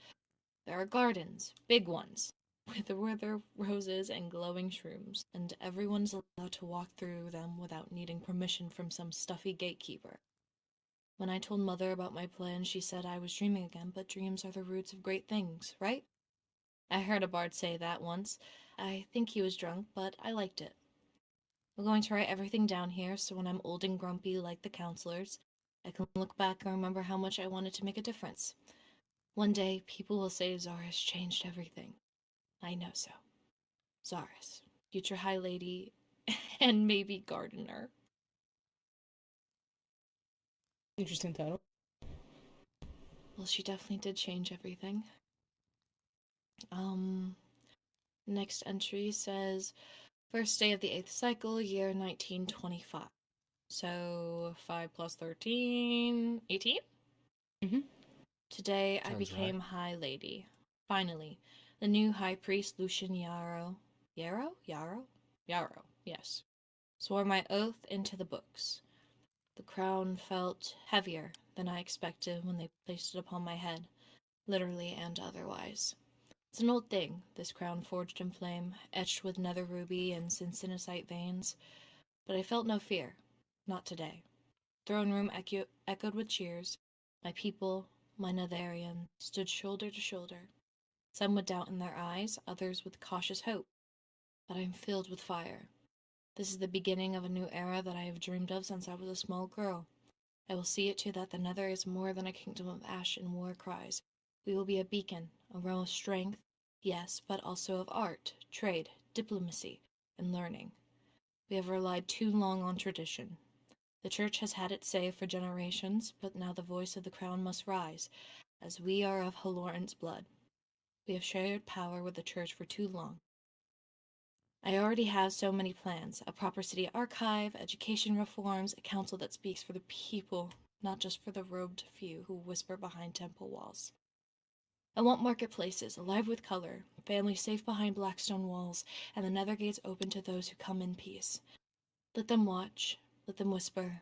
Speaker 2: There are gardens, big ones, with withered roses and glowing shrooms, and everyone's allowed to walk through them without needing permission from some stuffy gatekeeper. When I told Mother about my plan, she said I was dreaming again, but dreams are the roots of great things, right? I heard a bard say that once. I think he was drunk, but I liked it. I'm going to write everything down here, so when I'm old and grumpy like the counselors, I can look back and remember how much I wanted to make a difference. One day, people will say Zaris changed everything. I know so. Zaris, future High Lady, and maybe Gardener.
Speaker 5: Interesting title.
Speaker 2: Well, she definitely did change everything. Next entry says, first day of the 8th cycle, year 1925. So, 5 plus 13, 18?
Speaker 5: Mm-hmm.
Speaker 2: Today I
Speaker 1: Sounds
Speaker 2: became
Speaker 1: right.
Speaker 2: High Lady. Finally, the new High Priest Lucian Yarrow, yes, swore my oath into the books. The crown felt heavier than I expected when they placed it upon my head, literally and otherwise. It's an old thing, this crown forged in flame, etched with nether ruby and syncinnicite veins, but I felt no fear. Not today. Throne room echoed with cheers. My people, my Netherian, stood shoulder to shoulder. Some with doubt in their eyes, others with cautious hope. But I am filled with fire. This is the beginning of a new era that I have dreamed of since I was a small girl. I will see it to that the Nether is more than a kingdom of ash and war cries. We will be a beacon, a realm of strength, yes, but also of art, trade, diplomacy, and learning. We have relied too long on tradition. The church has had its say for generations, but now the voice of the crown must rise, as we are of Halloran's blood. We have shared power with the church for too long. I already have so many plans, a proper city archive, education reforms, a council that speaks for the people, not just for the robed few who whisper behind temple walls. I want marketplaces, alive with color, families safe behind black stone walls, and the nether gates open to those who come in peace. Let them watch, let them whisper.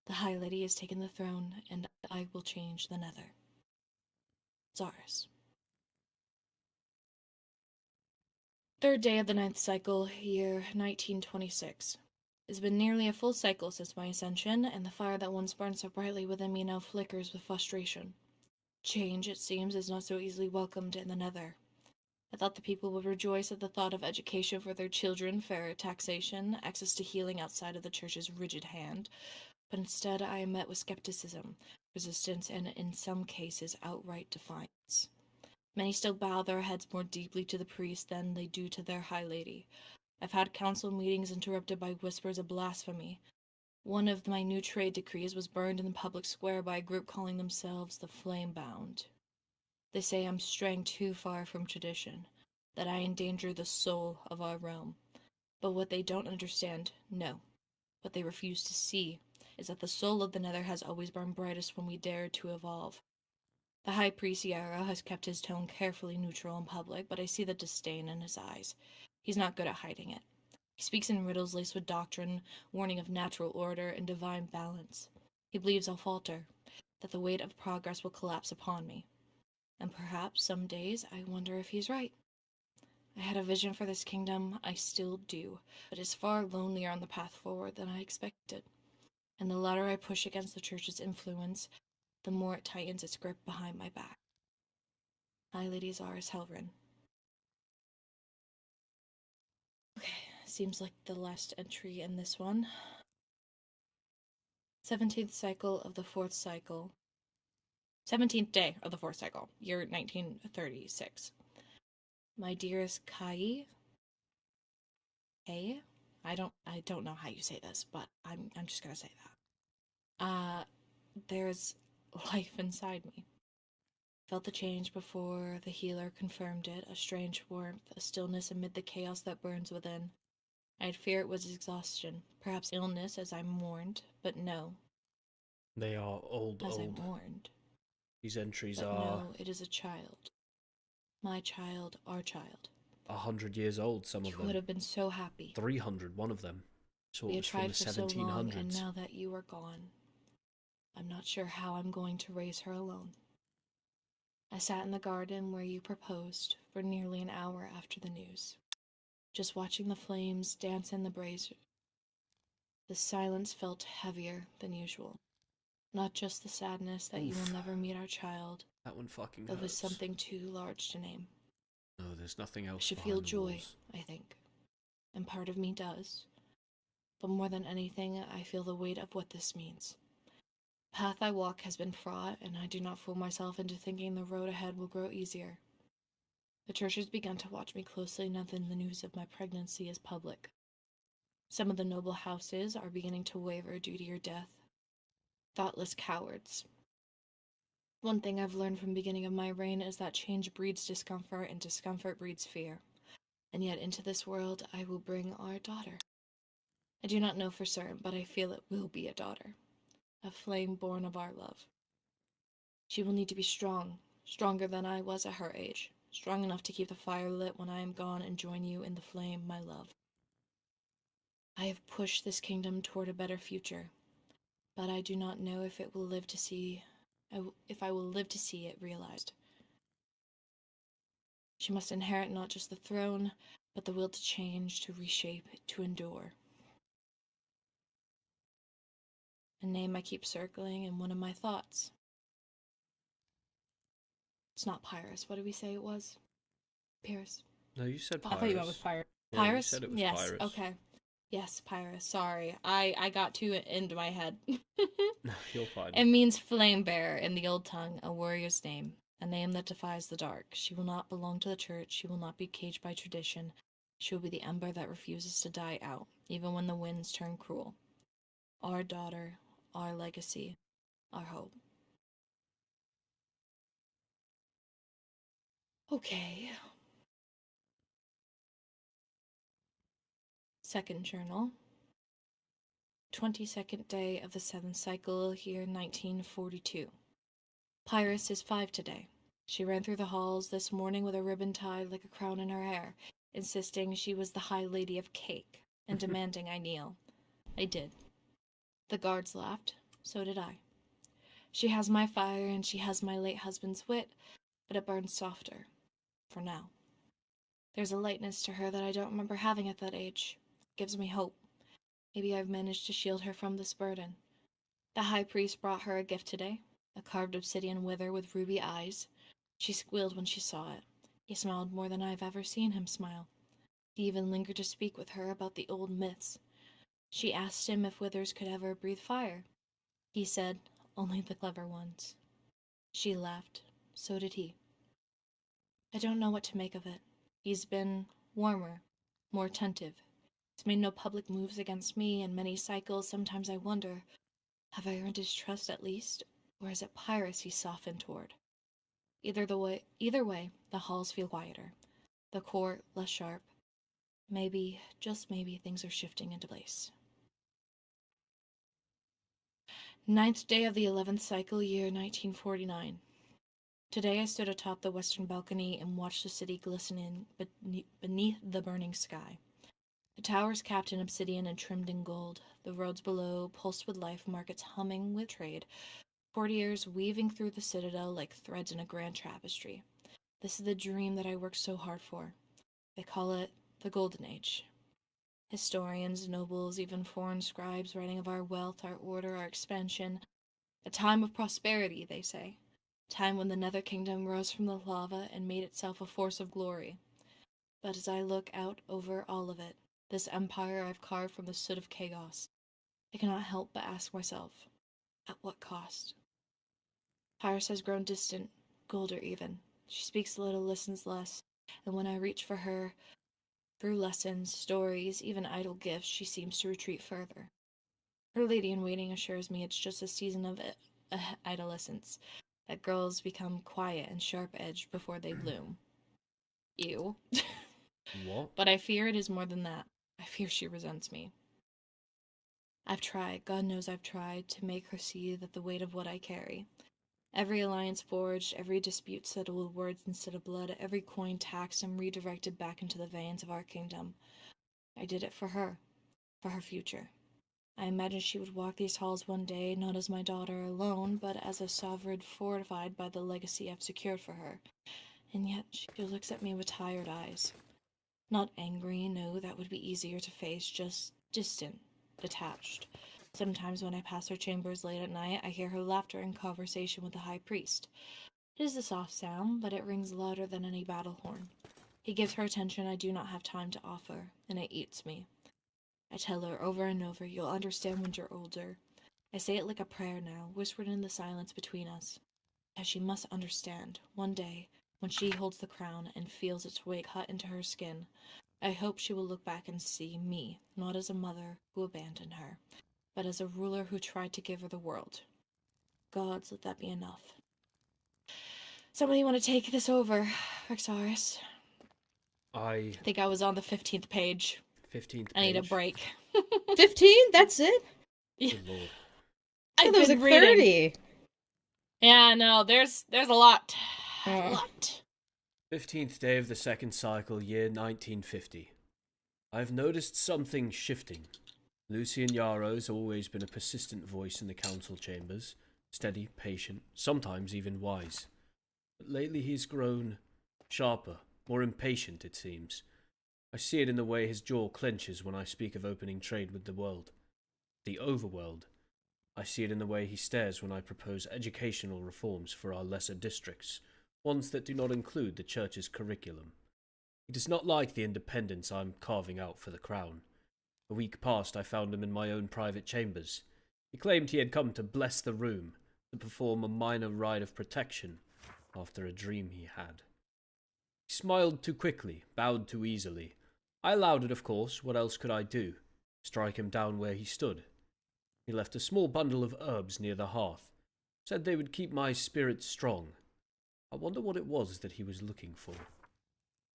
Speaker 2: The High Lady has taken the throne, and I will change the nether. Zaris. Third day of the 9th cycle, year 1926. It's been nearly a full cycle since my ascension, and the fire that once burned so brightly within me now flickers with frustration. Change, it seems, is not so easily welcomed in the Nether. I thought the people would rejoice at the thought of education for their children, fairer taxation, access to healing outside of the church's rigid hand, but instead I am met with skepticism, resistance, and in some cases outright defiance. Many still bow their heads more deeply to the priest than they do to their High Lady. I've had council meetings interrupted by whispers of blasphemy. One of my new trade decrees was burned in the public square by a group calling themselves the Flamebound. They say I'm straying too far from tradition, that I endanger the soul of our realm. But what they don't understand, no, what they refuse to see, is that the soul of the Nether has always burned brightest when we dare to evolve. The High Priest Yarrow has kept his tone carefully neutral in public, but I see the disdain in his eyes. He's not good at hiding it. He speaks in riddles laced with doctrine, warning of natural order and divine balance. He believes I'll falter, that the weight of progress will collapse upon me. And perhaps some days I wonder if he's right. I had a vision for this kingdom, I still do, but it's far lonelier on the path forward than I expected. And the louder I push against the church's influence, the more it tightens its grip behind my back. High Lady Zara's Helrin. Okay, seems like the last entry in this one. 17th cycle of the 4th cycle. 17th day of the 4th cycle, year 1936. My dearest Kai. Hey? I don't know how you say this, but I'm just gonna say that. There's life inside me. Felt the change before the healer confirmed it, a strange warmth, a stillness amid the chaos that burns within. I'd fear it was exhaustion, perhaps illness as I mourned, but no.
Speaker 1: They are old.
Speaker 2: As I mourned.
Speaker 1: These entries
Speaker 2: but
Speaker 1: are...
Speaker 2: no, it is a child. My child, our child.
Speaker 1: 100 years old, some of them.
Speaker 2: You would have been so happy.
Speaker 1: 300, one of them. So
Speaker 2: we
Speaker 1: it
Speaker 2: had
Speaker 1: was from
Speaker 2: tried
Speaker 1: the
Speaker 2: for
Speaker 1: 1700s.
Speaker 2: so long, and now that you are gone, I'm not sure how I'm going to raise her alone. I sat in the garden where you proposed for nearly an hour after the news, just watching the flames dance in the brazier. The silence felt heavier than usual. Not just the sadness that you will never meet our child.
Speaker 1: That one fucking
Speaker 2: but
Speaker 1: hurts.
Speaker 2: was something too large to name.
Speaker 1: No, there's nothing else
Speaker 2: I should
Speaker 1: behind
Speaker 2: feel
Speaker 1: the
Speaker 2: joy,
Speaker 1: walls.
Speaker 2: I think. And part of me does. But more than anything, I feel the weight of what this means. The path I walk has been fraught, and I do not fool myself into thinking the road ahead will grow easier. The church has begun to watch me closely now that the news of my pregnancy is public. Some of the noble houses are beginning to waver due to your death. Thoughtless cowards. One thing I've learned from the beginning of my reign is that change breeds discomfort, and discomfort breeds fear. And yet into this world I will bring our daughter. I do not know for certain, but I feel it will be a daughter. A flame born of our love. She will need to be strong, stronger than I was at her age, strong enough to keep the fire lit when I am gone and join you in the flame, my love. I have pushed this kingdom toward a better future, but I do not know if it will live to see, if I will live to see it realized. She must inherit not just the throne, but the will to change, to reshape, to endure. A name I keep circling in one of my thoughts. It's not Pyrus. What did we say it was? Pyrrhus.
Speaker 1: No, you said Pyrus.
Speaker 5: I thought you went with Pyrus.
Speaker 1: Yeah, you
Speaker 2: Pyrus?
Speaker 1: said it was
Speaker 2: Yes,
Speaker 1: Pyrus.
Speaker 2: okay. Yes, Pyrus. Sorry. I got too into my head.
Speaker 1: No, you're fine.
Speaker 2: It means flame bearer in the old tongue, a warrior's name. A name that defies the dark. She will not belong to the church. She will not be caged by tradition. She will be the ember that refuses to die out, even when the winds turn cruel. Our daughter, our legacy, our hope. Okay. Second journal. 22nd day of the 7th cycle, year 1942. Pyrus is 5 today. She ran through the halls this morning with a ribbon tied like a crown in her hair, insisting she was the High Lady of Cake, and demanding I kneel. I did. The guards laughed. So did I. She has my fire and she has my late husband's wit, but it burns softer. For now. There's a lightness to her that I don't remember having at that age. It gives me hope. Maybe I've managed to shield her from this burden. The High Priest brought her a gift today. a carved obsidian wither with ruby eyes. She squealed when she saw it. He smiled more than I've ever seen him smile. He even lingered to speak with her about the old myths. She asked him if withers could ever breathe fire. He said, only the clever ones. She laughed. So did he. I don't know what to make of it. He's been warmer, more attentive. He's made no public moves against me in many cycles. Sometimes I wonder, have I earned his trust at least, or is it piracy softened toward? Either way, the halls feel quieter. The court less sharp. Maybe, just maybe, things are shifting into place. 9th day of the 11th cycle, year 1949. Today I stood atop the western balcony and watched the city glistening beneath the burning sky. The towers capped in obsidian and trimmed in gold. The roads below pulsed with life, markets humming with trade, courtiers weaving through the citadel like threads in a grand tapestry. This is the dream that I worked so hard for. They call it the Golden Age. Historians, nobles, even foreign scribes writing of our wealth, our order, our expansion. A time of prosperity, they say. A time when the Nether Kingdom rose from the lava and made itself a force of glory. But as I look out over all of it, this empire I've carved from the soot of chaos, I cannot help but ask myself, at what cost? Pyrus has grown distant, colder even. She speaks little, listens less, and when I reach for her, through lessons, stories, even idle gifts, she seems to retreat further. Her lady-in-waiting assures me it's just a season of adolescence, that girls become quiet and sharp-edged before they bloom. Ew.
Speaker 1: What?
Speaker 2: But I fear it is more than that. I fear she resents me. I've tried, God knows I've tried, to make her see that the weight of what I carry. Every alliance forged, every dispute settled with words instead of blood, every coin taxed and redirected back into the veins of our kingdom. I did it for her future. I imagined she would walk these halls one day, not as my daughter alone, but as a sovereign fortified by the legacy I've secured for her. And yet she looks at me with tired eyes. Not angry, no, that would be easier to face, just distant, detached. Sometimes when I pass her chambers late at night, I hear her laughter in conversation with the high priest. It is a soft sound, but it rings louder than any battle horn. He gives her attention I do not have time to offer, and it eats me. I tell her over and over, you'll understand when you're older. I say it like a prayer now, whispered in the silence between us. As she must understand, one day, when she holds the crown and feels its weight cut into her skin, I hope she will look back and see me, not as a mother who abandoned her, but as a ruler who tried to give her the world. Gods, let that be enough. Somebody want to take this over, Rexaris? I think I was on the 15th page.
Speaker 1: 15th page?
Speaker 2: I need a break.
Speaker 5: 15? That's it?
Speaker 1: Good lord.
Speaker 5: I thought there was like 30.
Speaker 2: Yeah, no, there's a lot. A
Speaker 5: Oh.
Speaker 2: lot.
Speaker 1: 15th day of the second cycle, year 1950. I've noticed something shifting. Lucian Yarrow's always been a persistent voice in the council chambers, steady, patient, sometimes even wise. But lately he's grown sharper, more impatient, it seems. I see it in the way his jaw clenches when I speak of opening trade with the world. The overworld. I see it in the way he stares when I propose educational reforms for our lesser districts, ones that do not include the church's curriculum. He does not like the independence I'm carving out for the crown. A week past I found him in my own private chambers. He claimed he had come to bless the room, to perform a minor rite of protection after a dream he had. He smiled too quickly, bowed too easily. I allowed it, of course. What else could I do? Strike him down where he stood. He left a small bundle of herbs near the hearth, said they would keep my spirits strong. I wonder what it was that he was looking for.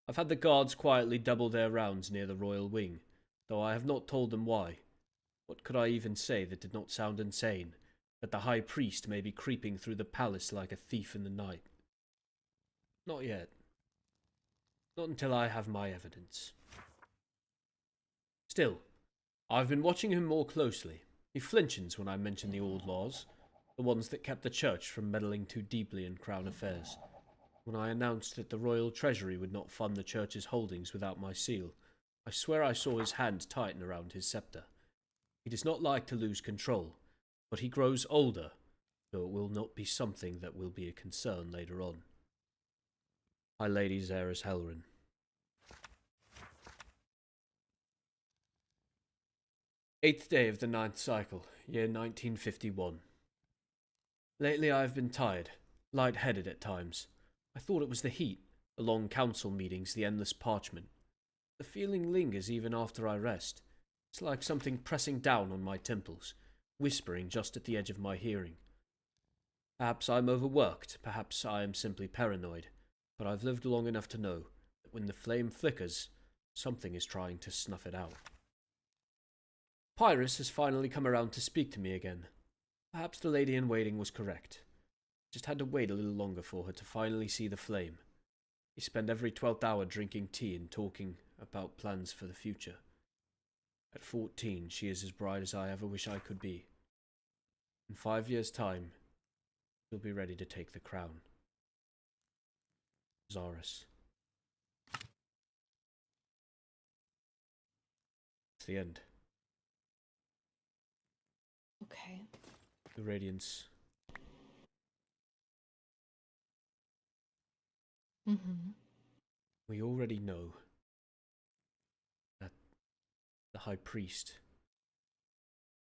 Speaker 1: I've had the guards quietly double their rounds near the royal wing, though I have not told them why. What could I even say that did not sound insane? That the high priest may be creeping through the palace like a thief in the night? Not yet. Not until I have my evidence. Still, I've been watching him more closely. He flinches when I mention the old laws, the ones that kept the church from meddling too deeply in crown affairs. When I announced that the royal treasury would not fund the church's holdings without my seal, I swear I saw his hand tighten around his scepter. He does not like to lose control, but he grows older, so it will not be something that will be a concern later on. High Lady Xeris Helrin. Eighth day of the 9th cycle, year 1951. Lately I have been tired, light-headed at times. I thought it was the heat, the long council meetings, the endless parchment. The feeling lingers even after I rest. It's like something pressing down on my temples, whispering just at the edge of my hearing. Perhaps I'm overworked, perhaps I am simply paranoid, but I've lived long enough to know that when the flame flickers, something is trying to snuff it out. Pyrrhus has finally come around to speak to me again. Perhaps the lady-in-waiting was correct. Just had to wait a little longer for her to finally see the flame. We spend every 12th hour drinking tea and talking about plans for the future. At 14, she is as bright as I ever wish I could be. In 5 years' time, she'll be ready to take the crown. Xaris. It's the end.
Speaker 2: Okay.
Speaker 1: The Radiance.
Speaker 2: Mm-hmm.
Speaker 1: We already know that the High Priest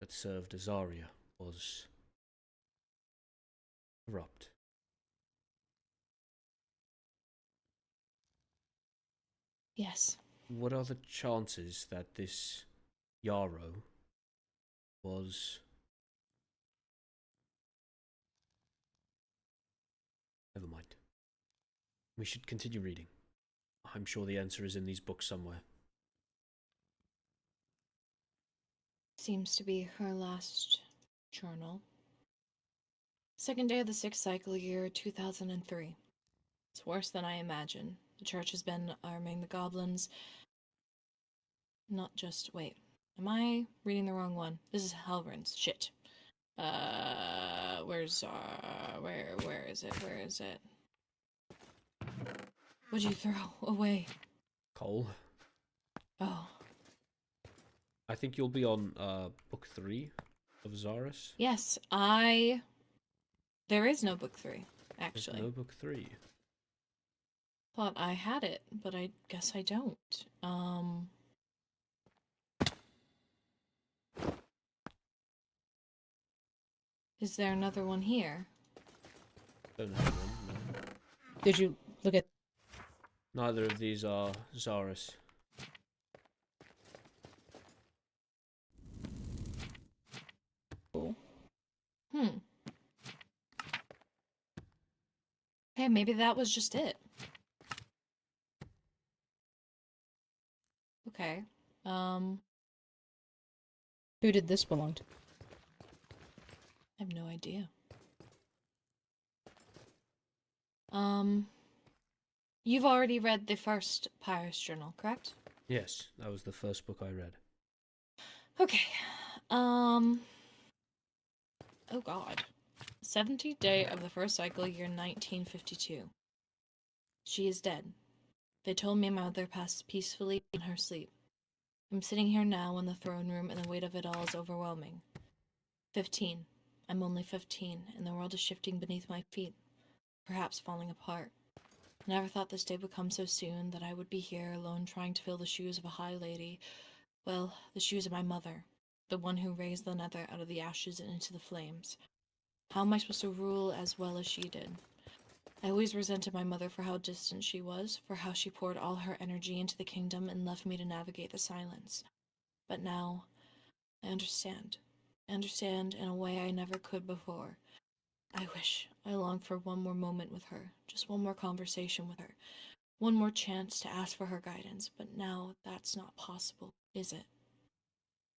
Speaker 1: that served Azaria was corrupt.
Speaker 2: Yes.
Speaker 1: What are the chances that this Yarrow was... Never mind. We should continue reading. I'm sure the answer is in these books somewhere.
Speaker 2: Seems to be her last journal. Second day of the 6th cycle year, 2003. It's worse than I imagined. The church has been arming the goblins. Not just... Wait. Am I reading the wrong one? This is Helrin's. Shit. Where's... Where is it? Where is it? What'd you throw away?
Speaker 1: Cole?
Speaker 2: Oh.
Speaker 1: I think you'll be on book 3 of Xaris.
Speaker 2: Yes, There is no book 3, actually.
Speaker 1: There's no book 3.
Speaker 2: Thought I had it, but I guess I don't. Is there another one here?
Speaker 1: Don't have one, no.
Speaker 5: Did you look at...
Speaker 1: Neither of these are Xaris.
Speaker 5: Cool.
Speaker 2: Hey, maybe that was just it. Okay.
Speaker 5: Who did this belong to?
Speaker 2: I have no idea. You've already read the first Pyrus Journal, correct?
Speaker 1: Yes, that was the first book I read.
Speaker 2: Okay. Oh god. 70th day of the first cycle, year 1952. She is dead. They told me my mother passed peacefully in her sleep. I'm sitting here now in the throne room, and the weight of it all is overwhelming. 15. I'm only 15, and the world is shifting beneath my feet, perhaps falling apart. I never thought this day would come so soon, that I would be here alone trying to fill the shoes of a high lady. Well, the shoes of my mother, the one who raised the nether out of the ashes and into the flames. How am I supposed to rule as well as she did? I always resented my mother for how distant she was, for how she poured all her energy into the kingdom and left me to navigate the silence. But now, I understand. I understand in a way I never could before. I long for one more moment with her, just one more conversation with her, one more chance to ask for her guidance, but now that's not possible, is it?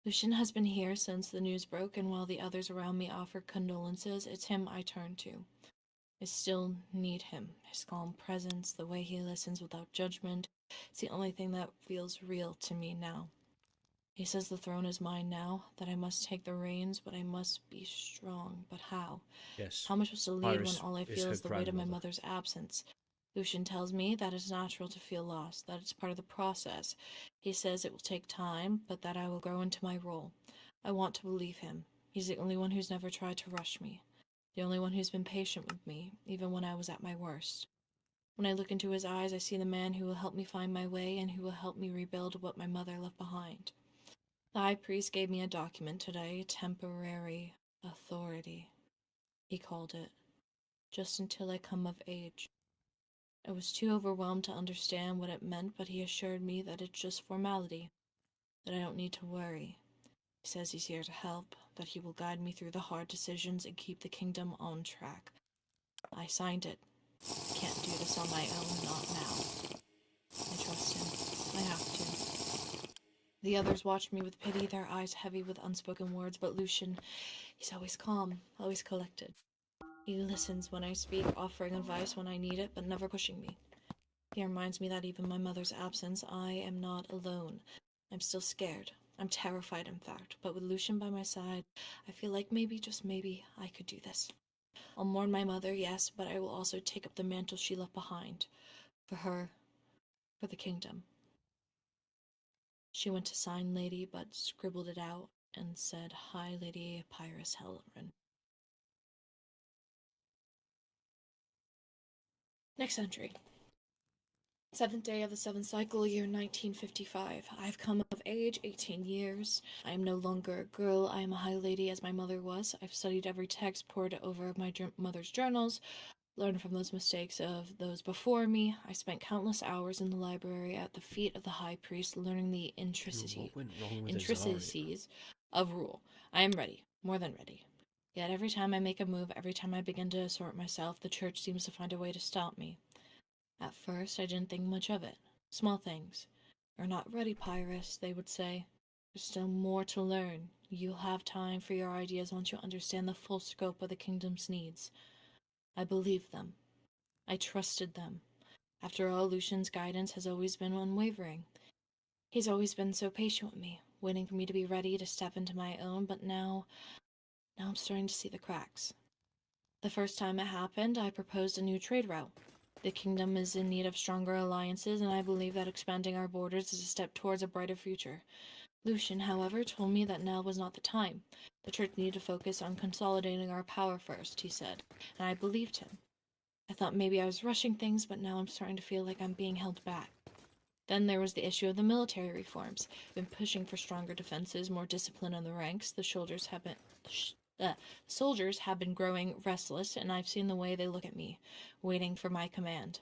Speaker 2: Lucian has been here since the news broke, and while the others around me offer condolences, it's him I turn to. I still need him. His calm presence, the way he listens without judgment, it's the only thing that feels real to me now. He says the throne is mine now, that I must take the reins, but I must be strong. But how?
Speaker 1: Yes.
Speaker 2: How am I supposed to lead
Speaker 1: Iris
Speaker 2: when all I
Speaker 1: is
Speaker 2: feel
Speaker 1: her
Speaker 2: is the weight of my
Speaker 1: grandmother.
Speaker 2: mother's absence? Lucian tells me that it's natural to feel lost, that it's part of the process. He says it will take time, but that I will grow into my role. I want to believe him. He's the only one who's never tried to rush me.
Speaker 8: The only one who's been patient with me, even when I was at my worst. When I look into his eyes, I see the man who will help me find my way and who will help me rebuild what my mother left behind. The high priest gave me a document today, temporary authority, he called it, just until I come of age. I was too overwhelmed to understand what it meant, but he assured me that it's just formality, that I don't need to worry. He says he's here to help, that he will guide me through the hard decisions and keep the kingdom on track. I signed it. I can't do this on my own, not now. I trust him. I have to. The others watched me with pity, their eyes heavy with unspoken words, but Lucian, he's always calm, always collected. He listens when I speak, offering advice when I need it, but never pushing me. He reminds me that even in my mother's absence, I am not alone. I'm still scared. I'm terrified, in fact, but with Lucian by my side, I feel like maybe, just maybe, I could do this. I'll mourn my mother, yes, but I will also take up the mantle she left behind. For her, for the kingdom. She went to sign Lady, but scribbled it out and said, Hi, Lady Pyrus Helren. Next entry. 7th day of the 7th cycle, year 1955. I've come of age, 18 years. I am no longer a girl, I am a high lady as my mother was. I've studied every text, pored over my mother's journals, learned from those mistakes of those before me. I spent countless hours in the library at the feet of the high priest, learning the intricacies of rule. I am ready, more than ready. Yet every time I make a move, every time I begin to assert myself, the church seems to find a way to stop me. At first, I didn't think much of it. Small things. You're not ready, Pyrus, they would say. There's still more to learn. You'll have time for your ideas once you understand the full scope of the kingdom's needs. I believed them. I trusted them. After all, Lucian's guidance has always been unwavering. He's always been so patient with me, waiting for me to be ready to step into my own, but now I'm starting to see the cracks. The first time it happened, I proposed a new trade route. The kingdom is in need of stronger alliances, and I believe that expanding our borders is a step towards a brighter future. Lucian, however, told me that now was not the time. The church needed to focus on consolidating our power first, he said, and I believed him. I thought maybe I was rushing things, but now I'm starting to feel like I'm being held back. Then there was the issue of the military reforms. I've been pushing for stronger defenses, more discipline in the ranks. The soldiers have been growing restless, and I've seen the way they look at me, waiting for my command.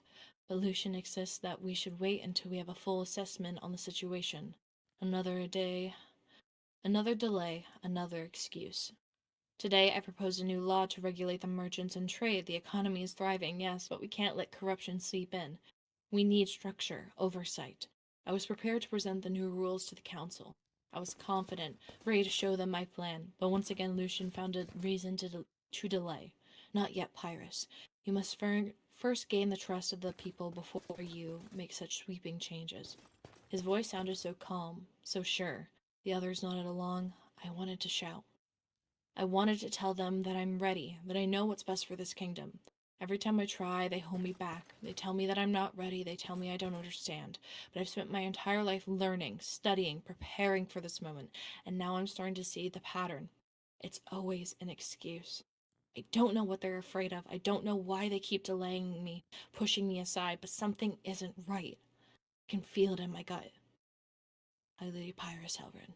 Speaker 8: But Lucian insists that we should wait until we have a full assessment on the situation. Another delay, another excuse. Today, I proposed a new law to regulate the merchants and trade. The economy is thriving, yes, but we can't let corruption seep in. We need structure, oversight. I was prepared to present the new rules to the council. I was confident, ready to show them my plan, but once again Lucian found a reason to delay. Not yet, Pyrus. You must first gain the trust of the people before you make such sweeping changes. His voice sounded so calm, so sure. The others nodded along. I wanted to shout. I wanted to tell them that I'm ready, that I know what's best for this kingdom. Every time I try, they hold me back. They tell me that I'm not ready. They tell me I don't understand. But I've spent my entire life learning, studying, preparing for this moment, and now I'm starting to see the pattern. It's always an excuse. I don't know what they're afraid of. I don't know why they keep delaying me, pushing me aside, but something isn't right. I can feel it in my gut. Lady Pyrus Helren.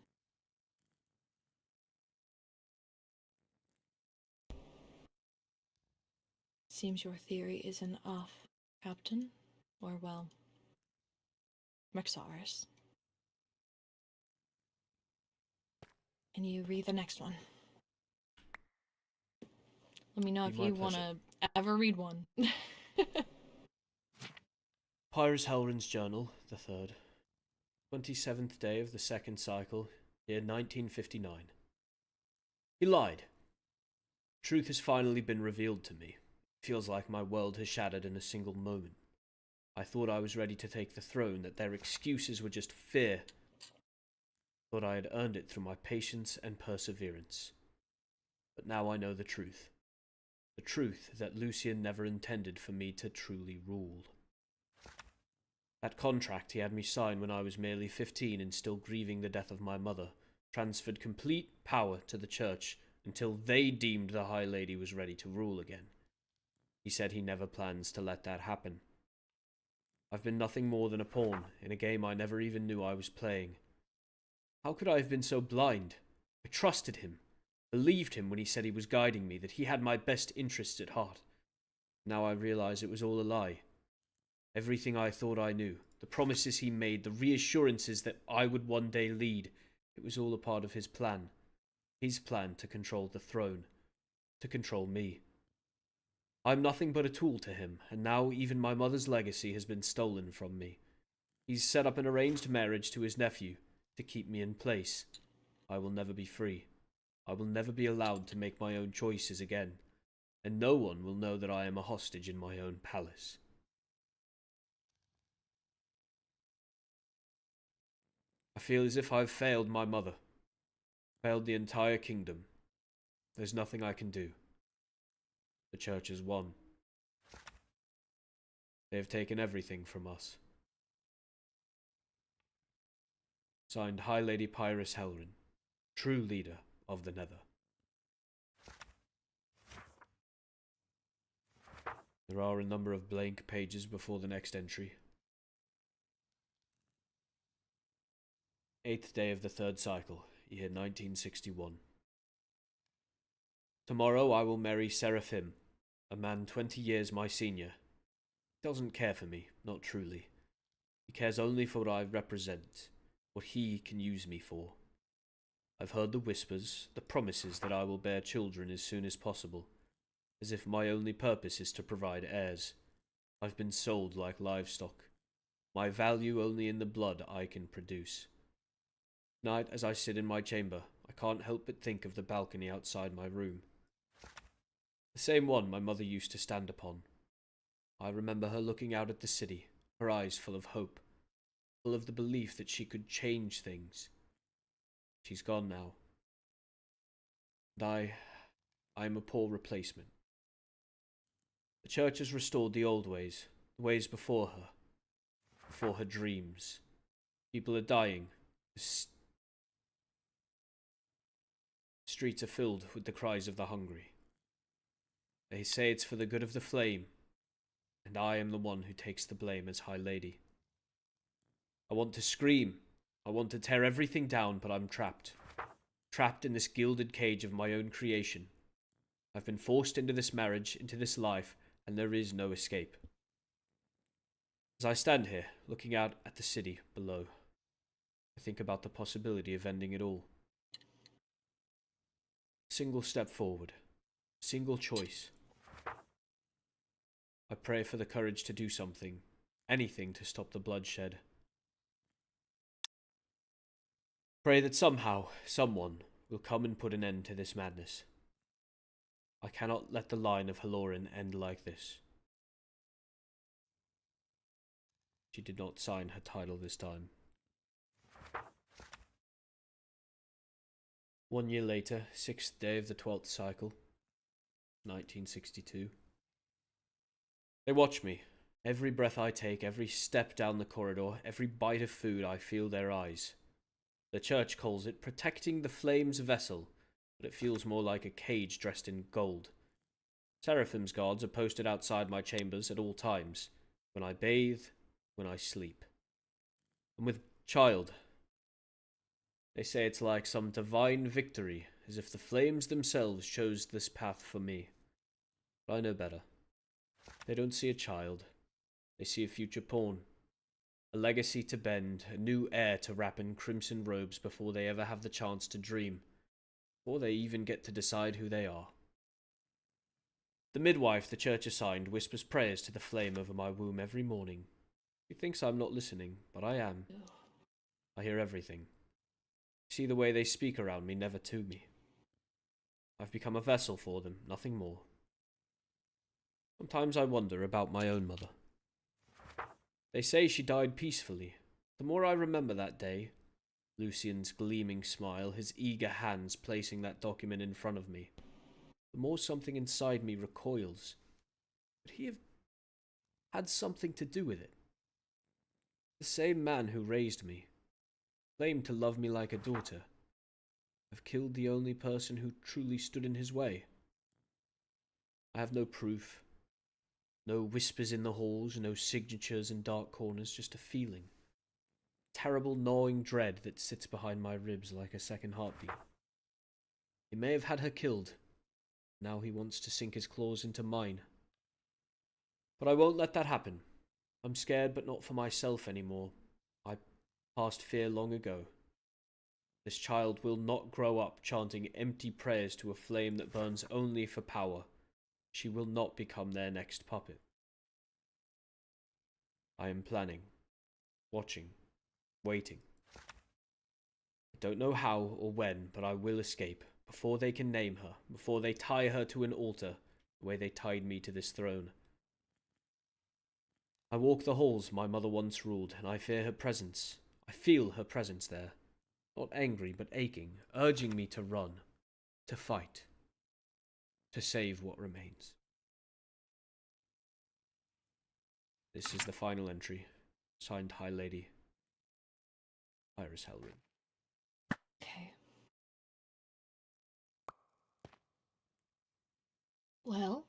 Speaker 8: Seems your theory isn't off, Captain. Or, well, Rexaris. And you read the next one. Let me know if you want to ever read one.
Speaker 1: Pyrus Helren's Journal, the 3rd. 27th day of the 2nd cycle, year 1959. He lied. Truth has finally been revealed to me. It feels like my world has shattered in a single moment. I thought I was ready to take the throne, that their excuses were just fear. Thought I had earned it through my patience and perseverance. But now I know the truth. The truth that Lucian never intended for me to truly rule. That contract he had me sign when I was merely 15 and still grieving the death of my mother transferred complete power to the church until they deemed the High Lady was ready to rule again. He said he never plans to let that happen. I've been nothing more than a pawn in a game I never even knew I was playing. How could I have been so blind? I trusted him, believed him when he said he was guiding me, that he had my best interests at heart. Now I realize it was all a lie. Everything I thought I knew, the promises he made, the reassurances that I would one day lead, it was all a part of his plan. His plan to control the throne, to control me. I'm nothing but a tool to him, and now even my mother's legacy has been stolen from me. He's set up an arranged marriage to his nephew to keep me in place. I will never be free. I will never be allowed to make my own choices again, and no one will know that I am a hostage in my own palace. I feel as if I've failed my mother, failed the entire kingdom. There's nothing I can do. The church has won. They have taken everything from us. Signed, High Lady Pyrrhus Helrin, true leader of the Nether. There are a number of blank pages before the next entry. 8th day of the 3rd cycle, year 1961. Tomorrow I will marry Seraphim, a man 20 years my senior. He doesn't care for me, not truly. He cares only for what I represent, what he can use me for. I've heard the whispers, the promises that I will bear children as soon as possible, as if my only purpose is to provide heirs. I've been sold like livestock, my value only in the blood I can produce. Tonight, as I sit in my chamber, I can't help but think of the balcony outside my room. The same one my mother used to stand upon. I remember her looking out at the city, her eyes full of hope, full of the belief that she could change things. She's gone now. And I am a poor replacement. The church has restored the old ways, the ways before her dreams. People are dying. The streets are filled with the cries of the hungry. They say it's for the good of the flame, and I am the one who takes the blame as High Lady. I want to scream. I want to tear everything down, but I'm trapped. Trapped in this gilded cage of my own creation. I've been forced into this marriage, into this life, and there is no escape. As I stand here, looking out at the city below, I think about the possibility of ending it all. A single step forward. A single choice. I pray for the courage to do something. Anything to stop the bloodshed. Pray that somehow, someone, will come and put an end to this madness. I cannot let the line of Halloran end like this. She did not sign her title this time. 1 year later, 6th day of the 12th cycle, 1962. They watch me. Every breath I take, every step down the corridor, every bite of food, I feel their eyes. The church calls it protecting the flame's vessel, but it feels more like a cage dressed in gold. Seraphim's guards are posted outside my chambers at all times, when I bathe, when I sleep. And with child, they say it's like some divine victory, as if the flames themselves chose this path for me. But I know better. They don't see a child. They see a future pawn. A legacy to bend, a new heir to wrap in crimson robes before they ever have the chance to dream, before they even get to decide who they are. The midwife the church assigned whispers prayers to the flame over my womb every morning. She thinks I'm not listening, but I am. I hear everything. See the way they speak around me, never to me. I've become a vessel for them, nothing more. Sometimes I wonder about my own mother. They say she died peacefully. The more I remember that day, Lucian's gleaming smile, his eager hands placing that document in front of me, the more something inside me recoils. Could he have had something to do with it? The same man who raised me, claimed to love me like a daughter. I've killed the only person who truly stood in his way. I have no proof. No whispers in the halls, no signatures in dark corners, just a feeling. Terrible gnawing dread that sits behind my ribs like a second heartbeat. He may have had her killed. Now he wants to sink his claws into mine. But I won't let that happen. I'm scared, but not for myself anymore. I passed fear long ago. This child will not grow up chanting empty prayers to a flame that burns only for power. She will not become their next puppet. I am planning, watching, waiting. I don't know how or when, but I will escape, before they can name her, before they tie her to an altar, the way they tied me to this throne. I walk the halls my mother once ruled, and I fear her presence. I feel her presence there. Not angry, but aching, urging me to run, to fight, to save what remains. This is the final entry. Signed, High Lady Iris Helrin.
Speaker 8: Okay. Well,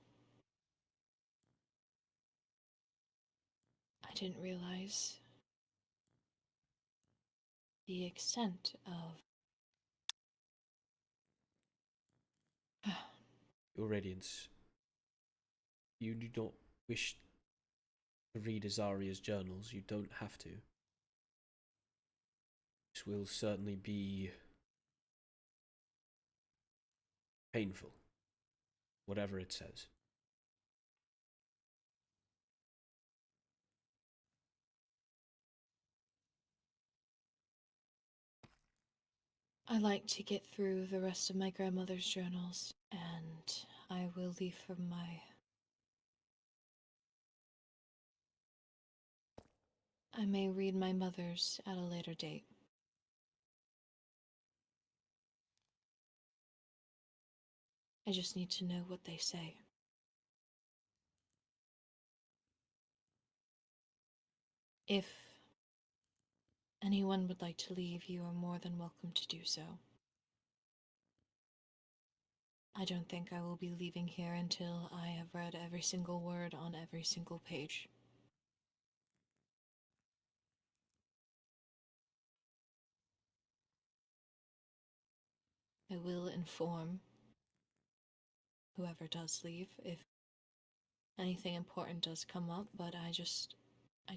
Speaker 8: I didn't realize the extent of
Speaker 1: Your Radiance, you do not wish to read Azaria's journals. You don't have to. This will certainly be painful, whatever it says.
Speaker 8: I like to get through the rest of my grandmother's journals, and I will leave for my... I may read my mother's at a later date. I just need to know what they say. If anyone would like to leave, you are more than welcome to do so. I don't think I will be leaving here until I have read every single word on every single page. I will inform whoever does leave if anything important does come up, but I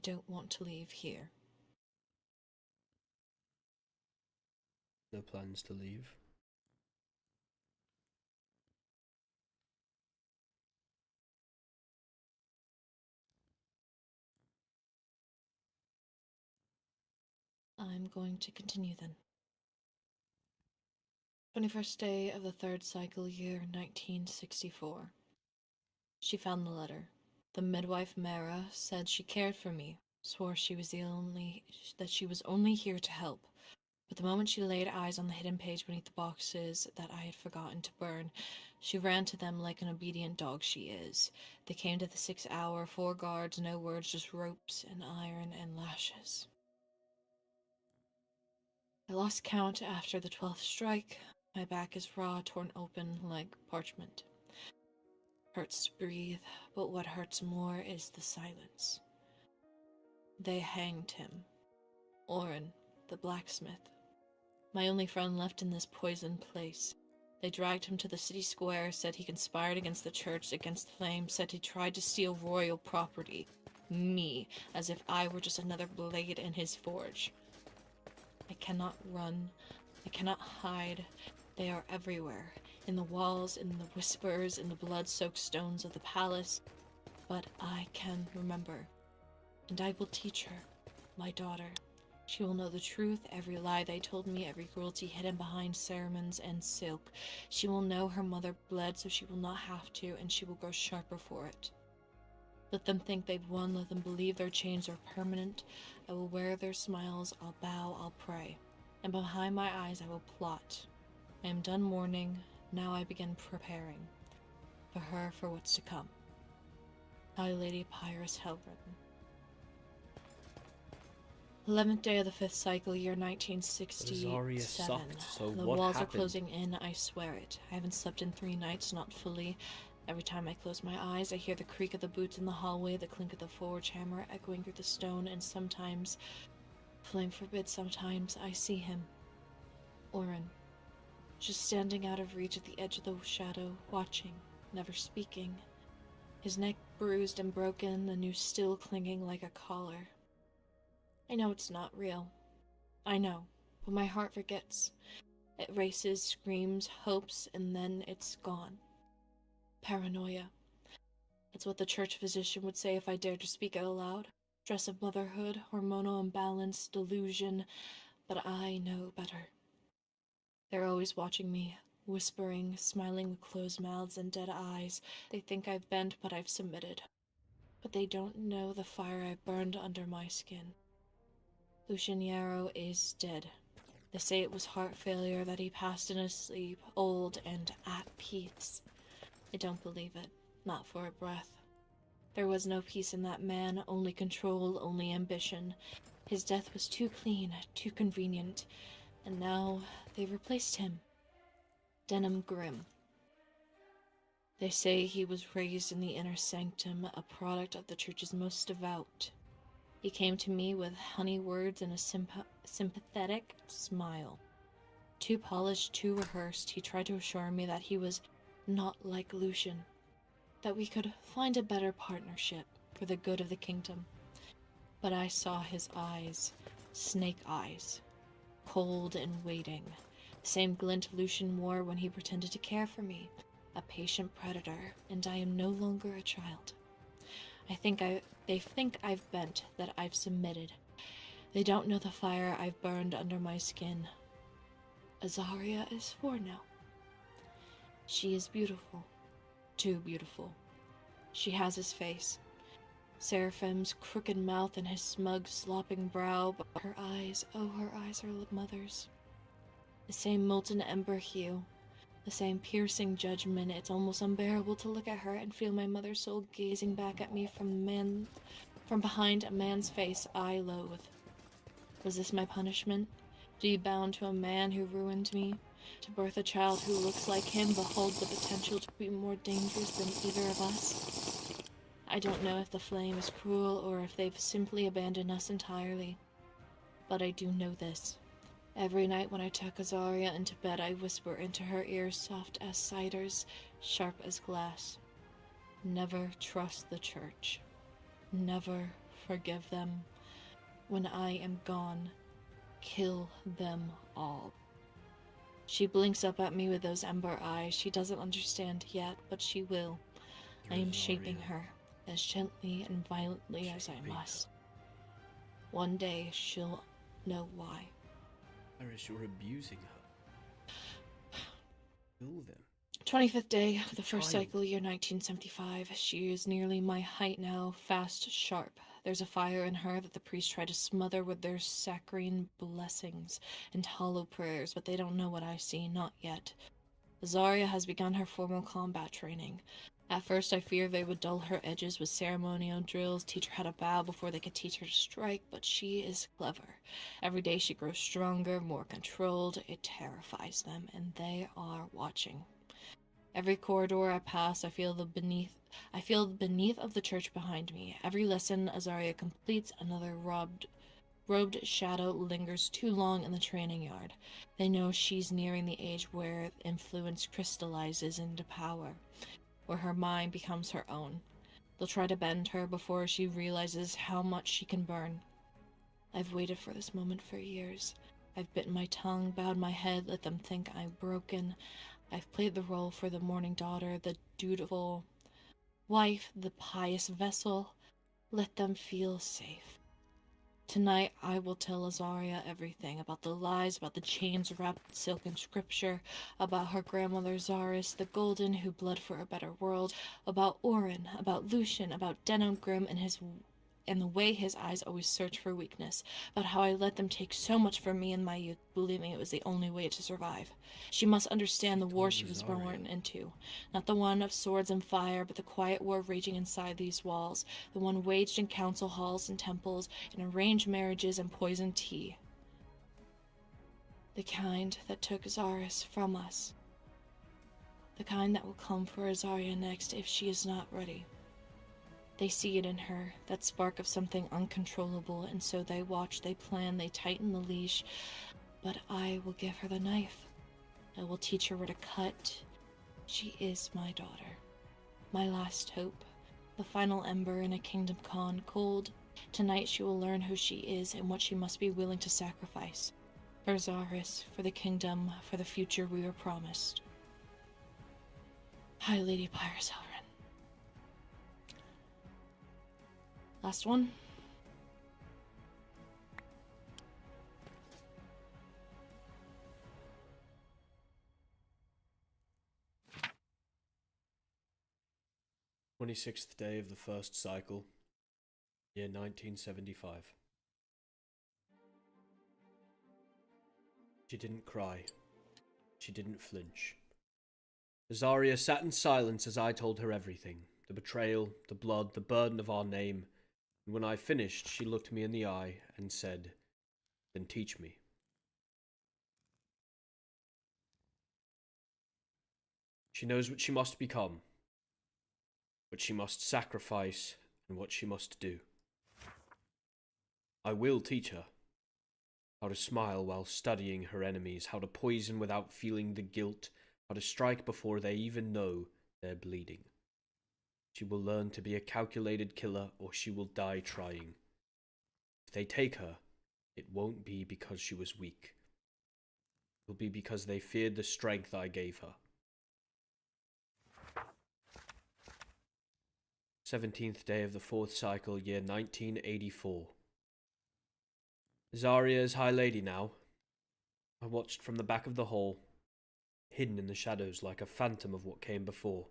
Speaker 8: don't want to leave here.
Speaker 1: No plans to leave.
Speaker 8: I'm going to continue then. 21st day of the 3rd cycle year, 1964. She found the letter. The midwife Mara said she cared for me, swore that she was only here to help. But the moment she laid eyes on the hidden page beneath the boxes that I had forgotten to burn, she ran to them like an obedient dog she is. They came to the 6th hour, 4 guards, no words, just ropes and iron and lashes. I lost count after the 12th strike. My back is raw, torn open like parchment. Hurts to breathe, but what hurts more is the silence. They hanged him. Oren, the blacksmith. My only friend left in this poisoned place. They dragged him to the city square, said he conspired against the church, against the flames, said he tried to steal royal property. Me, as if I were just another blade in his forge. I cannot run. I cannot hide. They are everywhere. In the walls, in the whispers, in the blood-soaked stones of the palace. But I can remember. And I will teach her, my daughter. She will know the truth, every lie they told me, every cruelty hidden behind ceremonies and silk. She will know her mother bled so she will not have to, and she will grow sharper for it. Let them think they've won, let them believe their chains are permanent. I will wear their smiles, I'll bow, I'll pray. And behind my eyes I will plot. I am done mourning, now I begin preparing. For her, for what's to come. High Lady Pyrus Helrin. 11th day of the 5th cycle, year 1967.
Speaker 1: Zarya sucked, so
Speaker 8: The
Speaker 1: what
Speaker 8: walls
Speaker 1: happened?
Speaker 8: are closing in, I swear it. I haven't slept in 3 nights, not fully. Every time I close my eyes, I hear the creak of the boots in the hallway, the clink of the forge hammer echoing through the stone, and sometimes, flame forbid, sometimes I see him. Oren. Just standing out of reach at the edge of the shadow, watching, never speaking. His neck bruised and broken, the noose still clinging like a collar. I know it's not real. I know, but my heart forgets. It races, screams, hopes, and then it's gone. Paranoia. That's what the church physician would say if I dared to speak it aloud. Stress of motherhood, hormonal imbalance, delusion, but I know better. They're always watching me, whispering, smiling with closed mouths and dead eyes. They think I've bent, but I've submitted. But they don't know the fire I've burned under my skin. Lucian Yarrow is dead. They say it was heart failure, that he passed in his sleep, old and at peace. I don't believe it, not for a breath. There was no peace in that man, only control, only ambition. His death was too clean, too convenient, and now they've replaced him. Denham Grimm. They say he was raised in the inner sanctum, a product of the church's most devout. He came to me with honey words and a sympathetic smile. Too polished, too rehearsed, he tried to assure me that he was not like Lucian, that we could find a better partnership for the good of the kingdom. But I saw his eyes, snake eyes, cold and waiting, the same glint Lucian wore when he pretended to care for me, a patient predator, and I am no longer a child. They think I've bent, that I've submitted. They don't know the fire I've burned under my skin. Azaria is 4 now. She is beautiful. Too beautiful. She has his face. Seraphim's crooked mouth and his smug, slopping brow, but her eyes, oh, her eyes are mother's. The same molten ember hue. The same piercing judgment. It's almost unbearable to look at her and feel my mother's soul gazing back at me from behind a man's face I loathe. Was this my punishment? To be bound to a man who ruined me? To birth a child who looks like him but holds the potential to be more dangerous than either of us? I don't know if the flame is cruel or if they've simply abandoned us entirely. But I do know this. Every night when I tuck Azaria into bed, I whisper into her ears, soft as ciders, sharp as glass. Never trust the church. Never forgive them. When I am gone, kill them all. She blinks up at me with those ember eyes. She doesn't understand yet, but she will. I am shaping her, as gently and violently as I must. One day she'll know why.
Speaker 1: Iris, you're abusing her. Kill them.
Speaker 8: 25th day of the first
Speaker 1: Child.
Speaker 8: cycle, year 1975. She is nearly my height now, fast, sharp. There's a fire in her that the priests try to smother with their saccharine blessings and hollow prayers, but they don't know what I see, not yet. Azaria has begun her formal combat training. At first I feared they would dull her edges with ceremonial drills, teach her how to bow before they could teach her to strike, but she is clever. Every day she grows stronger, more controlled. It terrifies them, and they are watching. Every corridor I pass, I feel the beneath of the church behind me. Every lesson Azaria completes, another robed shadow lingers too long in the training yard. They know she's nearing the age where influence crystallizes into power, where her mind becomes her own. They'll try to bend her before she realizes how much she can burn. I've waited for this moment for years. I've bitten my tongue, bowed my head, let them think I'm broken. I've played the role for the mourning daughter, the dutiful wife, the pious vessel. Let them feel safe. Tonight I will tell Azaria everything, about the lies, about the chains wrapped in silk and scripture, about her grandmother Zaris, the Golden, who bled for a better world, about Oren, about Lucian, about Denham Grimm and and the way his eyes always search for weakness, about how I let them take so much from me in my youth, believing it was the only way to survive. She must understand the war she was born into, not the one of swords and fire, but the quiet war raging inside these walls, the one waged in council halls and temples, in arranged marriages and poisoned tea. The kind that took Zaris from us. The kind that will come for Azaria next if she is not ready. They see it in her, that spark of something uncontrollable, and so they watch, they plan, they tighten the leash. But I will give her the knife. I will teach her where to cut. She is my daughter. My last hope. The final ember in a kingdom gone cold. Tonight she will learn who she is and what she must be willing to sacrifice. For Zaris, for the kingdom, for the future we were promised. High Lady Pyrus Helren. Last one.
Speaker 1: "26th day of the first cycle, year 1975. She didn't cry. She didn't flinch. Azaria sat in silence as I told her everything. The betrayal, the blood, the burden of our name. And when I finished, she looked me in the eye and said, 'Then teach me.' She knows what she must become, what she must sacrifice, and what she must do. I will teach her how to smile while studying her enemies, how to poison without feeling the guilt, how to strike before they even know they're bleeding. She will learn to be a calculated killer, or she will die trying. If they take her, it won't be because she was weak. It will be because they feared the strength I gave her. 17th day of the fourth cycle, year 1984. Azaria is High Lady now. I watched from the back of the hall, hidden in the shadows like a phantom of what came before.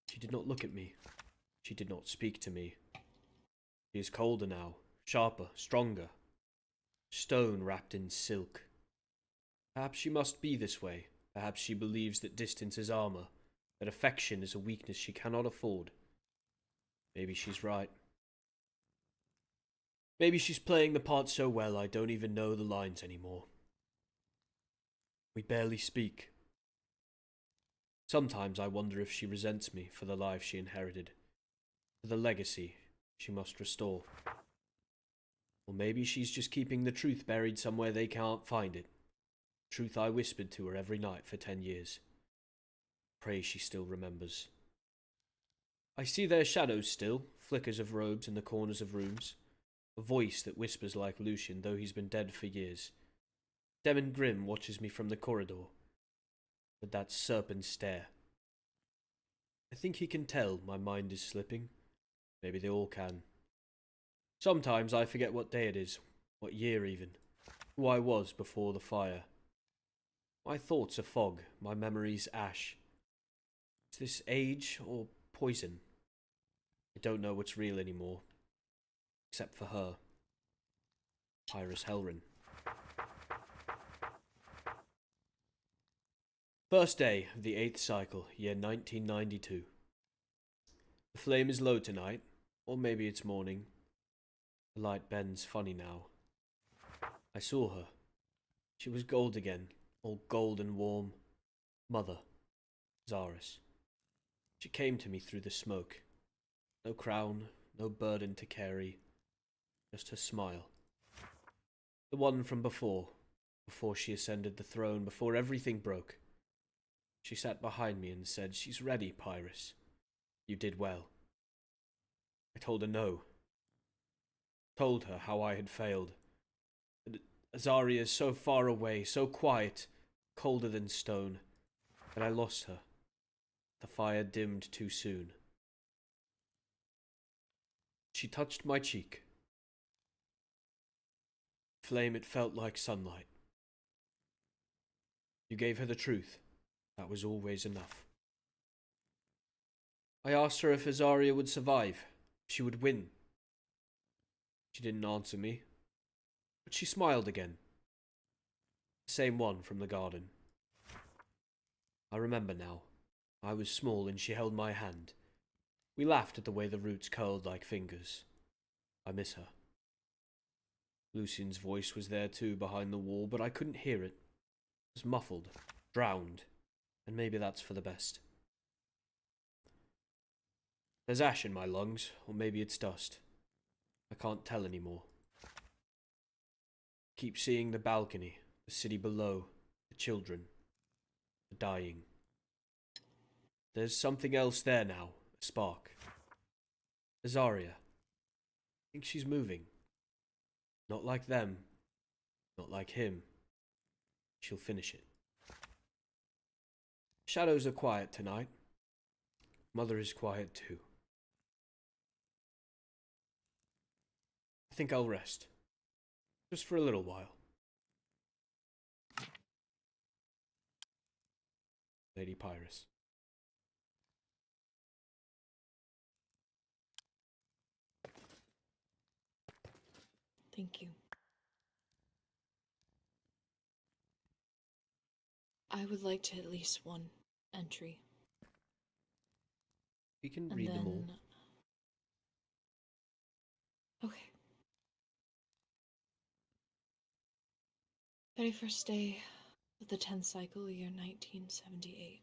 Speaker 1: She did not look at me. She did not speak to me. She is colder now, sharper, stronger. Stone wrapped in silk. Perhaps she must be this way. Perhaps she believes that distance is armor, that affection is a weakness she cannot afford. Maybe she's right. Maybe she's playing the part so well I don't even know the lines anymore. We barely speak. Sometimes I wonder if she resents me for the life she inherited, for the legacy she must restore. Or maybe she's just keeping the truth buried somewhere they can't find it. Truth I whispered to her every night for 10 years. Pray she still remembers. I see their shadows still, flickers of robes in the corners of rooms. A voice that whispers like Lucian, though he's been dead for years. Demon Grim watches me from the corridor, with that serpent stare. I think he can tell my mind is slipping. Maybe they all can. Sometimes I forget what day it is, what year even, who I was before the fire. My thoughts are fog, my memories ash. Is this age or poison? I don't know what's real anymore, except for her. Pyrus Helren. First day of the 8th cycle, year 1992. The flame is low tonight, or maybe it's morning. The light bends funny now. I saw her. She was gold again, all gold and warm. Mother, Zaris. She came to me through the smoke. No crown, no burden to carry, just her smile. The one from before she ascended the throne, before everything broke. She sat behind me and said, "She's ready, Pyrus. You did well." I told her no. Told her how I had failed. That Azaria is so far away, so quiet, colder than stone, that I lost her. The fire dimmed too soon. She touched my cheek. Flame, it felt like sunlight. You gave her the truth. That was always enough. I asked her if Azaria would survive, if she would win. She didn't answer me, but she smiled again. The same one from the garden. I remember now. I was small and she held my hand. We laughed at the way the roots curled like fingers. I miss her. Lucian's voice was there too behind the wall, but I couldn't hear it. It was muffled, drowned, and maybe that's for the best. There's ash in my lungs, or maybe it's dust. I can't tell anymore. Keep seeing the balcony, the city below, the children, the dying. There's something else there now, a spark. Azaria. I think she's moving. Not like them, not like him. She'll finish it. Shadows are quiet tonight. Mother is quiet too. I think I'll rest. Just for a little while. Lady Pyrus.
Speaker 8: Thank you. I would like to at least one entry.
Speaker 1: We can
Speaker 8: And
Speaker 1: read them all.
Speaker 8: Okay. 31st day of the 10th cycle, year 1978.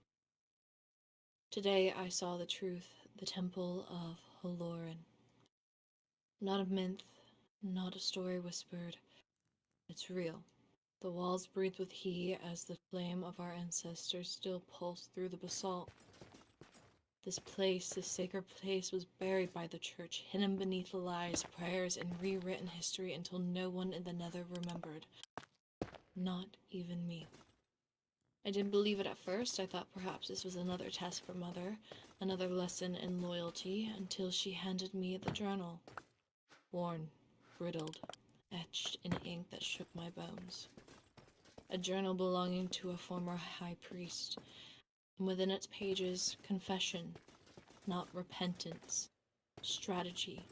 Speaker 8: Today I saw the truth, the temple of Holoran. Not a myth, not a story whispered. It's real. The walls breathe with heat as the flame of our ancestors still pulse through the basalt. This place, this sacred place, was buried by the church, hidden beneath lies, prayers, and rewritten history until no one in the nether remembered. Not even me. I didn't believe it at first. I thought perhaps this was another test for Mother, another lesson in loyalty, until she handed me the journal. Worn, brittled, etched in ink that shook my bones. A journal belonging to a former high priest, and within its pages, confession, not repentance, strategy,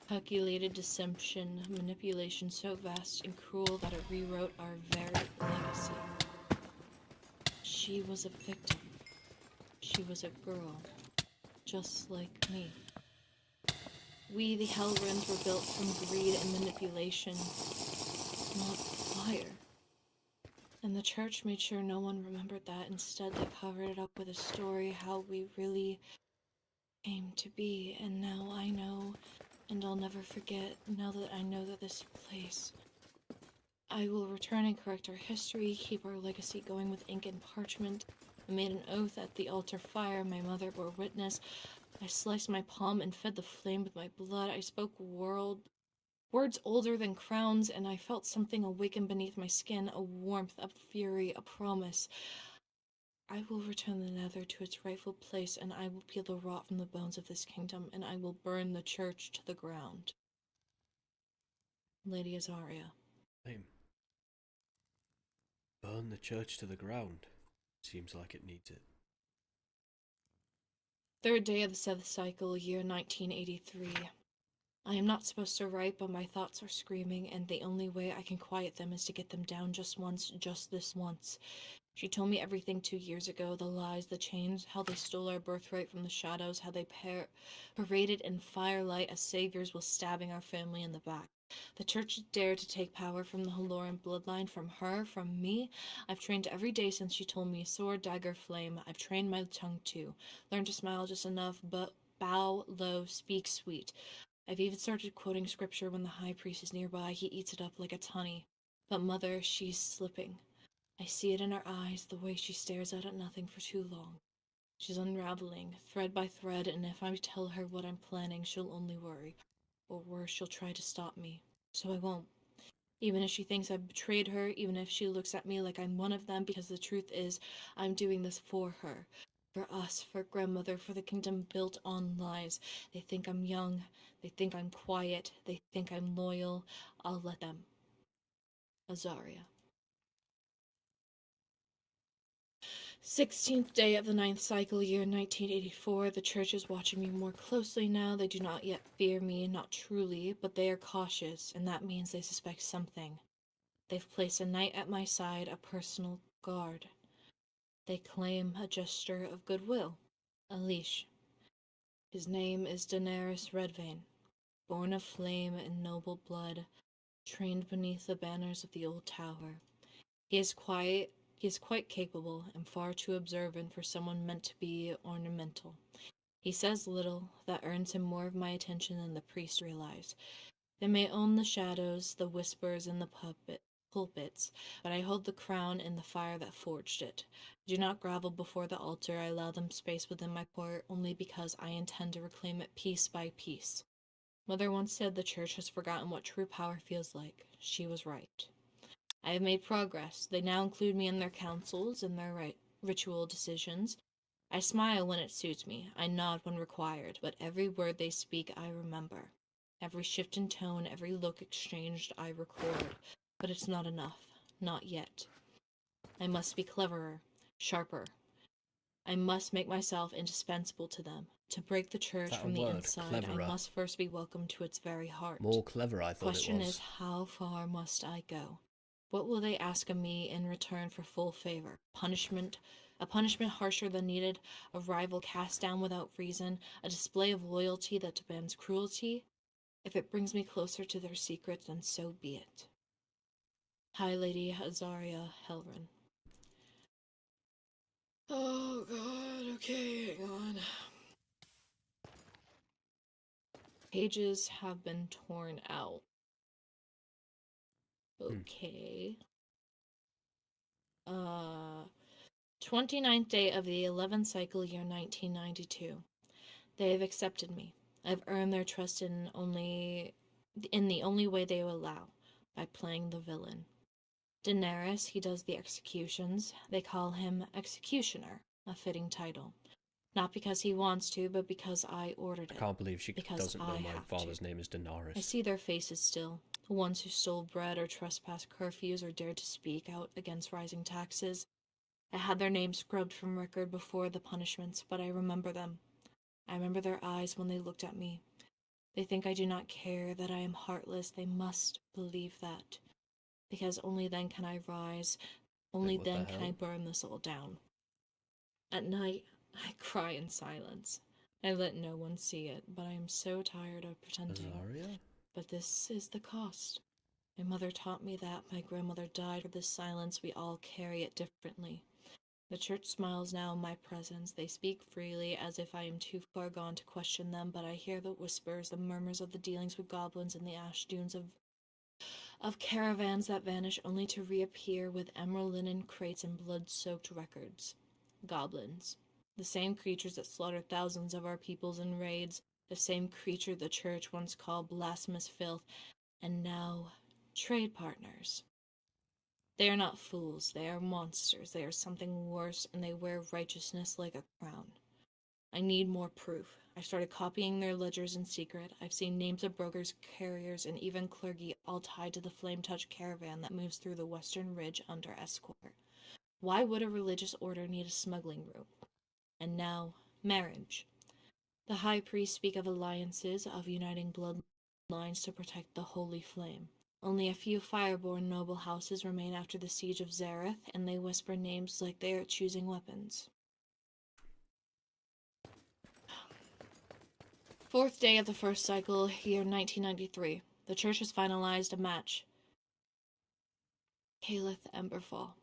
Speaker 8: calculated deception, manipulation so vast and cruel that it rewrote our very legacy. She was a victim. She was a girl, just like me. We, the Hellrins, were built from greed and manipulation, not fire. And the church made sure no one remembered that. Instead, they covered it up with a story how we really came to be. And now I know, and I'll never forget, now that I know that this place... I will return and correct our history, keep our legacy going with ink and parchment. I made an oath at the altar fire, my mother bore witness. I sliced my palm and fed the flame with my blood. I spoke words older than crowns, and I felt something awaken beneath my skin, a warmth, a fury, a promise. I will return the nether to its rightful place, and I will peel the rot from the bones of this kingdom, and I will burn the church to the ground. Lady Azaria.
Speaker 1: Same. Burn the church to the ground. Seems like it needs it.
Speaker 8: 3rd day of the 7th cycle, year 1983. I am not supposed to write, but my thoughts are screaming, and the only way I can quiet them is to get them down just once, just this once. She told me everything 2 years ago, the lies, the chains, how they stole our birthright from the shadows, how they paraded in firelight as saviors while stabbing our family in the back. The church dared to take power from the Holoran bloodline, from her, from me. I've trained every day since she told me, sword, dagger, flame. I've trained my tongue too. Learned to smile just enough, but bow low, speak sweet. I've even started quoting scripture when the high priest is nearby. He eats it up like it's honey. But Mother, she's slipping. I see it in her eyes, the way she stares out at nothing for too long. She's unraveling, thread by thread, and if I tell her what I'm planning, she'll only worry. Or worse, she'll try to stop me. So I won't. Even if she thinks I betrayed her, even if she looks at me like I'm one of them, because the truth is, I'm doing this for her. For us, for grandmother, for the kingdom built on lies. They think I'm young, they think I'm quiet, they think I'm loyal. I'll let them. Azaria. 16th day of the 9th cycle year, 1984. The church is watching me more closely now. They do not yet fear me, not truly, but they are cautious, and that means they suspect something. They've placed a knight at my side, a personal guard. They claim a gesture of goodwill, a leash. His name is Daenerys Redvane, born of flame and noble blood, trained beneath the banners of the old tower. He is quite capable and far too observant for someone meant to be ornamental. He says little that earns him more of my attention than the priests realize. They may own the shadows, the whispers, and the pulpits, but I hold the crown in the fire that forged it. I do not grovel before the altar. I allow them space within my court only because I intend to reclaim it piece by piece. Mother once said the church has forgotten what true power feels like. She was right. I have made progress. They now include me in their councils and their ritual decisions. I smile when it suits me. I nod when required, but every word they speak I remember. Every shift in tone, every look exchanged I record. But it's not enough. Not yet. I must be cleverer, sharper. I must make myself indispensable to them. To break the church from the inside,
Speaker 1: cleverer.
Speaker 8: I must first be welcomed to its very heart.
Speaker 1: More clever, I thought it was.
Speaker 8: Question is, how far must I go? What will they ask of me in return for full favor? Punishment? A punishment harsher than needed? A rival cast down without reason? A display of loyalty that demands cruelty? If it brings me closer to their secrets, then so be it. High Lady Azaria Helrin. Oh god, okay, hang on. Pages have been torn out. Okay. 29th day of the 11th cycle year 1992. They have accepted me. I've earned their trust in the only way they will allow, by playing the villain. Daenerys, he does the executions. They call him Executioner, a fitting title. Not because he wants to, but because I ordered it.
Speaker 1: I can't believe she doesn't know my father's name is Daenerys.
Speaker 8: I see their faces still. The ones who stole bread or trespassed curfews or dared to speak out against rising taxes. I had their names scrubbed from record before the punishments, but I remember them. I remember their eyes when they looked at me. They think I do not care, that I am heartless. They must believe that. Because only then can I rise. Only then can I burn this all down. At night, I cry in silence. I let no one see it, but I am so tired of pretending.
Speaker 1: Azaria?
Speaker 8: But this is the cost. My mother taught me that. My grandmother died for this silence. We all carry it differently. The church smiles now in my presence. They speak freely, as if I am too far gone to question them, but I hear the whispers, the murmurs of the dealings with goblins and the ash dunes of caravans that vanish only to reappear with emerald linen crates and blood-soaked records. Goblins. The same creatures that slaughtered thousands of our peoples in raids, the same creature the church once called blasphemous filth, and now trade partners. They are not fools, they are monsters, they are something worse, and they wear righteousness like a crown. I need more proof. I started copying their ledgers in secret. I've seen names of brokers, carriers, and even clergy all tied to the flame-touched caravan that moves through the western ridge under escort. Why would a religious order need a smuggling route? And now, marriage. The high priests speak of alliances, of uniting bloodlines to protect the holy flame. Only a few fireborn noble houses remain after the siege of Zareth, and they whisper names like they are choosing weapons. 4th day of the first cycle, year 1993. The church has finalized a match. Caleth Emberfall.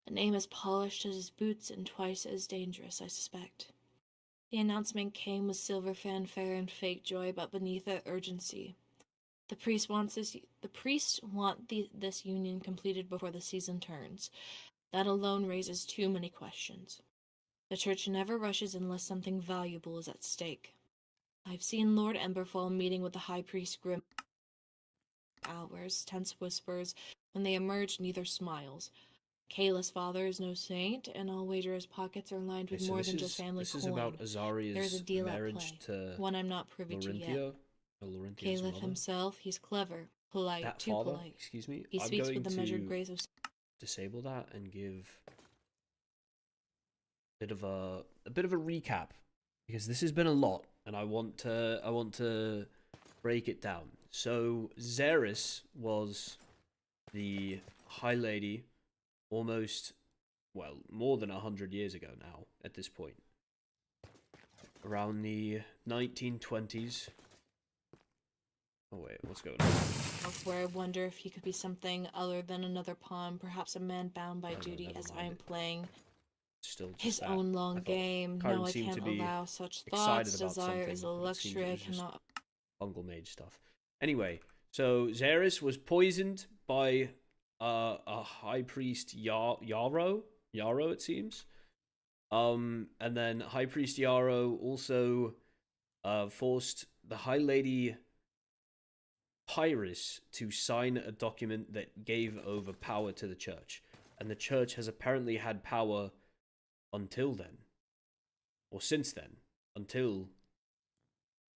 Speaker 8: A name as polished as his boots and twice as dangerous, I suspect. The announcement came with silver fanfare and fake joy, but beneath it, urgency. The priest want this union completed before the season turns. That alone raises too many questions. The church never rushes unless something valuable is at stake. I've seen Lord Emberfall meeting with the high priest Grim hours, tense whispers. When they emerge, neither smiles. Kayla's father is no saint, and I'll wager his pockets are lined with more than just family coin.
Speaker 1: This is about Azaria's
Speaker 8: There's a deal
Speaker 1: marriage
Speaker 8: at play,
Speaker 1: to
Speaker 8: one I'm not privy to yet.
Speaker 1: Lorenthia's
Speaker 8: Caleth
Speaker 1: mother.
Speaker 8: himself, he's clever, polite,
Speaker 1: That
Speaker 8: too
Speaker 1: father,
Speaker 8: polite.
Speaker 1: excuse me.
Speaker 8: He
Speaker 1: I'm
Speaker 8: speaks
Speaker 1: going
Speaker 8: with the measured
Speaker 1: to
Speaker 8: grace of
Speaker 1: disable that and give bit of a recap, because this has been a lot, and I want to break it down. So Xeris was the High Lady almost, well, more than 100 years ago now at this point. Around the 1920s. Oh wait, what's going on?
Speaker 8: Where I wonder if he could be something other than another pawn, perhaps a man bound by duty, as I am playing
Speaker 1: Still just
Speaker 8: his
Speaker 1: that.
Speaker 8: own long game.
Speaker 1: Kairen
Speaker 8: No, I
Speaker 1: seemed
Speaker 8: can't
Speaker 1: to be
Speaker 8: allow such
Speaker 1: excited
Speaker 8: thoughts.
Speaker 1: about
Speaker 8: Desire
Speaker 1: something,
Speaker 8: is a
Speaker 1: but it seems
Speaker 8: luxury
Speaker 1: it
Speaker 8: I
Speaker 1: was just
Speaker 8: cannot.
Speaker 1: bungle mage stuff. Anyway, so Xeris was poisoned by a high priest Yarrow, it seems. And then High Priest Yarrow also forced the High Lady Pyrrhus to sign a document that gave over power to the church. And the church has apparently had power until then. Or since then. Until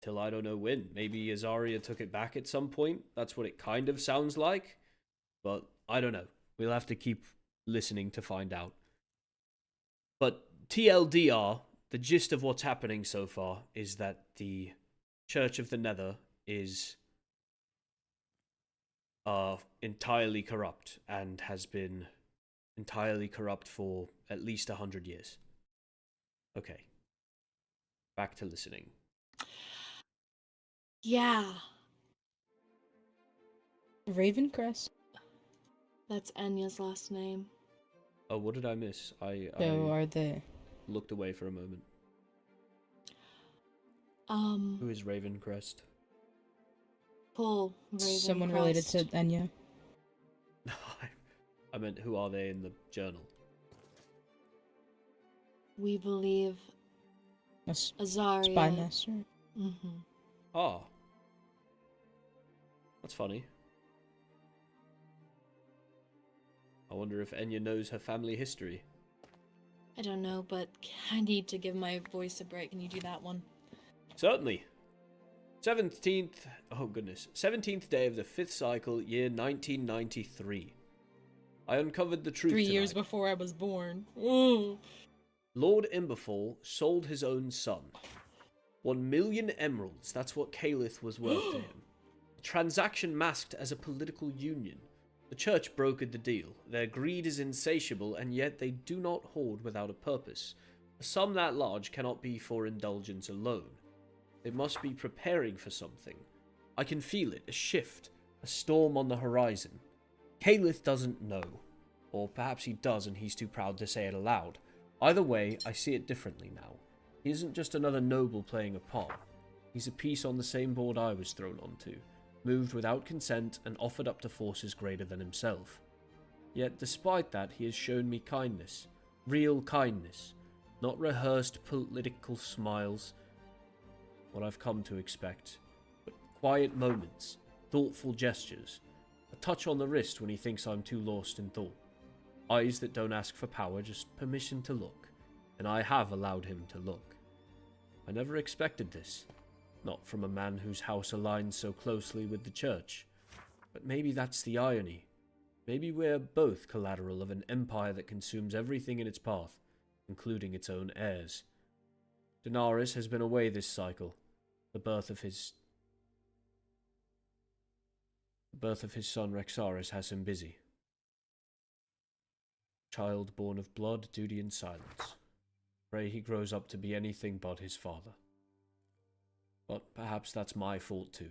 Speaker 1: I don't know when. Maybe Azaria took it back at some point. That's what it kind of sounds like. But I don't know. We'll have to keep listening to find out. But TLDR, the gist of what's happening so far is that the Church of the Nether is entirely corrupt and has been entirely corrupt for at least 100 years. Okay. Back to listening.
Speaker 8: Yeah.
Speaker 5: Ravencrest.
Speaker 8: That's Enya's last name.
Speaker 1: Oh, what did I miss? I
Speaker 5: So are they?
Speaker 1: looked away for a moment. Who is Ravencrest?
Speaker 8: Pull Ravencrest.
Speaker 5: Someone related to Enya.
Speaker 1: I meant, who are they in the journal?
Speaker 8: We believe Azaria.
Speaker 5: Spy master.
Speaker 8: Mm-hmm.
Speaker 1: Ah. That's funny. I wonder if Enya knows her family history.
Speaker 8: I don't know, but I need to give my voice a break. Can you do that one?
Speaker 1: Certainly. 17th day of the 5th cycle, year 1993. I uncovered the truth
Speaker 8: 3 years
Speaker 1: tonight.
Speaker 8: before I was born. Ooh.
Speaker 1: Lord Imberfall sold his own son. 1 million emeralds, that's what Calith was worth to him. A transaction masked as a political union. The church brokered the deal. Their greed is insatiable, and yet they do not hoard without a purpose. A sum that large cannot be for indulgence alone. They must be preparing for something. I can feel it, a shift, a storm on the horizon. Calith doesn't know. Or perhaps he does and he's too proud to say it aloud. Either way, I see it differently now. He isn't just another noble playing a pawn. He's a piece on the same board I was thrown onto, moved without consent and offered up to forces greater than himself. Yet despite that, he has shown me kindness. Real kindness. Not rehearsed political smiles, what I've come to expect, but quiet moments, thoughtful gestures, a touch on the wrist when he thinks I'm too lost in thought. Eyes that don't ask for power, just permission to look, and I have allowed him to look. I never expected this, not from a man whose house aligns so closely with the church. But maybe that's the irony. Maybe we're both collateral of an empire that consumes everything in its path, including its own heirs. Daenerys has been away this cycle. The birth of his son Rexaris has him busy. Child born of blood, duty and silence. Pray he grows up to be anything but his father. But perhaps that's my fault too.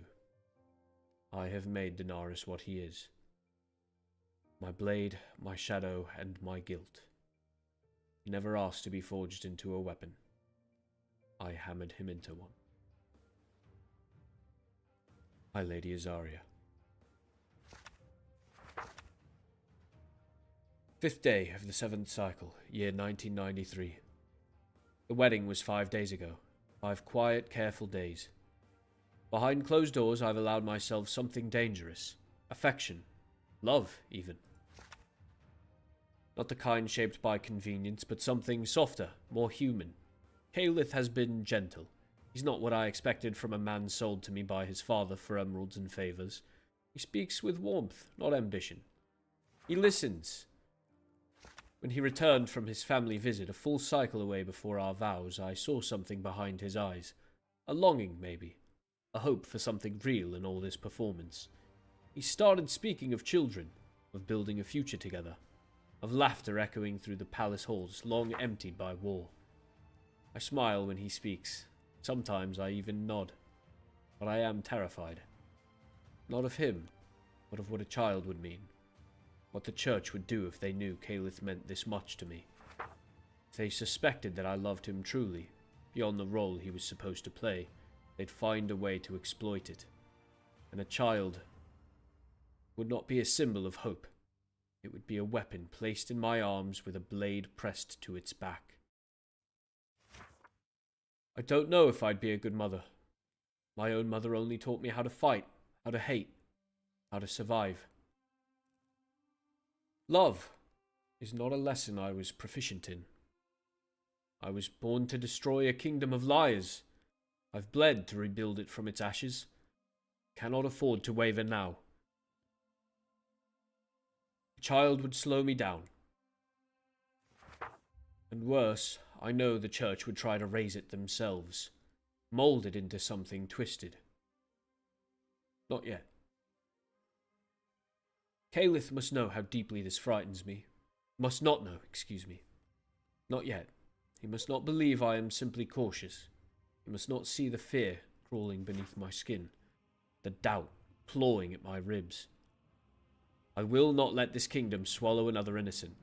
Speaker 1: I have made Daenerys what he is. My blade, my shadow, and my guilt. He never asked to be forged into a weapon. I hammered him into one. My Lady Azaria. 5th day of the 7th cycle, year 1993. The wedding was 5 days ago. 5 quiet, careful days. Behind closed doors, I've allowed myself something dangerous. Affection. Love, even. Not the kind shaped by convenience, but something softer, more human. Calith has been gentle. He's not what I expected from a man sold to me by his father for emeralds and favours. He speaks with warmth, not ambition. He listens. When he returned from his family visit a full cycle away before our vows, I saw something behind his eyes. A longing, maybe. A hope for something real in all this performance. He started speaking of children, of building a future together, of laughter echoing through the palace halls long emptied by war. I smile when he speaks. Sometimes I even nod. But I am terrified. Not of him, but of what a child would mean. What the church would do if they knew Kalith meant this much to me. If they suspected that I loved him truly, beyond the role he was supposed to play, they'd find a way to exploit it. And a child would not be a symbol of hope. It would be a weapon placed in my arms with a blade pressed to its back. I don't know if I'd be a good mother. My own mother only taught me how to fight, how to hate, how to survive. Love is not a lesson I was proficient in. I was born to destroy a kingdom of liars. I've bled to rebuild it from its ashes. Cannot afford to waver now. A child would slow me down. And worse, I know the church would try to raise it themselves, mold it into something twisted. Not yet. Kalith must know how deeply this frightens me. Must not know, excuse me. Not yet. He must not believe I am simply cautious. He must not see the fear crawling beneath my skin, the doubt clawing at my ribs. I will not let this kingdom swallow another innocent.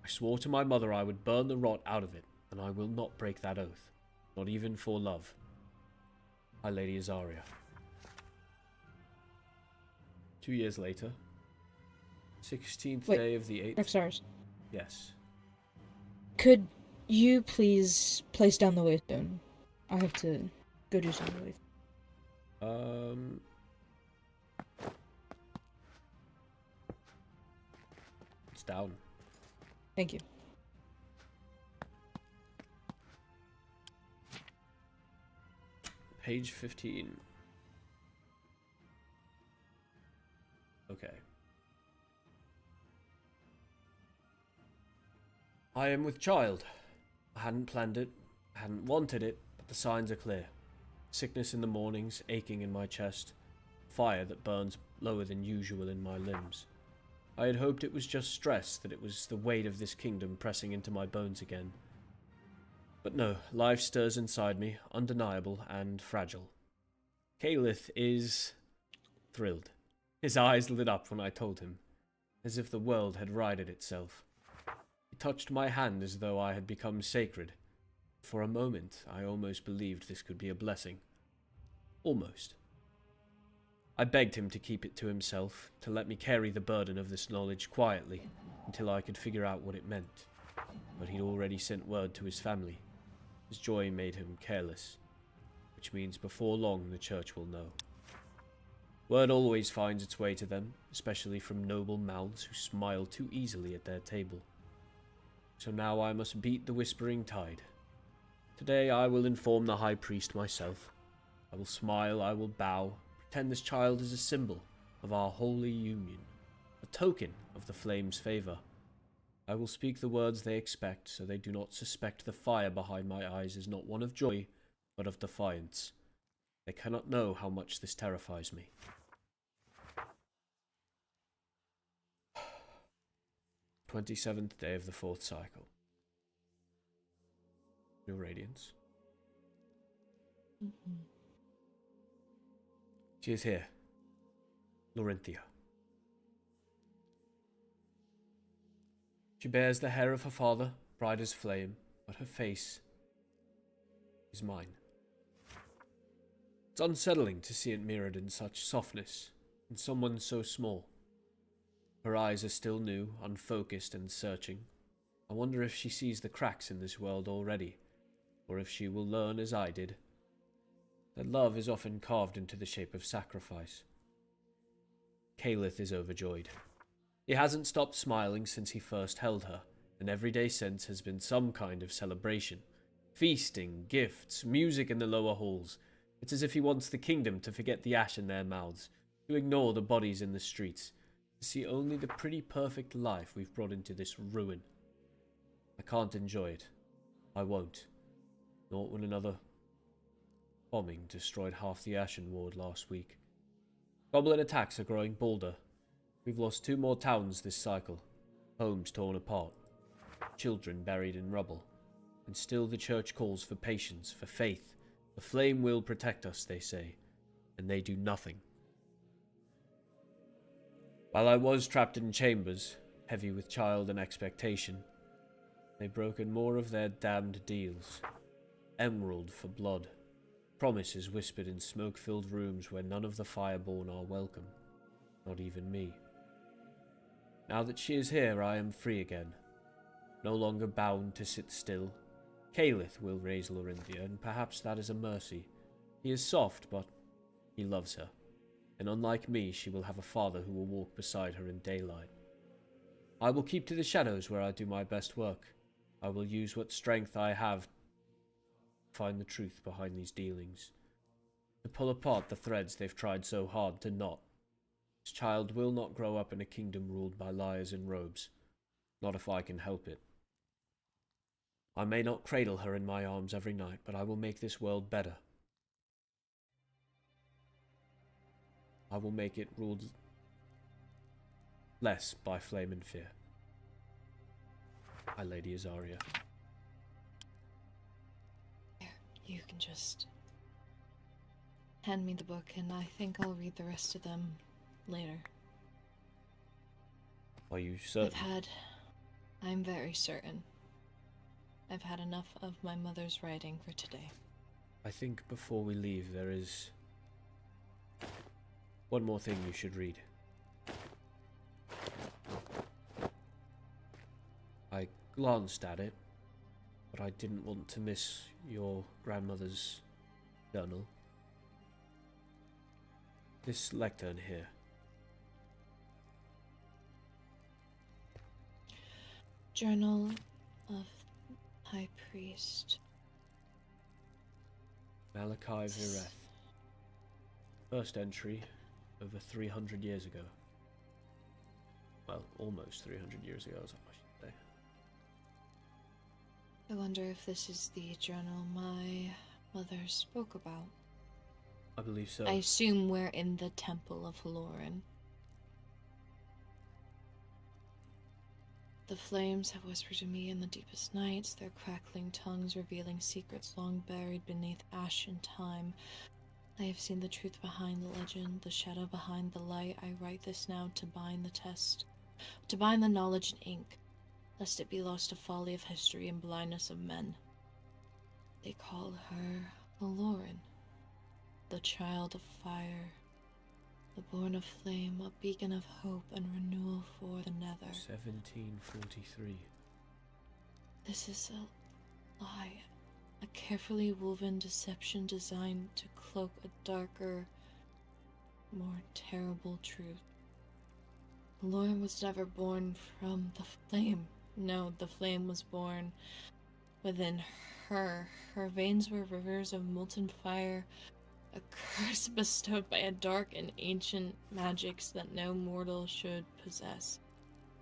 Speaker 1: I swore to my mother I would burn the rot out of it, and I will not break that oath, not even for love. Hi, Lady Azaria. 2 years later, 16th day of the 8th.
Speaker 5: Rexaris.
Speaker 1: Yes.
Speaker 5: Could you please place down the Waystone? I have to go do something with.
Speaker 1: It's down.
Speaker 5: Thank you.
Speaker 1: Page 15. Okay. I am with child. I hadn't planned it, I hadn't wanted it, but the signs are clear. Sickness in the mornings, aching in my chest, fire that burns lower than usual in my limbs. I had hoped it was just stress, that it was the weight of this kingdom pressing into my bones again. But no, life stirs inside me, undeniable and fragile. Kalith is thrilled. His eyes lit up when I told him, as if the world had righted itself. He touched my hand as though I had become sacred. For a moment, I almost believed this could be a blessing. Almost. I begged him to keep it to himself, to let me carry the burden of this knowledge quietly, until I could figure out what it meant. But he'd already sent word to his family. His joy made him careless, which means before long the church will know. Word always finds its way to them, especially from noble mouths who smile too easily at their table. So now I must beat the whispering tide. Today I will inform the high priest myself. I will smile, I will bow, pretend this child is a symbol of our holy union, a token of the flame's favor. I will speak the words they expect, so they do not suspect the fire behind my eyes is not one of joy, but of defiance. They cannot know how much this terrifies me. 27th day of the 4th cycle. Your radiance. She is here. Lorenthia. She bears the hair of her father, bright as flame, but her face is mine. It's unsettling to see it mirrored in such softness, in someone so small. Her eyes are still new, unfocused and searching. I wonder if she sees the cracks in this world already, or if she will learn as I did, that love is often carved into the shape of sacrifice. Kalith is overjoyed. He hasn't stopped smiling since he first held her, and every day since has been some kind of celebration. Feasting, gifts, music in the lower halls. It's as if he wants the kingdom to forget the ash in their mouths, to ignore the bodies in the streets, to see only the pretty perfect life we've brought into this ruin. I can't enjoy it. I won't. Not when another bombing destroyed half the Ashen Ward last week. Goblin attacks are growing bolder. We've lost 2 more towns this cycle. Homes torn apart. Children buried in rubble. And still the church calls for patience, for faith. The flame will protect us, they say. And they do nothing. While I was trapped in chambers, heavy with child and expectation, they've broken more of their damned deals. Emerald for blood. Promises whispered in smoke-filled rooms where none of the Fireborn are welcome. Not even me. Now that she is here, I am free again. No longer bound to sit still. Calith will raise Lorenthia, and perhaps that is a mercy. He is soft, but he loves her. And unlike me, she will have a father who will walk beside her in daylight. I will keep to the shadows where I do my best work. I will use what strength I have to find the truth behind these dealings. To pull apart the threads they've tried so hard to knot. This child will not grow up in a kingdom ruled by liars in robes. Not if I can help it. I may not cradle her in my arms every night, but I will make this world better. I will make it ruled less by flame and fear. My Lady Azaria.
Speaker 8: You can just hand me the book, and I think I'll read the rest of them later.
Speaker 1: Are you certain?
Speaker 8: I'm very certain. I've had enough of my mother's writing for today.
Speaker 1: I think before we leave there is one more thing you should read. I glanced at it, but I didn't want to miss your grandmother's journal. This lectern here.
Speaker 8: Journal of High Priest.
Speaker 1: Malachi Vireth. First entry over 300 years ago. Well, almost 300 years ago, I should say.
Speaker 8: I wonder if this is the journal my mother spoke about.
Speaker 1: I believe so.
Speaker 8: I assume we're in the Temple of Loren. The flames have whispered to me in the deepest nights, their crackling tongues revealing secrets long buried beneath ash and time. I have seen the truth behind the legend, the shadow behind the light. I write this now to bind the test, to bind the knowledge in ink, lest it be lost to folly of history and blindness of men. They call her Loren, the child of fire, the born of flame, a beacon of hope and renewal for the nether.
Speaker 1: 1743.
Speaker 8: This is a lie, a carefully woven deception designed to cloak a darker, more terrible truth. Loren was never born from the flame. No, the flame was born within her. Her veins were rivers of molten fire, a curse bestowed by a dark and ancient magics that no mortal should possess.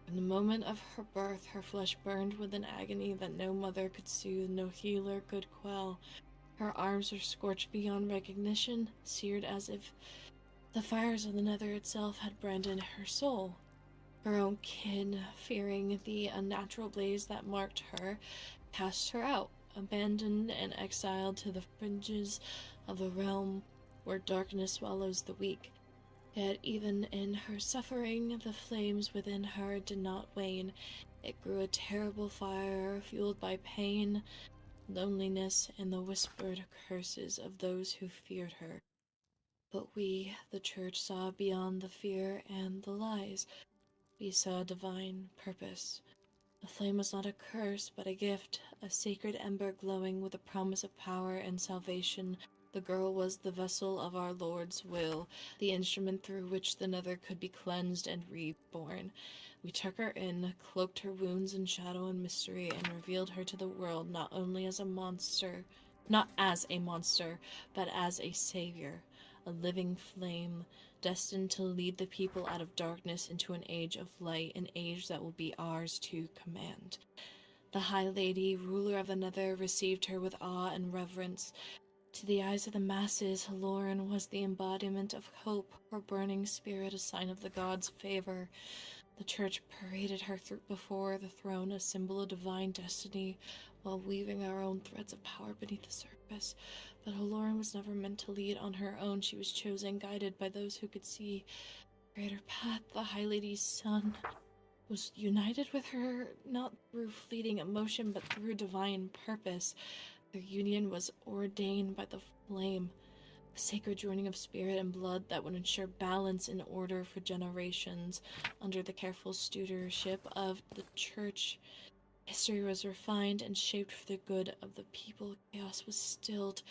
Speaker 8: From the moment of her birth, her flesh burned with an agony that no mother could soothe, no healer could quell. Her arms were scorched beyond recognition, seared as if the fires of the nether itself had branded her soul. Her own kin, fearing the unnatural blaze that marked her, cast her out, abandoned and exiled to the fringes of the realm where darkness swallows the weak. Yet even in her suffering, the flames within her did not wane. It grew a terrible fire, fueled by pain, loneliness, and the whispered curses of those who feared her. But we, the church, saw beyond the fear and the lies. We saw a divine purpose. The flame was not a curse, but a gift, a sacred ember glowing with a promise of power and salvation. The girl was the vessel of our Lord's will, the instrument through which the nether could be cleansed and reborn. We took her in, cloaked her wounds in shadow and mystery, and revealed her to the world not only as a monster, but as a savior, a living flame, destined to lead the people out of darkness into an age of light, an age that will be ours to command. The High Lady, ruler of the Nether, received her with awe and reverence. To the eyes of the masses, Lauren was the embodiment of hope, her burning spirit a sign of the gods' favor. The church paraded her before the throne, a symbol of divine destiny, while weaving our own threads of power beneath the surface. But Lauren was never meant to lead on her own. She was chosen, guided by those who could see a greater path. The High Lady's son was united with her, not through fleeting emotion, but through divine purpose. Their union was ordained by the flame, a sacred joining of spirit and blood that would ensure balance and order for generations. Under the careful stewardship of the church, history was refined and shaped for the good of the people. Chaos was stilled.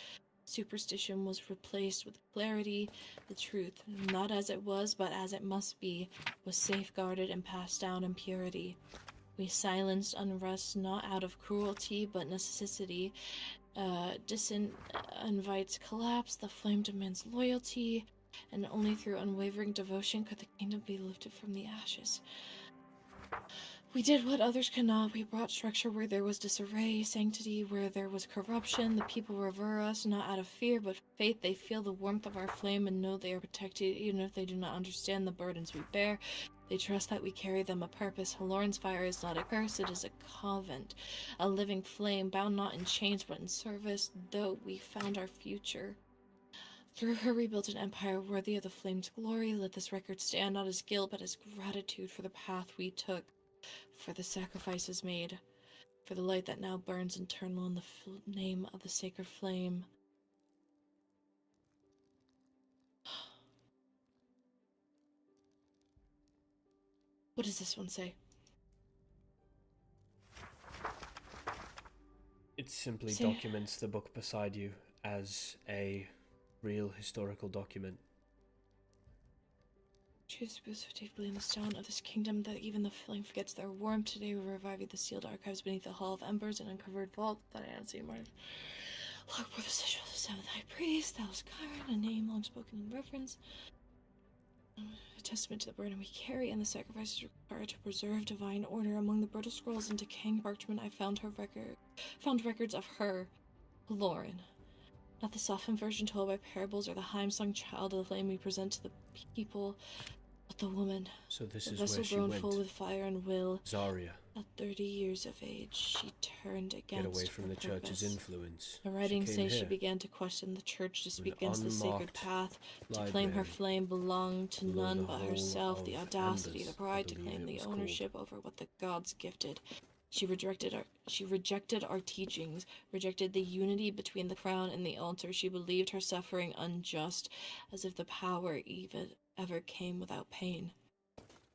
Speaker 8: Superstition was replaced with clarity. The truth, not as it was, but as it must be, was safeguarded and passed down in purity. We silenced unrest not out of cruelty, but necessity. Dissent invites collapse, the flame demands loyalty, and only through unwavering devotion could the kingdom be lifted from the ashes. We did what others could not. We brought structure where there was disarray, sanctity where there was corruption. The people revere us, not out of fear, but faith. They feel the warmth of our flame and know they are protected, even if they do not understand the burdens we bear. They trust that we carry them a purpose. Lauren's fire is not a curse, it is a convent, a living flame, bound not in chains, but in service, though we found our future. Through her, we built an empire worthy of the flame's glory. Let this record stand not as guilt, but as gratitude for the path we took, for the sacrifices made, for the light that now burns eternal in the name of the sacred flame. What does this one say?
Speaker 1: It simply documents the book beside you as a real historical document.
Speaker 8: Choose to so deeply in the stone of this kingdom that even the flame forgets their warmth. Today we revive the sealed archives beneath the hall of embers and uncovered vault that I hadn't seen more. Look for the sigil of the seventh high priest. That was Kyrin, a name long spoken in reverence. A testament to the burden we carry and the sacrifices required to preserve divine order. Among the brittle scrolls and decaying parchment, I found records of her, Lauren. Not the softened version told by parables or the hymn-sung child of the flame we present to the people, but the woman.
Speaker 1: So this
Speaker 8: the
Speaker 1: is
Speaker 8: vessel
Speaker 1: where she
Speaker 8: grown
Speaker 1: went.
Speaker 8: full with fire and will.
Speaker 1: Zarya.
Speaker 8: At 30 years of age, she turned against
Speaker 1: Get away from
Speaker 8: her
Speaker 1: the
Speaker 8: purpose.
Speaker 1: church's influence.
Speaker 8: The writings say she
Speaker 1: here
Speaker 8: began to question the church, to speak
Speaker 1: with
Speaker 8: against the sacred
Speaker 1: unmarked
Speaker 8: path, to claim her
Speaker 1: library
Speaker 8: flame belonged to
Speaker 1: below
Speaker 8: none
Speaker 1: the
Speaker 8: but
Speaker 1: whole
Speaker 8: herself, the
Speaker 1: of
Speaker 8: audacity,
Speaker 1: Embers,
Speaker 8: the pride
Speaker 1: I
Speaker 8: to
Speaker 1: believe
Speaker 8: claim
Speaker 1: it
Speaker 8: the
Speaker 1: was
Speaker 8: ownership over what the gods gifted. She rejected our teachings, rejected the unity between the crown and the altar. She believed her suffering unjust, as if the power even ever came without pain.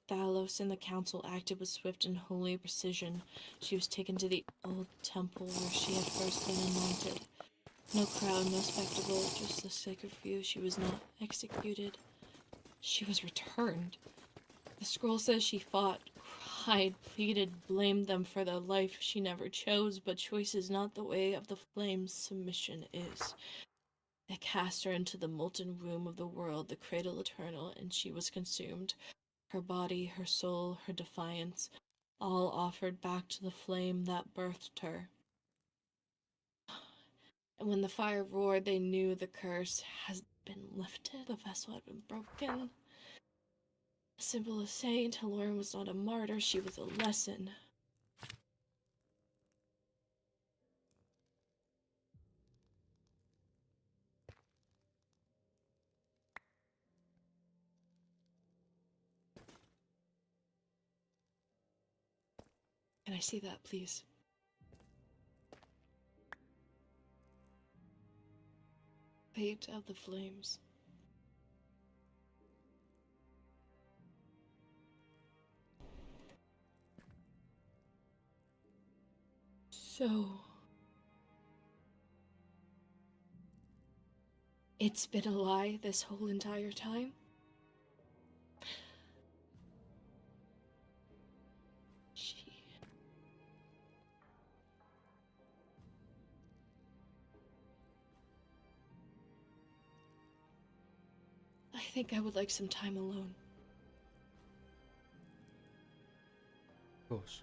Speaker 8: Thalos and the council acted with swift and holy precision. She was taken to the old temple where she had first been anointed. No crowd, no spectacle, just the sacred few. She was not executed. She was returned. The scroll says she fought, cried, pleaded, blamed them for the life she never chose, but choice is not the way of the flames, submission is. They cast her into the molten womb of the world, the cradle eternal, and she was consumed. Her body, her soul, her defiance, all offered back to the flame that birthed her. And when the fire roared, they knew the curse had been lifted, the vessel had been broken. A symbol of saint, Lauren was not a martyr, she was a lesson. Can I see that, please? Fate of the flames. So... it's been a lie this whole entire time? I think I would like some time alone.
Speaker 1: Of course.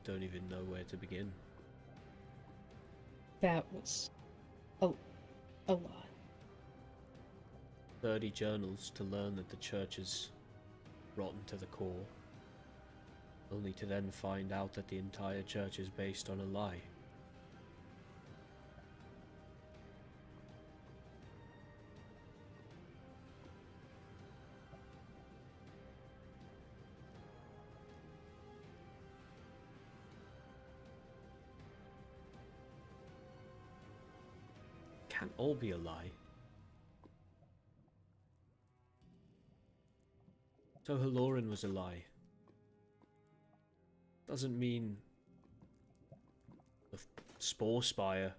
Speaker 1: don't even know where to begin.
Speaker 5: That was a lot.
Speaker 1: 30 journals to learn that the church is rotten to the core, only to then find out that the entire church is based on a lie. Can't all be a lie. So Helorin was a lie. Doesn't mean the Spore Spire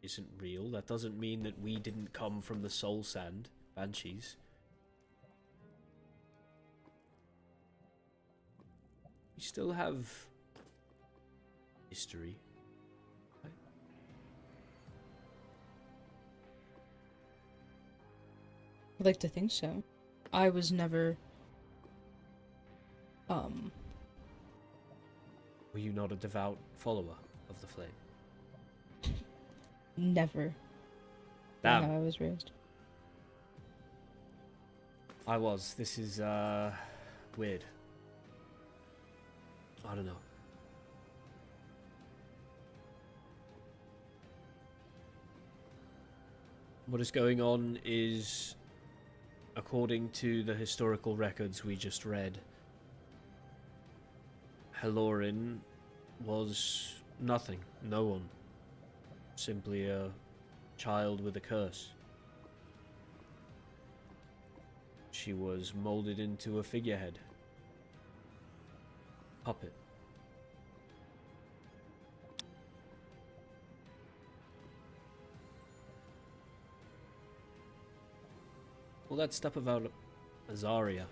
Speaker 1: isn't real. That doesn't mean that we didn't come from the Soul Sand Banshees. We still have history. Right?
Speaker 5: I'd like to think so. I was never
Speaker 1: Were you not a devout follower of the flame?
Speaker 5: never.
Speaker 1: Damn.
Speaker 5: How I was raised.
Speaker 1: I was. This is weird. I don't know. What is going on is, according to the historical records we just read, Helorin was nothing, no one. Simply a child with a curse. She was molded into a figurehead. Puppet. All that stuff about Azaria,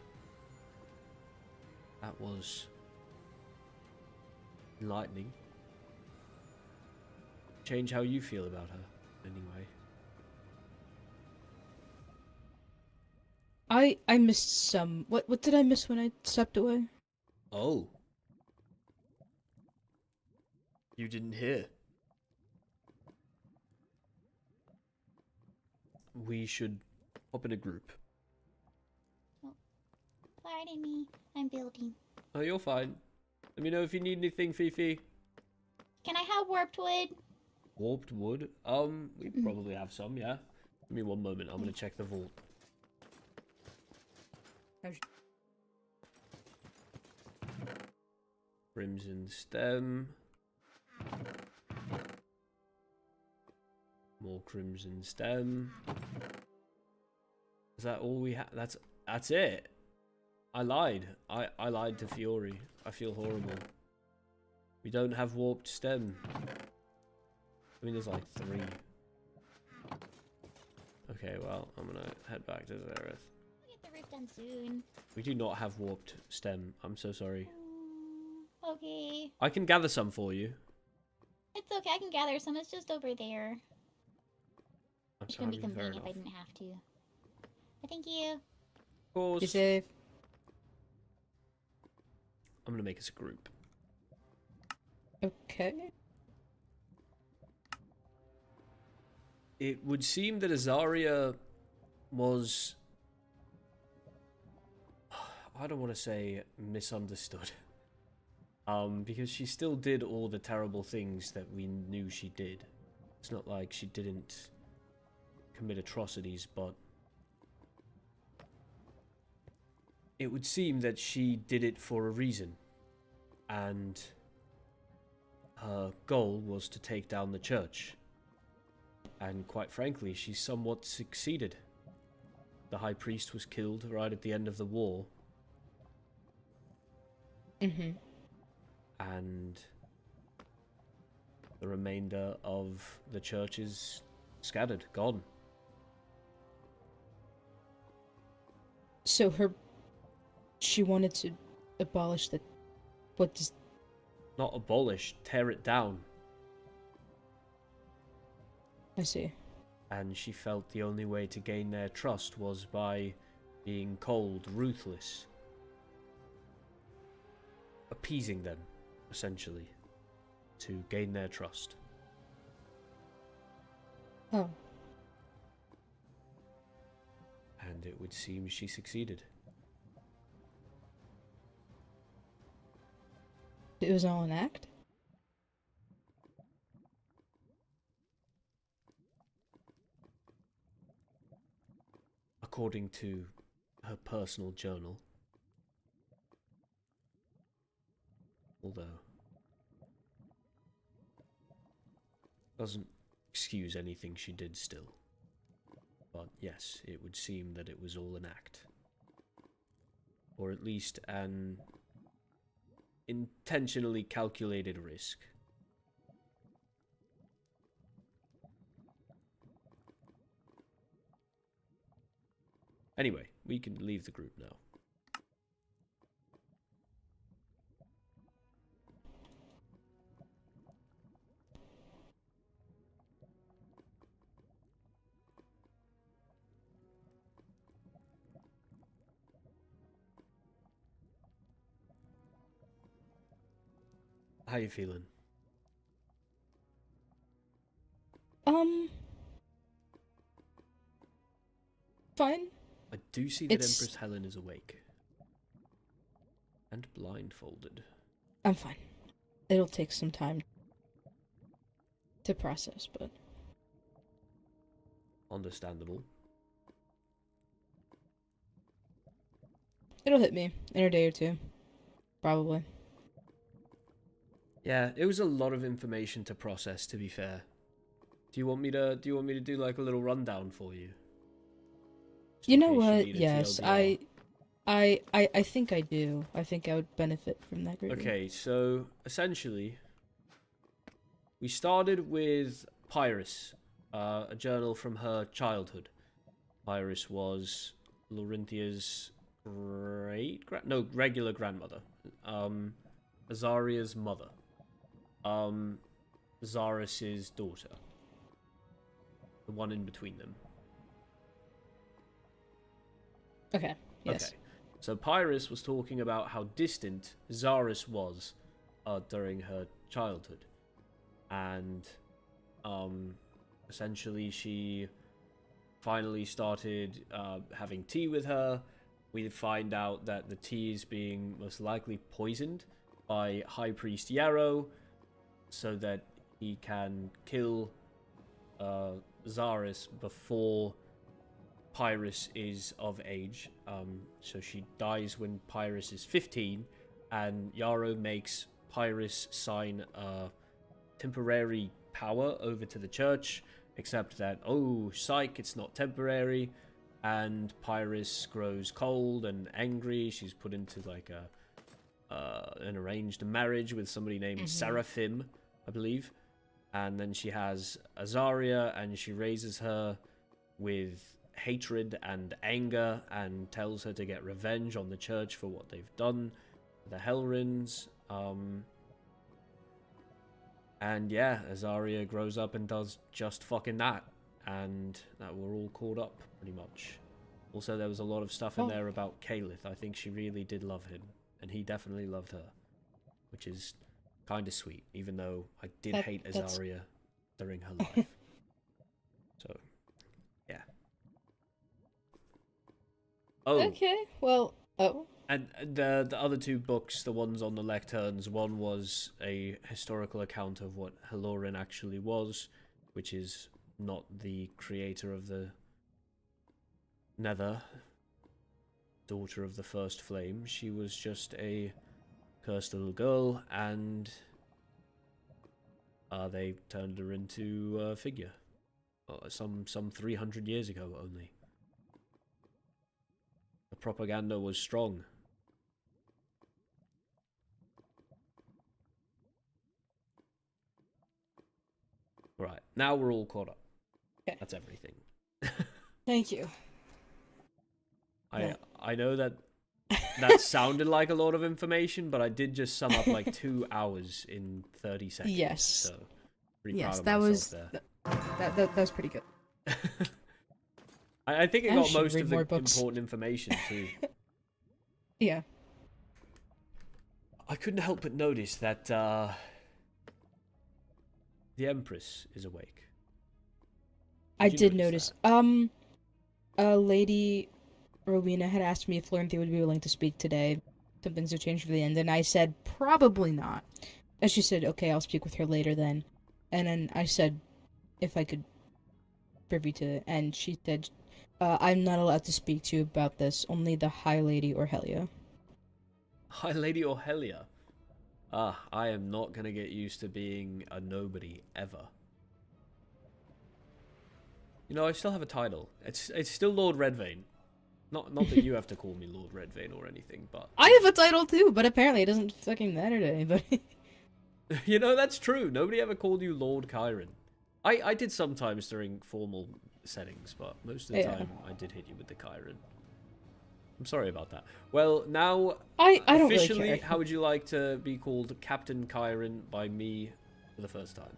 Speaker 1: that was enlightening. Change how you feel about her, anyway.
Speaker 5: I missed some. What did I miss when I stepped away?
Speaker 1: Oh. You didn't hear. We should hop in a group.
Speaker 7: Pardon me, I'm building.
Speaker 1: Oh, you're fine. Let me know if you need anything, Fifi.
Speaker 7: Can I have warped wood?
Speaker 1: Warped wood? We probably have some, yeah. Give me one moment, I'm gonna check the vault. Crimson stem. More crimson stem. Is that all we have? That's it. I lied. I lied to Fiori. I feel horrible. We don't have warped stem. I mean, there's like 3. Okay, well, I'm gonna head back to Zareth.
Speaker 7: We'll get the roof done soon.
Speaker 1: We do not have warped stem. I'm so sorry.
Speaker 7: Okay.
Speaker 1: I can gather some for you.
Speaker 7: It's okay, I can gather some. It's just over there. It's gonna be
Speaker 1: Fair
Speaker 7: convenient if
Speaker 1: enough.
Speaker 7: I didn't have to. But thank you.
Speaker 1: Of course.
Speaker 5: Be safe.
Speaker 1: I'm gonna make us a group.
Speaker 5: Okay.
Speaker 1: It would seem that Azaria was... I don't want to say misunderstood. Because she still did all the terrible things that we knew she did. It's not like she didn't commit atrocities, but... it would seem that she did it for a reason. And her goal was to take down the church. And quite frankly, she somewhat succeeded. The High Priest was killed right at the end of the war.
Speaker 5: Mm-hmm.
Speaker 1: And the remainder of the church is scattered, gone.
Speaker 5: So she wanted to abolish the... What does...
Speaker 1: Not abolish, tear it down.
Speaker 5: I see.
Speaker 1: And she felt the only way to gain their trust was by being cold, ruthless. Appeasing them. essentially, to gain their trust.
Speaker 5: Oh.
Speaker 1: And it would seem she succeeded.
Speaker 5: It was all an act?
Speaker 1: According to her personal journal. Although, doesn't excuse anything she did still. But yes, it would seem that it was all an act. Or at least an intentionally calculated risk. Anyway, we can leave the group now. How you feeling?
Speaker 5: Fine.
Speaker 1: I do see that Empress Helen is awake. And blindfolded.
Speaker 5: I'm fine. It'll take some time to process, but...
Speaker 1: Understandable.
Speaker 5: It'll hit me in a day or two. Probably.
Speaker 1: Yeah, it was a lot of information to process, to be fair. Do you want me to do like a little rundown for you? Just
Speaker 5: you
Speaker 1: in
Speaker 5: know
Speaker 1: case
Speaker 5: what?
Speaker 1: need a
Speaker 5: Yes,
Speaker 1: TLDR?
Speaker 5: I think I do. I think I would benefit from that greatly.
Speaker 1: Okay, so essentially, we started with Pyrrhus, a journal from her childhood. Pyrrhus was Lorenthia's regular grandmother. Azaria's mother. Zaris's daughter. The one in between them.
Speaker 5: Okay, yes.
Speaker 1: Okay. So Pyrrhus was talking about how distant Zaris was during her childhood. And essentially she finally started having tea with her. We find out that the tea is being most likely poisoned by High Priest Yarrow so that he can kill Zaris before Pyrrhus is of age. So she dies when Pyrrhus is 15, and Yarrow makes Pyrrhus sign a temporary power over to the church, except that, oh, psych, it's not temporary, and Pyrrhus grows cold and angry. She's put into like an arranged marriage with somebody named Seraphim, I believe, and then she has Azaria, and she raises her with hatred and anger and tells her to get revenge on the church for what they've done, the Hellrins. And yeah, Azaria grows up and does just fucking that, and that we're all caught up pretty much. Also, there was a lot of stuff in there about Calith. I think she really did love him, and he definitely loved her, which is kind of sweet, even though I did hate Azaria during her life. So, yeah. Oh.
Speaker 5: Okay, well,
Speaker 1: And the other two books, the ones on the lecterns, one was a historical account of what Helorin actually was, which is not the creator of the Nether, daughter of the First Flame. She was just a cursed little girl, and they turned her into a figure. Some 300 years ago only. The propaganda was strong. Right, now we're all caught up.
Speaker 5: Okay.
Speaker 1: That's everything.
Speaker 5: thank you.
Speaker 1: I know that sounded like a lot of information, but I did just sum up like 2 hours in 30 seconds.
Speaker 5: Yes.
Speaker 1: So pretty
Speaker 5: Yes,
Speaker 1: proud
Speaker 5: that
Speaker 1: of
Speaker 5: was
Speaker 1: myself
Speaker 5: that was pretty good.
Speaker 1: there. I think it
Speaker 5: I
Speaker 1: got
Speaker 5: should
Speaker 1: most
Speaker 5: read
Speaker 1: of the
Speaker 5: more books.
Speaker 1: important information too.
Speaker 5: Yeah.
Speaker 1: I couldn't help but notice that the Empress is awake.
Speaker 5: I
Speaker 1: you
Speaker 5: did
Speaker 1: notice
Speaker 5: notice. Lady Rowena had asked me if Lorenthia would be willing to speak today. Some things have changed for the end, and I said probably not. And she said, okay, I'll speak with her later then. And then I said if I could privy to it, and she said, I'm not allowed to speak to you about this, only the High Lady or Helia.
Speaker 1: High Lady or Helia? Ah, I am not gonna get used to being a nobody ever. You know, I still have a title. It's still Lord Redvane. Not that you have to call me Lord Redvane or anything, but...
Speaker 5: I have a title too, but apparently it doesn't fucking matter to anybody.
Speaker 1: You know, that's true. Nobody ever called you Lord Kyren. I did sometimes during formal settings, but most of the time I did hit you with the Kyren. I'm sorry about that. Well, now,
Speaker 5: I don't
Speaker 1: officially,
Speaker 5: really care.
Speaker 1: how would you like to be called Captain Kyren by me for the first time?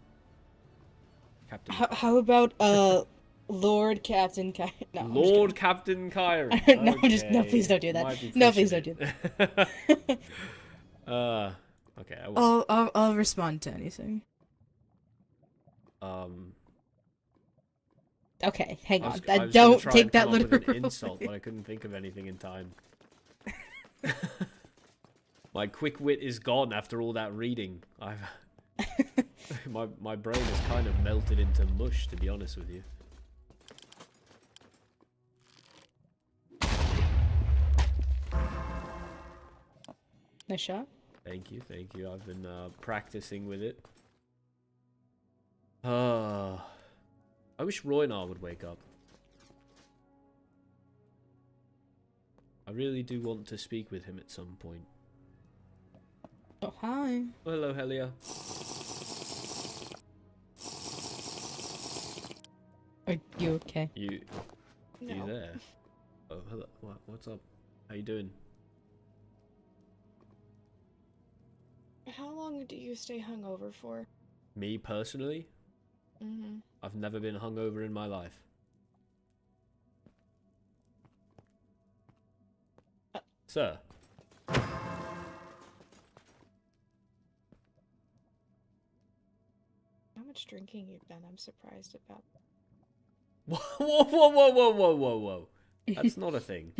Speaker 1: Captain.
Speaker 5: How about Lord Captain Kyren? No,
Speaker 1: Lord Captain Kyren.
Speaker 5: No,
Speaker 1: Okay.
Speaker 5: no, please don't do that.
Speaker 1: Might be
Speaker 5: No, please
Speaker 1: pushing
Speaker 5: don't do
Speaker 1: it. Okay. I won't.
Speaker 5: I'll respond to anything. Okay, hang on.
Speaker 1: I was gonna
Speaker 5: Don't
Speaker 1: try
Speaker 5: take
Speaker 1: and
Speaker 5: that
Speaker 1: come up with
Speaker 5: literally.
Speaker 1: an insult, but I couldn't think of anything in time. My quick wit is gone after all that reading. My brain has kind of melted into mush, to be honest with you.
Speaker 5: Nice shot.
Speaker 1: Thank you. I've been practicing with it. I wish Rhoynar would wake up. I really do want to speak with him at some point.
Speaker 5: Oh, hi.
Speaker 1: Oh, hello, Helia.
Speaker 5: Are you okay?
Speaker 1: You
Speaker 6: No.
Speaker 1: there? Oh, hello. What's up? How you doing?
Speaker 6: How long do you stay hungover for?
Speaker 1: Me personally?
Speaker 6: Mm-hmm.
Speaker 1: I've never been hungover in my life. Sir.
Speaker 6: How much drinking you've done, I'm surprised about.
Speaker 1: Whoa. That's not a thing.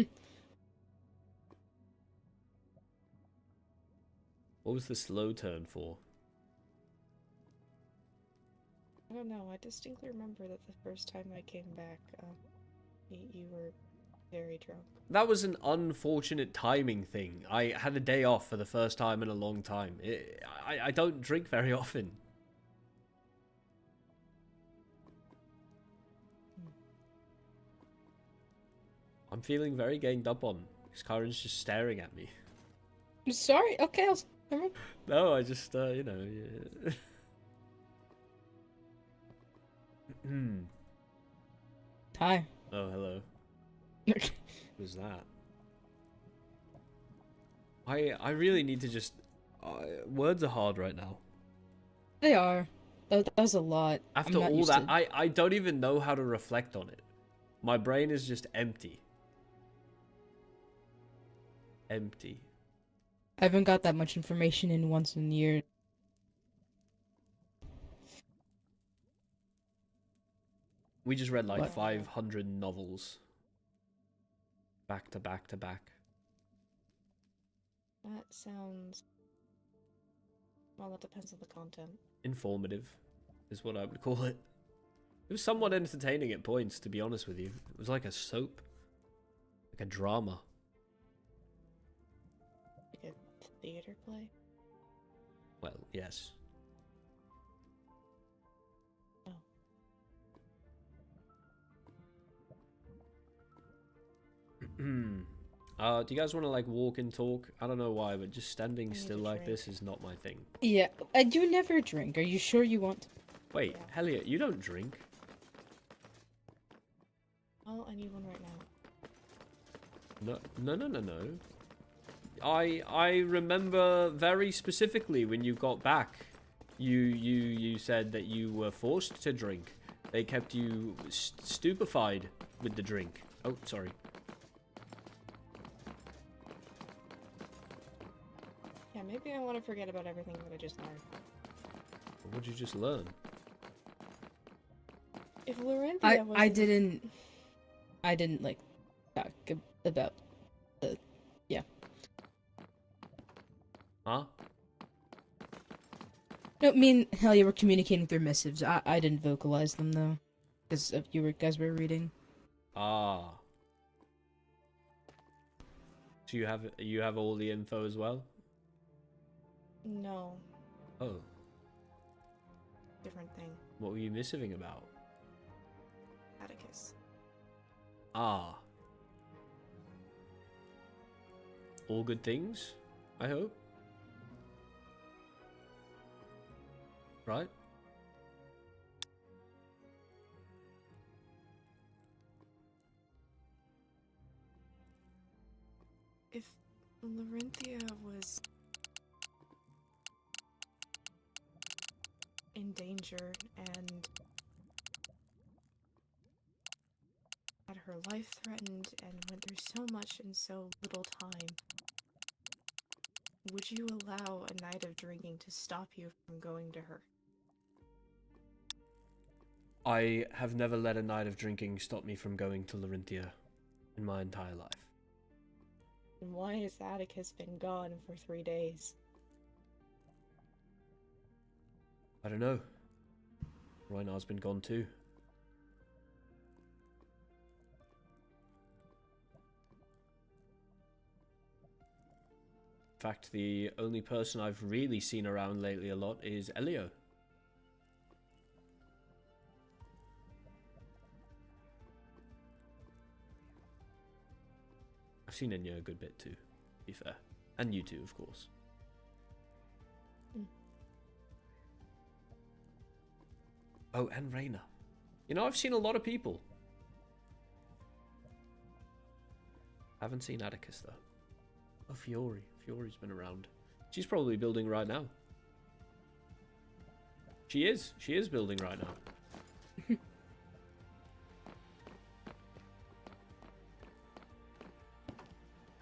Speaker 1: What was the slow turn for?
Speaker 6: I don't know, I distinctly remember that the first time I came back, you were very drunk.
Speaker 1: That was an unfortunate timing thing. I had a day off for the first time in a long time. I don't drink very often. I'm feeling very ganged up on because Kyren's just staring at me.
Speaker 5: Sorry. Okay.
Speaker 1: No, I just, you know. Yeah.
Speaker 5: Hi.
Speaker 1: Oh, hello. Who's that? I really need to just... words are hard right now.
Speaker 5: They are. That was a lot.
Speaker 1: After all that, I don't even know how to reflect on it. My brain is just empty. Empty.
Speaker 5: I haven't got that much information in once in a year.
Speaker 1: We just read like
Speaker 5: What?
Speaker 1: 500 novels. Back to back to back.
Speaker 6: That sounds... Well, that depends on the content.
Speaker 1: Informative is what I would call it. It was somewhat entertaining at points, to be honest with you. It was like a soap. Like a drama.
Speaker 6: Like a theater play?
Speaker 1: Well, yes.
Speaker 6: Oh.
Speaker 1: Do you guys want to like walk and talk? I don't know why, but just standing
Speaker 6: I need
Speaker 1: still
Speaker 6: a
Speaker 1: like
Speaker 6: drink.
Speaker 1: this is not my thing.
Speaker 5: Yeah, I do never drink. Are you sure you want?
Speaker 1: Wait,
Speaker 6: Yeah.
Speaker 1: Helia, you don't drink?
Speaker 6: Oh, I need one right now.
Speaker 1: No. I remember very specifically when you got back, you said that you were forced to drink. They kept you stupefied with the drink. Oh, sorry.
Speaker 6: Yeah, maybe I want to forget about everything that I just learned.
Speaker 1: What'd you just learn?
Speaker 6: If Lorenthia
Speaker 5: I
Speaker 6: wasn't...
Speaker 5: I didn't like talk about the
Speaker 1: Huh?
Speaker 5: No, me and Helia were communicating through missives. I didn't vocalize them though, because you guys were reading.
Speaker 1: Ah. So you have all the info as well?
Speaker 6: No,
Speaker 1: Oh.
Speaker 6: different thing.
Speaker 1: What were you missiving about?
Speaker 6: Atticus.
Speaker 1: Ah. All good things, I hope. Right?
Speaker 6: If Lorenthia was in danger and had her life threatened and went through so much in so little time, would you allow a night of drinking to stop you from going to her?
Speaker 1: I have never let a night of drinking stop me from going to Lorenthia in my entire life.
Speaker 6: And why has Atticus been gone for 3 days?
Speaker 1: I don't know. Rhoynar's been gone too. In fact, the only person I've really seen around lately a lot is Elio. I've seen Enya a good bit too, to be fair. And you too, of course. Oh, and Rhoynar. You know, I've seen a lot of people. Haven't seen Atticus, though. Oh, Fiori. Fiori's been around. She's probably building right now. She is. She is building right now.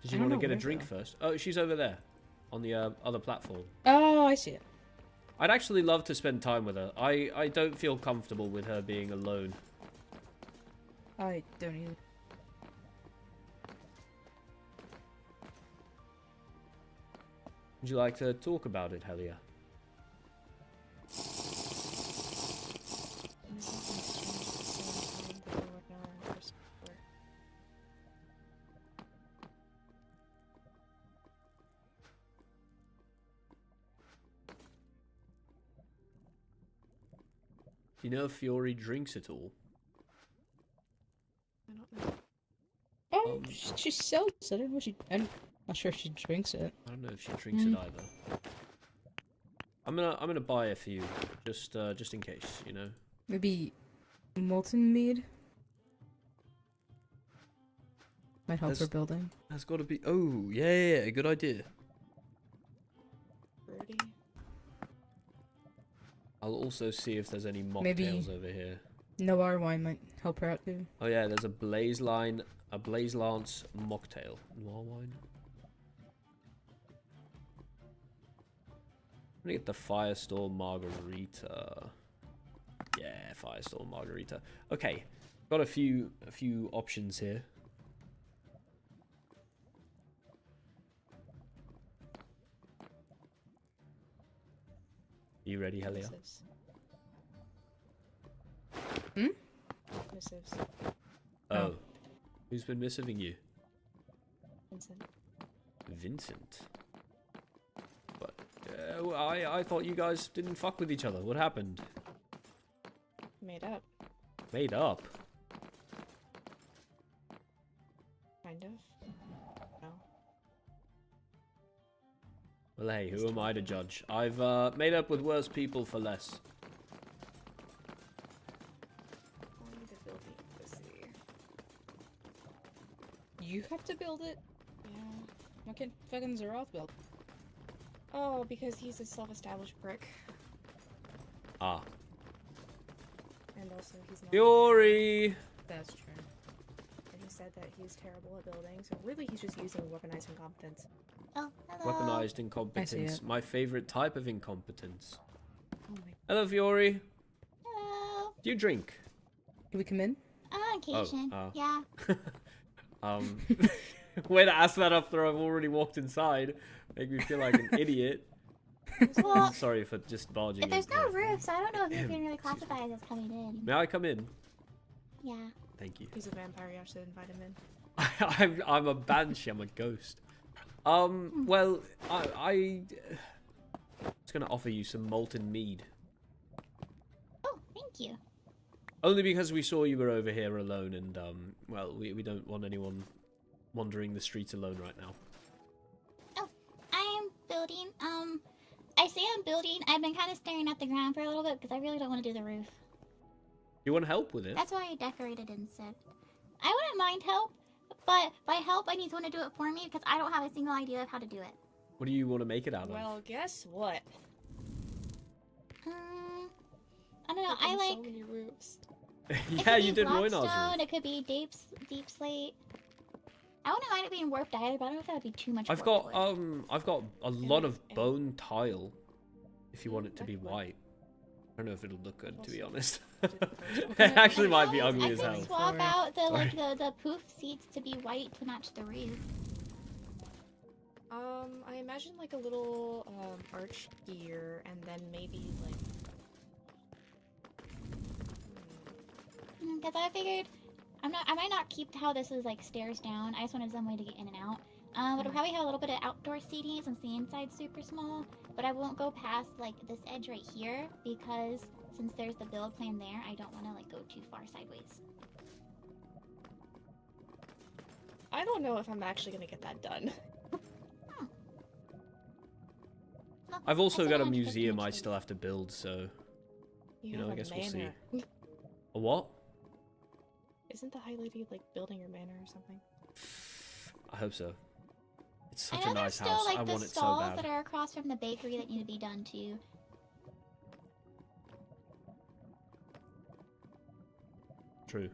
Speaker 1: Did you want to get a drink first? Oh, she's over there. On the other platform.
Speaker 5: Oh, I see it.
Speaker 1: I'd actually love to spend time with her. I don't feel comfortable with her being alone.
Speaker 5: I don't either.
Speaker 1: Would you like to talk about it, Helia? Do you know if Fiori drinks at all?
Speaker 6: I don't know.
Speaker 5: Oh, she sells it. I don't know if I'm not sure if she drinks it.
Speaker 1: I don't know if she drinks it either. I'm gonna buy a few, just in case, you know.
Speaker 5: Maybe molten mead might help her building.
Speaker 1: That's got to be. Oh yeah, good idea.
Speaker 6: Fruity.
Speaker 1: I'll also see if there's any mocktails over here.
Speaker 5: Noir wine might help her out too.
Speaker 1: Oh yeah, there's a Blaze Lance mocktail. Noir wine. I'm gonna get the Firestorm Margarita. Yeah, Firestorm Margarita. Okay, got a few options here. You ready, Helia?
Speaker 6: Missives.
Speaker 5: Hmm?
Speaker 6: Missives.
Speaker 1: Oh. Who's been missiving you?
Speaker 6: Vincent.
Speaker 1: Vincent? But I thought you guys didn't fuck with each other. What happened?
Speaker 6: Made up.
Speaker 1: Made up?
Speaker 6: Kind of. No.
Speaker 1: Well, hey, who am I to judge? I've made up with worse people for less.
Speaker 6: I need to build the embassy.
Speaker 5: You have to build it?
Speaker 6: Yeah.
Speaker 5: Why can't fucking Zeroth build?
Speaker 6: Oh, because he's a self-established prick.
Speaker 1: Ah.
Speaker 6: And also he's not...
Speaker 1: Fiori!
Speaker 5: That's true.
Speaker 6: And he said that he's terrible at building, so really he's just using weaponized incompetence.
Speaker 7: Oh, hello.
Speaker 1: Weaponized incompetence.
Speaker 5: it.
Speaker 1: My favorite type of incompetence.
Speaker 6: Oh my.
Speaker 1: Hello, Fiore.
Speaker 7: Hello.
Speaker 1: Do you drink?
Speaker 5: Can we come in?
Speaker 7: On occasion. Yeah.
Speaker 1: Way to ask that after I've already walked inside. Make me feel like an idiot.
Speaker 7: Well,
Speaker 1: Sorry for just barging in.
Speaker 7: there's no roof, so I don't know if you can really classify it as coming in.
Speaker 1: May I come in?
Speaker 7: Yeah.
Speaker 1: Thank you.
Speaker 6: He's a vampire. You should invite him in.
Speaker 1: I'm a banshee. I'm a ghost. Well, I was gonna offer you some molten mead.
Speaker 7: Oh, thank you.
Speaker 1: Only because we saw you were over here alone, and well, we don't want anyone wandering the streets alone right now.
Speaker 7: Oh, I am building. I say I'm building. I've been kind of staring at the ground for a little bit because I really don't want to do the roof.
Speaker 1: You want help with it?
Speaker 7: That's why I decorated instead. I wouldn't mind help, but by help, I need someone to do it for me because I don't have a single idea of how to do it.
Speaker 1: What do you want to make it out of?
Speaker 6: Well, guess what?
Speaker 7: I don't know.
Speaker 6: I've done
Speaker 7: I like.
Speaker 6: so many roofs.
Speaker 1: Yeah, you did Rhoynars
Speaker 7: Blackstone.
Speaker 1: roof.
Speaker 7: It could be deep slate. I wouldn't mind it being warped either, but I don't know if that would be too much.
Speaker 1: I've got a lot of bone tile. If you want it to be white. I don't know if it'll look good, to be honest. It actually might be ugly as
Speaker 7: I
Speaker 1: hell.
Speaker 7: could swap out the poof seats to be white to match the roof.
Speaker 6: I imagine like a little arch here, and then maybe like.
Speaker 7: Because I figured, I might not keep how this is like stairs down. I just wanted some way to get in and out. But I'll probably have a little bit of outdoor seating since the inside's super small. But I won't go past like this edge right here because since there's the build plan there, I don't want to like go too far sideways.
Speaker 6: I don't know if I'm actually gonna get that done.
Speaker 7: Well,
Speaker 1: I've also
Speaker 7: that's
Speaker 1: got a
Speaker 7: only 150
Speaker 1: museum I
Speaker 7: inches.
Speaker 1: still have to build, so you know,
Speaker 6: have
Speaker 1: I
Speaker 6: a
Speaker 1: guess we'll see.
Speaker 6: manor.
Speaker 1: A what?
Speaker 6: Isn't the High Lady like building her manor or something?
Speaker 1: I hope so. It's
Speaker 7: I
Speaker 1: such
Speaker 7: know
Speaker 1: a nice
Speaker 7: there's
Speaker 1: house.
Speaker 7: still like
Speaker 1: I
Speaker 7: the
Speaker 1: want it so
Speaker 7: stalls
Speaker 1: bad.
Speaker 7: that are across from the bakery that need to be done too.
Speaker 1: True.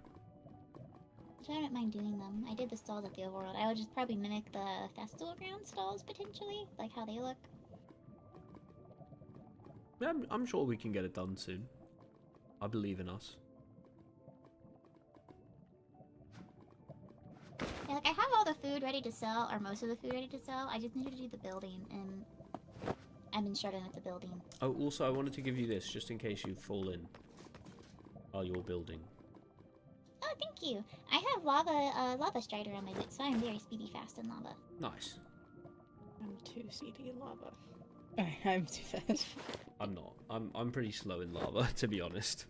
Speaker 7: Which I don't mind doing them. I did the stalls at the overworld. I would just probably mimic the festival ground stalls potentially, like how they look.
Speaker 1: Yeah, I'm sure we can get it done soon. I believe in us.
Speaker 7: Yeah, like I have all the food ready to sell, or most of the food ready to sell. I just needed to do the building, and I've been struggling with the building.
Speaker 1: Oh, also, I wanted to give you this just in case you fall in while you're building.
Speaker 7: Oh, thank you. I have lava strider on my boots, so I'm very speedy, fast in lava.
Speaker 1: Nice.
Speaker 6: I'm too speedy in lava.
Speaker 5: I'm too fast.
Speaker 1: I'm not. I'm pretty slow in lava, to be honest.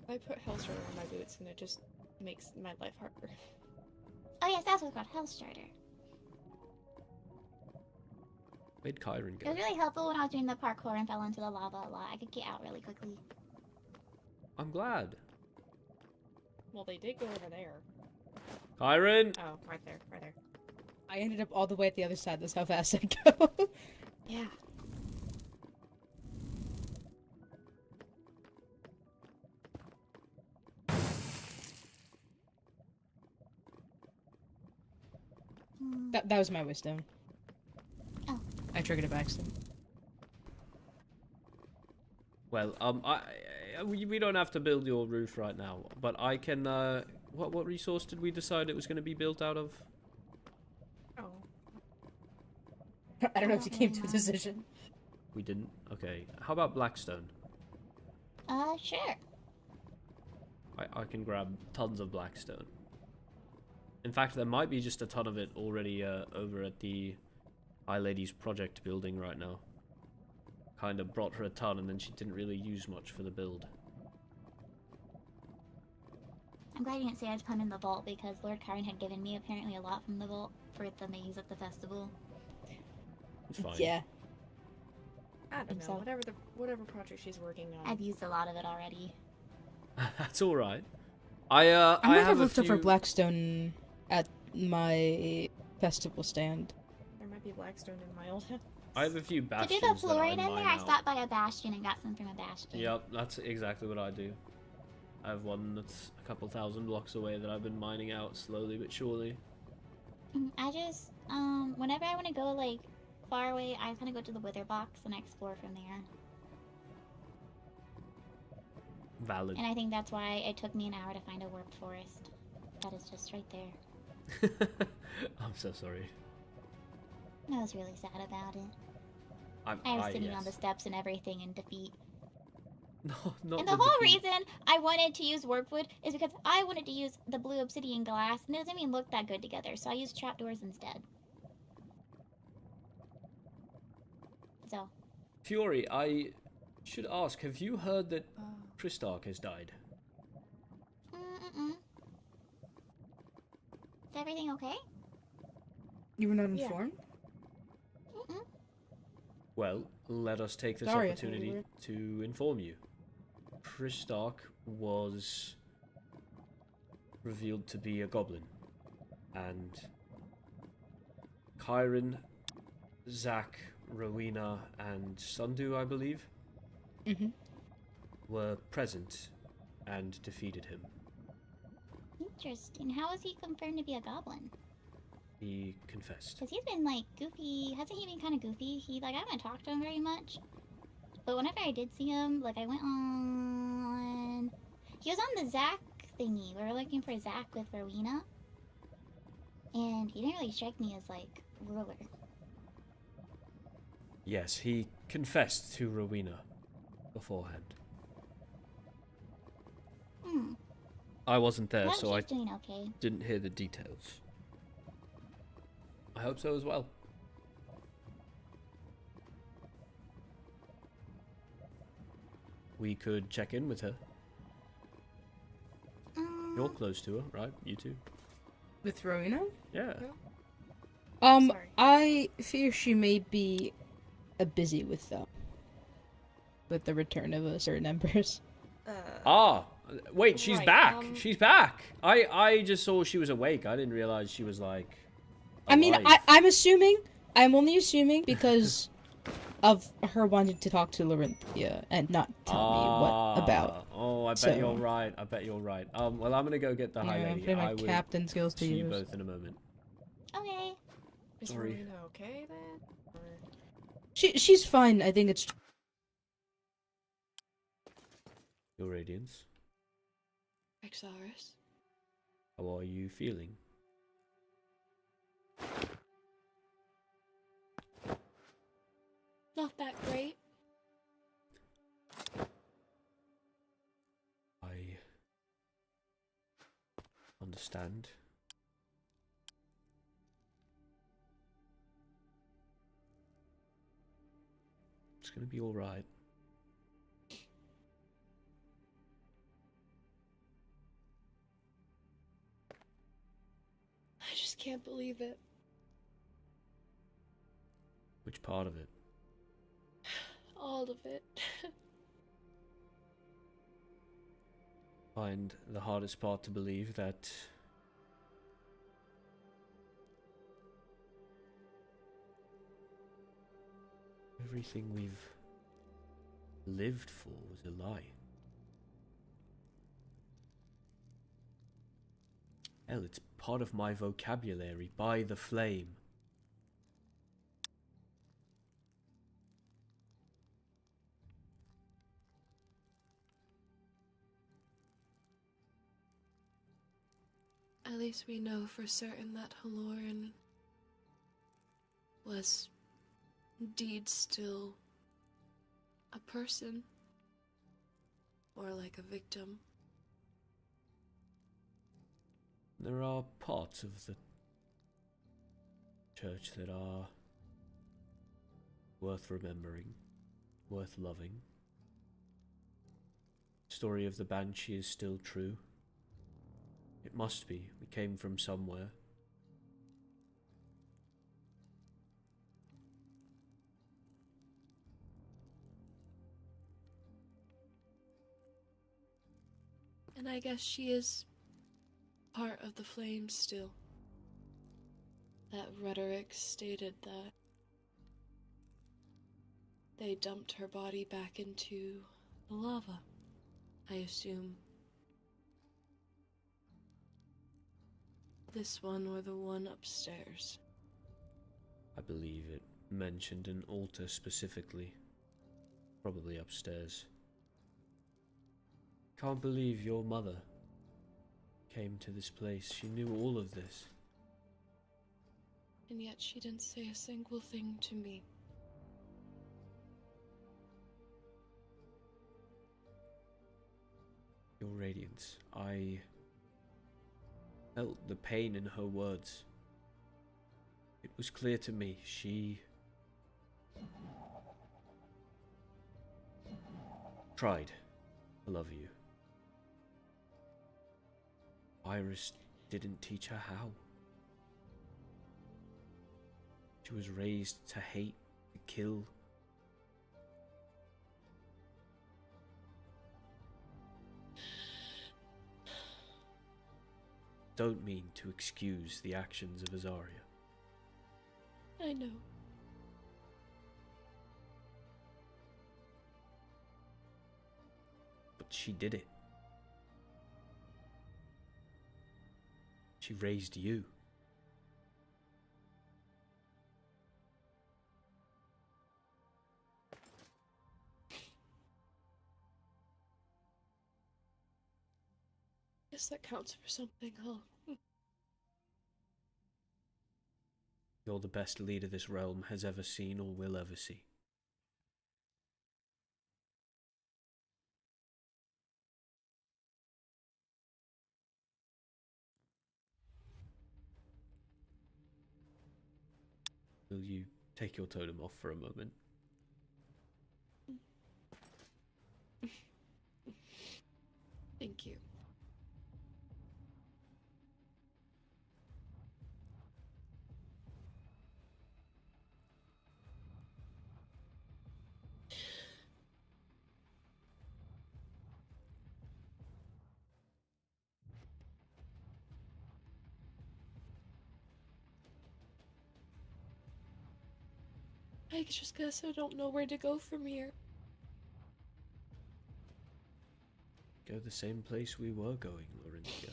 Speaker 6: I put Hellstrider on my boots, and it just makes my life harder.
Speaker 7: Oh yes, that's what's called Hellstrider.
Speaker 1: Where'd Kyren
Speaker 7: It
Speaker 1: go?
Speaker 7: was really helpful when I was doing the parkour and fell into the lava a lot. I could get out really quickly.
Speaker 1: I'm glad.
Speaker 6: Well, they did go over there.
Speaker 1: Kyren!
Speaker 6: Oh, right there, right there.
Speaker 5: I ended up all the way at the other side. That's how fast I go.
Speaker 6: Yeah.
Speaker 5: That was my Waystone.
Speaker 7: Oh.
Speaker 5: I triggered it by accident.
Speaker 1: Well, we don't have to build your roof right now, but I can, what resource did we decide it was going to be built out of?
Speaker 6: Oh.
Speaker 5: I don't know if you came to a decision.
Speaker 1: We didn't? Okay. How about Blackstone?
Speaker 7: Sure.
Speaker 1: I can grab tons of Blackstone. In fact, there might be just a ton of it already over at the High Lady's project building right now. Kind of brought her a ton, and then she didn't really use much for the build.
Speaker 7: I'm glad you didn't say I was put in the vault because Lord Kairen had given me apparently a lot from the vault for the maze at the festival.
Speaker 1: It's fine.
Speaker 5: Yeah.
Speaker 6: I don't know.
Speaker 7: So-
Speaker 6: Whatever project she's working on.
Speaker 7: I've used a lot of it already.
Speaker 1: That's all right.
Speaker 5: I might
Speaker 1: have
Speaker 5: have
Speaker 1: a
Speaker 5: looked up for
Speaker 1: few-
Speaker 5: Blackstone at my festival stand.
Speaker 6: There might be Blackstone in my old house.
Speaker 1: I have a few
Speaker 7: To do
Speaker 1: bastions
Speaker 7: the
Speaker 1: that I
Speaker 7: flooring in
Speaker 1: mine
Speaker 7: there, I
Speaker 1: out.
Speaker 7: stopped by a bastion and got some from a bastion.
Speaker 1: Yep, that's exactly what I do. I have one that's a couple thousand blocks away that I've been mining out slowly but surely.
Speaker 7: Whenever I want to go, like, far away, I kind of go to the Wither Box and I explore from there.
Speaker 1: Valid.
Speaker 7: And I think that's why it took me an hour to find a warped forest. That is just right there.
Speaker 1: I'm so sorry.
Speaker 7: I was really sad about it. I was sitting on the steps and everything in defeat.
Speaker 1: No, not
Speaker 7: And the whole reason I wanted to use warpwood is because I wanted to use the blue obsidian glass, and it doesn't even look that good together, so I used trapdoors instead. So.
Speaker 1: Fury, I should ask, have you heard that Pristark has died?
Speaker 7: Mm-mm. Is everything okay?
Speaker 5: You were not informed?
Speaker 7: Mm-mm.
Speaker 1: Well, let us take this
Speaker 5: Sorry,
Speaker 1: opportunity to inform you. Pristark was revealed to be a goblin, and Kyrin, Zack, Rowena, and Sundu, I believe, were present and defeated him.
Speaker 7: Interesting. How is he confirmed to be a goblin?
Speaker 1: He confessed.
Speaker 7: Because he's been, like, goofy. Hasn't he been kind of goofy? I haven't talked to him very much. But whenever I did see him, like, I went on... He was on the Zack thingy. We were looking for Zack with Rowena. And he didn't really strike me as, like, ruler.
Speaker 1: Yes, he confessed to Rowena beforehand. I wasn't there, so I
Speaker 7: doing okay.
Speaker 1: didn't hear the details. I hope so as well. We could check in with her. You're close to her, right? You two?
Speaker 5: With Rowena?
Speaker 1: Yeah.
Speaker 6: Sorry.
Speaker 5: I fear she may be busy with the return of certain embers.
Speaker 1: Wait, she's
Speaker 3: Right,
Speaker 1: back. She's back. I just saw she was awake. I didn't realize she was like.
Speaker 5: I mean,
Speaker 1: alive.
Speaker 5: I'm only assuming because of her wanting to talk to Lorenthia and not tell me what about.
Speaker 1: Oh, I bet you're right. I bet you're right. Well, I'm gonna go get the high
Speaker 5: I'm
Speaker 1: lady.
Speaker 5: putting my
Speaker 1: I will
Speaker 5: captain skills to
Speaker 1: see you
Speaker 5: use.
Speaker 1: both in a moment.
Speaker 7: Okay.
Speaker 6: Is
Speaker 1: Sorry.
Speaker 6: Rowena okay then? Or...
Speaker 5: She's fine. I think it's.
Speaker 1: Your radiance.
Speaker 8: Rexaris.
Speaker 1: How are you feeling?
Speaker 8: Not that great.
Speaker 1: I understand. It's gonna be all right.
Speaker 8: I just can't believe it.
Speaker 1: Which part of it?
Speaker 8: All of it.
Speaker 1: Find the hardest part to believe that everything we've lived for was a lie. Hell, it's part of my vocabulary. By the flame.
Speaker 8: At least we know for certain that Haloran was indeed still a person, or like a victim.
Speaker 1: There are parts of the church that are worth remembering, worth loving. The story of the Banshee is still true. It must be. We came from somewhere.
Speaker 8: And I guess she is part of the flame still. That rhetoric stated that they dumped her body back into the lava, I assume. This one or the one upstairs.
Speaker 1: I believe it mentioned an altar specifically. Probably upstairs. Can't believe your mother came to this place. She knew all of this.
Speaker 8: And yet she didn't say a single thing to me.
Speaker 1: Your radiance. I felt the pain in her words. It was clear to me she tried to love you. Iris didn't teach her how. She was raised to hate, to kill. Don't mean to excuse the actions of Azaria.
Speaker 8: I know.
Speaker 1: But she did it. She raised you.
Speaker 8: Guess that counts for something, huh?
Speaker 1: You're the best leader this realm has ever seen or will ever see. Will you take your totem off for a moment?
Speaker 8: Thank you. I just guess I don't know where to go from here.
Speaker 1: Go the same place we were going, Lorenthia.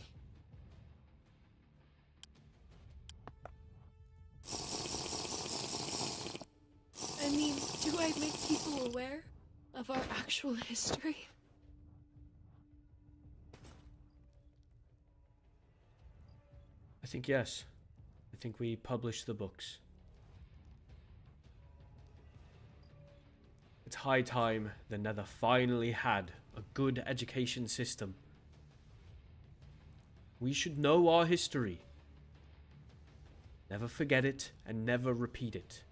Speaker 8: I mean, do I make people aware of our actual history?
Speaker 1: I think yes. I think we publish the books. It's high time the Nether finally had a good education system. We should know our history. Never forget it and never repeat it.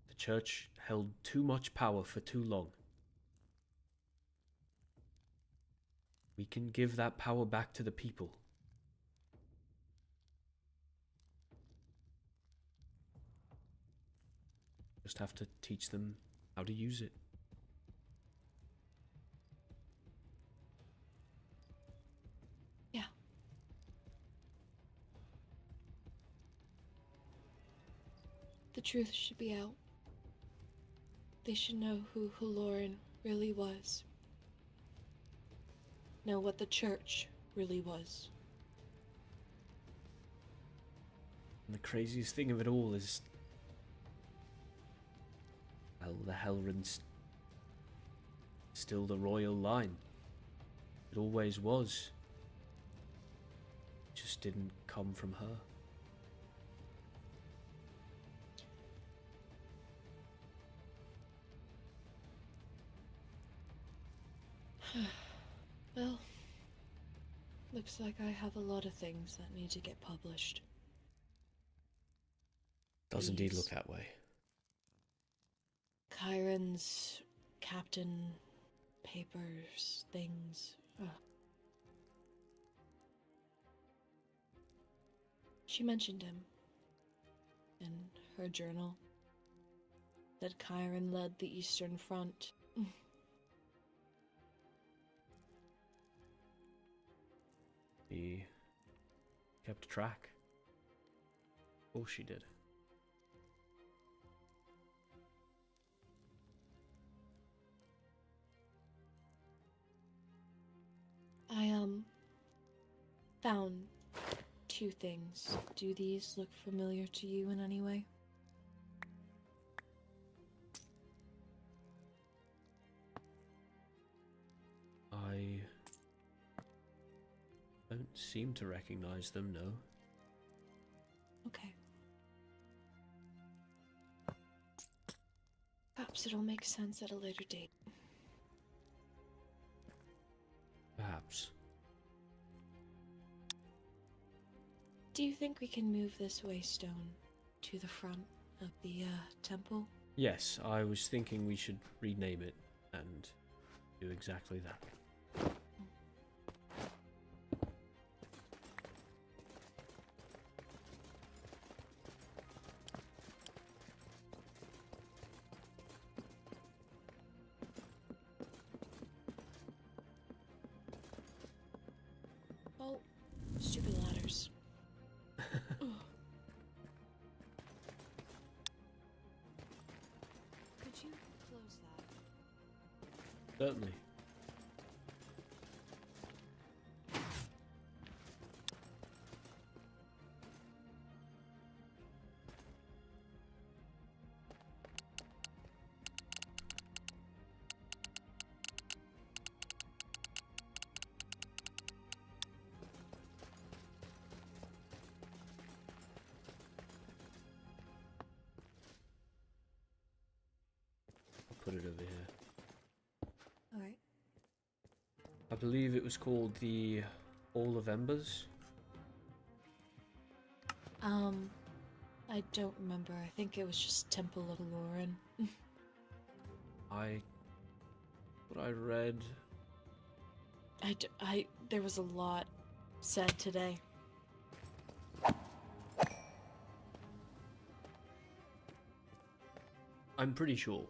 Speaker 1: The church held too much power for too long. We can give that power back to the people. Just have to teach them how to use it.
Speaker 8: Yeah. The truth should be out. They should know who Lauren really was. Know what the church really was.
Speaker 1: And the craziest thing of it all is, well, the Helren's still the royal line. It always was. It just didn't come from her.
Speaker 8: Well, looks like I have a lot of things that need to get published.
Speaker 1: Does indeed look that way.
Speaker 8: Kyren's captain papers, things. Ugh. She mentioned him in her journal. That Kairen led the Eastern Front.
Speaker 1: He kept track. Of course she did.
Speaker 8: found 2 things. Do these look familiar to you in any way?
Speaker 1: I don't seem to recognize them, no.
Speaker 8: Okay. Perhaps it'll make sense at a later date.
Speaker 1: Perhaps.
Speaker 8: Do you think we can move this Waystone to the front of the temple?
Speaker 1: Yes, I was thinking we should rename it and do exactly that.
Speaker 8: Oh, stupid ladders. Ugh. Could you close that?
Speaker 1: Certainly. Put it over here.
Speaker 8: Alright.
Speaker 1: I believe it was called the Hall of Embers.
Speaker 8: I don't remember. I think it was just Temple of Lauren.
Speaker 1: What I read.
Speaker 8: There was a lot said today.
Speaker 1: I'm pretty sure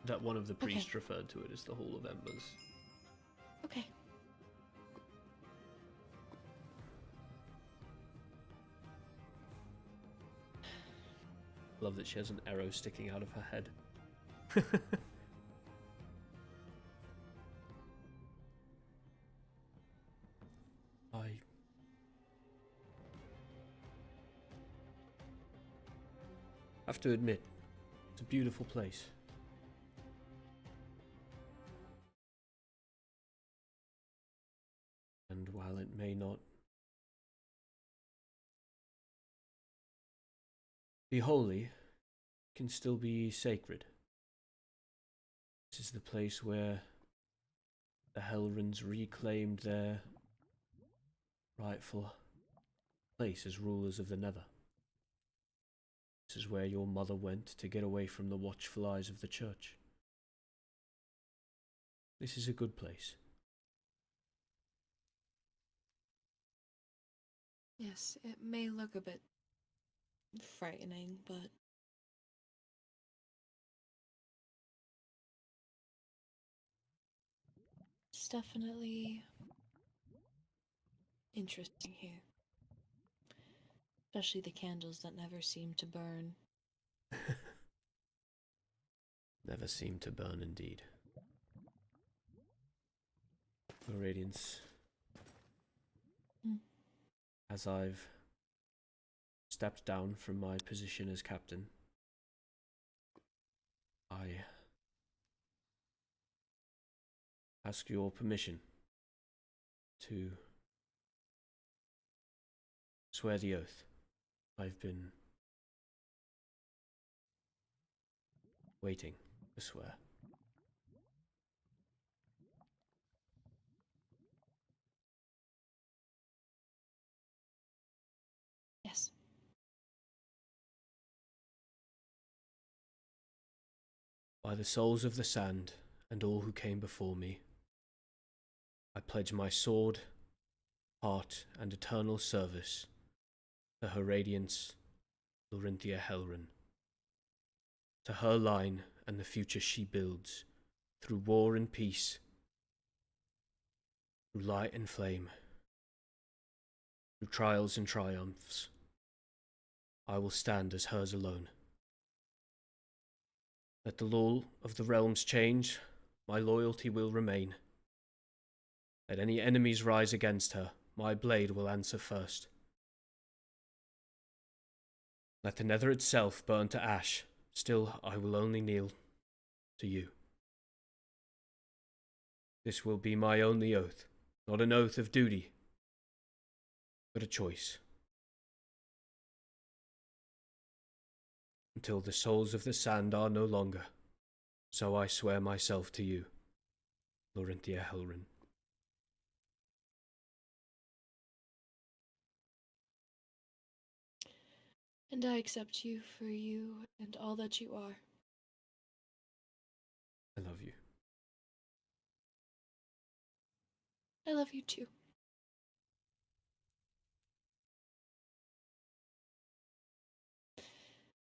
Speaker 1: that one of the priests
Speaker 8: Okay.
Speaker 1: referred to it as the Hall of Embers.
Speaker 8: Okay.
Speaker 1: Love that she has an arrow sticking out of her head. I have to admit, it's a beautiful place. And while it may not be holy, it can still be sacred. This is the place where the Helrons reclaimed their rightful place as rulers of the Nether. This is where your mother went to get away from the watchful eyes of the church. This is a good place.
Speaker 8: Yes, it may look a bit frightening, but it's definitely interesting here. Especially the candles that never seem to burn.
Speaker 1: Never seem to burn indeed. Your Radiance. As I've stepped down from my position as captain, I ask your permission to swear the oath I've been waiting to swear.
Speaker 8: Yes.
Speaker 1: By the souls of the sand and all who came before me, I pledge my sword, heart, and eternal service to Her Radiance, Lorenthia Helren, to her line and the future she builds, through war and peace, through light and flame, through trials and triumphs. I will stand as hers alone. Let the law of the realms change, my loyalty will remain. Let any enemies rise against her, my blade will answer first. Let the nether itself burn to ash, still I will only kneel to you. This will be my only oath, not an oath of duty, but a choice. Until the souls of the sand are no longer, so I swear myself to you, Lorenthia Helrin.
Speaker 8: And I accept you for you and all that you are.
Speaker 1: I love you.
Speaker 8: I love you too.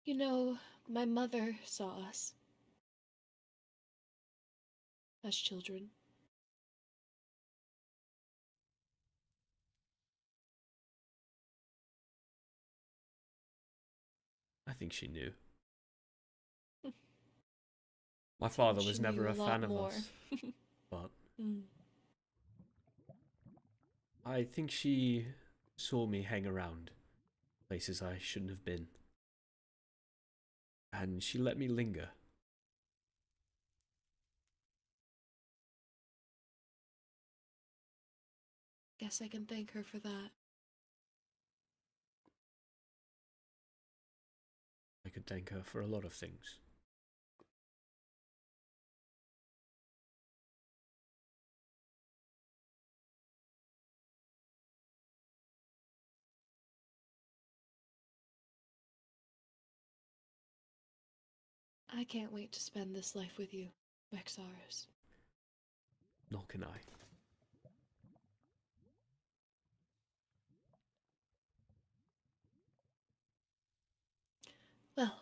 Speaker 8: You know, my mother saw us as children.
Speaker 1: I think she knew. My father was never a fan of us, but I think she saw me hang around places I shouldn't have been, and she let me linger.
Speaker 8: Guess I can thank her for that.
Speaker 1: I could thank her for a lot of things.
Speaker 8: I can't wait to spend this life with you, Rexaris.
Speaker 1: Nor can I.
Speaker 8: Well,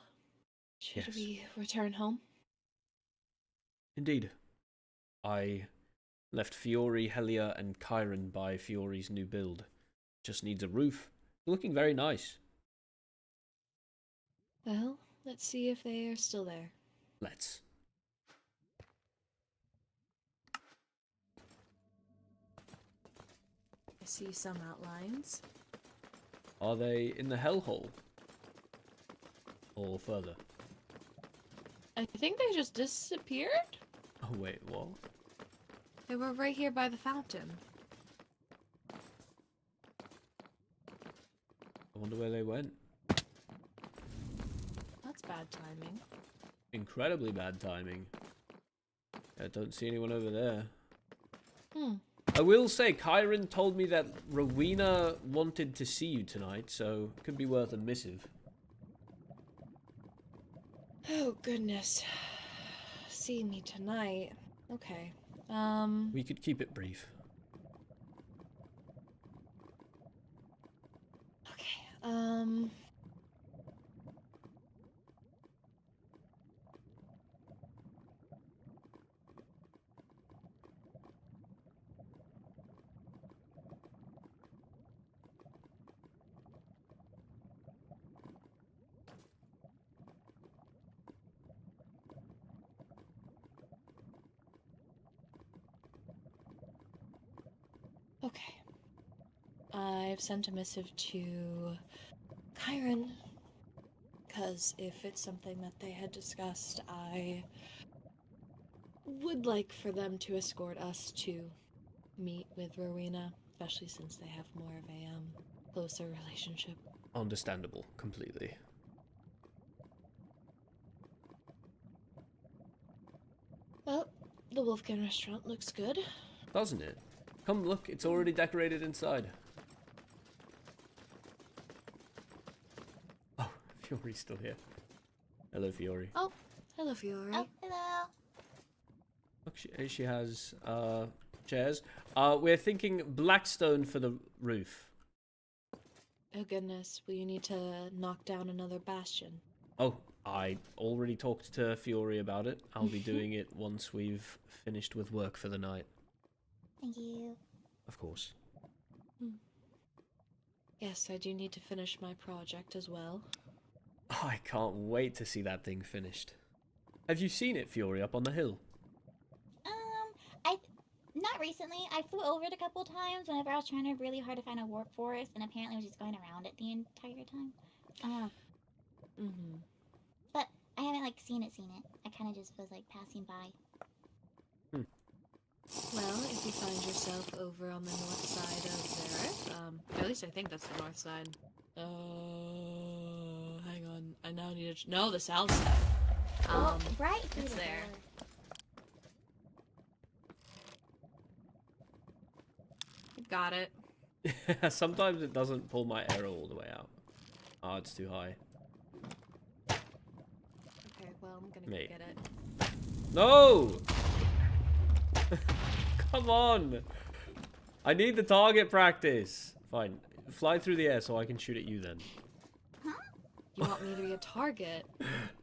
Speaker 8: should
Speaker 1: Yes.
Speaker 8: we return home?
Speaker 1: Indeed. I left Fiori, Helia, and Kairen by Fiori's new build. Just needs a roof. Looking very nice.
Speaker 8: Well, let's see if they are still there.
Speaker 1: Let's.
Speaker 8: I see some outlines.
Speaker 1: Are they in the hellhole? Or further?
Speaker 8: I think they just disappeared?
Speaker 1: Oh wait, what?
Speaker 8: They were right here by the fountain.
Speaker 1: I wonder where they went.
Speaker 8: That's bad timing.
Speaker 1: Incredibly bad timing. I don't see anyone over there. I will say, Kyrin told me that Rowena wanted to see you tonight, so it could be worth a missive.
Speaker 8: Oh, goodness. See me tonight. Okay.
Speaker 1: We could keep it brief.
Speaker 8: Okay, Okay. I've sent a missive to Kyren, because if it's something that they had discussed, I would like for them to escort us to meet with Rowena, especially since they have more of a closer relationship.
Speaker 1: Understandable, completely.
Speaker 8: Well, the Wolfkin restaurant looks good.
Speaker 1: Doesn't it? Come look, it's already decorated inside. Oh, Fiori's still here. Hello, Fiori.
Speaker 8: Oh, hello, Fiori.
Speaker 7: Oh, hello.
Speaker 1: Look, she has chairs. We're thinking Blackstone for the roof.
Speaker 8: Oh goodness, will you need to knock down another bastion?
Speaker 1: Oh, I already talked to Fiori about it. I'll be doing it once we've finished with work for the night.
Speaker 7: Thank you.
Speaker 1: Of course.
Speaker 8: Yes, I do need to finish my project as well.
Speaker 1: I can't wait to see that thing finished. Have you seen it, Fiori, up on the hill?
Speaker 7: I Not recently. I flew over it a couple times whenever I was trying to really hard to find a warp forest, and apparently I was just going around it the entire time. But I haven't like seen it. I kind of just was like passing by.
Speaker 8: Well, if you find yourself over on the north side of the earth, at least I think that's the north side. Hang on. I now need to... No, the south side.
Speaker 7: Right through
Speaker 8: it's
Speaker 7: the
Speaker 8: there.
Speaker 7: door.
Speaker 8: Got it.
Speaker 1: Sometimes it doesn't pull my arrow all the way out. Oh, it's too high.
Speaker 8: Okay, well, I'm gonna
Speaker 1: Mate.
Speaker 8: go get it.
Speaker 1: No! Come on! I need the target practice. Fine. Fly through the air so I can shoot at you then.
Speaker 8: You want me to be a target?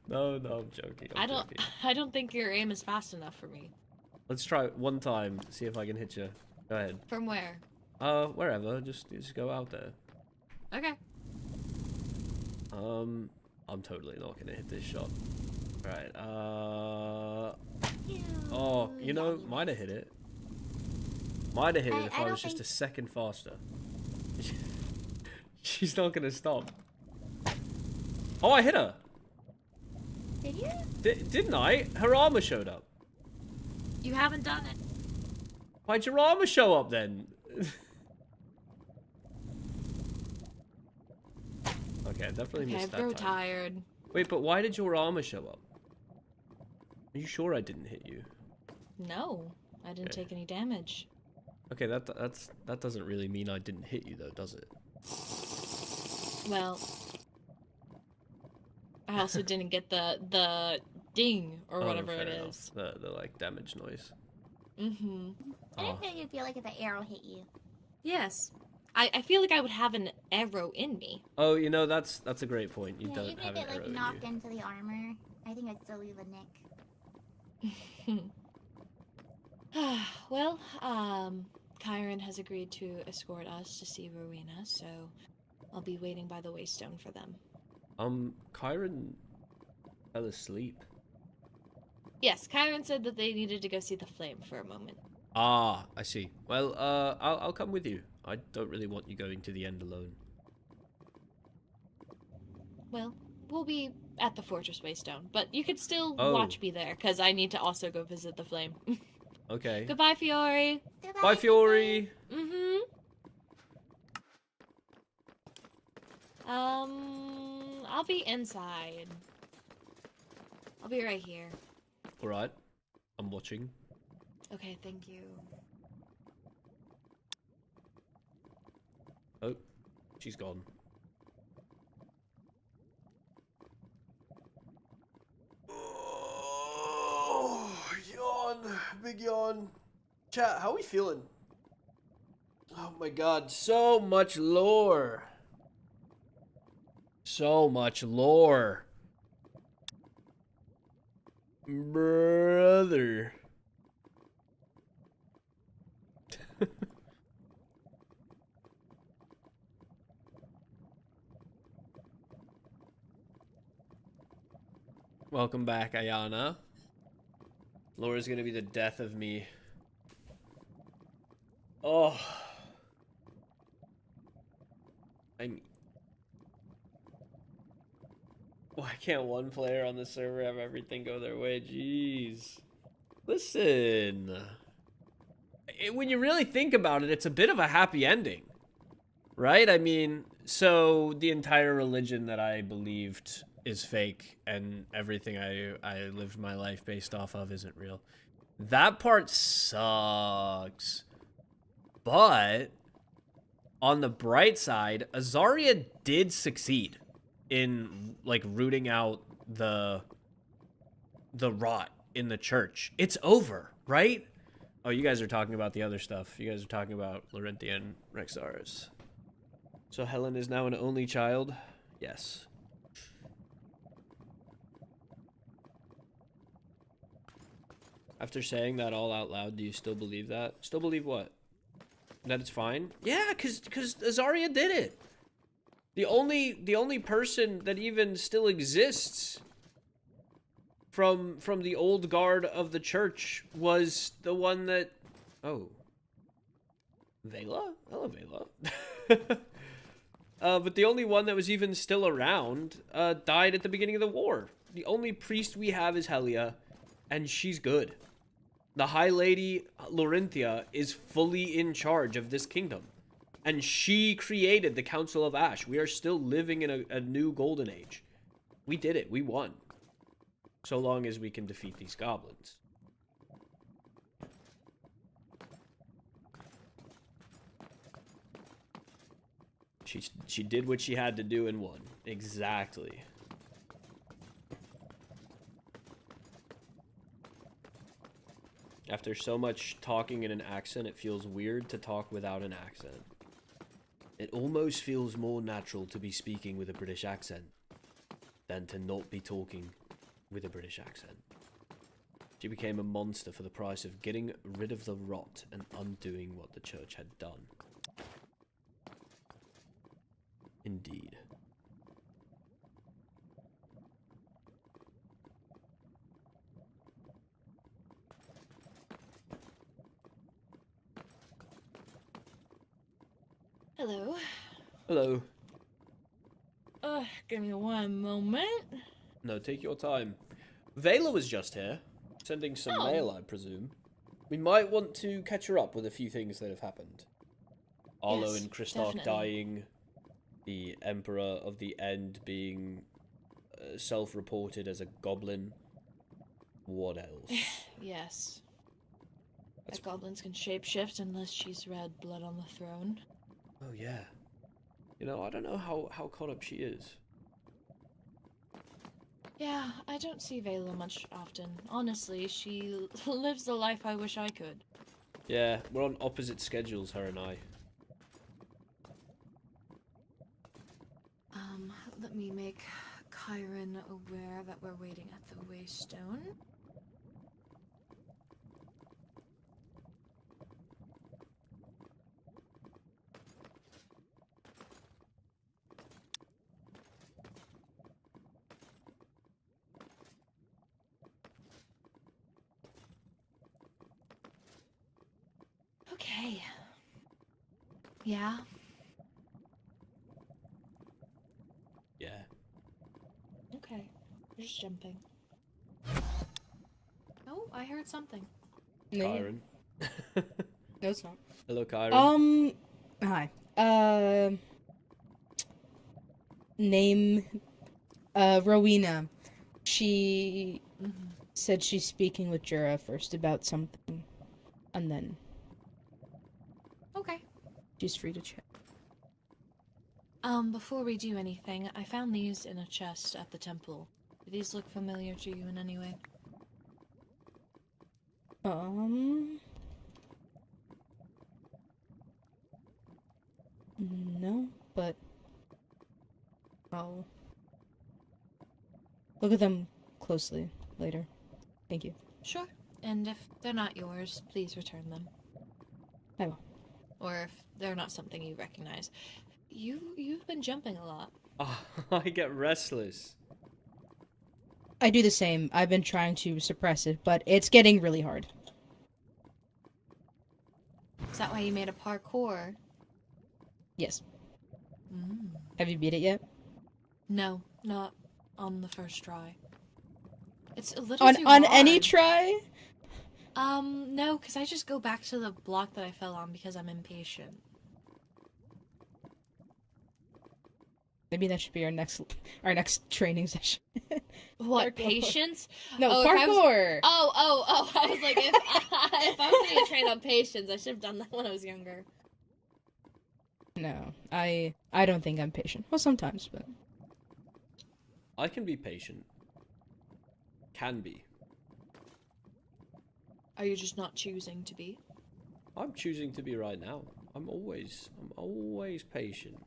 Speaker 1: No, I'm joking. I'm joking.
Speaker 8: I don't think your aim is fast enough for me.
Speaker 1: Let's try it one time, see if I can hit you. Go ahead.
Speaker 8: From where?
Speaker 1: Wherever. Just go out there.
Speaker 8: Okay.
Speaker 1: I'm totally not gonna hit this shot. Right, oh, you know, might have hit it. Might have hit it if I was just a second faster. She's not gonna stop. Oh, I hit her!
Speaker 7: Did you?
Speaker 1: Didn't I? Her armor showed up.
Speaker 8: You haven't done it.
Speaker 1: Why'd your armor show up then? Okay, I definitely missed that
Speaker 8: I'm
Speaker 1: time.
Speaker 8: tired.
Speaker 1: Wait, but why did your armor show up? Are you sure I didn't hit you?
Speaker 8: No, I didn't take any damage.
Speaker 1: Okay, that doesn't really mean I didn't hit you though, does it?
Speaker 8: Well, I also didn't get the ding or whatever it is.
Speaker 1: The like damage noise.
Speaker 8: Mm-hmm.
Speaker 7: I didn't think you'd feel like if an arrow hit you.
Speaker 8: Yes. I feel like I would have an arrow in me.
Speaker 1: Oh, you know, that's a great point. You don't
Speaker 7: even
Speaker 1: have
Speaker 7: if
Speaker 1: an
Speaker 7: it
Speaker 1: arrow
Speaker 7: like
Speaker 1: in
Speaker 7: knocked
Speaker 1: you.
Speaker 7: into the armor, I think I'd still leave a nick.
Speaker 8: Well, Kairen has agreed to escort us to see Rowena, so I'll be waiting by the Waystone for them.
Speaker 1: Kyrin fell asleep.
Speaker 8: Yes, Kairen said that they needed to go see the flame for a moment.
Speaker 1: Ah, I see. Well, I'll come with you. I don't really want you going to the end alone.
Speaker 8: Well, we'll be at the Fortress Waystone, but you could still
Speaker 1: Oh.
Speaker 8: watch me there, because I need to also go visit the flame.
Speaker 1: Okay.
Speaker 8: Goodbye, Fiore.
Speaker 7: Goodbye,
Speaker 1: Bye, Fiore.
Speaker 8: Mm-hmm. I'll be inside. I'll be right here.
Speaker 1: Alright. I'm watching.
Speaker 8: Okay, thank you.
Speaker 1: Oh, she's gone. Oh, yawn. Big yawn. Chat, how are we feeling? Oh my god, so much lore. So much lore. Brother. Welcome back, Ayana. Laura's gonna be the death of me. Oh. Why can't one player on the server have everything go their way? Jeez. Listen. When you really think about it, it's a bit of a happy ending. Right? I mean, so the entire religion that I believed is fake and everything I lived my life based off of isn't real. That part sucks. But on the bright side, Azaria did succeed in like rooting out the rot in the church. It's over, right? Oh, you guys are talking about the other stuff. You guys are talking about Lorenthia and Rexaris. So Helen is now an only child? Yes. After saying that all out loud, do you still believe that? Still believe what? That it's fine? Yeah, cause Azaria did it. The only person that even still exists from the old guard of the church was the one that Oh. Vela? Hello, Vela. But the only one that was even still around died at the beginning of the war. The only priest we have is Helia, and she's good. The High Lady, Lorenthia, is fully in charge of this kingdom. And she created the Council of Ash. We are still living in a new golden age. We did it. We won. So long as we can defeat these goblins. She did what she had to do and won. Exactly. After so much talking in an accent, it feels weird to talk without an accent. It almost feels more natural to be speaking with a British accent than to not be talking with a British accent. She became a monster for the price of getting rid of the rot and undoing what the church had done. Indeed.
Speaker 8: Hello.
Speaker 1: Hello.
Speaker 8: Give me one moment.
Speaker 1: No, take your time. Vela was just here, sending some mail, I presume. We might want to catch her up with a few things that have happened. Arlo
Speaker 8: Yes,
Speaker 1: and Kristark
Speaker 8: definitely.
Speaker 1: dying, the Emperor of the End being self-reported as a goblin. What else?
Speaker 8: Yes. As goblins can shapeshift unless she's read Blood on the Throne.
Speaker 1: Oh yeah. You know, I don't know how caught up she is.
Speaker 8: Yeah, I don't see Vela much often. Honestly, she lives the life I wish I could.
Speaker 1: Yeah, we're on opposite schedules, her and I.
Speaker 8: Let me make Kyren aware that we're waiting at the Waystone. Okay. Yeah?
Speaker 1: Yeah.
Speaker 8: Okay. We're just jumping. Oh, I heard something.
Speaker 5: No,
Speaker 1: Kairen.
Speaker 5: no, it's not.
Speaker 1: Hello, Kairen.
Speaker 5: Hi. Name, Rowena. She said she's speaking with Jura first about something, and then
Speaker 8: Okay.
Speaker 5: she's free to chat.
Speaker 8: Before we do anything, I found these in a chest at the temple. Do these look familiar to you in any way?
Speaker 5: No, but I'll look at them closely later. Thank you.
Speaker 8: Sure. And if they're not yours, please return them.
Speaker 5: I will.
Speaker 8: Or if they're not something you recognize. You've been jumping a lot.
Speaker 1: I get restless.
Speaker 5: I do the same. I've been trying to suppress it, but it's getting really hard.
Speaker 8: Is that why you made a parkour?
Speaker 5: Yes. Have you beat it yet?
Speaker 8: No, not on the first try. It's a little too
Speaker 5: On
Speaker 8: hard.
Speaker 5: any try?
Speaker 8: No, because I just go back to the block that I fell on because I'm impatient.
Speaker 5: Maybe that should be our next training session.
Speaker 8: What,
Speaker 5: Parkour.
Speaker 8: patience?
Speaker 5: No,
Speaker 8: Oh, if I was-
Speaker 5: parkour.
Speaker 8: Oh, I was like, if I was going to train on patience, I should have done that when I was younger.
Speaker 5: No, I don't think I'm patient. Well, sometimes, but
Speaker 1: I can be patient. Can be.
Speaker 8: Are you just not choosing to be?
Speaker 1: I'm choosing to be right now. I'm always patient.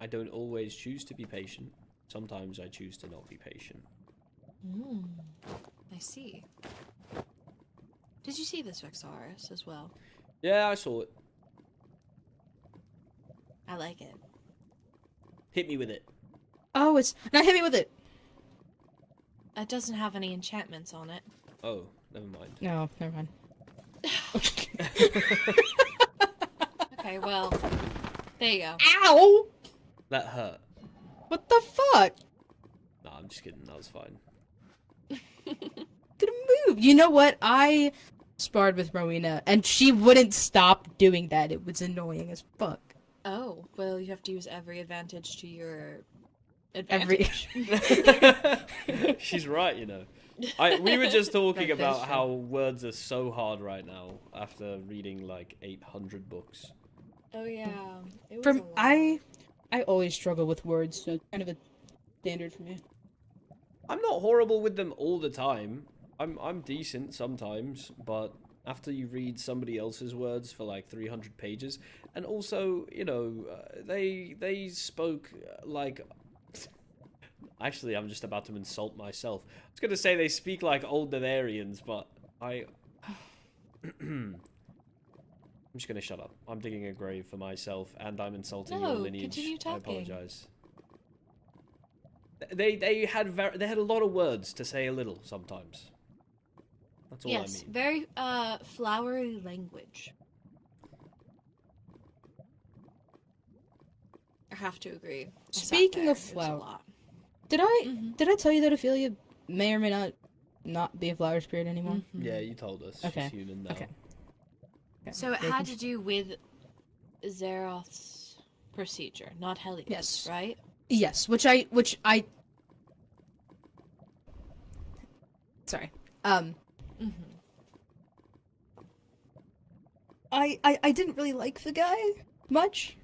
Speaker 1: I don't always choose to be patient. Sometimes I choose to not be patient.
Speaker 8: I see. Did you see this Rexaris as well?
Speaker 1: Yeah, I saw it.
Speaker 8: I like it.
Speaker 1: Hit me with it.
Speaker 5: it's not hit me with it.
Speaker 8: It doesn't have any enchantments on it.
Speaker 1: Oh, Never mind.
Speaker 5: No, never mind.
Speaker 8: Okay, well, there you go.
Speaker 5: Ow!
Speaker 1: That hurt.
Speaker 5: What the fuck?
Speaker 1: Nah, I'm just kidding. That was fine.
Speaker 5: Gonna move. You know what? I sparred with Rowena, and she wouldn't stop doing that. It was annoying as fuck.
Speaker 8: Oh, well, you have to use every advantage to your
Speaker 5: Every.
Speaker 8: advantage.
Speaker 1: She's right, you know. We were just talking
Speaker 5: Right,
Speaker 1: about
Speaker 5: that's
Speaker 1: how words are so hard right now after reading like 800 books.
Speaker 8: Oh yeah. It was
Speaker 5: From
Speaker 8: a lot.
Speaker 5: I always struggle with words, so it's kind of a standard for me.
Speaker 1: I'm not horrible with them all the time. I'm decent sometimes, but after you read somebody else's words for like 300 pages, and also, you know, they spoke like. Actually, I'm just about to insult myself. I was gonna say they speak like old Netherians, but I'm just gonna shut up. I'm digging a grave for myself, and I'm insulting your
Speaker 8: No,
Speaker 1: lineage.
Speaker 8: continue
Speaker 1: I
Speaker 8: talking.
Speaker 1: apologize. They had a lot of words to say a little sometimes. That's all
Speaker 8: Yes,
Speaker 1: I mean.
Speaker 8: very flowery language. I have to agree. I sat
Speaker 5: Speaking
Speaker 8: there,
Speaker 5: of
Speaker 8: it was a
Speaker 5: flower-
Speaker 8: lot.
Speaker 5: Did I
Speaker 8: Mhm.
Speaker 5: tell you that Ophelia may or may not be a flower spirit anymore?
Speaker 8: Mhm.
Speaker 1: Yeah, you told us.
Speaker 5: Okay.
Speaker 1: She's human now.
Speaker 5: Okay. Okay.
Speaker 8: So it
Speaker 5: Making
Speaker 8: had
Speaker 5: sure-
Speaker 8: to do with Zeroth's procedure, not Helia's,
Speaker 5: Yes.
Speaker 8: right?
Speaker 5: Yes, which I sorry.
Speaker 8: Mm-hmm.
Speaker 5: I didn't really like the guy much,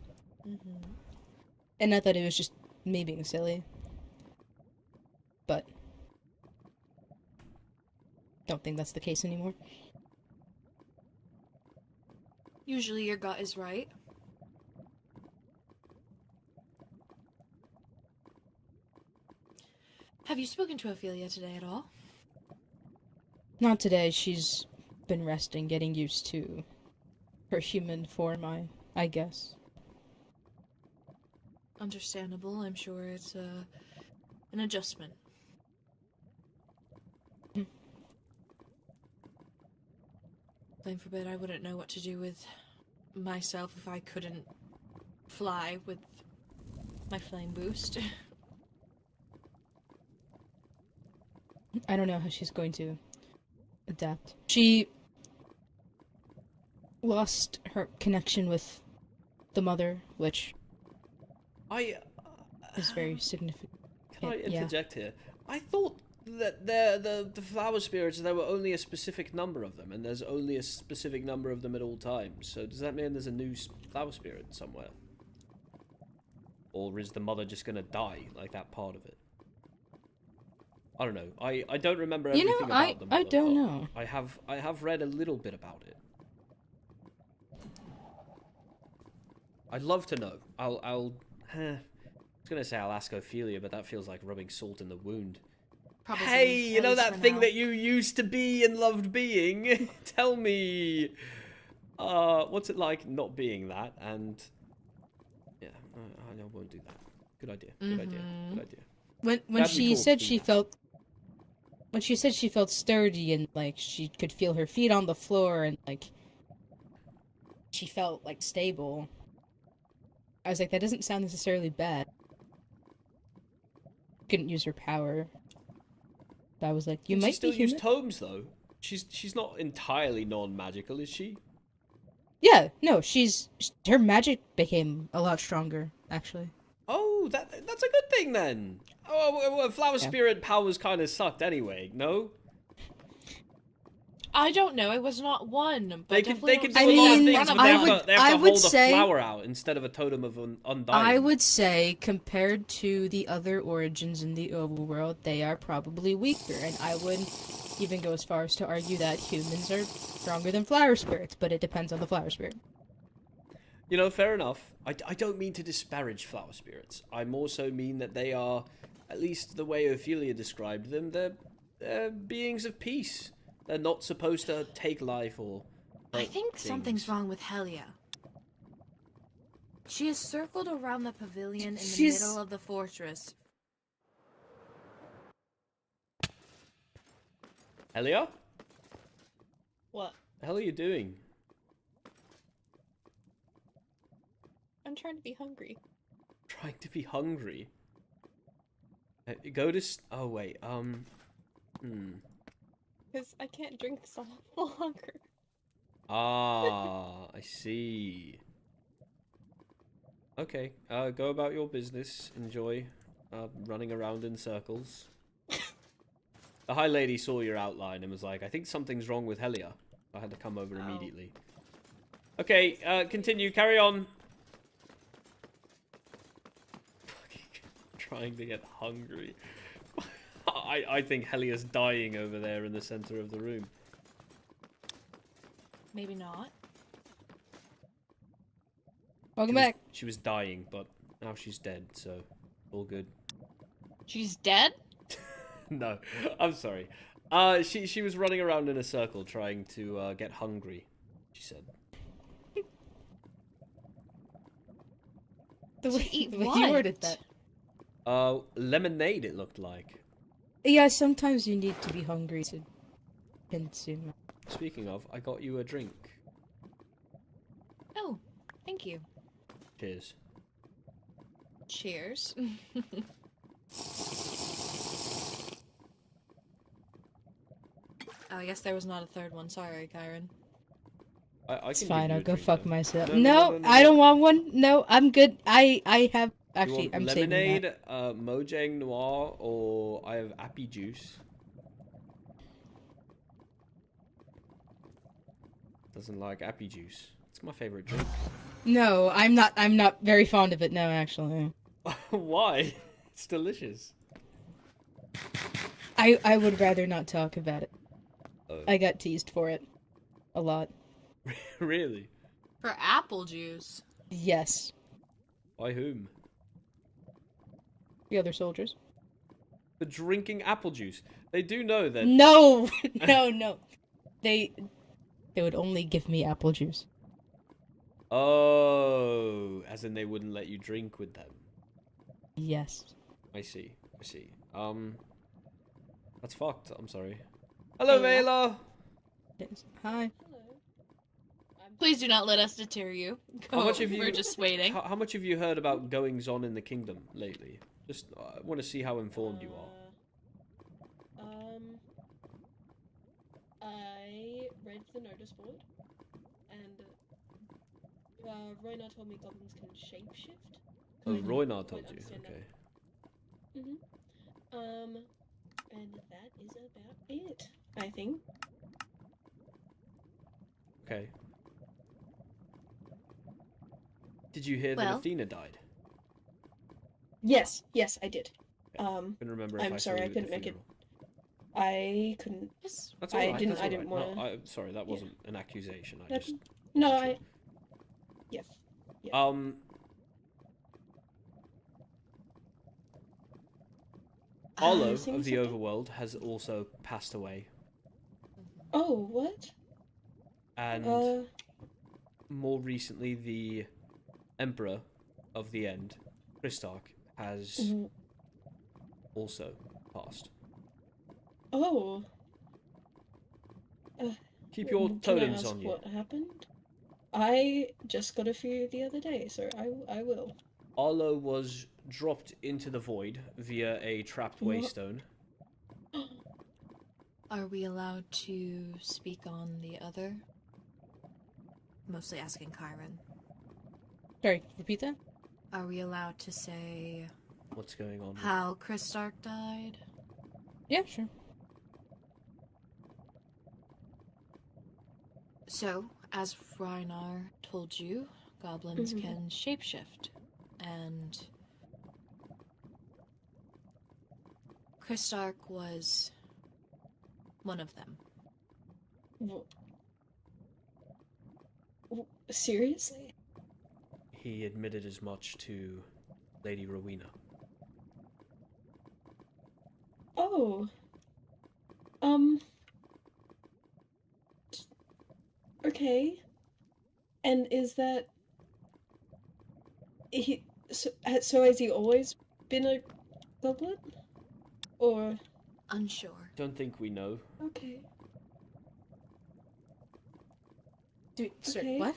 Speaker 8: Mm-hmm.
Speaker 5: and I thought it was just me being silly. But don't think that's the case anymore.
Speaker 8: Usually your gut is right. Have you spoken to Ophelia today at all?
Speaker 5: Not today. She's been resting, getting used to her human form, I guess.
Speaker 8: Understandable. I'm sure it's an adjustment. Flame forbid I wouldn't know what to do with myself if I couldn't fly with my flame boost.
Speaker 5: I don't know how she's going to adapt. She lost her connection with the mother, which is very significant.
Speaker 1: Can I
Speaker 5: Yeah.
Speaker 1: interject here? I thought that the flower spirits, there were only a specific number of them, and there's only a specific number of them at all times. So does that mean there's a new flower spirit somewhere? Or is the mother just gonna die, like that part of it? I don't know. I don't remember
Speaker 5: You
Speaker 1: everything
Speaker 5: know,
Speaker 1: about them.
Speaker 5: I don't know.
Speaker 1: I have read a little bit about it. I'd love to know. I was gonna say I'll ask Ophelia, but that feels like rubbing salt in the wound.
Speaker 8: Probably,
Speaker 1: Hey, you
Speaker 8: at
Speaker 1: know
Speaker 8: least
Speaker 1: that
Speaker 8: for
Speaker 1: thing
Speaker 8: now.
Speaker 1: that you used to be and loved being? Tell me, what's it like not being that? And yeah, I won't do that. Good idea. Good idea. Good idea.
Speaker 5: When
Speaker 1: That'd be
Speaker 5: she
Speaker 1: cool
Speaker 5: said
Speaker 1: to do
Speaker 5: she
Speaker 1: that.
Speaker 5: felt when she said she felt sturdy and like she could feel her feet on the floor and like she felt like stable, I was like, that doesn't sound necessarily bad. Couldn't use her power. So I was like, you
Speaker 1: Can
Speaker 5: might
Speaker 1: she still
Speaker 5: be
Speaker 1: use
Speaker 5: human.
Speaker 1: tomes though? She's not entirely non-magical, is she?
Speaker 5: Yeah, no, her magic became a lot stronger actually.
Speaker 1: Oh, that's a good thing then. Oh, well, flower
Speaker 5: Yeah.
Speaker 1: spirit powers kind of sucked anyway. No,
Speaker 8: I don't know. I was not one, but
Speaker 1: they could
Speaker 8: definitely
Speaker 1: do
Speaker 8: don't
Speaker 1: a
Speaker 5: I
Speaker 8: sit
Speaker 1: lot
Speaker 8: in
Speaker 1: of
Speaker 5: mean,
Speaker 1: things,
Speaker 8: front
Speaker 1: but
Speaker 8: of
Speaker 1: they
Speaker 8: them.
Speaker 1: have to
Speaker 5: I would
Speaker 1: hold
Speaker 5: say-
Speaker 1: a flower out instead of a totem of undying.
Speaker 5: I would say, compared to the other origins in the overworld, they are probably weaker, and I wouldn't even go as far as to argue that humans are stronger than flower spirits, but it depends on the flower spirit.
Speaker 1: You know, fair enough. I don't mean to disparage flower spirits. I more so mean that they are, at least the way Ophelia described them, they're beings of peace. They're not supposed to take life or
Speaker 8: I
Speaker 1: hurt
Speaker 8: think something's
Speaker 1: things.
Speaker 8: wrong with Helia. She is circled around the pavilion in the
Speaker 5: She's-
Speaker 8: middle of the fortress.
Speaker 1: Helia?
Speaker 6: What?
Speaker 1: The hell are you doing?
Speaker 6: I'm trying to be hungry.
Speaker 1: Trying to be hungry? Go to... Oh, wait,
Speaker 6: Because I can't drink this on full hunger.
Speaker 1: Ah, I see. Okay, go about your business. Enjoy running around in circles. The High Lady saw your outline and was like, I think something's wrong with Helia. I had to come over immediately. Okay, continue, carry on. Trying to get hungry. I think Helia's dying over there in the center of the room.
Speaker 8: Maybe not.
Speaker 5: Welcome back.
Speaker 1: She was dying, but now she's dead, so all good.
Speaker 8: She's dead?
Speaker 1: No, I'm sorry. She was running around in a circle trying to get hungry, she said.
Speaker 5: The way,
Speaker 8: eat
Speaker 5: the way
Speaker 8: what?
Speaker 5: you worded that.
Speaker 1: Lemonade it looked like.
Speaker 5: Yeah, sometimes you need to be hungry to consume.
Speaker 1: Speaking of, I got you a drink.
Speaker 8: Oh, thank you.
Speaker 1: Cheers.
Speaker 8: Cheers. Oh, I guess there was not a third one. Sorry, Kyren.
Speaker 1: I
Speaker 5: It's
Speaker 1: can
Speaker 5: fine,
Speaker 1: give you
Speaker 5: I'll
Speaker 1: a
Speaker 5: go
Speaker 1: drink,
Speaker 5: fuck
Speaker 1: though.
Speaker 5: myself.
Speaker 1: No,
Speaker 5: I don't want one. No, I'm good. I have... Actually,
Speaker 1: You want
Speaker 5: I'm
Speaker 1: lemonade,
Speaker 5: saving that.
Speaker 1: Mojang Noir, or I have Appy Juice. Doesn't like Appy Juice. It's my favorite drink.
Speaker 5: No, I'm not very fond of it, no, actually.
Speaker 1: Why? It's delicious.
Speaker 5: I would rather not talk about it.
Speaker 1: Oh.
Speaker 5: I got teased for it. A lot.
Speaker 1: Really?
Speaker 8: For apple juice.
Speaker 5: Yes.
Speaker 1: By whom?
Speaker 5: The other soldiers.
Speaker 1: For drinking apple juice. They do know that...
Speaker 5: No! No. They would only give me apple juice.
Speaker 1: Oh, as in they wouldn't let you drink with them.
Speaker 5: Yes.
Speaker 1: I see. That's fucked. I'm sorry. Hello, Vela!
Speaker 5: Hi.
Speaker 8: Please do not let us deter you.
Speaker 1: How much have
Speaker 8: We're just waiting.
Speaker 1: How much have you heard about goings on in the kingdom lately? Just, I want to see how informed you are.
Speaker 9: I read the notice board, and Rhoynar told me goblins can shapeshift.
Speaker 1: Oh, Rhoynar told you. Okay.
Speaker 9: And that is about it, I think.
Speaker 1: Okay. Did you hear that Athena died?
Speaker 9: Yes, I did.
Speaker 1: Okay. Couldn't remember if
Speaker 9: I'm
Speaker 1: I
Speaker 9: sorry,
Speaker 1: saw
Speaker 9: I
Speaker 1: you at
Speaker 9: couldn't
Speaker 1: the
Speaker 9: make it.
Speaker 1: funeral.
Speaker 9: I couldn't.
Speaker 8: Yes.
Speaker 1: That's all right.
Speaker 9: I didn't.
Speaker 1: That's all
Speaker 9: I didn't
Speaker 1: right.
Speaker 9: want to.
Speaker 1: No, I'm sorry. That wasn't an accusation. I
Speaker 9: That-
Speaker 1: just.
Speaker 9: No,
Speaker 1: wasn't
Speaker 9: I.
Speaker 1: sure.
Speaker 9: Yeah.
Speaker 1: Arlo of
Speaker 9: seems
Speaker 1: the
Speaker 9: okay.
Speaker 1: Overworld has also passed away,
Speaker 9: Oh, what?
Speaker 1: and more recently, the Emperor of the End, Christarch, has
Speaker 9: Mhm.
Speaker 1: also passed.
Speaker 9: Oh.
Speaker 1: Keep your
Speaker 9: Can I
Speaker 1: totems
Speaker 9: ask
Speaker 1: on you.
Speaker 9: what happened? I just got a few the other day, so I will.
Speaker 1: Arlo was dropped into the void via a trapped
Speaker 9: What?
Speaker 1: waystone.
Speaker 8: Are we allowed to speak on the other? Mostly asking Kyren.
Speaker 5: Sorry, repeat that?
Speaker 8: Are we allowed to say
Speaker 1: What's going on?
Speaker 8: how Christarch died?
Speaker 5: Yeah, sure.
Speaker 8: So, as Rhoynar told you, goblins
Speaker 9: Mhm.
Speaker 8: can shapeshift, and Christarch was one of them.
Speaker 9: Seriously?
Speaker 1: He admitted as much to Lady Rowena.
Speaker 9: Oh. Okay. And is that so has he always been a goblin? Or
Speaker 8: Unsure.
Speaker 1: Don't think we know.
Speaker 9: okay.
Speaker 5: Dude, sir,
Speaker 9: Okay.
Speaker 5: what?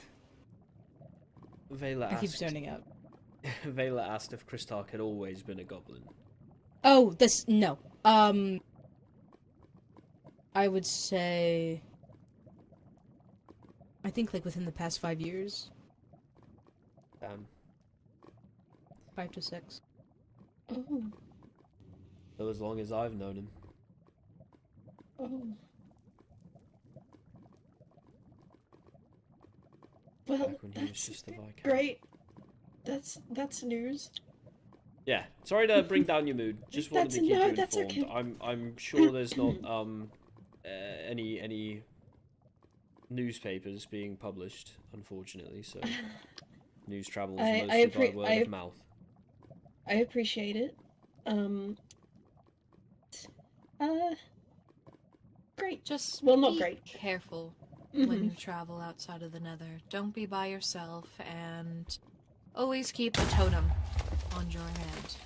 Speaker 1: Vela
Speaker 5: I keep
Speaker 1: asked.
Speaker 5: zoning out.
Speaker 1: Vela asked if Kristark had always been a goblin.
Speaker 5: Oh, no. I would say, I think like within the past 5 years, 5 to 6.
Speaker 9: Oh.
Speaker 1: So as long as I've known him.
Speaker 9: Oh. Well,
Speaker 1: Back when he was
Speaker 9: that's
Speaker 1: just the Viscount.
Speaker 9: great. That's news.
Speaker 1: Yeah, sorry to bring down your mood. Just wanted to keep you
Speaker 9: that's
Speaker 1: informed.
Speaker 9: okay.
Speaker 1: I'm sure there's not any newspapers being published, unfortunately. So news travels mostly by word of mouth.
Speaker 9: I appreciate it. Great.
Speaker 8: Just
Speaker 9: Well, not
Speaker 8: be
Speaker 9: great.
Speaker 8: careful
Speaker 9: Mhm.
Speaker 8: when you travel outside of the Nether. Don't be by yourself, and always keep a totem on your hand.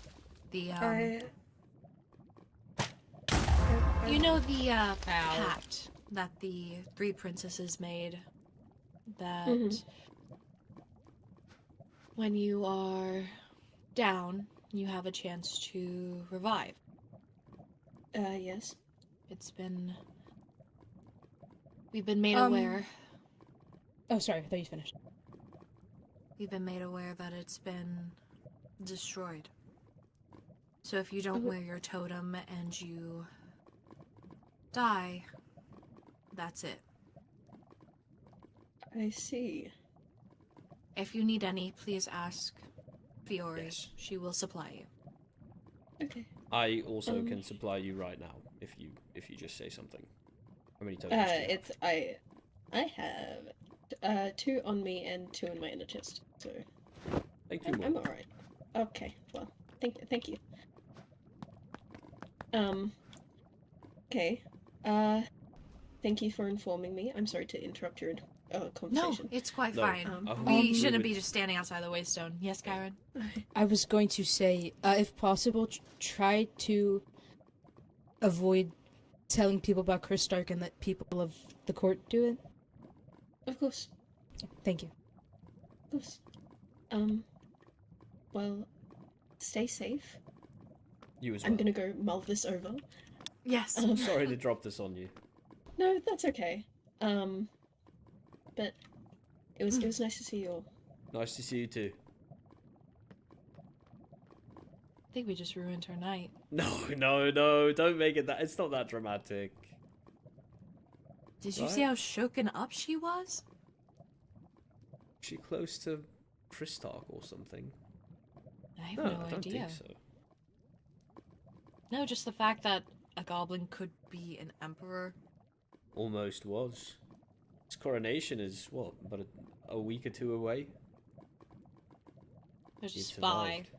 Speaker 8: The you know the pact that the 3 princesses made, that when you are down, you have a chance to revive.
Speaker 9: Yes.
Speaker 8: We've been made aware.
Speaker 5: Oh, sorry, I thought you finished.
Speaker 8: We've been made aware that it's been destroyed. So if you don't wear your totem and you die, that's it.
Speaker 9: I see.
Speaker 8: If you need any, please ask Fiore.
Speaker 1: Yes.
Speaker 8: She will supply you.
Speaker 9: Okay.
Speaker 1: I also can supply you right now if you just say something. How many tokens do you have?
Speaker 9: I have 2 on me and 2 in my inner chest. So
Speaker 1: Thank you.
Speaker 9: I'm alright. Okay. Well, thank you. Okay. Thank you for informing me. I'm sorry to interrupt your
Speaker 8: No,
Speaker 9: conversation.
Speaker 8: it's quite
Speaker 1: No.
Speaker 8: fine. We shouldn't be just standing outside the Waystone. Yes, Kyren?
Speaker 5: I was going to say, if possible, try to avoid telling people about Kristark and let people of the court do it.
Speaker 9: Of course.
Speaker 5: Thank you.
Speaker 9: Of course. Well, stay safe.
Speaker 1: You as well.
Speaker 9: I'm gonna go mull this over.
Speaker 8: Yes.
Speaker 1: Sorry to drop this on you.
Speaker 9: No, that's okay. But it was nice to see you all.
Speaker 1: Nice to see you too.
Speaker 8: I think we just ruined her night.
Speaker 1: No, don't make it that. It's not that dramatic.
Speaker 8: Did you see how shaken up she was?
Speaker 1: Is she close to Kristark or something?
Speaker 8: I have
Speaker 1: No,
Speaker 8: no
Speaker 1: I don't
Speaker 8: idea.
Speaker 1: think so.
Speaker 8: No, just the fact that a goblin could be an emperor.
Speaker 1: Almost was. His coronation is, what, about a week or 2 away?
Speaker 8: There's a
Speaker 1: He
Speaker 8: spy.
Speaker 1: survived.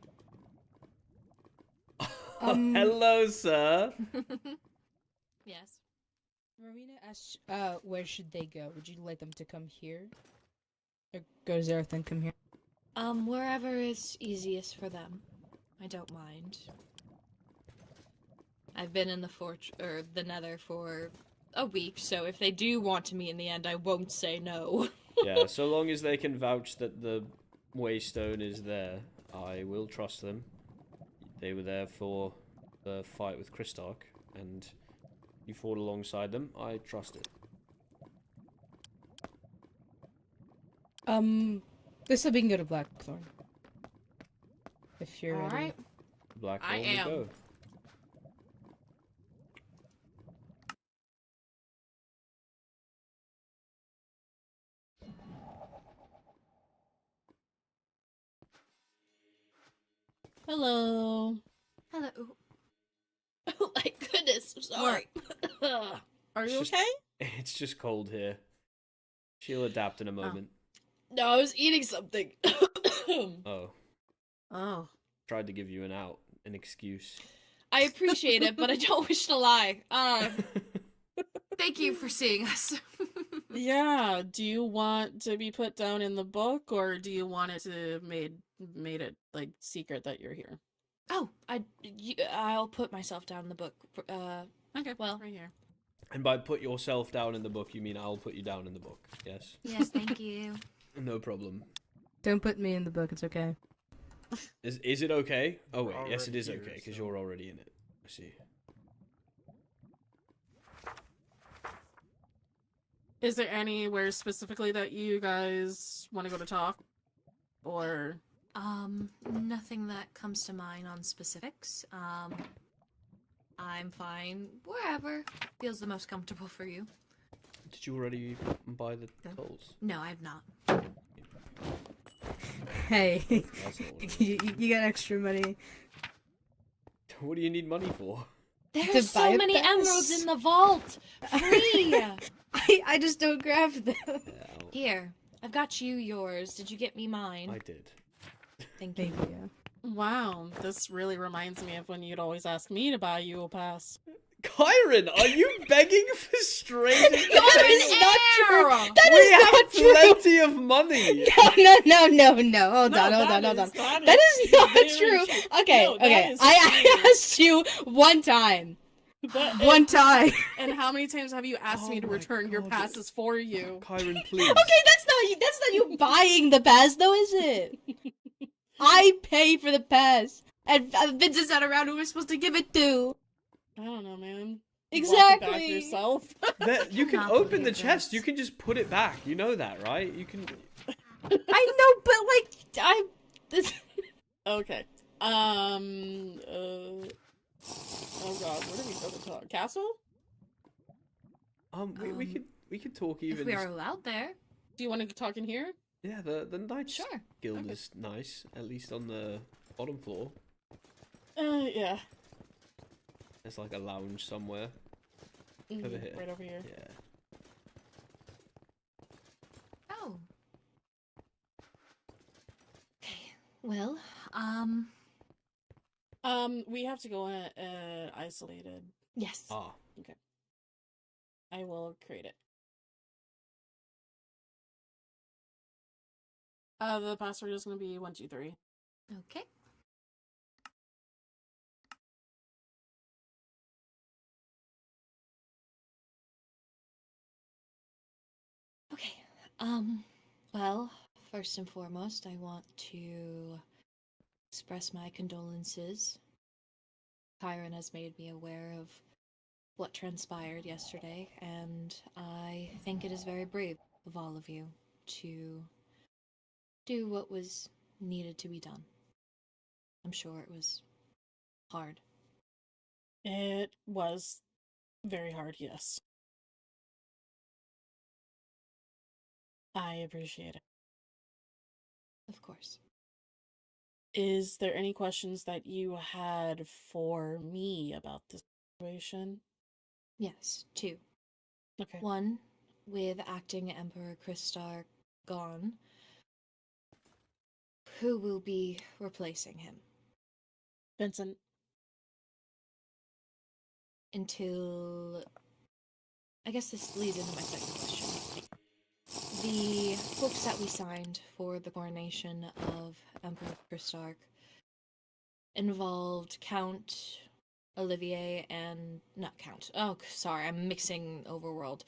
Speaker 1: Hello, sir.
Speaker 8: Yes.
Speaker 5: Rowena asked, where should they go? Would you like them to come here? Or go to Zareth and come here?
Speaker 8: Wherever is easiest for them. I don't mind. I've been in the Nether for a week, so if they do want to meet in the end, I won't say no.
Speaker 1: Yeah, so long as they can vouch that the Waystone is there, I will trust them. They were there for the fight with Kristark, and you fought alongside them. I trust it.
Speaker 5: This will be can go to Blackthorn. If you're ready.
Speaker 8: Alright.
Speaker 1: Blackthorn
Speaker 8: I
Speaker 1: we
Speaker 8: am.
Speaker 1: go.
Speaker 9: Hello.
Speaker 8: Hello.
Speaker 2: Oh my goodness, I'm sorry.
Speaker 9: Are you
Speaker 1: It's
Speaker 9: okay?
Speaker 1: It's just cold here. She'll adapt in a moment.
Speaker 2: No, I was eating something.
Speaker 1: Oh.
Speaker 9: Oh.
Speaker 1: Tried to give you an excuse.
Speaker 2: I appreciate it, but I don't wish to lie.
Speaker 8: Thank you for seeing us.
Speaker 10: Yeah, do you want to be put down in the book, or do you want it to made it like secret that you're here?
Speaker 8: Oh, I'll put myself down in the book.
Speaker 10: Okay,
Speaker 8: well,
Speaker 10: right here.
Speaker 1: And by put yourself down in the book, you mean I'll put you down in the book, yes?
Speaker 8: Yes, thank you.
Speaker 1: No problem.
Speaker 5: Don't put me in the book, it's okay.
Speaker 1: Is it okay? Oh wait,
Speaker 11: We're
Speaker 1: yes it
Speaker 11: already
Speaker 1: is
Speaker 11: here,
Speaker 1: okay, because
Speaker 11: so-
Speaker 1: you're already in it. I see.
Speaker 10: Is there anywhere specifically that you guys want to go to talk? Or...
Speaker 8: Nothing that comes to mind on specifics. I'm fine wherever feels the most comfortable for you.
Speaker 1: Did you already buy the tolls?
Speaker 8: No, I've not.
Speaker 5: Hey,
Speaker 1: That's not what it
Speaker 5: you got extra money.
Speaker 1: What do you need money for?
Speaker 8: There's
Speaker 5: buy
Speaker 8: so
Speaker 5: a
Speaker 8: many
Speaker 5: pass?
Speaker 8: emeralds in the vault! Free!
Speaker 5: I just don't grab them.
Speaker 1: Yeah,
Speaker 8: Here, I've got you yours. Did you get me mine?
Speaker 1: I did.
Speaker 8: Thank you.
Speaker 5: Thank you.
Speaker 10: Wow, this really reminds me of when you'd always ask me to buy you a pass.
Speaker 1: Kyren, are you begging for strange
Speaker 5: That is not true. That
Speaker 1: We
Speaker 5: is
Speaker 1: have
Speaker 5: not true.
Speaker 1: plenty of money.
Speaker 5: No. Hold on. That is not true. Okay,
Speaker 10: No, that
Speaker 5: okay.
Speaker 10: is
Speaker 5: I
Speaker 10: true.
Speaker 5: asked you one time.
Speaker 10: But-
Speaker 5: One time.
Speaker 10: And how many times have you asked me to
Speaker 1: Oh my
Speaker 10: return your
Speaker 1: God.
Speaker 10: passes for you?
Speaker 1: Kyren, please.
Speaker 5: Okay, that's not you buying the pass, though, is it? I pay for the pass, and Vince is not around. Who we're supposed to give it to?
Speaker 10: I don't know, man. Walk it back
Speaker 5: Exactly.
Speaker 10: yourself.
Speaker 1: You can
Speaker 8: cannot
Speaker 1: open the
Speaker 8: believe
Speaker 1: chest.
Speaker 8: this.
Speaker 1: You can just put it back. You know that, right? You can.
Speaker 5: I know, but like this.
Speaker 10: Okay. Oh god, where do we go to talk? Castle?
Speaker 1: We could talk even.
Speaker 8: If we
Speaker 1: just-
Speaker 8: are allowed there.
Speaker 10: Do you want to talk in here?
Speaker 1: Yeah, the Knights
Speaker 8: Sure.
Speaker 1: Guild
Speaker 10: Okay.
Speaker 1: is nice, at least on the bottom floor.
Speaker 10: Yeah.
Speaker 1: There's like a lounge somewhere. Over here.
Speaker 10: Right over here.
Speaker 1: Yeah.
Speaker 8: Oh. Okay. Well,
Speaker 10: We have to go isolated.
Speaker 8: yes.
Speaker 1: Ah.
Speaker 10: I will create it. The password is going to be 123.
Speaker 8: Okay. Okay. Well, first and foremost, I want to express my condolences. Kairen has made me aware of what transpired yesterday, and I think it is very brave of all of you to do what was needed to be done. I'm sure it was hard.
Speaker 10: It was very hard, yes. I appreciate it.
Speaker 8: Of course.
Speaker 10: Is there any questions that you had for me about this situation?
Speaker 8: Yes, two.
Speaker 10: Okay.
Speaker 8: One, with acting Emperor Kristar gone, who will be replacing him?
Speaker 10: Vincent.
Speaker 8: Until... I guess this leads into my second question. The books that we signed for the coronation of Emperor Kristar involved Count Olivier and... not Count. Oh, sorry, I'm mixing Overworld.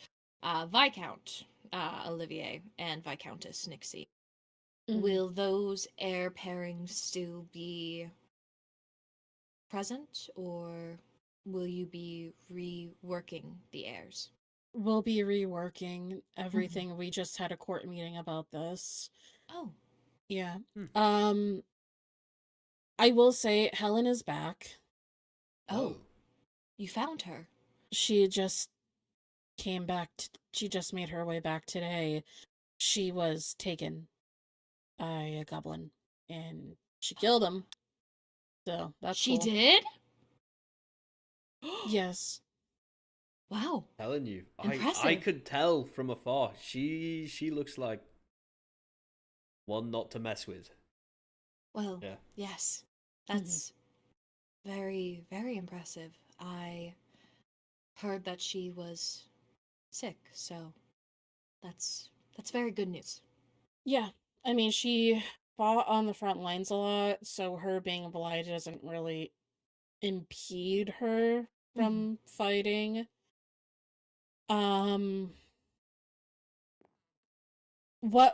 Speaker 8: Viscount Olivier and Viscountess Nixie.
Speaker 10: Mhm.
Speaker 8: Will those heir pairings still be present, or will you be reworking the heirs?
Speaker 10: We'll be reworking everything. We just had a court meeting about this.
Speaker 8: Oh,
Speaker 10: Yeah.
Speaker 1: Hmm.
Speaker 10: I will say Helen is back.
Speaker 8: oh, you found her.
Speaker 10: She just came back. She just made her way back today. She was taken by a goblin, and she killed him. So that's
Speaker 8: She
Speaker 10: cool.
Speaker 8: did?
Speaker 10: Yes.
Speaker 8: Wow.
Speaker 1: Telling you, I
Speaker 8: Impressive.
Speaker 1: could tell from afar. She looks like one not to mess with.
Speaker 8: Well,
Speaker 1: Yeah.
Speaker 8: yes. That's very, very impressive. I heard that she was sick, so that's very good news.
Speaker 10: Yeah. I mean, she fought on the front lines a lot, so her being blind doesn't really impede her from fighting. What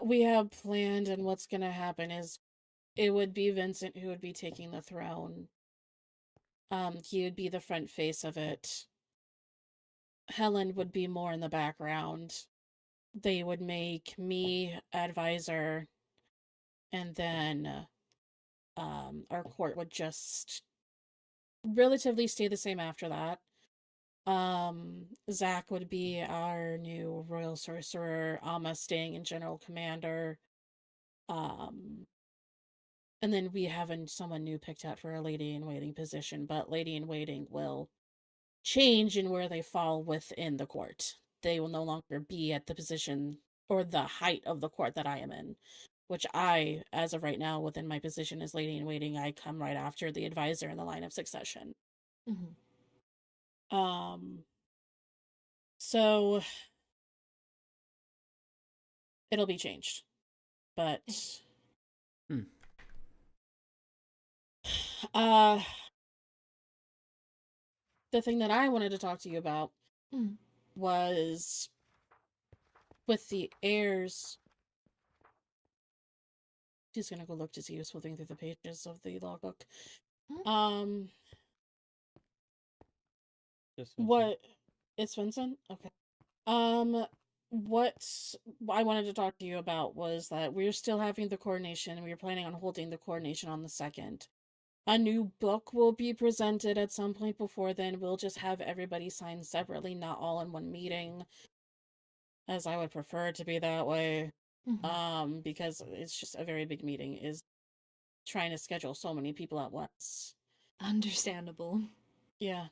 Speaker 10: we have planned and what's gonna happen is it would be Vincent who would be taking the throne. He would be the front face of it. Helen would be more in the background. They would make me advisor, and then our court would just relatively stay the same after that. Zach would be our new royal sorcerer, Amma staying in general commander. And then we have someone new picked out for a lady in waiting position, but lady in waiting will change in where they fall within the court. They will no longer be at the position or the height of the court that I am in, which I, as of right now, within my position as lady in waiting, I come right after the advisor in the line of succession. So it'll be changed, but the thing that I wanted to talk to you about was with the heirs. She's gonna go look to see who's flipping through the pages of the logbook. What? It's Vincent? Okay. What I wanted to talk to you about was that we're still having the coronation, and we were planning on holding the coronation on the 2nd. A new book will be presented at some point before then. We'll just have everybody sign separately, not all in one meeting, as I would prefer it to be that way. Because it's just a very big meeting, is trying to schedule so many people at once.
Speaker 8: Understandable.
Speaker 10: Yeah.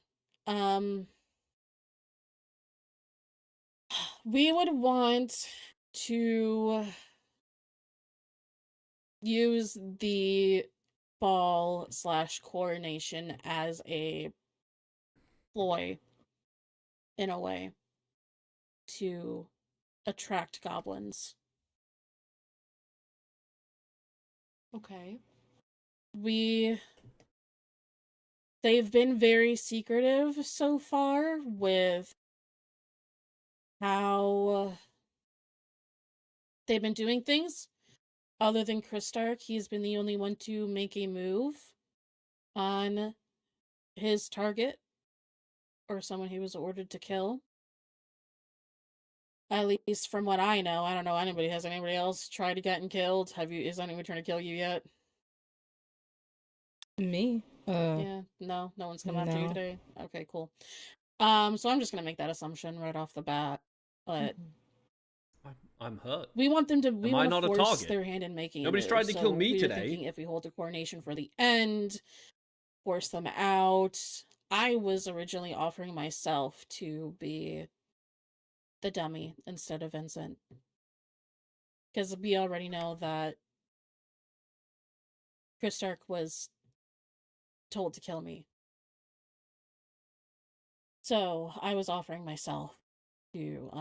Speaker 10: We would want to use the ball / coronation as a ploy, in a way, to attract goblins.
Speaker 8: Okay.
Speaker 10: They've been very secretive so far with how they've been doing things. Other than Christark, he's been the only one to make a move on his target, or someone he was ordered to kill. At least from what I know. I don't know anybody. Has anybody else tried to get killed? Is anyone trying to kill you yet?
Speaker 5: Me?
Speaker 10: Yeah, no one's come after you today. Okay, cool. So I'm just gonna make that assumption right off the bat. But
Speaker 1: I'm hurt.
Speaker 10: we want them to.
Speaker 1: Am I not a
Speaker 10: force
Speaker 1: target?
Speaker 10: their hand in making.
Speaker 1: Nobody's tried to kill me today.
Speaker 10: Thinking if we hold the coronation for the end, force them out. I was originally offering myself to be the dummy instead of Vincent, because we already know that Christark was told to kill me. So I was offering myself to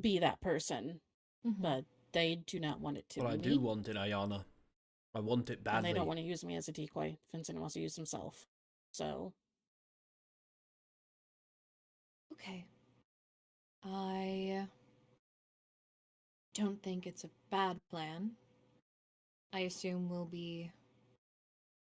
Speaker 10: be that person, but they do not want it to
Speaker 1: Well,
Speaker 10: be
Speaker 1: I do want it, Ayana. I want it badly.
Speaker 10: And they don't want to use me as a decoy. Vincent wants to use himself. So.
Speaker 8: Okay. I don't think it's a bad plan. I assume we'll be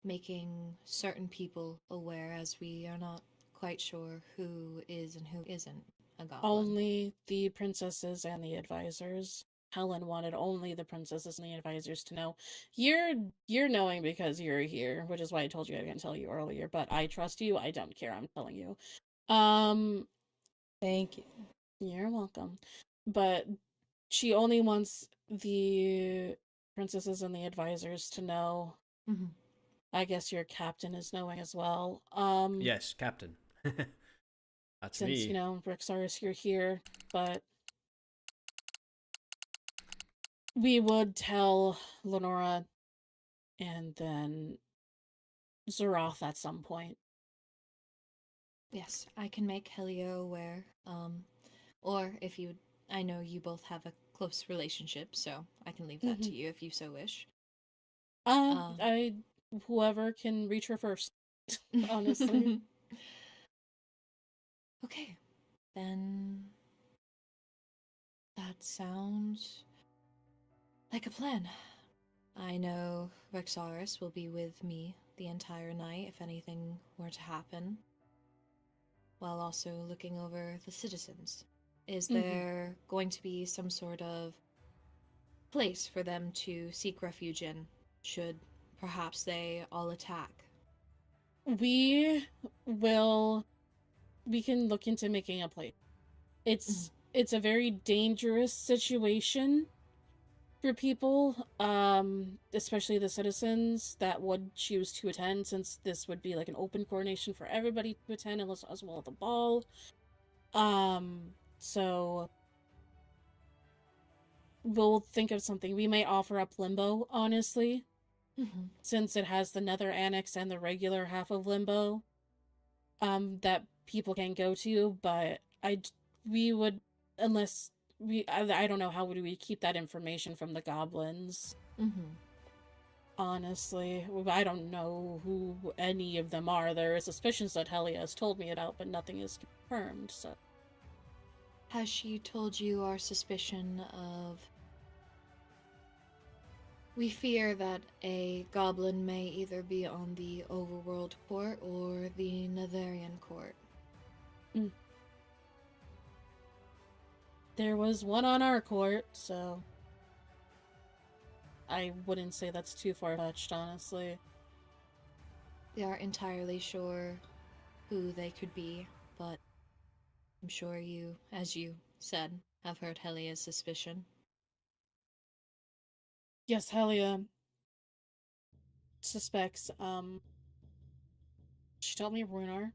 Speaker 8: making certain people aware, as we are not quite sure who is and who isn't a goblin.
Speaker 10: Only the princesses and the advisors. Helen wanted only the princesses and the advisors to know. You're knowing because you're here, which is why I told you I didn't tell you earlier, but I trust you. I don't care. I'm telling you.
Speaker 5: Thank you.
Speaker 10: You're welcome. But she only wants the princesses and the advisors to know. I guess your captain is knowing as well.
Speaker 1: Yes, captain. That's
Speaker 10: since,
Speaker 1: me.
Speaker 10: Since, Rexaris, you're here, but we would tell Lenora and then Zeroth at some point.
Speaker 8: Yes, I can make Helia aware. Or if you... I know you both have a close relationship, so I can leave that to you if you so wish.
Speaker 10: Whoever can reach her first, honestly.
Speaker 8: Okay. Then that sounds like a plan. I know Rexaris will be with me the entire night if anything were to happen, while also looking over the citizens. Is there going to be some sort of place for them to seek refuge in, should perhaps they all attack?
Speaker 10: We can look into making a place. It's a very dangerous situation for people, especially the citizens that would choose to attend, since this would be like an open coronation for everybody to attend, as well as the ball. So we'll think of something. We may offer up Limbo, honestly, since it has the Nether Annex and the regular half of Limbo, that people can go to. But we would, unless I don't know how would we keep that information from the goblins. Honestly, I don't know who any of them are. There are suspicions that Helia has told me about, but nothing is confirmed. So,
Speaker 8: has she told you our suspicion of? We fear that a goblin may either be on the Overworld Court or the Netherian Court.
Speaker 10: There was one on our court, so I wouldn't say that's too far-fetched, honestly.
Speaker 8: We aren't entirely sure who they could be, but I'm sure you, as you said, have heard Helia's suspicion.
Speaker 10: Yes, Helia suspects, she told me Rhoynar.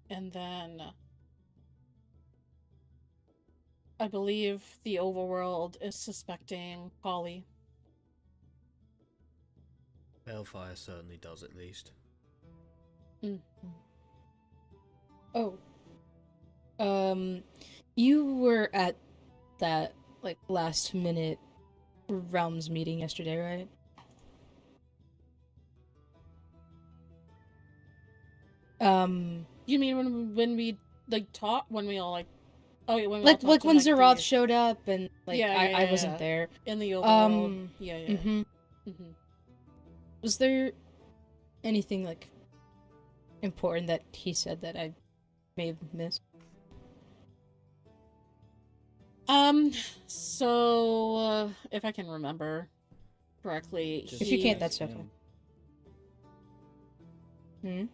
Speaker 10: And then I believe the overworld is suspecting Polly.
Speaker 1: Balefire certainly does, at least.
Speaker 5: Oh. You were at that, like, last minute Realms meeting yesterday, right?
Speaker 10: You mean when we like talked, when we all like, oh yeah, when we
Speaker 5: like
Speaker 10: all talked
Speaker 5: when
Speaker 10: in,
Speaker 5: Zeroth showed up and like
Speaker 10: yeah,
Speaker 5: I wasn't there
Speaker 10: in the overworld.
Speaker 5: Was there anything like important that he said that I may have missed?
Speaker 10: So if I can remember correctly,
Speaker 5: If you can't, that's okay.
Speaker 11: It'd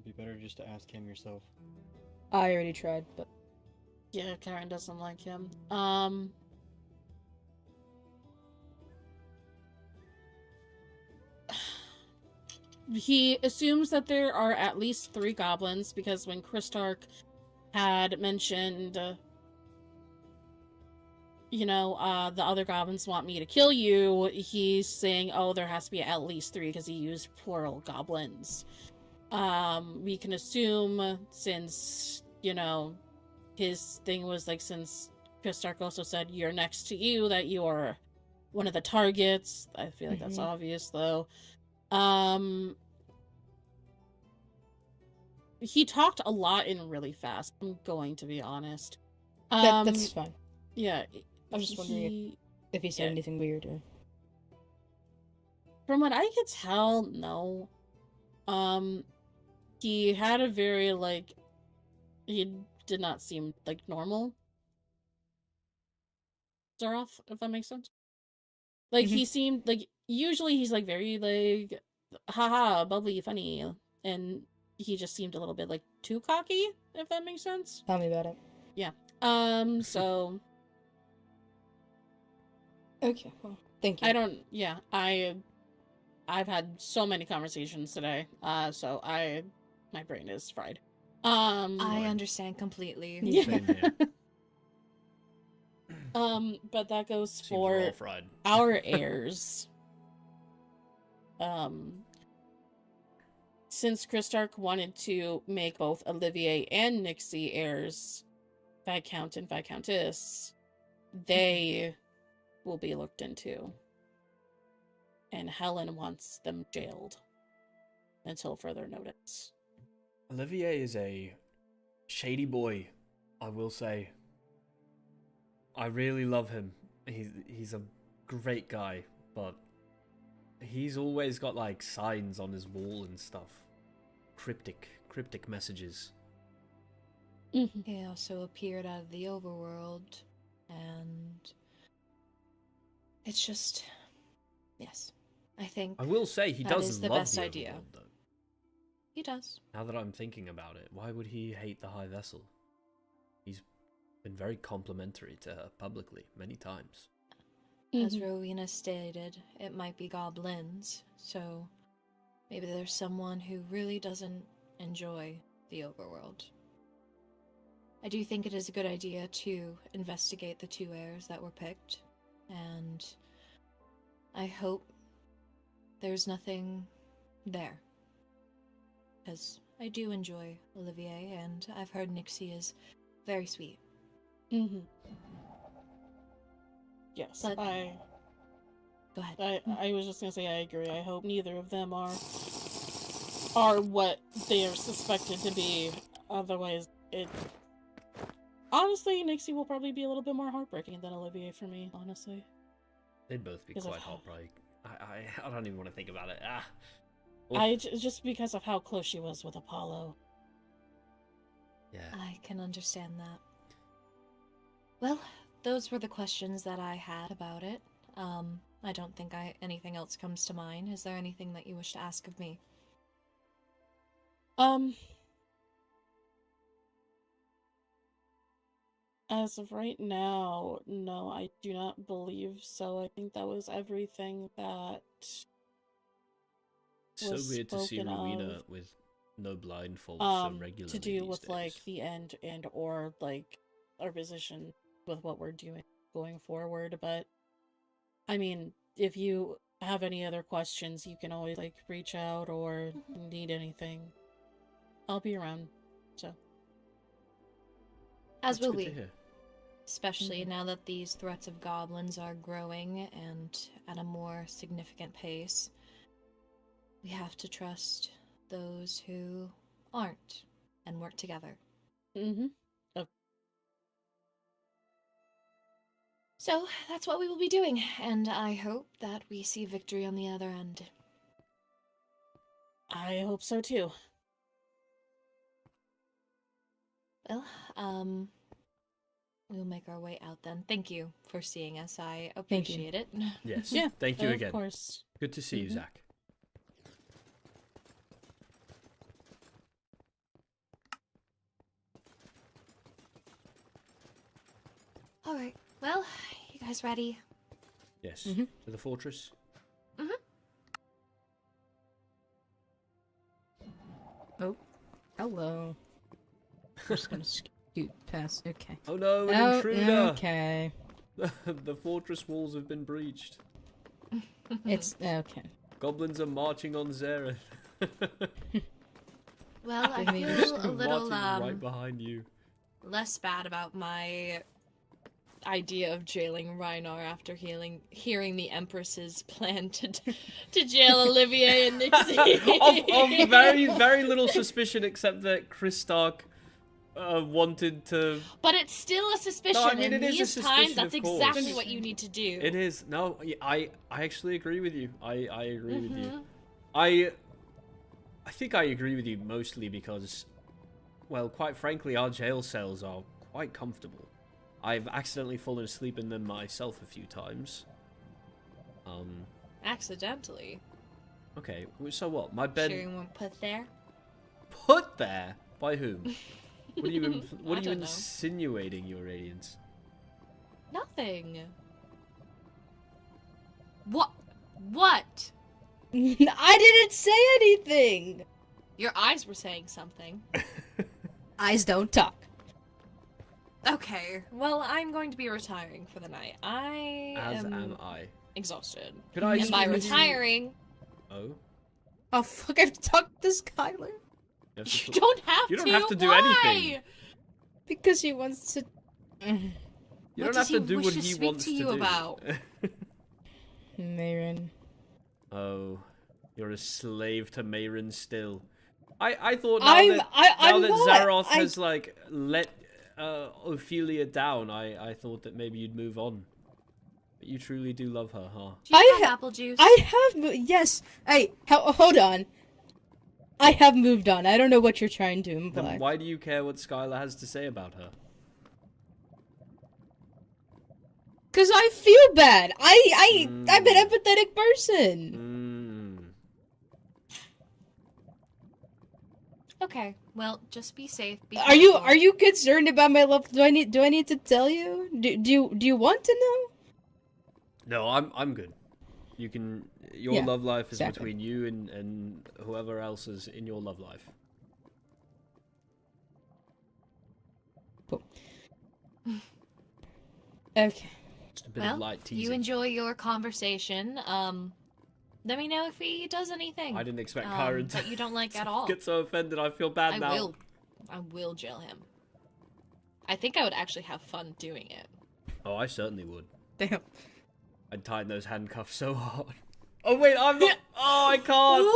Speaker 11: be better just to ask him yourself.
Speaker 5: I already tried, but
Speaker 10: yeah, Kairen doesn't like him. He assumes that there are at least 3 goblins, because when Kristark had mentioned, the other goblins want me to kill you, he's saying, oh, there has to be at least 3, because he used plural goblins. We can assume, since, his thing was, like, since Kristark also said, you're next to you, that you are one of the targets. I feel like that's obvious, though. He talked a lot and really fast, I'm going to be honest.
Speaker 5: That's fine.
Speaker 10: Yeah.
Speaker 5: I was just wondering if he said anything weird or...
Speaker 10: From what I could tell, no. He had a very, like... He did not seem, like, normal. Zeroth, if that makes sense. Like, he seemed, like... Usually he's, like, very, like... Haha, bubbly, funny. And he just seemed a little bit, like, too cocky, if that makes sense.
Speaker 5: Tell me about it.
Speaker 10: Yeah. So...
Speaker 5: Okay, well, thank you.
Speaker 10: I've had so many conversations today, so my brain is fried.
Speaker 8: I understand completely.
Speaker 10: Yeah.
Speaker 1: Same here.
Speaker 10: But that goes
Speaker 1: Seems we're
Speaker 10: for
Speaker 1: all fried.
Speaker 10: our heirs. Since Kristark wanted to make both Olivier and Nixie heirs, Viscount and Viscountess, they will be looked into. And Helen wants them jailed until further notice.
Speaker 1: Olivier is a Shady boy, I will say. I really love him. He's a great guy, but he's always got like signs on his wall and stuff. Cryptic messages.
Speaker 8: He also appeared out of the overworld, and it's just, yes, I think
Speaker 1: I will say he
Speaker 8: that
Speaker 1: does
Speaker 8: is the
Speaker 1: love
Speaker 8: best
Speaker 1: the
Speaker 8: idea.
Speaker 1: overworld, though.
Speaker 8: He does.
Speaker 1: Now that I'm thinking about it, why would he hate the High Vessel? He's been very complimentary to her publicly many times.
Speaker 8: As Rowena stated, it might be goblins, so maybe there's someone who really doesn't enjoy the overworld. I do think it is a good idea to investigate the 2 heirs that were picked, and I hope there's nothing there. Because I do enjoy Olivier, and I've heard Nixie is very sweet.
Speaker 10: Yes,
Speaker 8: But-
Speaker 10: I
Speaker 8: Go ahead.
Speaker 10: I was just gonna say I agree. I hope neither of them are what they are suspected to be. Otherwise, it honestly, Nixie will probably be a little bit more heartbreaking than Olivier for me. Honestly,
Speaker 1: They'd both be
Speaker 10: Because of
Speaker 1: quite
Speaker 10: how-
Speaker 1: heartbreaking. I don't even want to think about it.
Speaker 10: just because of how close she was with Apollo.
Speaker 1: Yeah.
Speaker 8: I can understand that. Well, those were the questions that I had about it. I don't think anything else comes to mind. Is there anything that you wish to ask of me?
Speaker 10: As of right now, no, I do not believe so. I think that was everything that
Speaker 1: So
Speaker 10: was
Speaker 1: weird to see
Speaker 10: spoken
Speaker 1: Rowena
Speaker 10: of,
Speaker 1: with no blindfold so regularly
Speaker 10: to do
Speaker 1: these
Speaker 10: with
Speaker 1: days.
Speaker 10: like the end and or like our position with what we're doing going forward. But I mean, if you have any other questions, you can always like reach out or need anything. I'll be around. So
Speaker 8: As
Speaker 1: That's
Speaker 8: will
Speaker 1: good
Speaker 8: we.
Speaker 1: to hear.
Speaker 8: Especially now that these threats of goblins are growing and at a more significant pace. We have to trust those who aren't and work together. So that's what we will be doing, and I hope that we see victory on the other end.
Speaker 10: I hope so too.
Speaker 8: Well, we'll make our way out then. Thank you for seeing us. I
Speaker 5: Thank you.
Speaker 8: appreciate it.
Speaker 1: Yes.
Speaker 10: Yeah,
Speaker 1: Thank you
Speaker 10: of
Speaker 1: again.
Speaker 10: course.
Speaker 1: Good to see you, Zach.
Speaker 8: All right. Well, you guys ready?
Speaker 1: Yes.
Speaker 5: Mhm.
Speaker 1: To the fortress.
Speaker 5: Oh, hello. I'm just gonna scoot past. Okay.
Speaker 1: Oh no, an
Speaker 5: Oh,
Speaker 1: intruder!
Speaker 5: okay.
Speaker 1: The fortress walls have been breached.
Speaker 5: It's okay.
Speaker 1: Goblins are marching on Zereth.
Speaker 8: Well, I
Speaker 5: Maybe
Speaker 8: feel a little
Speaker 1: marching right behind you.
Speaker 8: less bad about my idea of jailing Rhoynar after hearing the Empress's plan to jail Olivier and Nixie.
Speaker 1: of very little suspicion, except that Christark wanted to.
Speaker 8: But it's still a suspicion.
Speaker 1: No, I mean,
Speaker 8: and
Speaker 1: it is a
Speaker 8: these times,
Speaker 1: suspicion,
Speaker 8: that's
Speaker 1: of course.
Speaker 8: exactly what you need to do.
Speaker 1: It is. No, I actually agree with you. I agree with you.
Speaker 8: Mhm.
Speaker 1: I think I agree with you mostly because, well, quite frankly, our jail cells are quite comfortable. I've accidentally fallen asleep in them myself a few times.
Speaker 8: Accidentally.
Speaker 1: Okay, so what? My bed
Speaker 8: Sure you won't put there?
Speaker 1: put there by whom? What are you
Speaker 8: I don't know.
Speaker 1: insinuating, Your Radiance?
Speaker 8: Nothing. What? What?
Speaker 5: I didn't say anything.
Speaker 8: Your eyes were saying something.
Speaker 5: Eyes don't talk.
Speaker 8: Okay, well, I'm going to be retiring for the night.
Speaker 1: As am I.
Speaker 8: Exhausted.
Speaker 1: Could I
Speaker 8: And by
Speaker 1: speak with you?
Speaker 8: retiring,
Speaker 1: Oh,
Speaker 5: Oh fuck! I've talked to Skylar
Speaker 1: you, have to
Speaker 8: you
Speaker 1: put-
Speaker 8: don't have
Speaker 1: You
Speaker 8: to.
Speaker 1: don't have to do
Speaker 8: Why?
Speaker 1: anything.
Speaker 5: because he wants to.
Speaker 1: You
Speaker 8: What
Speaker 1: don't have
Speaker 8: does
Speaker 1: to
Speaker 8: he
Speaker 1: do
Speaker 8: wish
Speaker 1: what
Speaker 8: to
Speaker 1: he
Speaker 8: speak
Speaker 1: wants
Speaker 8: to
Speaker 1: to
Speaker 8: you
Speaker 1: do.
Speaker 8: about?
Speaker 5: Mayrin.
Speaker 1: Oh, you're a slave to Mayrin still. I thought
Speaker 5: I'm
Speaker 1: now that
Speaker 5: not.
Speaker 1: Zaroth has like let Ophelia down, I thought that maybe you'd move on. But you truly do love her, huh?
Speaker 8: Do you have apple juice?
Speaker 5: Yes. Hey, hold on. I have moved on. I don't know what you're trying to imply.
Speaker 1: Then why do you care what Skylar has to say about her?
Speaker 5: Because I feel bad. I'm an empathetic person.
Speaker 8: Okay, well, just be safe. Be
Speaker 5: Are you concerned about my love? Do I need to tell you? Do you want to know?
Speaker 1: No, I'm good. You can. Your love life is between you and whoever else is in your love life.
Speaker 5: Cool. Okay.
Speaker 1: Just a bit of light teasing.
Speaker 8: You enjoy your conversation. Let me know if he does anything.
Speaker 1: I didn't expect Kairen
Speaker 8: that you don't like at all.
Speaker 1: Get so offended. I feel bad now.
Speaker 8: I will jail him. I think I would actually have fun doing it.
Speaker 1: Oh, I certainly would.
Speaker 5: Damn.
Speaker 1: I'd tighten those handcuffs so hard. Oh wait, I'm not. Oh, I can't.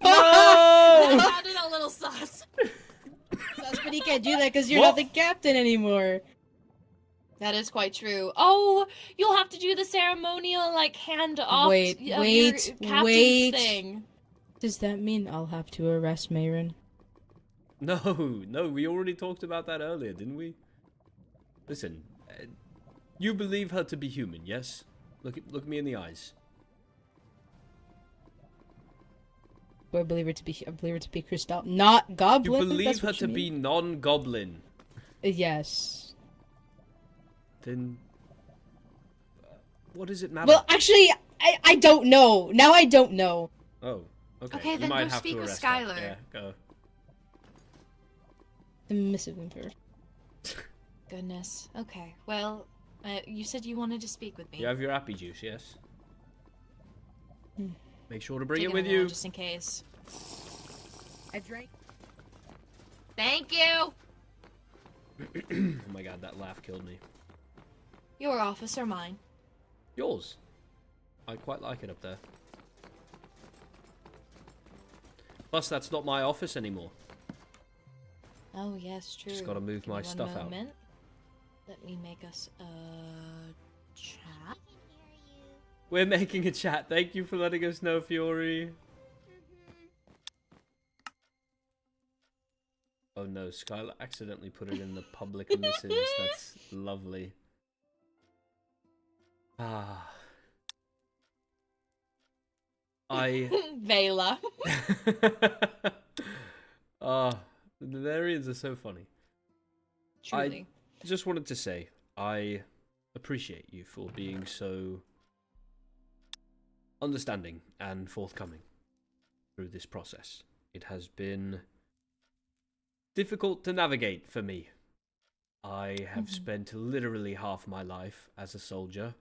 Speaker 8: That
Speaker 1: No!
Speaker 8: sounded a little sus.
Speaker 5: But you can't do that because you're not the captain anymore.
Speaker 8: That is quite true. Oh, you'll have to do the ceremonial, like, hand off
Speaker 5: Wait.
Speaker 8: thing.
Speaker 5: Does that mean I'll have to arrest Mayrin?
Speaker 1: No, we already talked about that earlier, didn't we? Listen, you believe her to be human, yes? Look me in the eyes.
Speaker 5: I believe her to be Crystal, not Goblin.
Speaker 1: You believe her to be non-Goblin.
Speaker 5: Yes.
Speaker 1: Then, what does it matter?
Speaker 5: Well, actually, I don't know. Now I don't know.
Speaker 1: Oh, okay.
Speaker 8: Okay,
Speaker 1: you
Speaker 8: then
Speaker 1: might
Speaker 8: go
Speaker 1: have
Speaker 8: speak
Speaker 1: to
Speaker 8: with
Speaker 1: arrest her.
Speaker 8: Skylar.
Speaker 1: Yeah, go.
Speaker 5: The missive emperor.
Speaker 8: Goodness. Okay, well, you said you wanted to speak with me.
Speaker 1: You have your appy juice, yes?
Speaker 5: Hmm.
Speaker 1: Make sure to bring
Speaker 8: Take
Speaker 1: it with
Speaker 8: another,
Speaker 1: you.
Speaker 8: just in case.
Speaker 5: I drank.
Speaker 8: Thank you!
Speaker 1: Oh my god, that laugh killed me.
Speaker 8: Your office or mine?
Speaker 1: Yours. I quite like it up there. Plus, that's not my office anymore.
Speaker 8: Oh, yes, true.
Speaker 1: Just gotta move
Speaker 8: Give
Speaker 1: my
Speaker 8: me one
Speaker 1: stuff out.
Speaker 8: moment. Let me make us a chat.
Speaker 1: We're making a chat. Thank you for letting us know, Fiori. Oh no, Skylar accidentally put it in the public missives. That's lovely. Ah.
Speaker 8: Vela.
Speaker 1: The variants are so funny.
Speaker 8: Truly.
Speaker 1: I just wanted to say, I appreciate you for being so understanding and forthcoming through this process. It has been difficult to navigate for me. I have spent literally half my life as a soldier,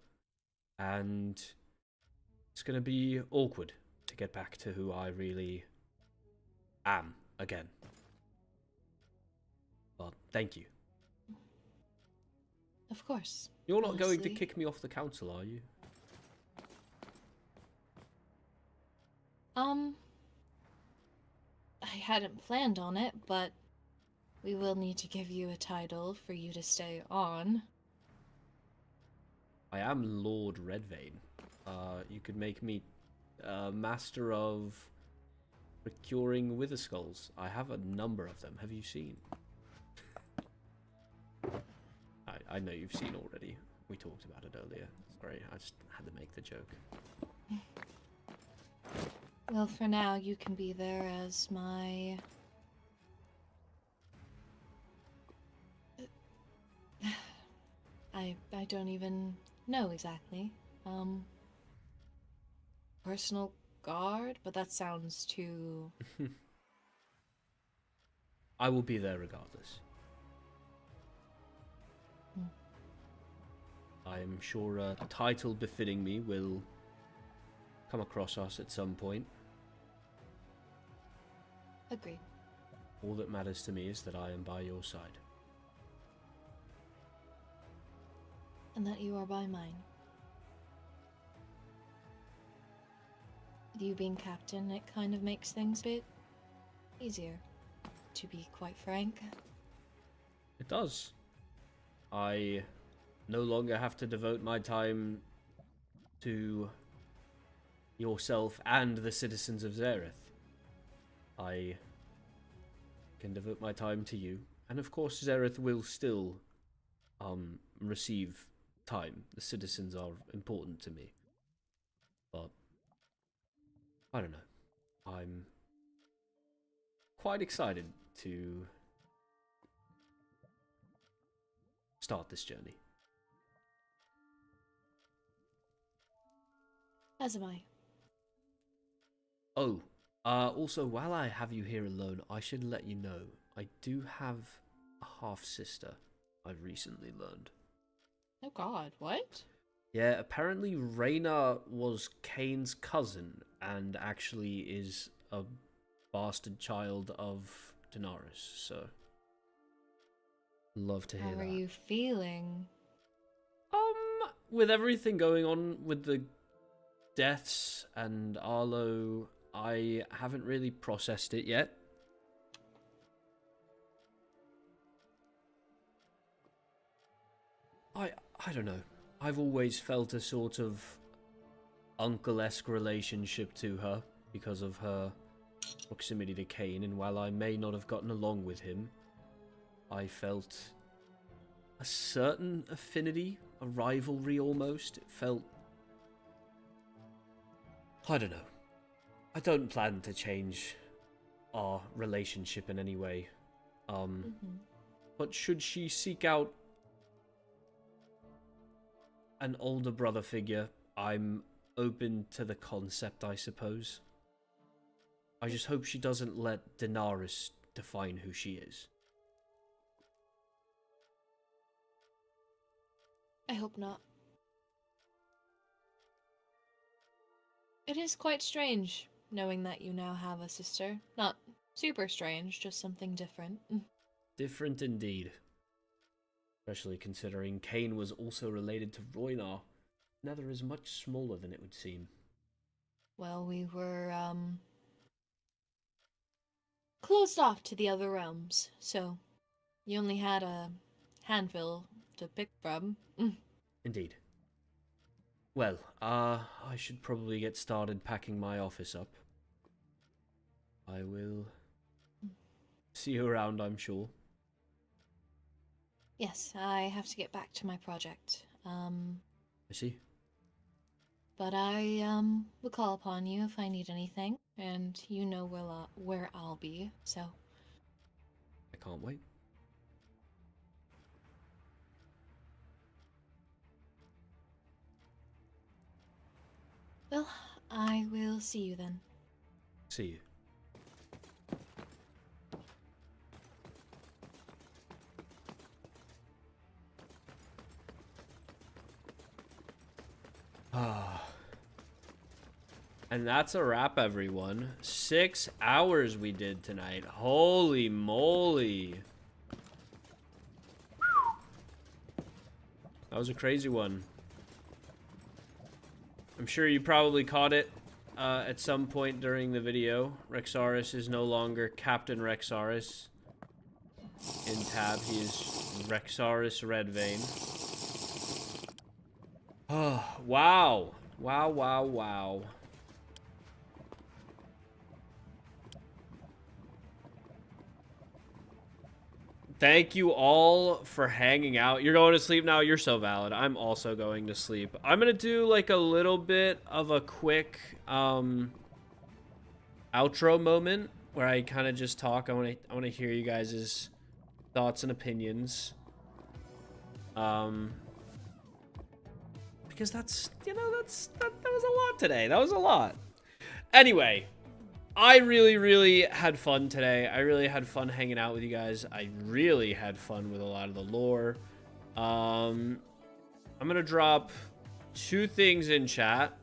Speaker 1: and it's going to be awkward to get back to who I really am again. But thank you.
Speaker 8: Of course.
Speaker 1: You're not going to
Speaker 8: Honestly.
Speaker 1: kick me off the council, are you?
Speaker 8: I hadn't planned on it, but we will need to give you a title for you to stay on.
Speaker 1: I am Lord Redvane. You could make me master of procuring wither skulls. I have a number of them. Have you seen? I know you've seen already. We talked about it earlier. Sorry, I just had to make the joke.
Speaker 8: Well, for now, you can be there as my... I don't even know exactly. Personal guard? But that sounds too...
Speaker 1: I will be there regardless. I am sure a title befitting me will come across us at some point.
Speaker 8: Agreed.
Speaker 1: All that matters to me is that I am by your side.
Speaker 8: And that you are by mine. With you being captain, it kind of makes things a bit easier, to be quite frank.
Speaker 1: It does. I no longer have to devote my time to yourself and the citizens of Xaereth. I can devote my time to you. And of course, Xaereth will still receive time. The citizens are important to me. But I don't know. I'm quite excited to start this journey.
Speaker 8: As am I.
Speaker 1: Oh, also, while I have you here alone, I should let you know, I do have a half-sister, I've recently learned.
Speaker 8: Oh god, what?
Speaker 1: Yeah, apparently Rhoynar was Kane's cousin, and actually is a bastard child of Daenerys, so... Love to hear that.
Speaker 8: How are you feeling?
Speaker 1: With everything going on with the deaths and Arlo, I haven't really processed it yet. I don't know. I've always felt a sort of uncle-esque relationship to her because of her proximity to Kane, and while I may not have gotten along with him, I felt a certain affinity, a rivalry almost. It felt... I don't know. I don't plan to change our relationship in any way. But should she seek out an older brother figure, I'm open to the concept, I suppose. I just hope she doesn't let Daenerys define who she is.
Speaker 8: I hope not. It is quite strange, knowing that you now have a sister. Not super strange, just something different.
Speaker 1: Different indeed. Especially considering Kane was also related to Rhoynar. Nether is much smaller than it would seem.
Speaker 8: Well, we were, closed off to the other realms, so you only had a handful to pick from.
Speaker 1: Indeed. Well, I should probably get started packing my office up. I will see you around, I'm sure.
Speaker 8: Yes, I have to get back to my project.
Speaker 1: I see.
Speaker 8: But I, will call upon you if I need anything, and you know where I'll be, so.
Speaker 1: I can't wait.
Speaker 8: Well, I will see you then.
Speaker 1: See you. And that's a wrap, everyone. 6 hours we did tonight. Holy moly. That was a crazy one. I'm sure you probably caught it at some point during the video. Rexaris is no longer Captain Rexaris. In tab, he is Rexaris Redvein. Oh, wow. Wow, wow, wow. Thank you all for hanging out. You're going to sleep now? You're so valid. I'm also going to sleep. I'm going to do like a little bit of a quick outro moment where I kind of just talk. I want to hear you guys' thoughts and opinions. Because that's, you know, that was a lot today. That was a lot. Anyway, I really had fun today. I really had fun hanging out with you guys. I really had fun with a lot of the lore. I'm gonna drop 2 things in chat.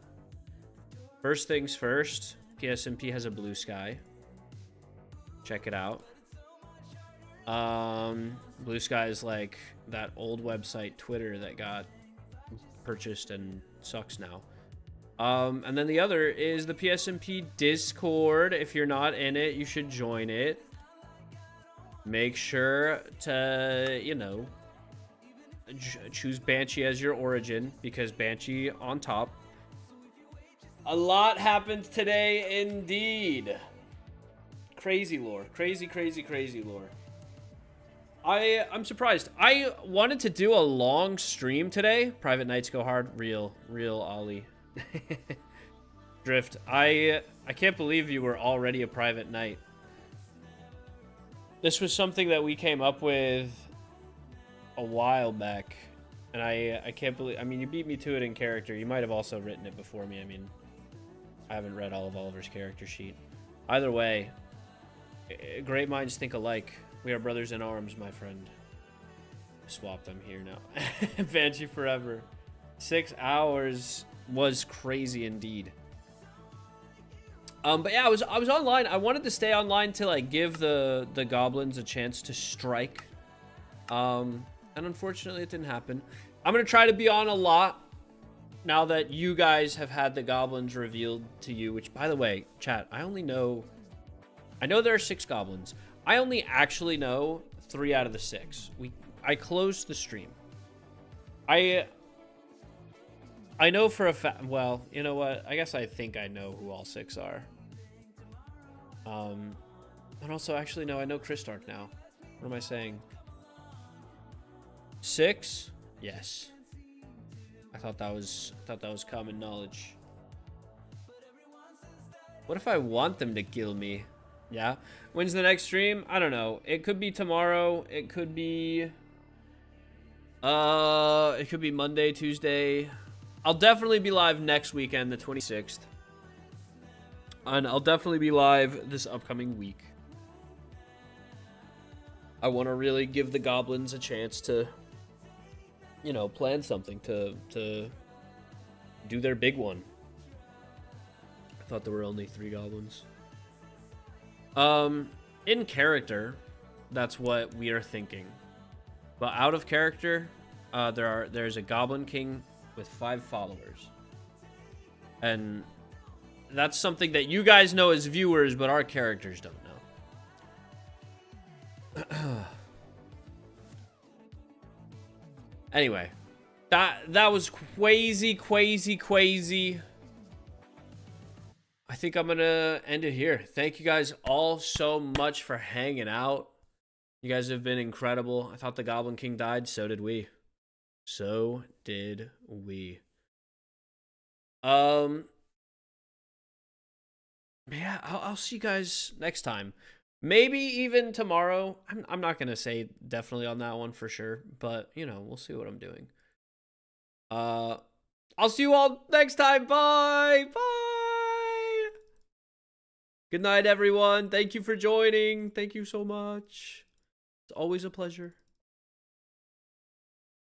Speaker 1: First things first, SMP has a blue sky. Check it out. Blue sky is like that old website Twitter that got purchased and sucks now. And then the other is the SMP Discord. If you're not in it, you should join it. Make sure to, you know, choose Banshee as your origin, because Banshee on top. A lot happened today indeed. Crazy lore. Crazy, crazy, crazy lore. I'm surprised. I wanted to do a long stream today. Private nights go hard. Real Ollie. Drift. I can't believe you were already a private knight. This was something that we came up with a while back, and I can't believe. I mean, you beat me to it in character. You might have also written it before me. I mean, I haven't read all of Oliver's character sheet. Either way, great minds think alike. We are brothers in arms, my friend. Swap them here now. Banshee forever. 6 hours was crazy indeed. But yeah, I was online. I wanted to stay online to like give the goblins a chance to strike. And unfortunately it didn't happen. I'm gonna try to be on a lot now that you guys have had the goblins revealed to you, which by the way, chat, I know there are 6 goblins. I only actually know 3 out of the 6. I closed the stream. I know for a fact. Well, you know what? I guess I think I know who all 6 are. And also, actually, no, I know Christark now. What am I saying? 6? Yes. I thought that was common knowledge. What if I want them to kill me? Yeah. When's the next stream? I don't know. It could be tomorrow. It could be Monday, Tuesday. I'll definitely be live next weekend, the 26th. And I'll definitely be live this upcoming week. I want to really give the goblins a chance to, you know, plan something to do their big one. I thought there were only 3 goblins. In character, that's what we are thinking. But out of character, there's a Goblin King with 5 followers. And that's something that you guys know as viewers, but our characters don't know. Anyway, that was crazy. I think I'm gonna end it here. Thank you guys all so much for hanging out. You guys have been incredible. I thought the Goblin King died. So did we. Yeah, I'll see you guys next time. Maybe even tomorrow. I'm not gonna say definitely on that one for sure, but you know, we'll see what I'm doing. I'll see you all next time. Bye. Good night, everyone. Thank you for joining. Thank you so much. It's always a pleasure.